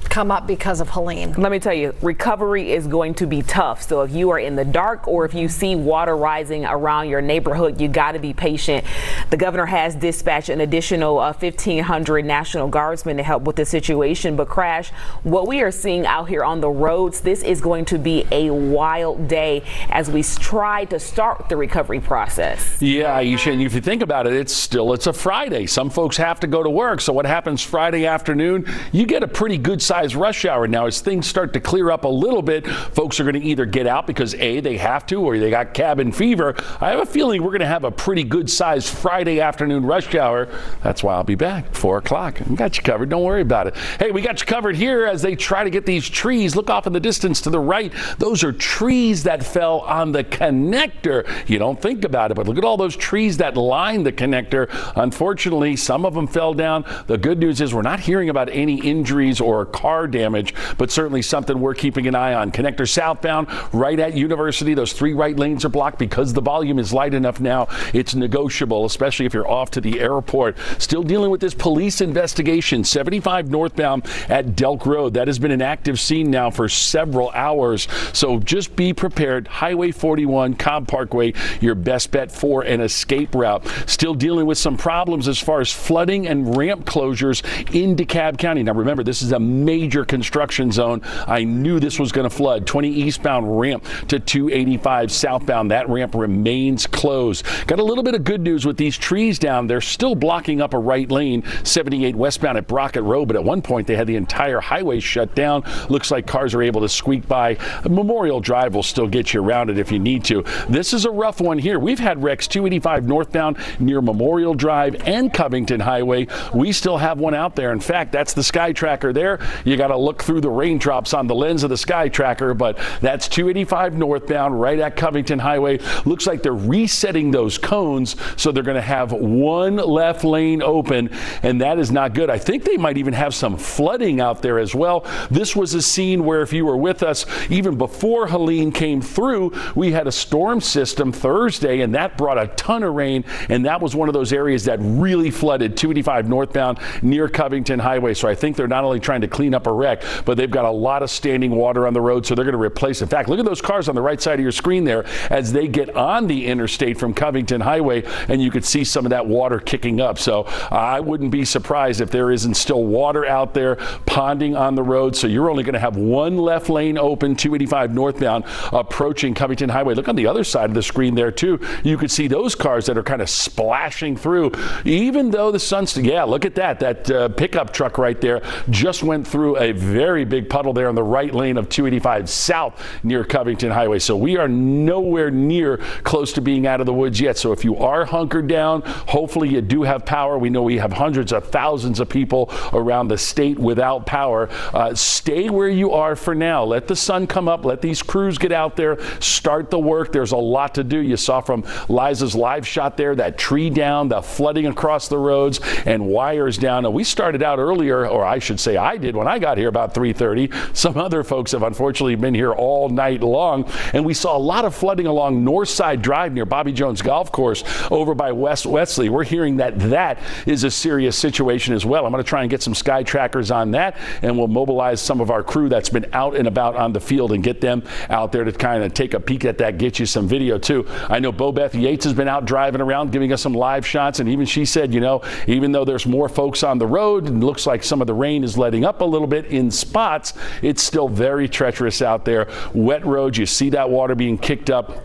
come up because of Helene. Let me tell you, recovery is going to be tough. So if you are in the dark or if you see water rising around your neighborhood, you got to be patient. The governor has dispatched an additional 1,500 National Guardsmen to help with the situation. But Crash, what we are seeing out here on the roads, this is going to be a wild day as we try to start the recovery process. Yeah, Aisha, and if you think about it, it's a Friday. Some folks have to go to work. So what happens Friday afternoon? You get a pretty good size rush hour. Now, as things start to clear up a little bit, folks are going to either get out because A, they have to, or they got cabin fever. I have a feeling we're going to have a pretty good size Friday afternoon rush hour. That's why I'll be back 4 o'clock. We got you covered. Don't worry about it. Hey, we got you covered here as they try to get these trees. Look off in the distance to the right. Those are trees that fell on the connector. You don't think about it, but look at all those trees that line the connector. Unfortunately, some of them fell down. The good news is we're not hearing about any injuries or car damage, but certainly something we're keeping an eye on. Connector southbound right at University. Those 3 right lanes are blocked because the volume is light enough now. It's negotiable, especially if you're off to the airport. Still dealing with this police investigation. 75 northbound at Delk Road. That has been an active scene now for several hours. So just be prepared. Highway 41, Cobb Parkway, your best bet for an escape route. Still dealing with some problems as far as flooding and ramp closures in DeKalb County. Now remember, this is a major construction zone. I knew this was going to flood. 20 eastbound ramp to 285 southbound. That ramp remains closed. Got a little bit of good news with these trees down. They're still blocking up a right lane, 78 westbound at Brockett Road, but at one point they had the entire highway shut down. Looks like cars are able to squeak by. Memorial Drive will still get you around it if you need to. This is a rough one here. We've had wrecks 285 northbound near Memorial Drive and Covington Highway. We still have one out there. In fact, that's the Sky Tracker there. You got to look through the raindrops on the lens of the Sky Tracker, but that's 285 northbound right at Covington Highway. Looks like they're resetting those cones, so they're going to have one left lane open, and that is not good. I think they might even have some flooding out there as well. This was a scene where, if you were with us, even before Helene came through, we had a storm system Thursday, and that brought a ton of rain, and that was one of those areas that really flooded 285 northbound near Covington Highway. So I think they're not only trying to clean clean up a wreck, but they've got a lot of standing water on the road, so they're going to replace. In fact, look at those cars on the right side of your screen there as they get on the interstate from Covington Highway, and you could see some of that water kicking up. So I wouldn't be surprised if there isn't still water out there ponding on the road. So you're only going to have one left lane open, 285 northbound, approaching Covington Highway. Look on the other side of the screen there too. You could see those cars that are kind of splashing through, even though the sun's, yeah, look at that pickup truck right there just went through a very big puddle there on the right lane of 285 south near Covington Highway. So we are nowhere near close to being out of the woods yet. So if you are hunkered down, hopefully you do have power. We know we have hundreds of thousands of people around the state without power. Stay where you are for now. Let the sun come up. Let these crews get out there, start the work. There's a lot to do. You saw from Liza's live shot there, that tree down, the flooding across the roads, and wires down. And we started out earlier, or I should say I did when I got here about 3:30. Some other folks have unfortunately been here all night long, and we saw a lot of flooding along Northside Drive near Bobby Jones Golf Course over by West Wesley. We're hearing that is a serious situation as well. I'm going to try and get some sky trackers on that, and we'll mobilize some of our crew that's been out and about on the field and get them out there to kind of take a peek at that, get you some video too. I know Bobeth Yates has been out driving around giving us some live shots, and even she said, you know, even though there's more folks on the road and looks like some of the rain is letting up a little bit in spots, it's still very treacherous out there. Wet roads, you see that water being kicked up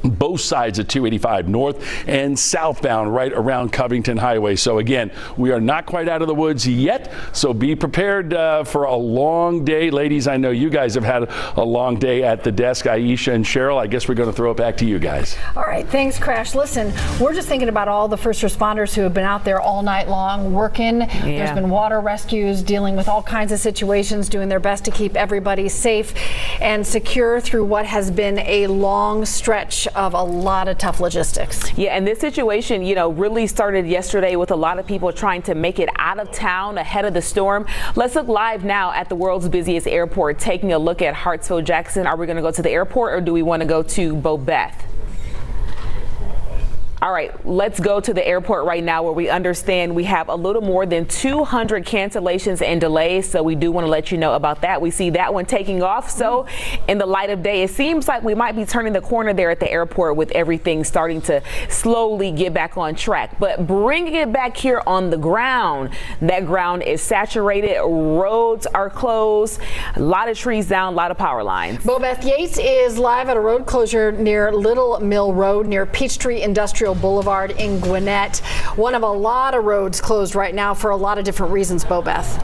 both sides of 285 north and southbound right around Covington Highway. So again, we are not quite out of the woods yet, so be prepared for a long day. Ladies, I know you guys have had a long day at the desk. Aisha and Cheryl, I guess we're going to throw it back to you guys. All right, thanks, Crash. Listen, we're just thinking about all the first responders who have been out there all night long working. Yeah. There's been water rescues, dealing with all kinds of situations, doing their best to keep everybody safe and secure through what has been a long stretch of a lot of tough logistics. Yeah, and this situation, you know, really started yesterday with a lot of people trying to make it out of town ahead of the storm. Let's look live now at the world's busiest airport, taking a look at Hartsville-Jackson. Are we going to go to the airport or do we want to go to Bobeth? All right, let's go to the airport right now where we understand we have a little more than 200 cancellations and delays. So we do want to let you know about that. We see that one taking off. So in the light of day, it seems like we might be turning the corner there at the airport with everything starting to slowly get back on track. But bringing it back here on the ground, that ground is saturated. Roads are closed. A lot of trees down, a lot of power lines. Bobeth Yates is live at a road closure near Little Mill Road near Peachtree Industrial Boulevard in Gwinnett. One of a lot of roads closed right now for a lot of different reasons, Bobeth.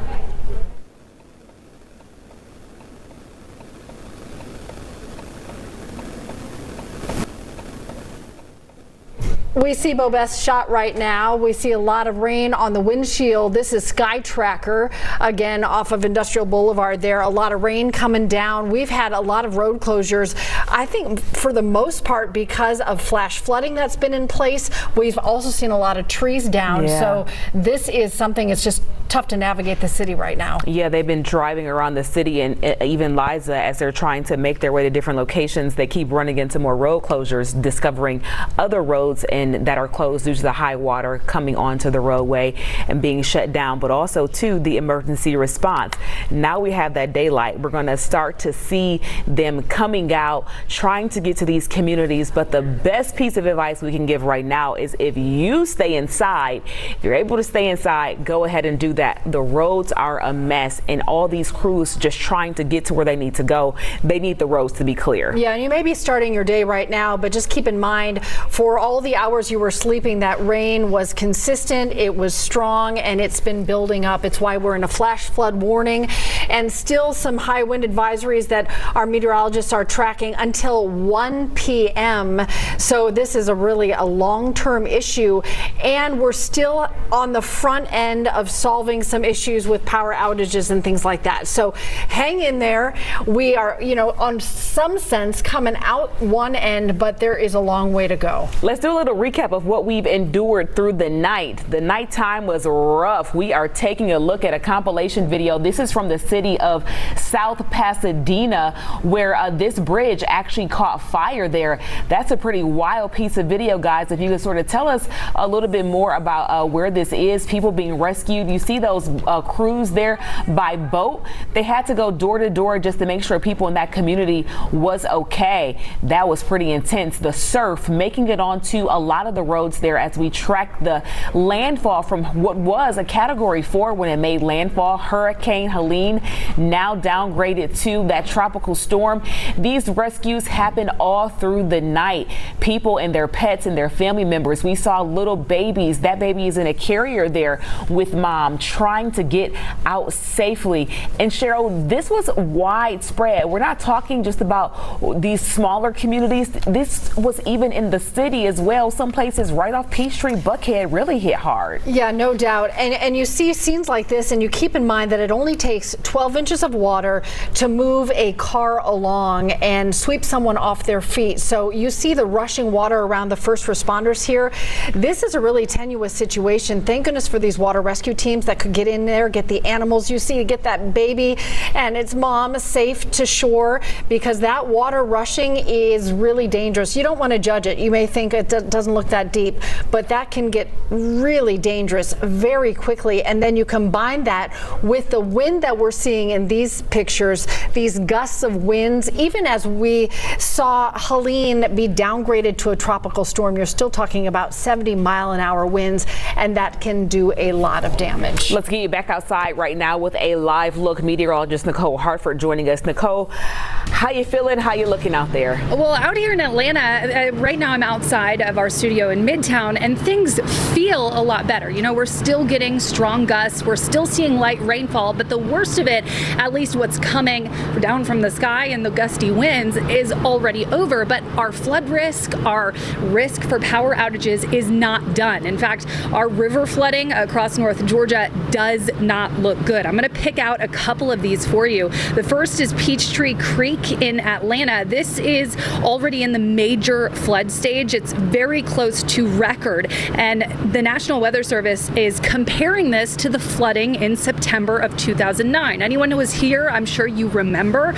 We see Bobeth's shot right now. We see a lot of rain on the windshield. This is Sky Tracker, again, off of Industrial Boulevard there. A lot of rain coming down. We've had a lot of road closures, I think, for the most part because of flash flooding that's been in place. We've also seen a lot of trees down. Yeah. So this is something that's just tough to navigate the city right now. Yeah, they've been driving around the city, and even Liza, as they're trying to make their way to different locations, they keep running into more road closures, discovering other roads that are closed due to the high water coming onto the roadway and being shut down, but also to the emergency response. Now we have that daylight. We're going to start to see them coming out, trying to get to these communities. But the best piece of advice we can give right now is if you stay inside, if you're able to stay inside, go ahead and do that. The roads are a mess, and all these crews just trying to get to where they need to go. They need the roads to be clear. Yeah, and you may be starting your day right now, but just keep in mind for all the hours you were sleeping, that rain was consistent, it was strong, and it's been building up. It's why we're in a flash flood warning and still some high wind advisories that our meteorologists are tracking until 1 p.m. So this is really a long-term issue, and we're still on the front end of solving some issues with power outages and things like that. So hang in there. We are, on some sense coming out one end, but there is a long way to go. Let's do a little recap of what we've endured through the night. The nighttime was rough. We are taking a look at a compilation video. This is from the city of South Pasadena, where this bridge actually caught fire there. That's a pretty wild piece of video, guys. If you could sort of tell us a little bit more about where this is, people being rescued. You see those crews there by boat. They had to go door to door just to make sure people in that community was okay. That was pretty intense. The surf making it onto a lot of the roads there as we tracked the landfall from what was a Category 4 when it made landfall. Hurricane Helene, now downgraded to that tropical storm. These rescues happened all through the night. People and their pets and their family members. We saw little babies. That baby is in a carrier there with mom trying to get out safely. And Cheryl, this was widespread. We're not talking just about these smaller communities. This was even in the city as well. Some places right off Peachtree, Buckhead really hit hard. Yeah, no doubt. And you see scenes like this and you keep in mind that it only takes 12 inches of water to move a car along and sweep someone off their feet. So you see the rushing water around the first responders here. This is a really tenuous situation. Thank goodness for these water rescue teams that could get in there, get the animals you see, get that baby and its mom safe to shore, because that water rushing is really dangerous. You don't want to judge it. You may think it doesn't look that deep, but that can get really dangerous very quickly. And then you combine that with the wind that we're seeing in these pictures, these gusts of winds. Even as we saw Helene be downgraded to a tropical storm, you're still talking about 70-mile-an-hour winds, and that can do a lot of damage. Let's get you back outside right now with a live look. Meteorologist Nicole Hartford joining us. Nicole, how you feeling? How you looking out there? Well, out here in Atlanta, right now I'm outside of our studio in Midtown, and things feel a lot better. You know, we're still getting strong gusts. We're still seeing light rainfall, but the worst of it, at least what's coming down from the sky and the gusty winds, is already over. But our flood risk, our risk for power outages is not done. In fact, our river flooding across North Georgia does not look good. I'm going to pick out a couple of these for you. The first is Peachtree Creek in Atlanta. This is already in the major flood stage. It's very close to record, and the National Weather Service is comparing this to the flooding in September of 2009. Anyone who was here, I'm sure you remember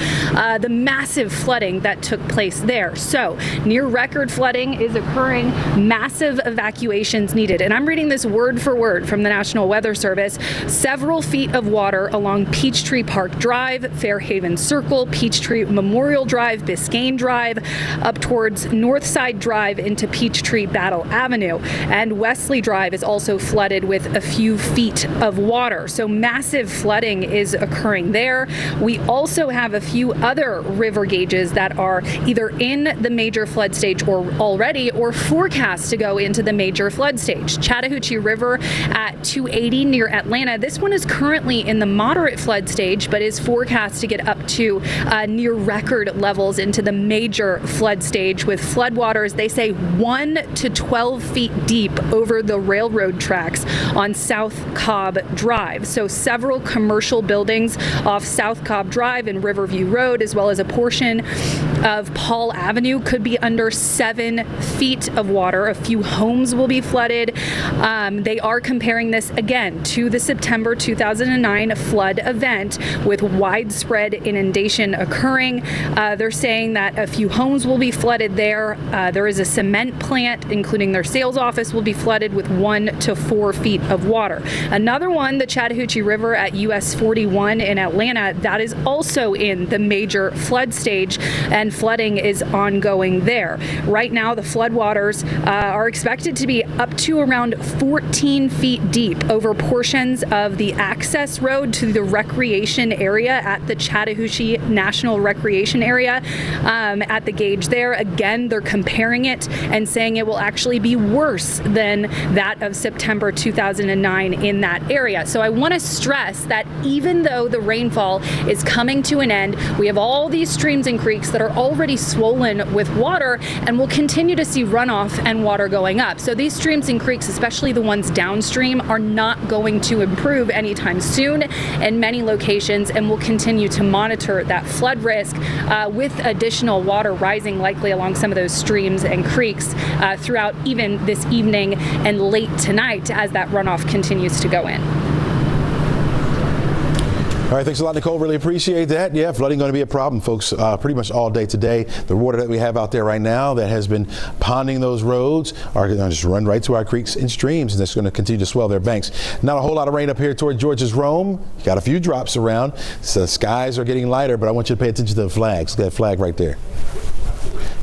the massive flooding that took place there. So near record flooding is occurring, massive evacuations needed. And I'm reading this word for word from the National Weather Service. Several feet of water along Peachtree Park Drive, Fairhaven Circle, Peachtree Memorial Drive, Biscayne Drive, up towards Northside Drive into Peachtree Battle Avenue. And Wesley Drive is also flooded with a few feet of water. So massive flooding is occurring there. We also have a few other river gauges that are either in the major flood stage or already, or forecast to go into the major flood stage. Chattahoochee River at 280 near Atlanta. This one is currently in the moderate flood stage, but is forecast to get up to near record levels into the major flood stage, with floodwaters, they say 1 to 12 feet deep over the railroad tracks on South Cobb Drive. So several commercial buildings off South Cobb Drive and Riverview Road, as well as a portion of Paul Avenue, could be under 7 feet of water. A few homes will be flooded. They are comparing this again to the September 2009 flood event, with widespread inundation occurring. They're saying that a few homes will be flooded there. There is a cement plant, including their sales office, will be flooded with 1 to 4 feet of water. Another one, the Chattahoochee River at US 41 in Atlanta, that is also in the major flood stage, and flooding is ongoing there. Right now, the floodwaters are expected to be up to around 14 feet deep over portions of the access road to the recreation area at the Chattahoochee National Recreation Area. At the gauge there, again, they're comparing it and saying it will actually be worse than that of September 2009 in that area. So I want to stress that even though the rainfall is coming to an end, we have all these streams and creeks that are already swollen with water, and we'll continue to see runoff and water going up. So these streams and creeks, especially the ones downstream, are not going to improve anytime soon in many locations, and we'll continue to monitor that flood risk with additional water rising likely along some of those streams and creeks throughout even this evening and late tonight as that runoff continues to go in. right, thanks a lot, Nicole. Really appreciate that. Yeah, flooding going to be a problem, folks, pretty much all day today. The water that we have out there right now that has been ponding those roads are going to just run right to our creeks and streams, and that's going to continue to swell their banks. Not a whole lot of rain up here toward Georgia's Rome. Got a few drops around, so the skies are getting lighter, but I want you to pay attention to the flags. Look at that flag right there.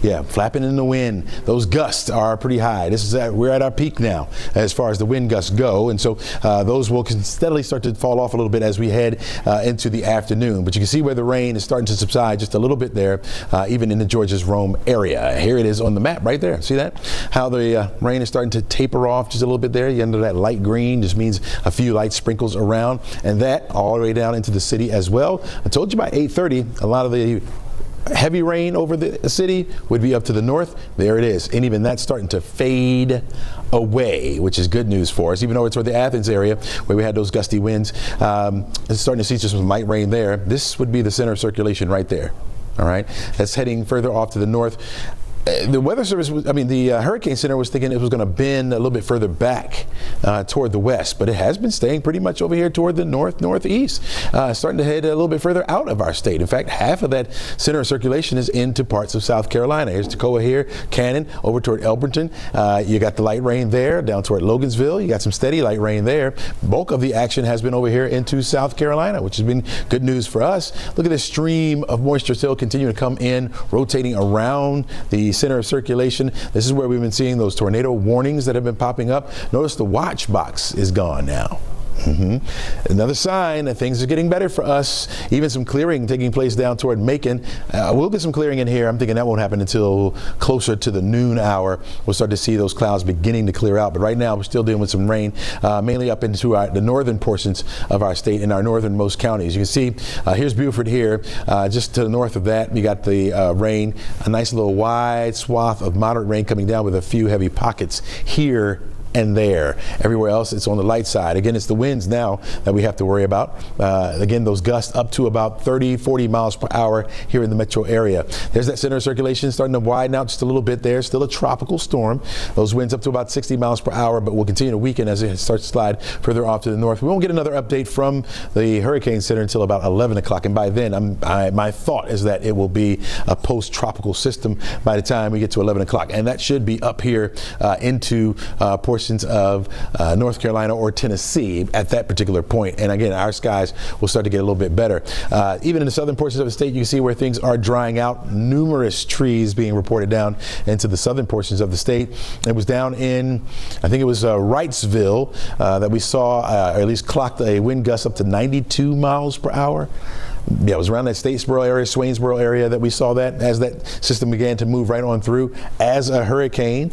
Yeah, flapping in the wind. Those gusts are pretty high. We're at our peak now as far as the wind gusts go, and so those will steadily start to fall off a little bit as we head into the afternoon. But you can see where the rain is starting to subside just a little bit there, even in the Georgia's Rome area. Here it is on the map right there. See that? How the rain is starting to taper off just a little bit there. You end up that light green just means a few light sprinkles around, and that all the way down into the city as well. I told you by 8:30, a lot of the heavy rain over the city would be up to the north. There it is. And even that's starting to fade away, which is good news for us. Even though it's toward the Athens area where we had those gusty winds, it's starting to see just some light rain there. This would be the center of circulation right there. All right. That's heading further off to the north. The Weather Service, the Hurricane Center was thinking it was going to bend a little bit further back toward the west, but it has been staying pretty much over here toward the northeast, starting to head a little bit further out of our state. In fact, half of that center of circulation is into parts of South Carolina. Here's Toccoa here, Cannon, over toward Elberton. You got the light rain there, down toward Logansville. You got some steady light rain there. Bulk of the action has been over here into South Carolina, which has been good news for us. Look at this stream of moisture still continuing to come in, rotating around the center of circulation. This is where we've been seeing those tornado warnings that have been popping up. Notice the watch box is gone now. Another sign that things are getting better for us. Even some clearing taking place down toward Macon. We'll get some clearing in here. I'm thinking that won't happen until closer to the noon hour. We'll start to see those clouds beginning to clear out. But right now we're still dealing with some rain, mainly up into the northern portions of our state in our northernmost counties. You can see here's Beaufort here. Just to the north of that, we got the rain, a nice little wide swath of moderate rain coming down with a few heavy pockets here and there. Everywhere else, it's on the light side. Again, it's the winds now that we have to worry about. Again, those gusts up to about 30, 40 miles per hour here in the metro area. There's that center of circulation starting to widen out just a little bit there. Still a tropical storm. Those winds up to about 60 miles per hour, but will continue to weaken as it starts to slide further off to the north. We won't get another update from the Hurricane Center until about 11 o'clock, and by then, my thought is that it will be a post-tropical system by the time we get to 11 o'clock, and that should be up here into portions of North Carolina or Tennessee at that particular point. And again, our skies will start to get a little bit better. Even in the southern portions of the state, you can see where things are drying out. Numerous trees being reported down into the southern portions of the state. It was down in, I think it was Wrightsville that we saw, or at least clocked a wind gust up to 92 miles per hour. Yeah, it was around that Statesboro area, Swainsboro area that we saw that as that system began to move right on through as a hurricane,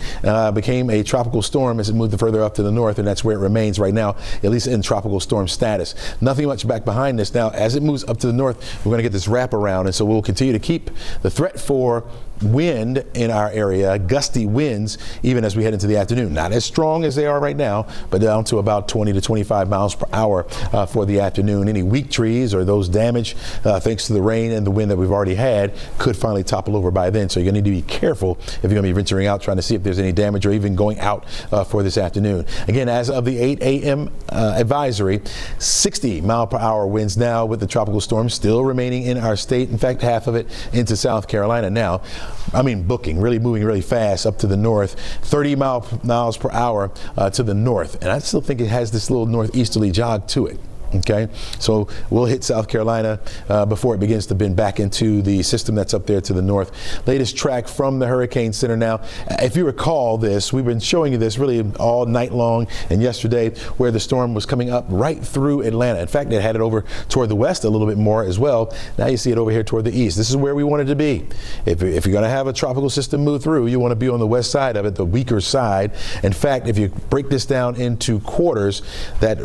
became a tropical storm as it moved further up to the north, and that's where it remains right now, at least in tropical storm status. Nothing much back behind this. Now, as it moves up to the north, we're going to get this wraparound, and so we'll continue to keep the threat for wind in our area, gusty winds, even as we head into the afternoon. Not as strong as they are right now, but down to about 20 to 25 miles per hour for the afternoon. Any weak trees or those damaged, thanks to the rain and the wind that we've already had, could finally topple over by then. So you're going to need to be careful if you're going to be venturing out, trying to see if there's any damage or even going out for this afternoon. Again, as of the 8 a.m. Advisory, 60 mile per hour winds now with the tropical storm still remaining in our state. In fact, half of it into South Carolina now. Booking, really moving really fast up to the north, 30 miles per hour to the north. And I still think it has this little northeasterly jog to it. Okay, so we'll hit South Carolina before it begins to bend back into the system that's up there to the north. Latest track from the Hurricane Center now. If you recall this, we've been showing you this really all night long and yesterday, where the storm was coming up right through Atlanta. In fact, it had it over toward the west a little bit more as well. Now you see it over here toward the east. This is where we wanted to be. If you're going to have a tropical system move through, you want to be on the west side of it, the weaker side. In fact, if you break this down into quarters, that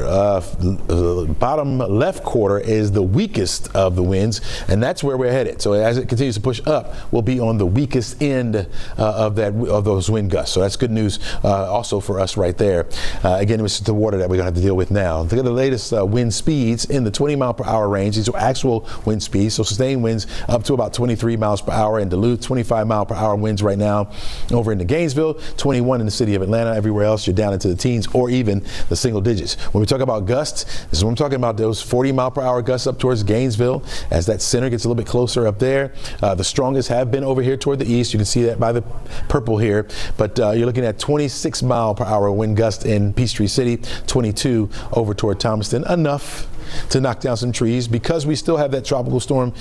bottom left quarter is the weakest of the winds, and that's where we're headed. So as it continues to push up, we'll be on the weakest end of those wind gusts. So that's good news also for us right there. Again, it was the water that we're going to have to deal with now. Look at the latest wind speeds in the 20 mile per hour range. These are actual wind speeds, so sustained winds up to about 23 miles per hour in Duluth, 25 mile per hour winds right now over into Gainesville, 21 in the city of Atlanta. Everywhere else, you're down into the teens or even the single digits. When we talk about gusts, this is what I'm talking talking about those 40-mile-per-hour gusts up towards Gainesville as that center gets a little bit closer up there. The strongest have been over here toward the east. You can see that by the purple here. But you're looking at 26-mile-per-hour wind gust in Peachtree City, 22 over toward Thomaston. Enough to knock down some trees. Because we still have that tropical storm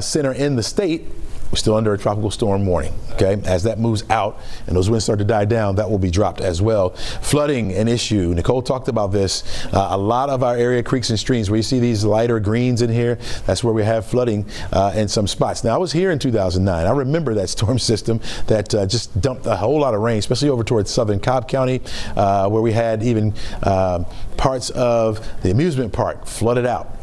center in the state, we're still under a tropical storm warning. Okay, as that moves out and those winds start to die down, that will be dropped as well. Flooding an issue. Nicole talked about this. A lot of our area creeks and streams where you see these lighter greens in here, that's where we have flooding in some spots. Now, I was here in 2009. I remember that storm system that just dumped a whole lot of rain, especially over towards southern Cobb County, where we had even parts of the amusement park flooded out,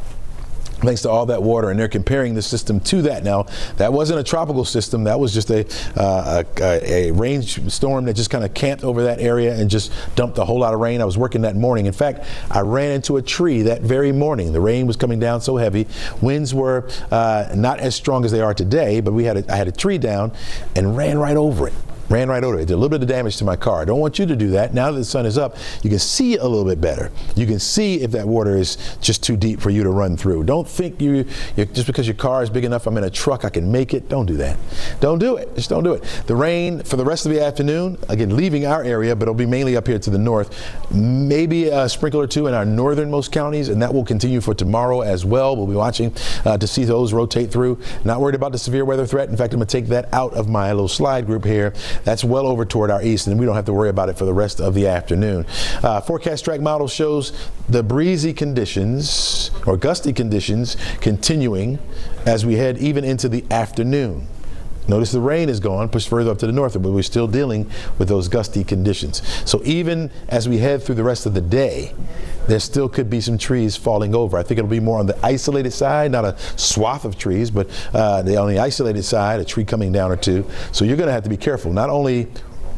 thanks to all that water, and they're comparing the system to that. Now, that wasn't a tropical system. That was just a rainstorm that just kind of camped over that area and just dumped a whole lot of rain. I was working that morning. In fact, I ran into a tree that very morning. The rain was coming down so heavy. Winds were not as strong as they are today, but I had a tree down and ran right over it. Ran right over it. Did a little bit of damage to my car. I don't want you to do that. Now that the sun is up, you can see a little bit better. You can see if that water is just too deep for you to run through. Don't think you just because your car is big enough, I'm in a truck, I can make it. Don't do that. Don't do it. Just don't do it. The rain for the rest of the afternoon, again, leaving our area, but it'll be mainly up here to the north. Maybe a sprinkle or two in our northernmost counties, and that will continue for tomorrow as well. We'll be watching to see those rotate through. Not worried about the severe weather threat. In fact, I'm going to take that out of my little slide group here. That's well over toward our east, and we don't have to worry about it for the rest of the afternoon. Forecast track model shows the breezy conditions or gusty conditions continuing as we head even into the afternoon. Notice the rain is gone, pushed further up to the north, but we're still dealing with those gusty conditions. So even as we head through the rest of the day, there still could be some trees falling over. I think it'll be more on the isolated side, not a swath of trees, but on the isolated side, a tree coming down or two. So you're going to have to be careful, not only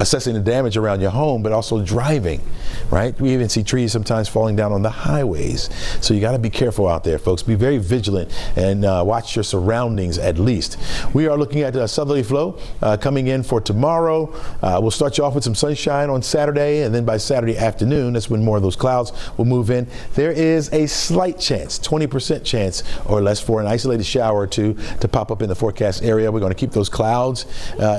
assessing the damage around your home, but also driving, right? We even see trees sometimes falling down on the highways. So you got to be careful out there, folks. Be very vigilant and watch your surroundings at least. We are looking at southerly flow coming in for tomorrow. We'll start you off with some sunshine on Saturday, and then by Saturday afternoon, that's when more of those clouds will move in. There is a slight chance, 20% chance or less, for an isolated shower or two to pop up in the forecast area. We're going to keep those clouds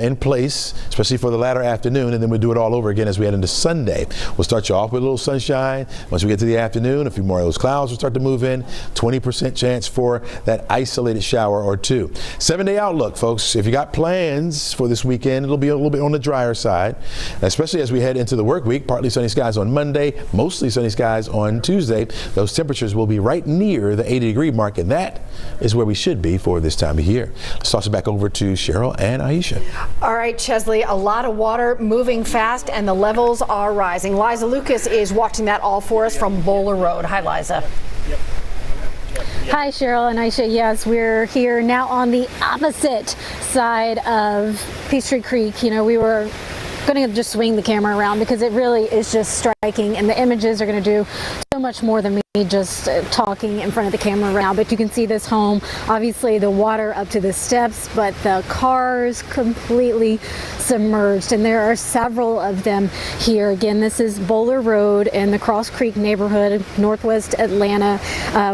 in place, especially for the latter afternoon, and then we'll do it all over again as we head into Sunday. We'll start you off with a little sunshine. Once we get to the afternoon, a few more of those clouds will start to move in. 20% chance for that isolated shower or two. 7-day outlook, folks. If you got plans for this weekend, it'll be a little bit on the drier side, especially as we head into the work week. Partly sunny skies on Monday, mostly sunny skies on Tuesday. Those temperatures will be right near the 80-degree mark, and that is where we should be for this time of year. Let's toss it back over to Cheryl and Aisha. All right, Chesley, a lot of water moving fast, and the levels are rising. Liza Lucas is watching that all for us from Bowler Road. Hi, Liza. Hi, Cheryl and Aisha. Yes, we're here now on the opposite side of Peachtree Creek. You know, we were going to just swing the camera around because it really is just striking, and the images are going to do so much more than me just talking in front of the camera right now. But you can see this home, obviously the water up to the steps, but the cars completely submerged, and there are several of them here. Again, this is Bowler Road in the Cross Creek neighborhood, northwest Atlanta.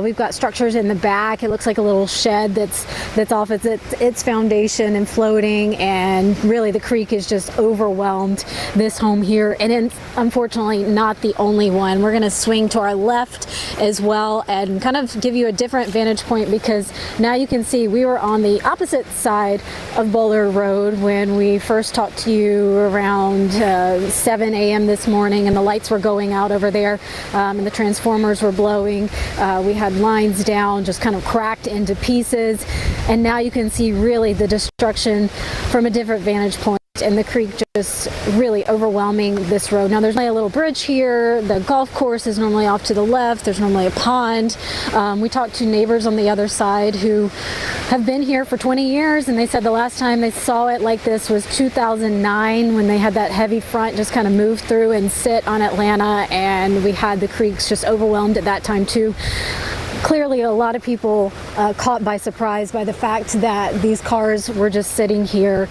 We've got structures in the back. It looks like a little shed that's off its foundation and floating, and really the creek is just overwhelmed this home here, and it's unfortunately not the only one. We're going to swing to our left as well and kind of give you a different vantage point, because now you can see we were on the opposite side of Bowler Road when we first talked to you around 7 a.m. this morning, and the lights were going out over there, and the transformers were blowing. We had lines down, just kind of cracked into pieces, and now you can see really the destruction from a different vantage point, and the creek just really overwhelming this road. Now there's only a little bridge here. The golf course is normally off to the left. There's normally a pond. We talked to neighbors on the other side who have been here for 20 years, and they said the last time they saw it like this was 2009 when they had that heavy front just kind of move through and sit on Atlanta, and we had the creeks just overwhelmed at that time too. clearly a lot of people caught by surprise by the fact that these cars were just sitting here.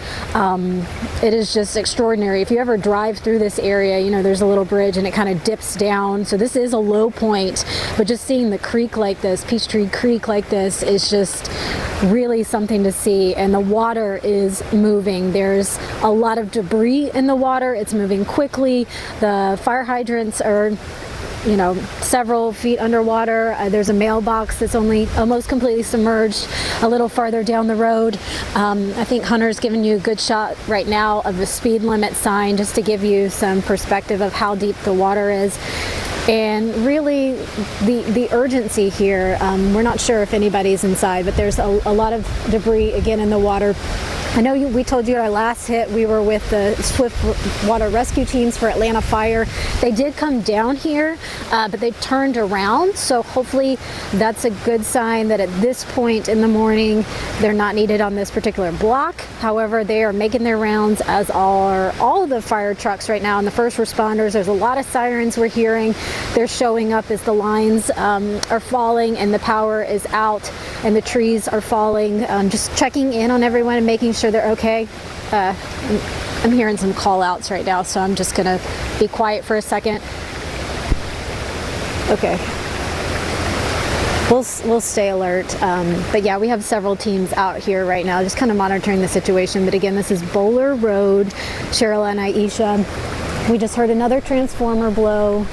It is just extraordinary. If you ever drive through this area, you know, there's a little bridge and it kind of dips down. So this is a low point, but just seeing the creek like this, Peachtree Creek like this, is just really something to see. And the water is moving. There's a lot of debris in the water. It's moving quickly. The fire hydrants are, you know, several feet underwater. There's a mailbox that's almost completely submerged a little farther down the road. I think Hunter's giving you a good shot right now of the speed limit sign, just to give you some perspective of how deep the water is. And really the urgency here, we're not sure if anybody's inside, but there's a lot of debris again in the water. I know we told you our last hit, we were with the Swift Water Rescue teams for Atlanta Fire. They did come down here, but they turned around. So hopefully that's a good sign that at this point in the morning, they're not needed on this particular block. However, they are making their rounds, as are all of the fire trucks right now and the first responders. There's a lot of sirens we're hearing. They're showing up as the lines are falling and the power is out and the trees are falling. Just checking in on everyone and making sure they're okay. I'm hearing some call outs right now, so I'm just gonna be quiet for a second. Okay. We'll stay alert. But yeah, we have several teams out here right now just kind of monitoring the situation. But again, this is Bowler Road, Cheryl and Aisha. We just heard another transformer blow,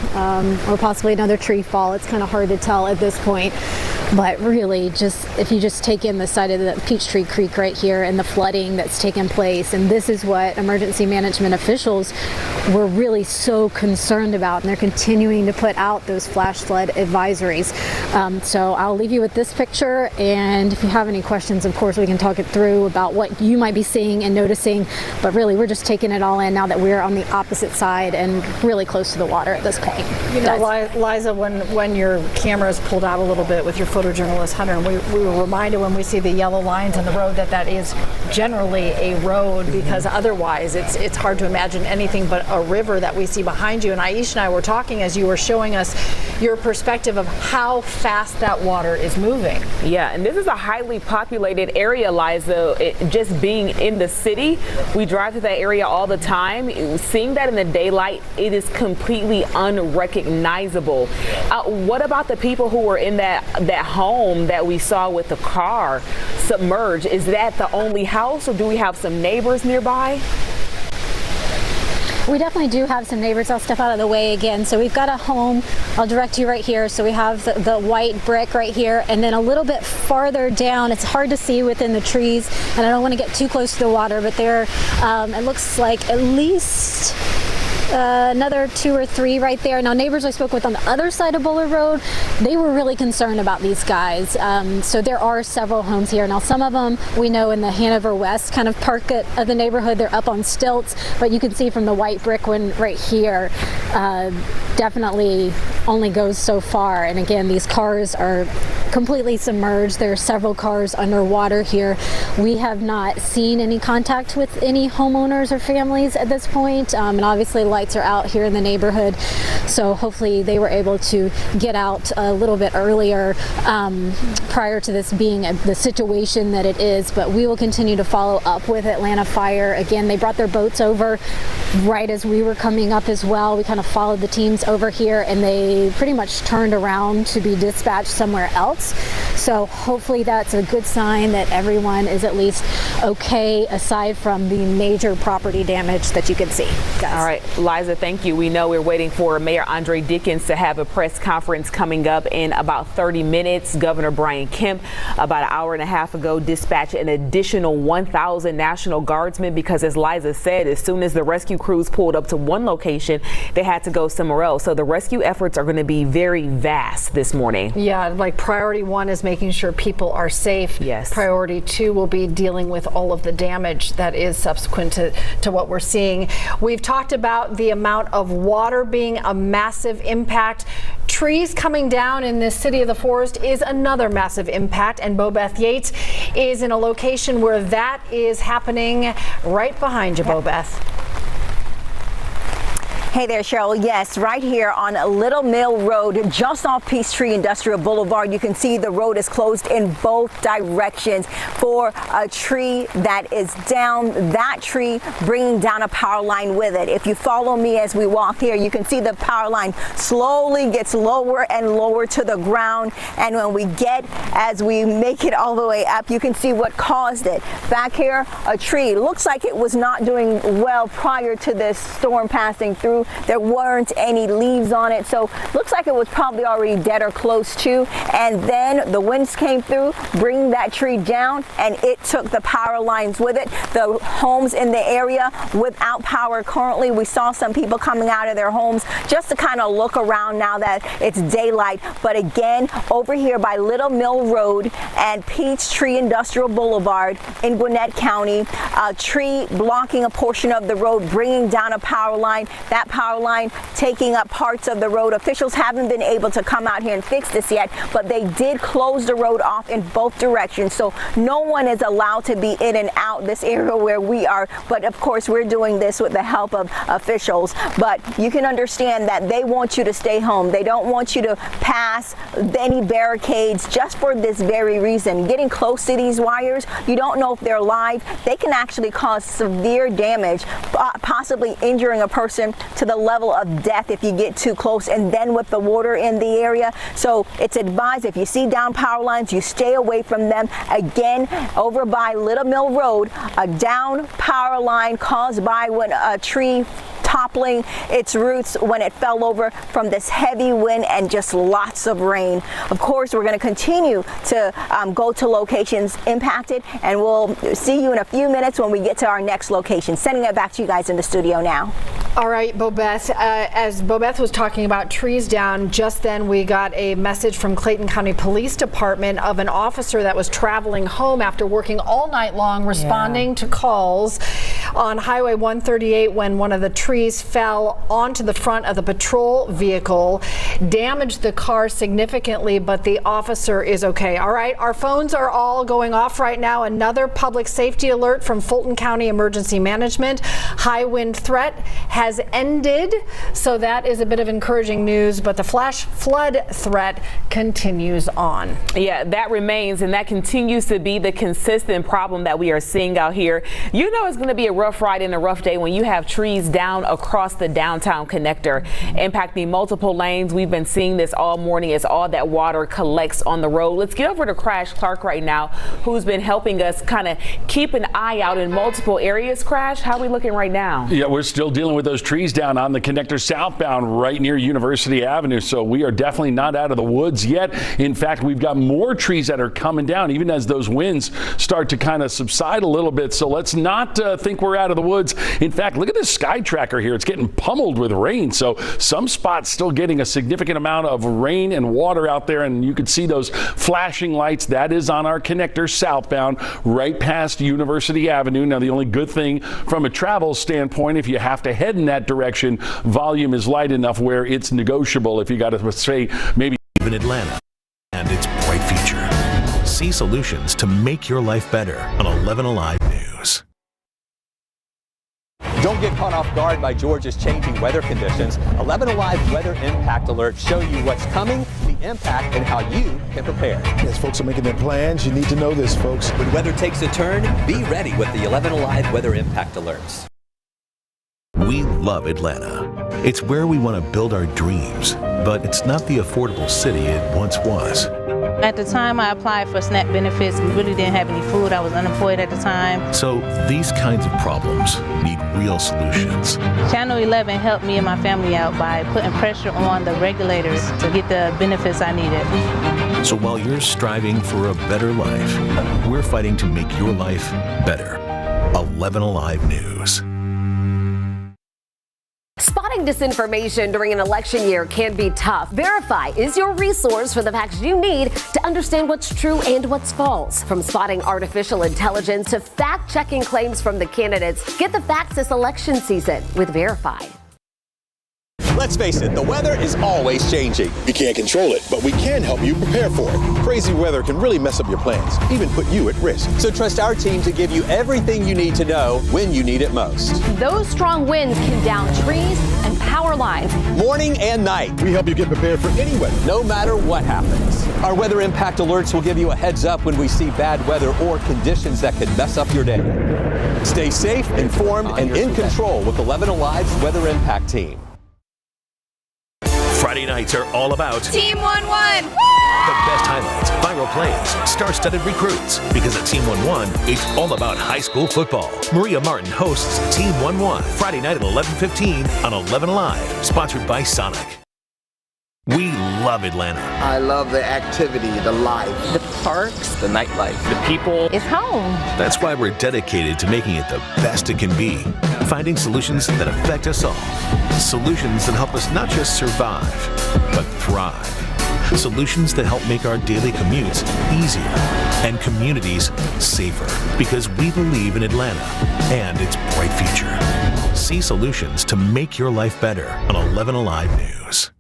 or possibly another tree fall. It's kind of hard to tell at this point. But really, just if you just take in the side of the Peachtree Creek right here and the flooding that's taken place, and this is what emergency management officials were really so concerned about, and they're continuing to put out those flash flood advisories. So I'll leave you with this picture, and if you have any questions, of course, we can talk it through about what you might be seeing and noticing. But really, we're just taking it all in now that we're on the opposite side and really close to the water at this point. You know, Liza, when your camera is pulled out a little bit with your photojournalist Hunter, and we were reminded when we see the yellow lines in the road that is generally a road, because otherwise it's hard to imagine anything but a river that we see behind you. And Aisha and I were talking as you were showing us your perspective of how fast that water is moving. Yeah, and this is a highly populated area, Liza. Just being in the city, we drive to that area all the time. Seeing that in the daylight, it is completely unrecognizable. What about the people who were in that home that we saw with the car submerged? Is that the only house, or do we have some neighbors nearby? We definitely do have some neighbors. I'll step out of the way again. So we've got a home. I'll direct you right here. So we have the white brick right here, and then a little bit farther down, it's hard to see within the trees, and I don't want to get too close to the water, but there, it looks like at least another 2 or 3 right there. Now, neighbors I spoke with on the other side of Bowler Road, they were really concerned about these guys. So there are several homes here. Now, some of them we know in the Hanover West kind of part of the neighborhood, they're up on stilts, but you can see from the white brick one right here, definitely only goes so far. And again, these cars are completely submerged. There are several cars underwater here. We have not seen any contact with any homeowners or families at this point, and obviously lights are out here in the neighborhood, so hopefully they were able to get out a little bit earlier prior to this being the situation that it is. But we will continue to follow up with Atlanta Fire. Again, they brought their boats over right as we were coming up as well. We kind of followed the teams over here, and they pretty much turned around to be dispatched somewhere else. So hopefully that's a good sign that everyone is at least okay, aside from the major property damage that you can see, guys. All right, Liza, thank you. We know we're waiting for Mayor Andre Dickens to have a press conference coming up in about 30 minutes. Governor Brian Kemp, about an hour and a half ago, dispatched an additional 1,000 National Guardsmen because, as Liza said, as soon as the rescue crews pulled up to one location, they had to go somewhere else. So the rescue efforts are going to be very vast this morning. Yeah, like priority 1 is making sure people are safe. Yes. Priority 2 will be dealing with all of the damage that is subsequent to what we're seeing. We've talked about the amount of water being a massive impact. Trees coming down in this city of the forest is another massive impact, and Bobeth Yates is in a location where that is happening right behind you, Bobeth. Hey there, Cheryl. Yes, right here on Little Mill Road, just off Peachtree Industrial Boulevard, you can see the road is closed in both directions for a tree that is down. That tree bringing down a power line with it. If you follow me as we walk here, you can see the power line slowly gets lower and lower to the ground. And when as we make it all the way up, you can see what caused it. Back here, a tree. Looks like it was not doing well prior to this storm passing through. There weren't any leaves on it, so looks like it was probably already dead or close to. And then the winds came through, bringing that tree down, and it took the power lines with it. The homes in the area without power currently. We saw some people coming out of their homes just to kind of look around now that it's daylight. But again, over here by Little Mill Road and Peachtree Industrial Boulevard in Gwinnett County, a tree blocking a portion of the road, bringing down a power line. That power line taking up parts of the road. Officials haven't been able to come out here and fix this yet, but they did close the road off in both directions. So no one is allowed to be in and out this area where we are. But of course, we're doing this with the help of officials. But you can understand that they want you to stay home. They don't want you to pass any barricades just for this very reason. Getting close to these wires, you don't know if they're live. They can actually cause severe damage, possibly injuring a person to the level of death if you get too close, and then with the water in the area. So it's advised if you see down power lines, you stay away from them. Again, over by Little Mill Road, a down power line caused by when a tree toppling its roots when it fell over from this heavy wind and just lots of rain. Of course, we're going to continue to go to locations impacted, and we'll see you in a few minutes when we get to our next location. Sending it back to you guys in the studio now. All right, Bobeth, as Bobeth was talking about trees down, just then we got a message from Clayton County Police Department of an officer that was traveling home after working all night long responding to calls on Highway 138 when one of the trees fell onto the front of the patrol vehicle, damaged the car significantly, but the officer is okay. All right, our phones are all going off right now. Another public safety alert from Fulton County Emergency Management. High wind threat has ended, so that is a bit of encouraging news, but the flash flood threat continues on. Yeah, that remains, and that continues to be the consistent problem that we are seeing out here. You know it's going to be a rough ride and a rough day when you have trees down across the downtown connector, impacting multiple lanes. We've been seeing this all morning as all that water collects on the road. Let's get over to Crash Clark right now, who's been helping us kind of keep an eye out in multiple areas. Crash, how are we looking right now? Yeah, we're still dealing with those trees down on the connector southbound right near University Avenue, so we are definitely not out of the woods yet. In fact, we've got more trees that are coming down even as those winds start to kind of subside a little bit, so let's not think we're out of the woods. In fact, look at this sky tracker here. It's getting pummeled with rain, so some spots still getting a significant amount of rain and water out there, and you can see those flashing lights. That is on our connector southbound right past University Avenue. Now, the only good thing from a travel standpoint, if you have to head in that direction, volume is light enough where it's negotiable if you got to say maybe even Atlanta and its bright future. See solutions to make your life better on 11Alive News. Don't get caught off guard by Georgia's changing weather conditions. 11Alive Weather Impact Alerts show you what's coming, the impact, and how you can prepare. As folks are making their plans, you need to know this, folks. When weather takes a turn, be ready with the 11Alive Weather Impact Alerts. We love Atlanta. It's where we want to build our dreams, but it's not the affordable city it once was. At the time I applied for SNAP benefits, we really didn't have any food. I was unemployed at the time. So these kinds of problems need real solutions. Channel 11 helped me and my family out by putting pressure on the regulators to get the benefits I needed. So while you're striving for a better life, we're fighting to make your life better. 11Alive News. Spotting disinformation during an election year can be tough. Verify is your resource for the facts you need to understand what's true and what's false. From spotting artificial intelligence to fact-checking claims from the candidates, get the facts this election season with Verify. Let's face it, the weather is always changing. We can't control it, but we can help you prepare for it. Crazy weather can really mess up your plans, even put you at risk. So trust our team to give you everything you need to know when you need it most. Those strong winds can down trees and power lines. Morning and night. We help you get prepared for any weather, no matter what happens. Our weather impact alerts will give you a heads up when we see bad weather or conditions that could mess up your day. Stay safe, informed, and in control with 11Alive's Weather Impact Team. Friday nights are all about Team 1-1. the best highlights, viral plays, star-studded recruits. Because at Team 1-1, it's all about high school football. Maria Martin hosts Team 1-1 Friday night at 11:15 on 11Alive, sponsored by Sonic. We love Atlanta. I love the activity, the life. The parks, the nightlife, the people. It's home. That's why we're dedicated to making it the best it can be. Finding solutions that affect us all. Solutions that help us not just survive, but thrive. Solutions that help make our daily commutes easier and communities safer. Because we believe in Atlanta and its bright future. See solutions to make your life better on 11Alive News.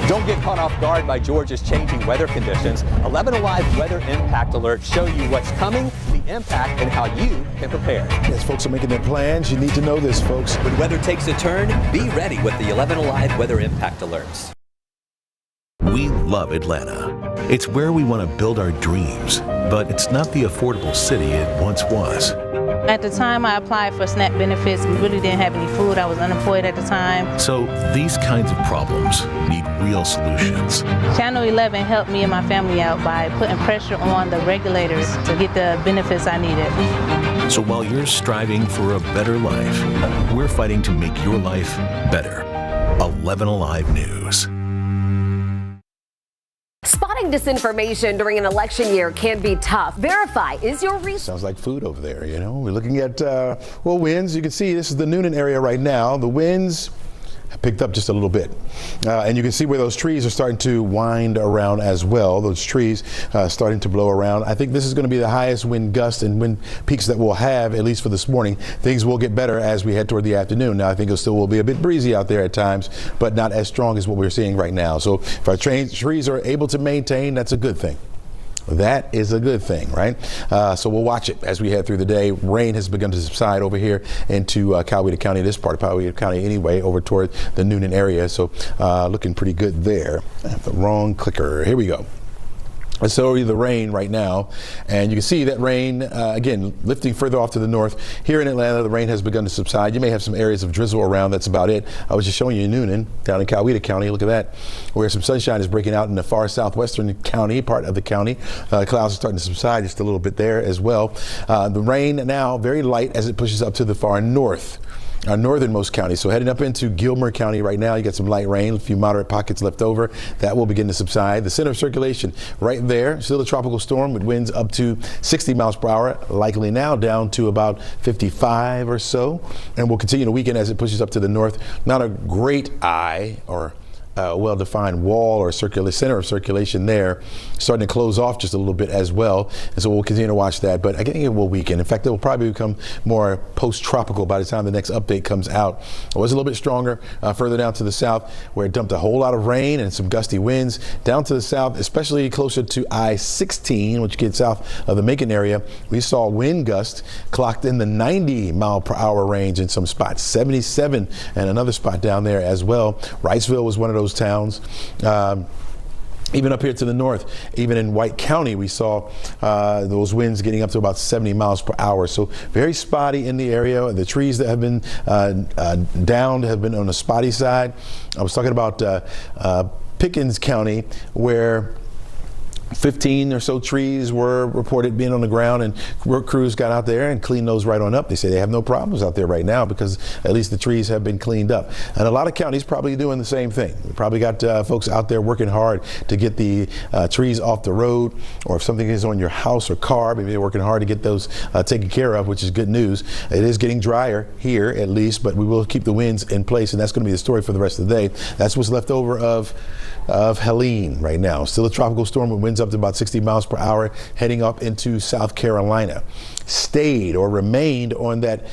Don't get caught off guard by Georgia's changing weather conditions. 11Alive Weather Impact Alerts show you what's coming, the impact, and how you can prepare. As folks are making their plans, you need to know this, folks. When weather takes a turn, be ready with the 11Alive Weather Impact Alerts. We love Atlanta. It's where we want to build our dreams, but it's not the affordable city it once was. At the time I applied for SNAP benefits, we really didn't have any food. I was unemployed at the time. So these kinds of problems need real solutions. Channel 11 helped me and my family out by putting pressure on the regulators to get the benefits I needed. So while you're striving for a better life, we're fighting to make your life better. 11Alive News. Spotting disinformation during an election year can be tough. Verify is your resource. Sounds like food over there, you know. We're looking at, winds. You can see this is the Noonan area right now. The winds have picked up just a little bit. And you can see where those trees are starting to wind around as well. Those trees starting to blow around. I think this is going to be the highest wind gust and wind peaks that we'll have, at least for this morning. Things will get better as we head toward the afternoon. Now, I think it still will be a bit breezy out there at times, but not as strong as what we're seeing right now. So if our trees are able to maintain, that's a good thing. That is a good thing, right? So we'll watch it as we head through the day. Rain has begun to subside over here into Coweta County, this part of Coweta County anyway, over toward the Noonan area. So looking pretty good there. I have the wrong clicker. Here we go. Let's show you the rain right now, and you can see that rain, again, lifting further off to the north. Here in Atlanta, the rain has begun to subside. You may have some areas of drizzle around. That's about it. I was just showing you Noonan, down in Coweta County. Look at that, where some sunshine is breaking out in the far southwestern county, part of the county. Clouds are starting to subside just a little bit there as well. The rain now very light as it pushes up to the far north. Our northernmost county. So heading up into Gilmer County right now, you got some light rain, a few moderate pockets left over. That will begin to subside. The center of circulation right there, still a tropical storm with winds up to 60 miles per hour, likely now down to about 55 or so. And we'll continue to weaken as it pushes up to the north. Not a great eye or well-defined wall or center of circulation there, starting to close off just a little bit as well. And so we'll continue to watch that, but I think it will weaken. In fact, it will probably become more post-tropical by the time the next update comes out. It was a little bit stronger further down to the south, where it dumped a whole lot of rain and some gusty winds. Down to the south, especially closer to I-16, which gets south of the Macon area, we saw wind gusts clocked in the 90 mile per hour range in some spots, 77 and another spot down there as well. Wrightsville was one of those towns. Even up here to the north, even in White County, we saw those winds getting up to about 70 miles per hour. So very spotty in the area. The trees that have been downed have been on the spotty side. I was talking about Pickens County, where 15 or so trees were reported being on the ground, and work crews got out there and cleaned those right on up. They say they have no problems out there right now because at least the trees have been cleaned up. And a lot of counties probably doing the same thing. We probably got folks out there working hard to get the trees off the road, or if something is on your house or car, maybe they're working hard to get those taken care of, which is good news. It is getting drier here at least, but we will keep the winds in place, and that's going to be the story for the rest of the day. That's what's left over of Helene right now. Still a tropical storm with winds up to about 60 miles per hour, heading up into South Carolina. Stayed or remained on that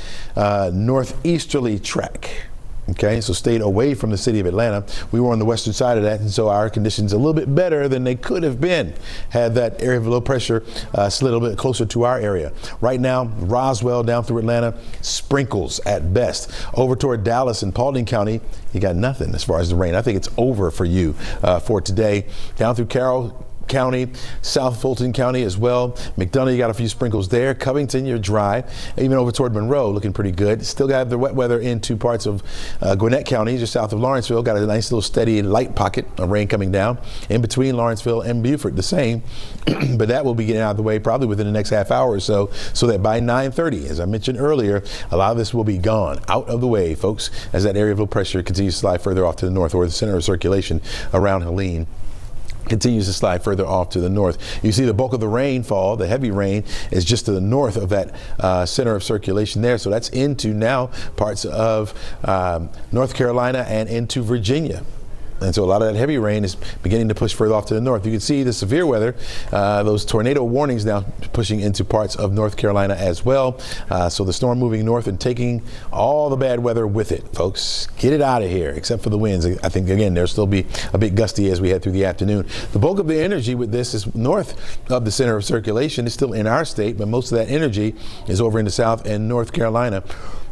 northeasterly track. Okay, so stayed away from the city of Atlanta. We were on the western side of that, and so our conditions a little bit better than they could have been had that area of low pressure slid a little bit closer to our area. Right now, Roswell down through Atlanta, sprinkles at best. Over toward Dallas and Paulding County, you got nothing as far as the rain. I think it's over for you for today. Down through Carroll County, South Fulton County as well. McDonough, you got a few sprinkles there. Covington, you're dry. Even over toward Monroe, looking pretty good. Still got the wet weather into parts of Gwinnett County, just south of Lawrenceville. Got a nice little steady light pocket of rain coming down. In between Lawrenceville and Beaufort, the same. But that will be getting out of the way probably within the next half hour or so that by 9:30, as I mentioned earlier, a lot of this will be gone, out of the way, folks, as that area of low pressure continues to slide further off to the north, or the center of circulation around Helene continues to slide further off to the north. You see the bulk of the rainfall, the heavy rain, is just to the north of that center of circulation there. So that's into now parts of North Carolina and into Virginia. And so a lot of that heavy rain is beginning to push further off to the north. You can see the severe weather, those tornado warnings now pushing into parts of North Carolina as well. So the storm moving north and taking all the bad weather with it, folks. Get it out of here, except for the winds. I think, again, there'll still be a bit gusty as we head through the afternoon. The bulk of the energy with this is north of the center of circulation. It's still in our state, but most of that energy is over in the South and North Carolina.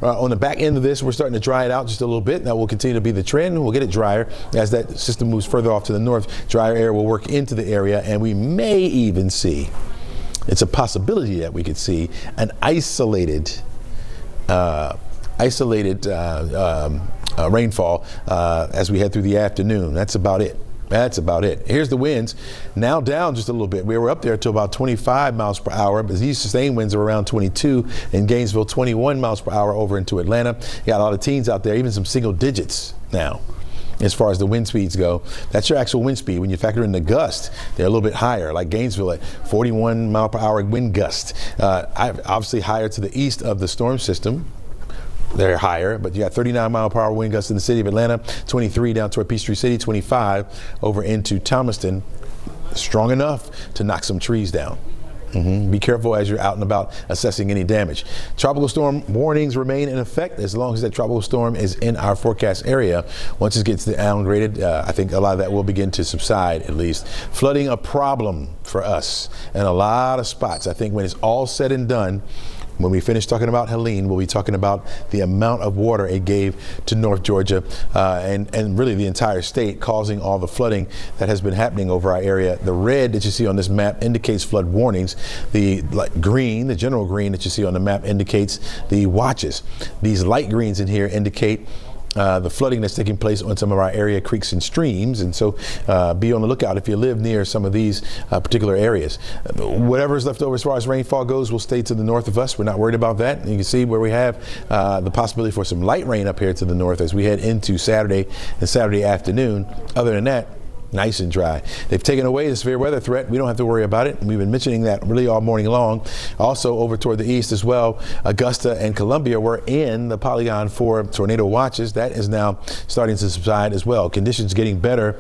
On the back end of this, we're starting to dry it out just a little bit. That will continue to be the trend. We'll get it drier as that system moves further off to the north. Drier air will work into the area, and we may even see, it's a possibility that we could see an isolated rainfall as we head through the afternoon. That's about it. That's about it. Here's the winds, now down just a little bit. We were up there to about 25 miles per hour, but these sustained winds are around 22 in Gainesville, 21 miles per hour over into Atlanta. You got a lot of teens out there, even some single digits now. As far as the wind speeds go, that's your actual wind speed. When you factor in the gust, they're a little bit higher, like Gainesville at 41 mile per hour wind gust. Obviously higher to the east of the storm system. They're higher, but you got 39 mile per hour wind gusts in the city of Atlanta, 23 down toward Peachtree City, 25 over into Thomaston. Strong enough to knock some trees down. Be careful as you're out and about assessing any damage. Tropical storm warnings remain in effect as long as that tropical storm is in our forecast area. Once it gets downgraded, I think a lot of that will begin to subside at least. Flooding a problem for us in a lot of spots. I think when it's all said and done, when we finish talking about Helene, we'll be talking about the amount of water it gave to North Georgia and really the entire state, causing all the flooding that has been happening over our area. The red that you see on this map indicates flood warnings. The green, the general green that you see on the map indicates the watches. These light greens in here indicate the flooding that's taking place on some of our area creeks and streams, and so be on the lookout if you live near some of these particular areas. Whatever's left over as far as rainfall goes will stay to the north of us. We're not worried about that. And you can see where we have the possibility for some light rain up here to the north as we head into Saturday and Saturday afternoon. Other than that, nice and dry. They've taken away the severe weather threat. We don't have to worry about it. We've been mentioning that really all morning long. Also over toward the east as well, Augusta and Columbia were in the polygon for tornado watches. That is now starting to subside as well. Conditions getting better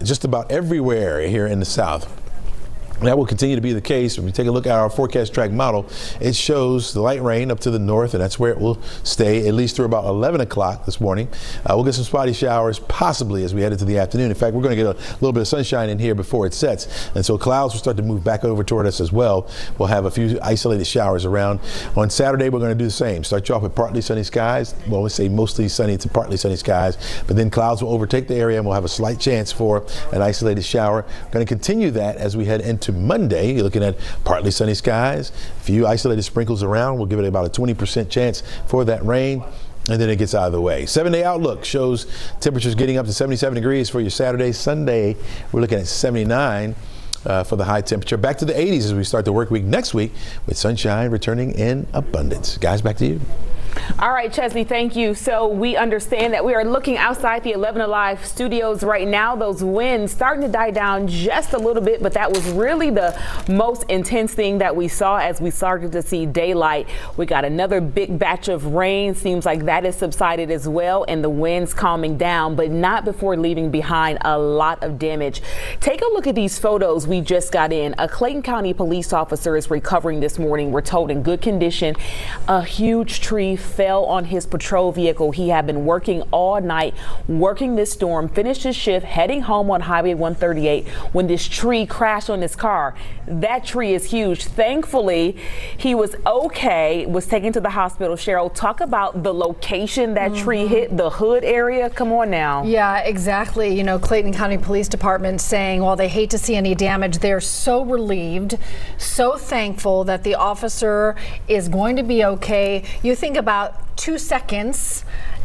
just about everywhere here in the south. That will continue to be the case. When we take a look at our forecast track model, it shows the light rain up to the north, and that's where it will stay at least through about 11 o'clock this morning. We'll get some spotty showers possibly as we head into the afternoon. In fact, we're going to get a little bit of sunshine in here before it sets, and so clouds will start to move back over toward us as well. We'll have a few isolated showers around. On Saturday, we're going to do the same. Start you off with partly sunny skies. Well, we say mostly sunny to partly sunny skies, but then clouds will overtake the area and we'll have a slight chance for an isolated shower. We're going to continue that as we head into Monday. You're looking at partly sunny skies, a few isolated sprinkles around. We'll give it about a 20% chance for that rain, and then it gets out of the way. 7-day outlook shows temperatures getting up to 77 degrees for your Saturday. Sunday, we're looking at 79 for the high temperature. Back to the 80s as we start the work week next week with sunshine returning in abundance. Guys, back to you. All right, Chesley, thank you. So we understand that we are looking outside the 11Alive studios right now. Those winds starting to die down just a little bit, but that was really the most intense thing that we saw as we started to see daylight. We got another big batch of rain. Seems like that has subsided as well, and the winds calming down, but not before leaving behind a lot of damage. Take a look at these photos we just got in. A Clayton County police officer is recovering this morning. We're told in good condition. A huge tree fell on his patrol vehicle. He had been working all night, working this storm, finished his shift, heading home on Highway 138 when this tree crashed on his car. That tree is huge. Thankfully, he was okay, was taken to the hospital. Cheryl, talk about the location that tree hit, the hood area. Come on now. Yeah, exactly. You know, Clayton County Police Department saying while they hate to see any damage, they're so relieved, so thankful that the officer is going to be okay. You think about 2 seconds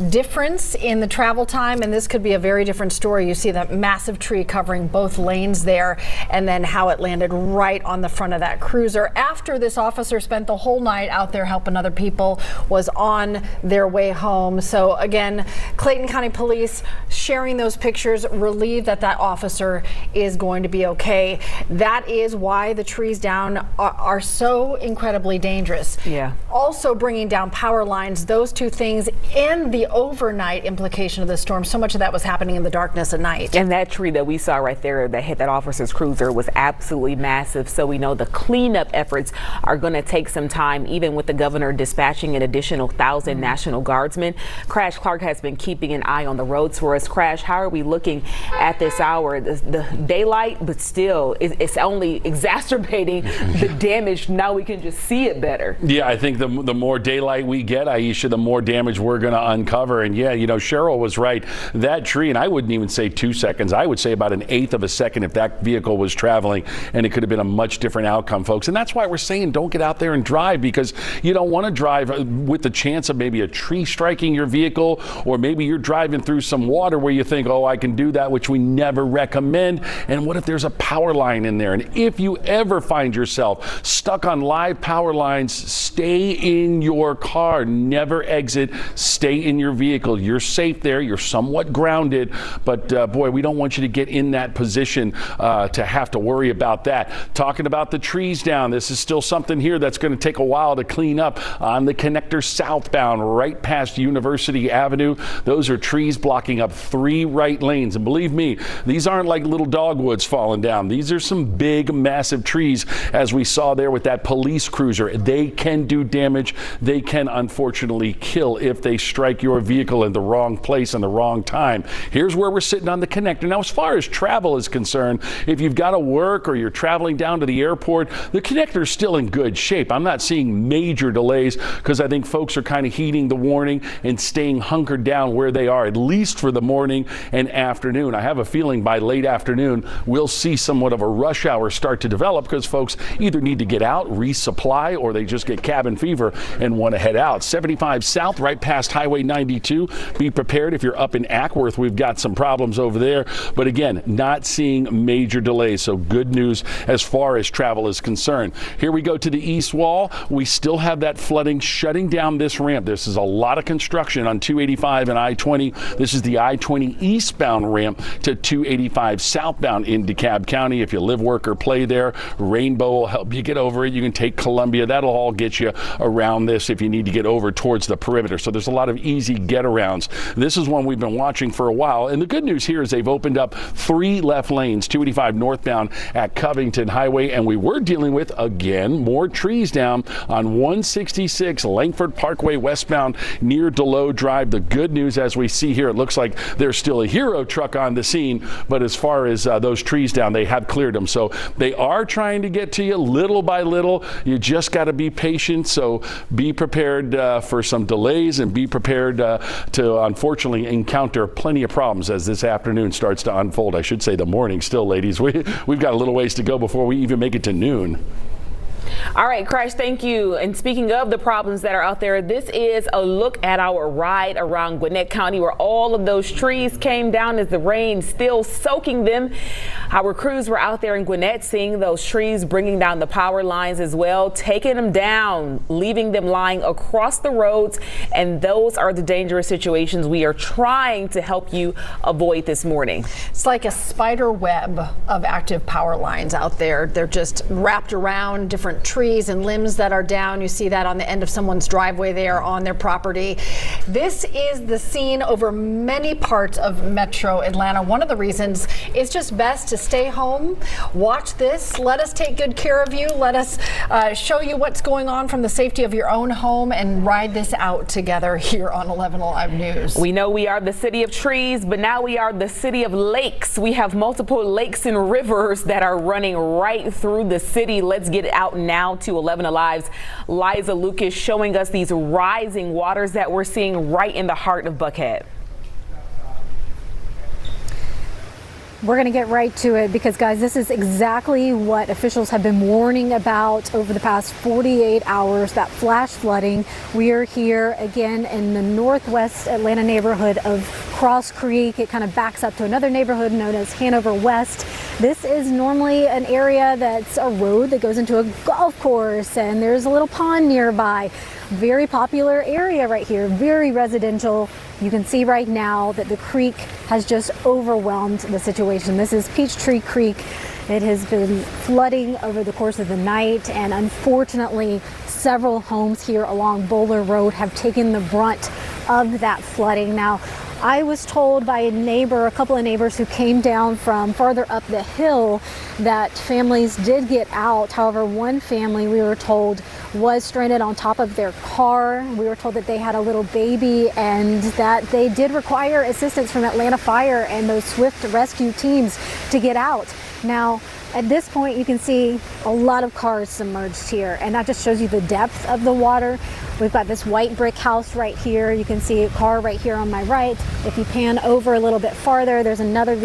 difference in the travel time, and this could be a very different story. You see that massive tree covering both lanes there, and then how it landed right on the front of that cruiser after this officer spent the whole night out there helping other people, was on their way home. So again, Clayton County Police sharing those pictures, relieved that that officer is going to be okay. That is why the trees down are so incredibly dangerous. Yeah. Also bringing down power lines, those two things, and the overnight implication of the storm. So much of that was happening in the darkness at night. And that tree that we saw right there that hit that officer's cruiser was absolutely massive. So we know the cleanup efforts are going to take some time, even with the governor dispatching an additional 1,000 National Guardsmen. Crash Clark has been keeping an eye on the roads for us. Crash, how are we looking at this hour? The daylight, but still, it's only exacerbating the damage. Now we can just see it better. Yeah, I think the more daylight we get, Aisha, the more damage we're going to uncover. And yeah, you know, Cheryl was right. That tree, and I wouldn't even say 2 seconds, I would say about 1/8 of a second if that vehicle was traveling, and it could have been a much different outcome, folks. And that's why we're saying don't get out there and drive, because you don't want to drive with the chance of maybe a tree striking your vehicle, or maybe you're driving through some water where you think, oh, I can do that, which we never recommend. And what if there's a power line in there? And if you ever find yourself stuck on live power lines, stay in your car, never exit, stay in your vehicle. You're safe there. You're somewhat grounded, but boy, we don't want you to get in that position to have to worry about that. Talking about the trees down, this is still something here that's going to take a while to clean up on the connector southbound right past University Avenue. Those are trees blocking up 3 right lanes. And believe me, these aren't like little dogwoods falling down. These are some big, massive trees, as we saw there with that police cruiser. They can do damage. They can unfortunately kill if they strike your vehicle in the wrong place and the wrong time. Here's where we're sitting on the connector. Now, as far as travel is concerned, if you've got to work or you're traveling down to the airport, the connector is still in good shape. I'm not seeing major delays because I think folks are kind of heeding the warning and staying hunkered down where they are, at least for the morning and afternoon. I have a feeling by late afternoon, we'll see somewhat of a rush hour start to develop because folks either need to get out, resupply, or they just get cabin fever and want to head out. 75 south, right past Highway 92. Be prepared if you're up in Ackworth. We've got some problems over there. But again, not seeing major delays. So good news as far as travel is concerned. Here we go to the east wall. We still have that flooding shutting down this ramp. This is a lot of construction on 285 and I-20. This is the I-20 eastbound ramp to 285 southbound in DeKalb County. If you live, work, or play there, Rainbow will help you get over it. You can take Columbia. That'll all get you around this if you need to get over towards the perimeter. So there's a lot of easy get-arounds. This is one we've been watching for a while. And the good news here is they've opened up 3 left lanes, 285 northbound at Covington Highway. And we were dealing with, again, more trees down on 166 Langford Parkway westbound near Delow Drive. The good news, as we see here, it looks like there's still a hero truck on the scene. But as far as those trees down, they have cleared them. So they are trying to get to you little by little. You just got to be patient. So be prepared for some delays and be prepared to unfortunately encounter plenty of problems as this afternoon starts to unfold. I should say the morning still, ladies. We've got a little ways to go before we even make it to noon. All right, Crash, thank you. And speaking of the problems that are out there, this is a look at our ride around Gwinnett County where all of those trees came down as the rain still soaking them. Our crews were out there in Gwinnett seeing those trees, bringing down the power lines as well, taking them down, leaving them lying across the roads. And those are the dangerous situations we are trying to help you avoid this morning. It's like a spider web of active power lines out there. They're just wrapped around different different trees and limbs that are down. You see that on the end of someone's driveway there on their property. This is the scene over many parts of Metro Atlanta. One of the reasons it's just best to stay home, watch this, let us take good care of you, let us show you what's going on from the safety of your own home, and ride this out together here on 11Alive News. We know we are the city of trees, but now we are the city of lakes. We have multiple lakes and rivers that are running right through the city. Let's get out now to 11Alive's Liza Lucas showing us these rising waters that we're seeing right in the heart of Buckhead. We're going to get right to it because, guys, this is exactly what officials have been warning about over the past 48 hours, that flash flooding. We are here again in the northwest Atlanta neighborhood of Cross Creek. It kind of backs up to another neighborhood known as Hanover West. This is normally an area that's a road that goes into a golf course, and there's a little pond nearby. Very popular area right here, very residential. You can see right now that the creek has just overwhelmed the situation. This is Peachtree Creek. It has been flooding over the course of the night, and unfortunately several homes here along Bowler Road have taken the brunt of that flooding. Now, I was told by a couple of neighbors who came down from farther up the hill that families did get out. However, one family, we were told, was stranded on top of their car. We were told that they had a little baby and that they did require assistance from Atlanta Fire and those swift rescue teams to get out. Now, at this point, you can see a lot of cars submerged here, and that just shows you the depth of the water. We've got this white brick house right here. You can see a car right here on my right. If you pan over a little bit farther, there's another vehicle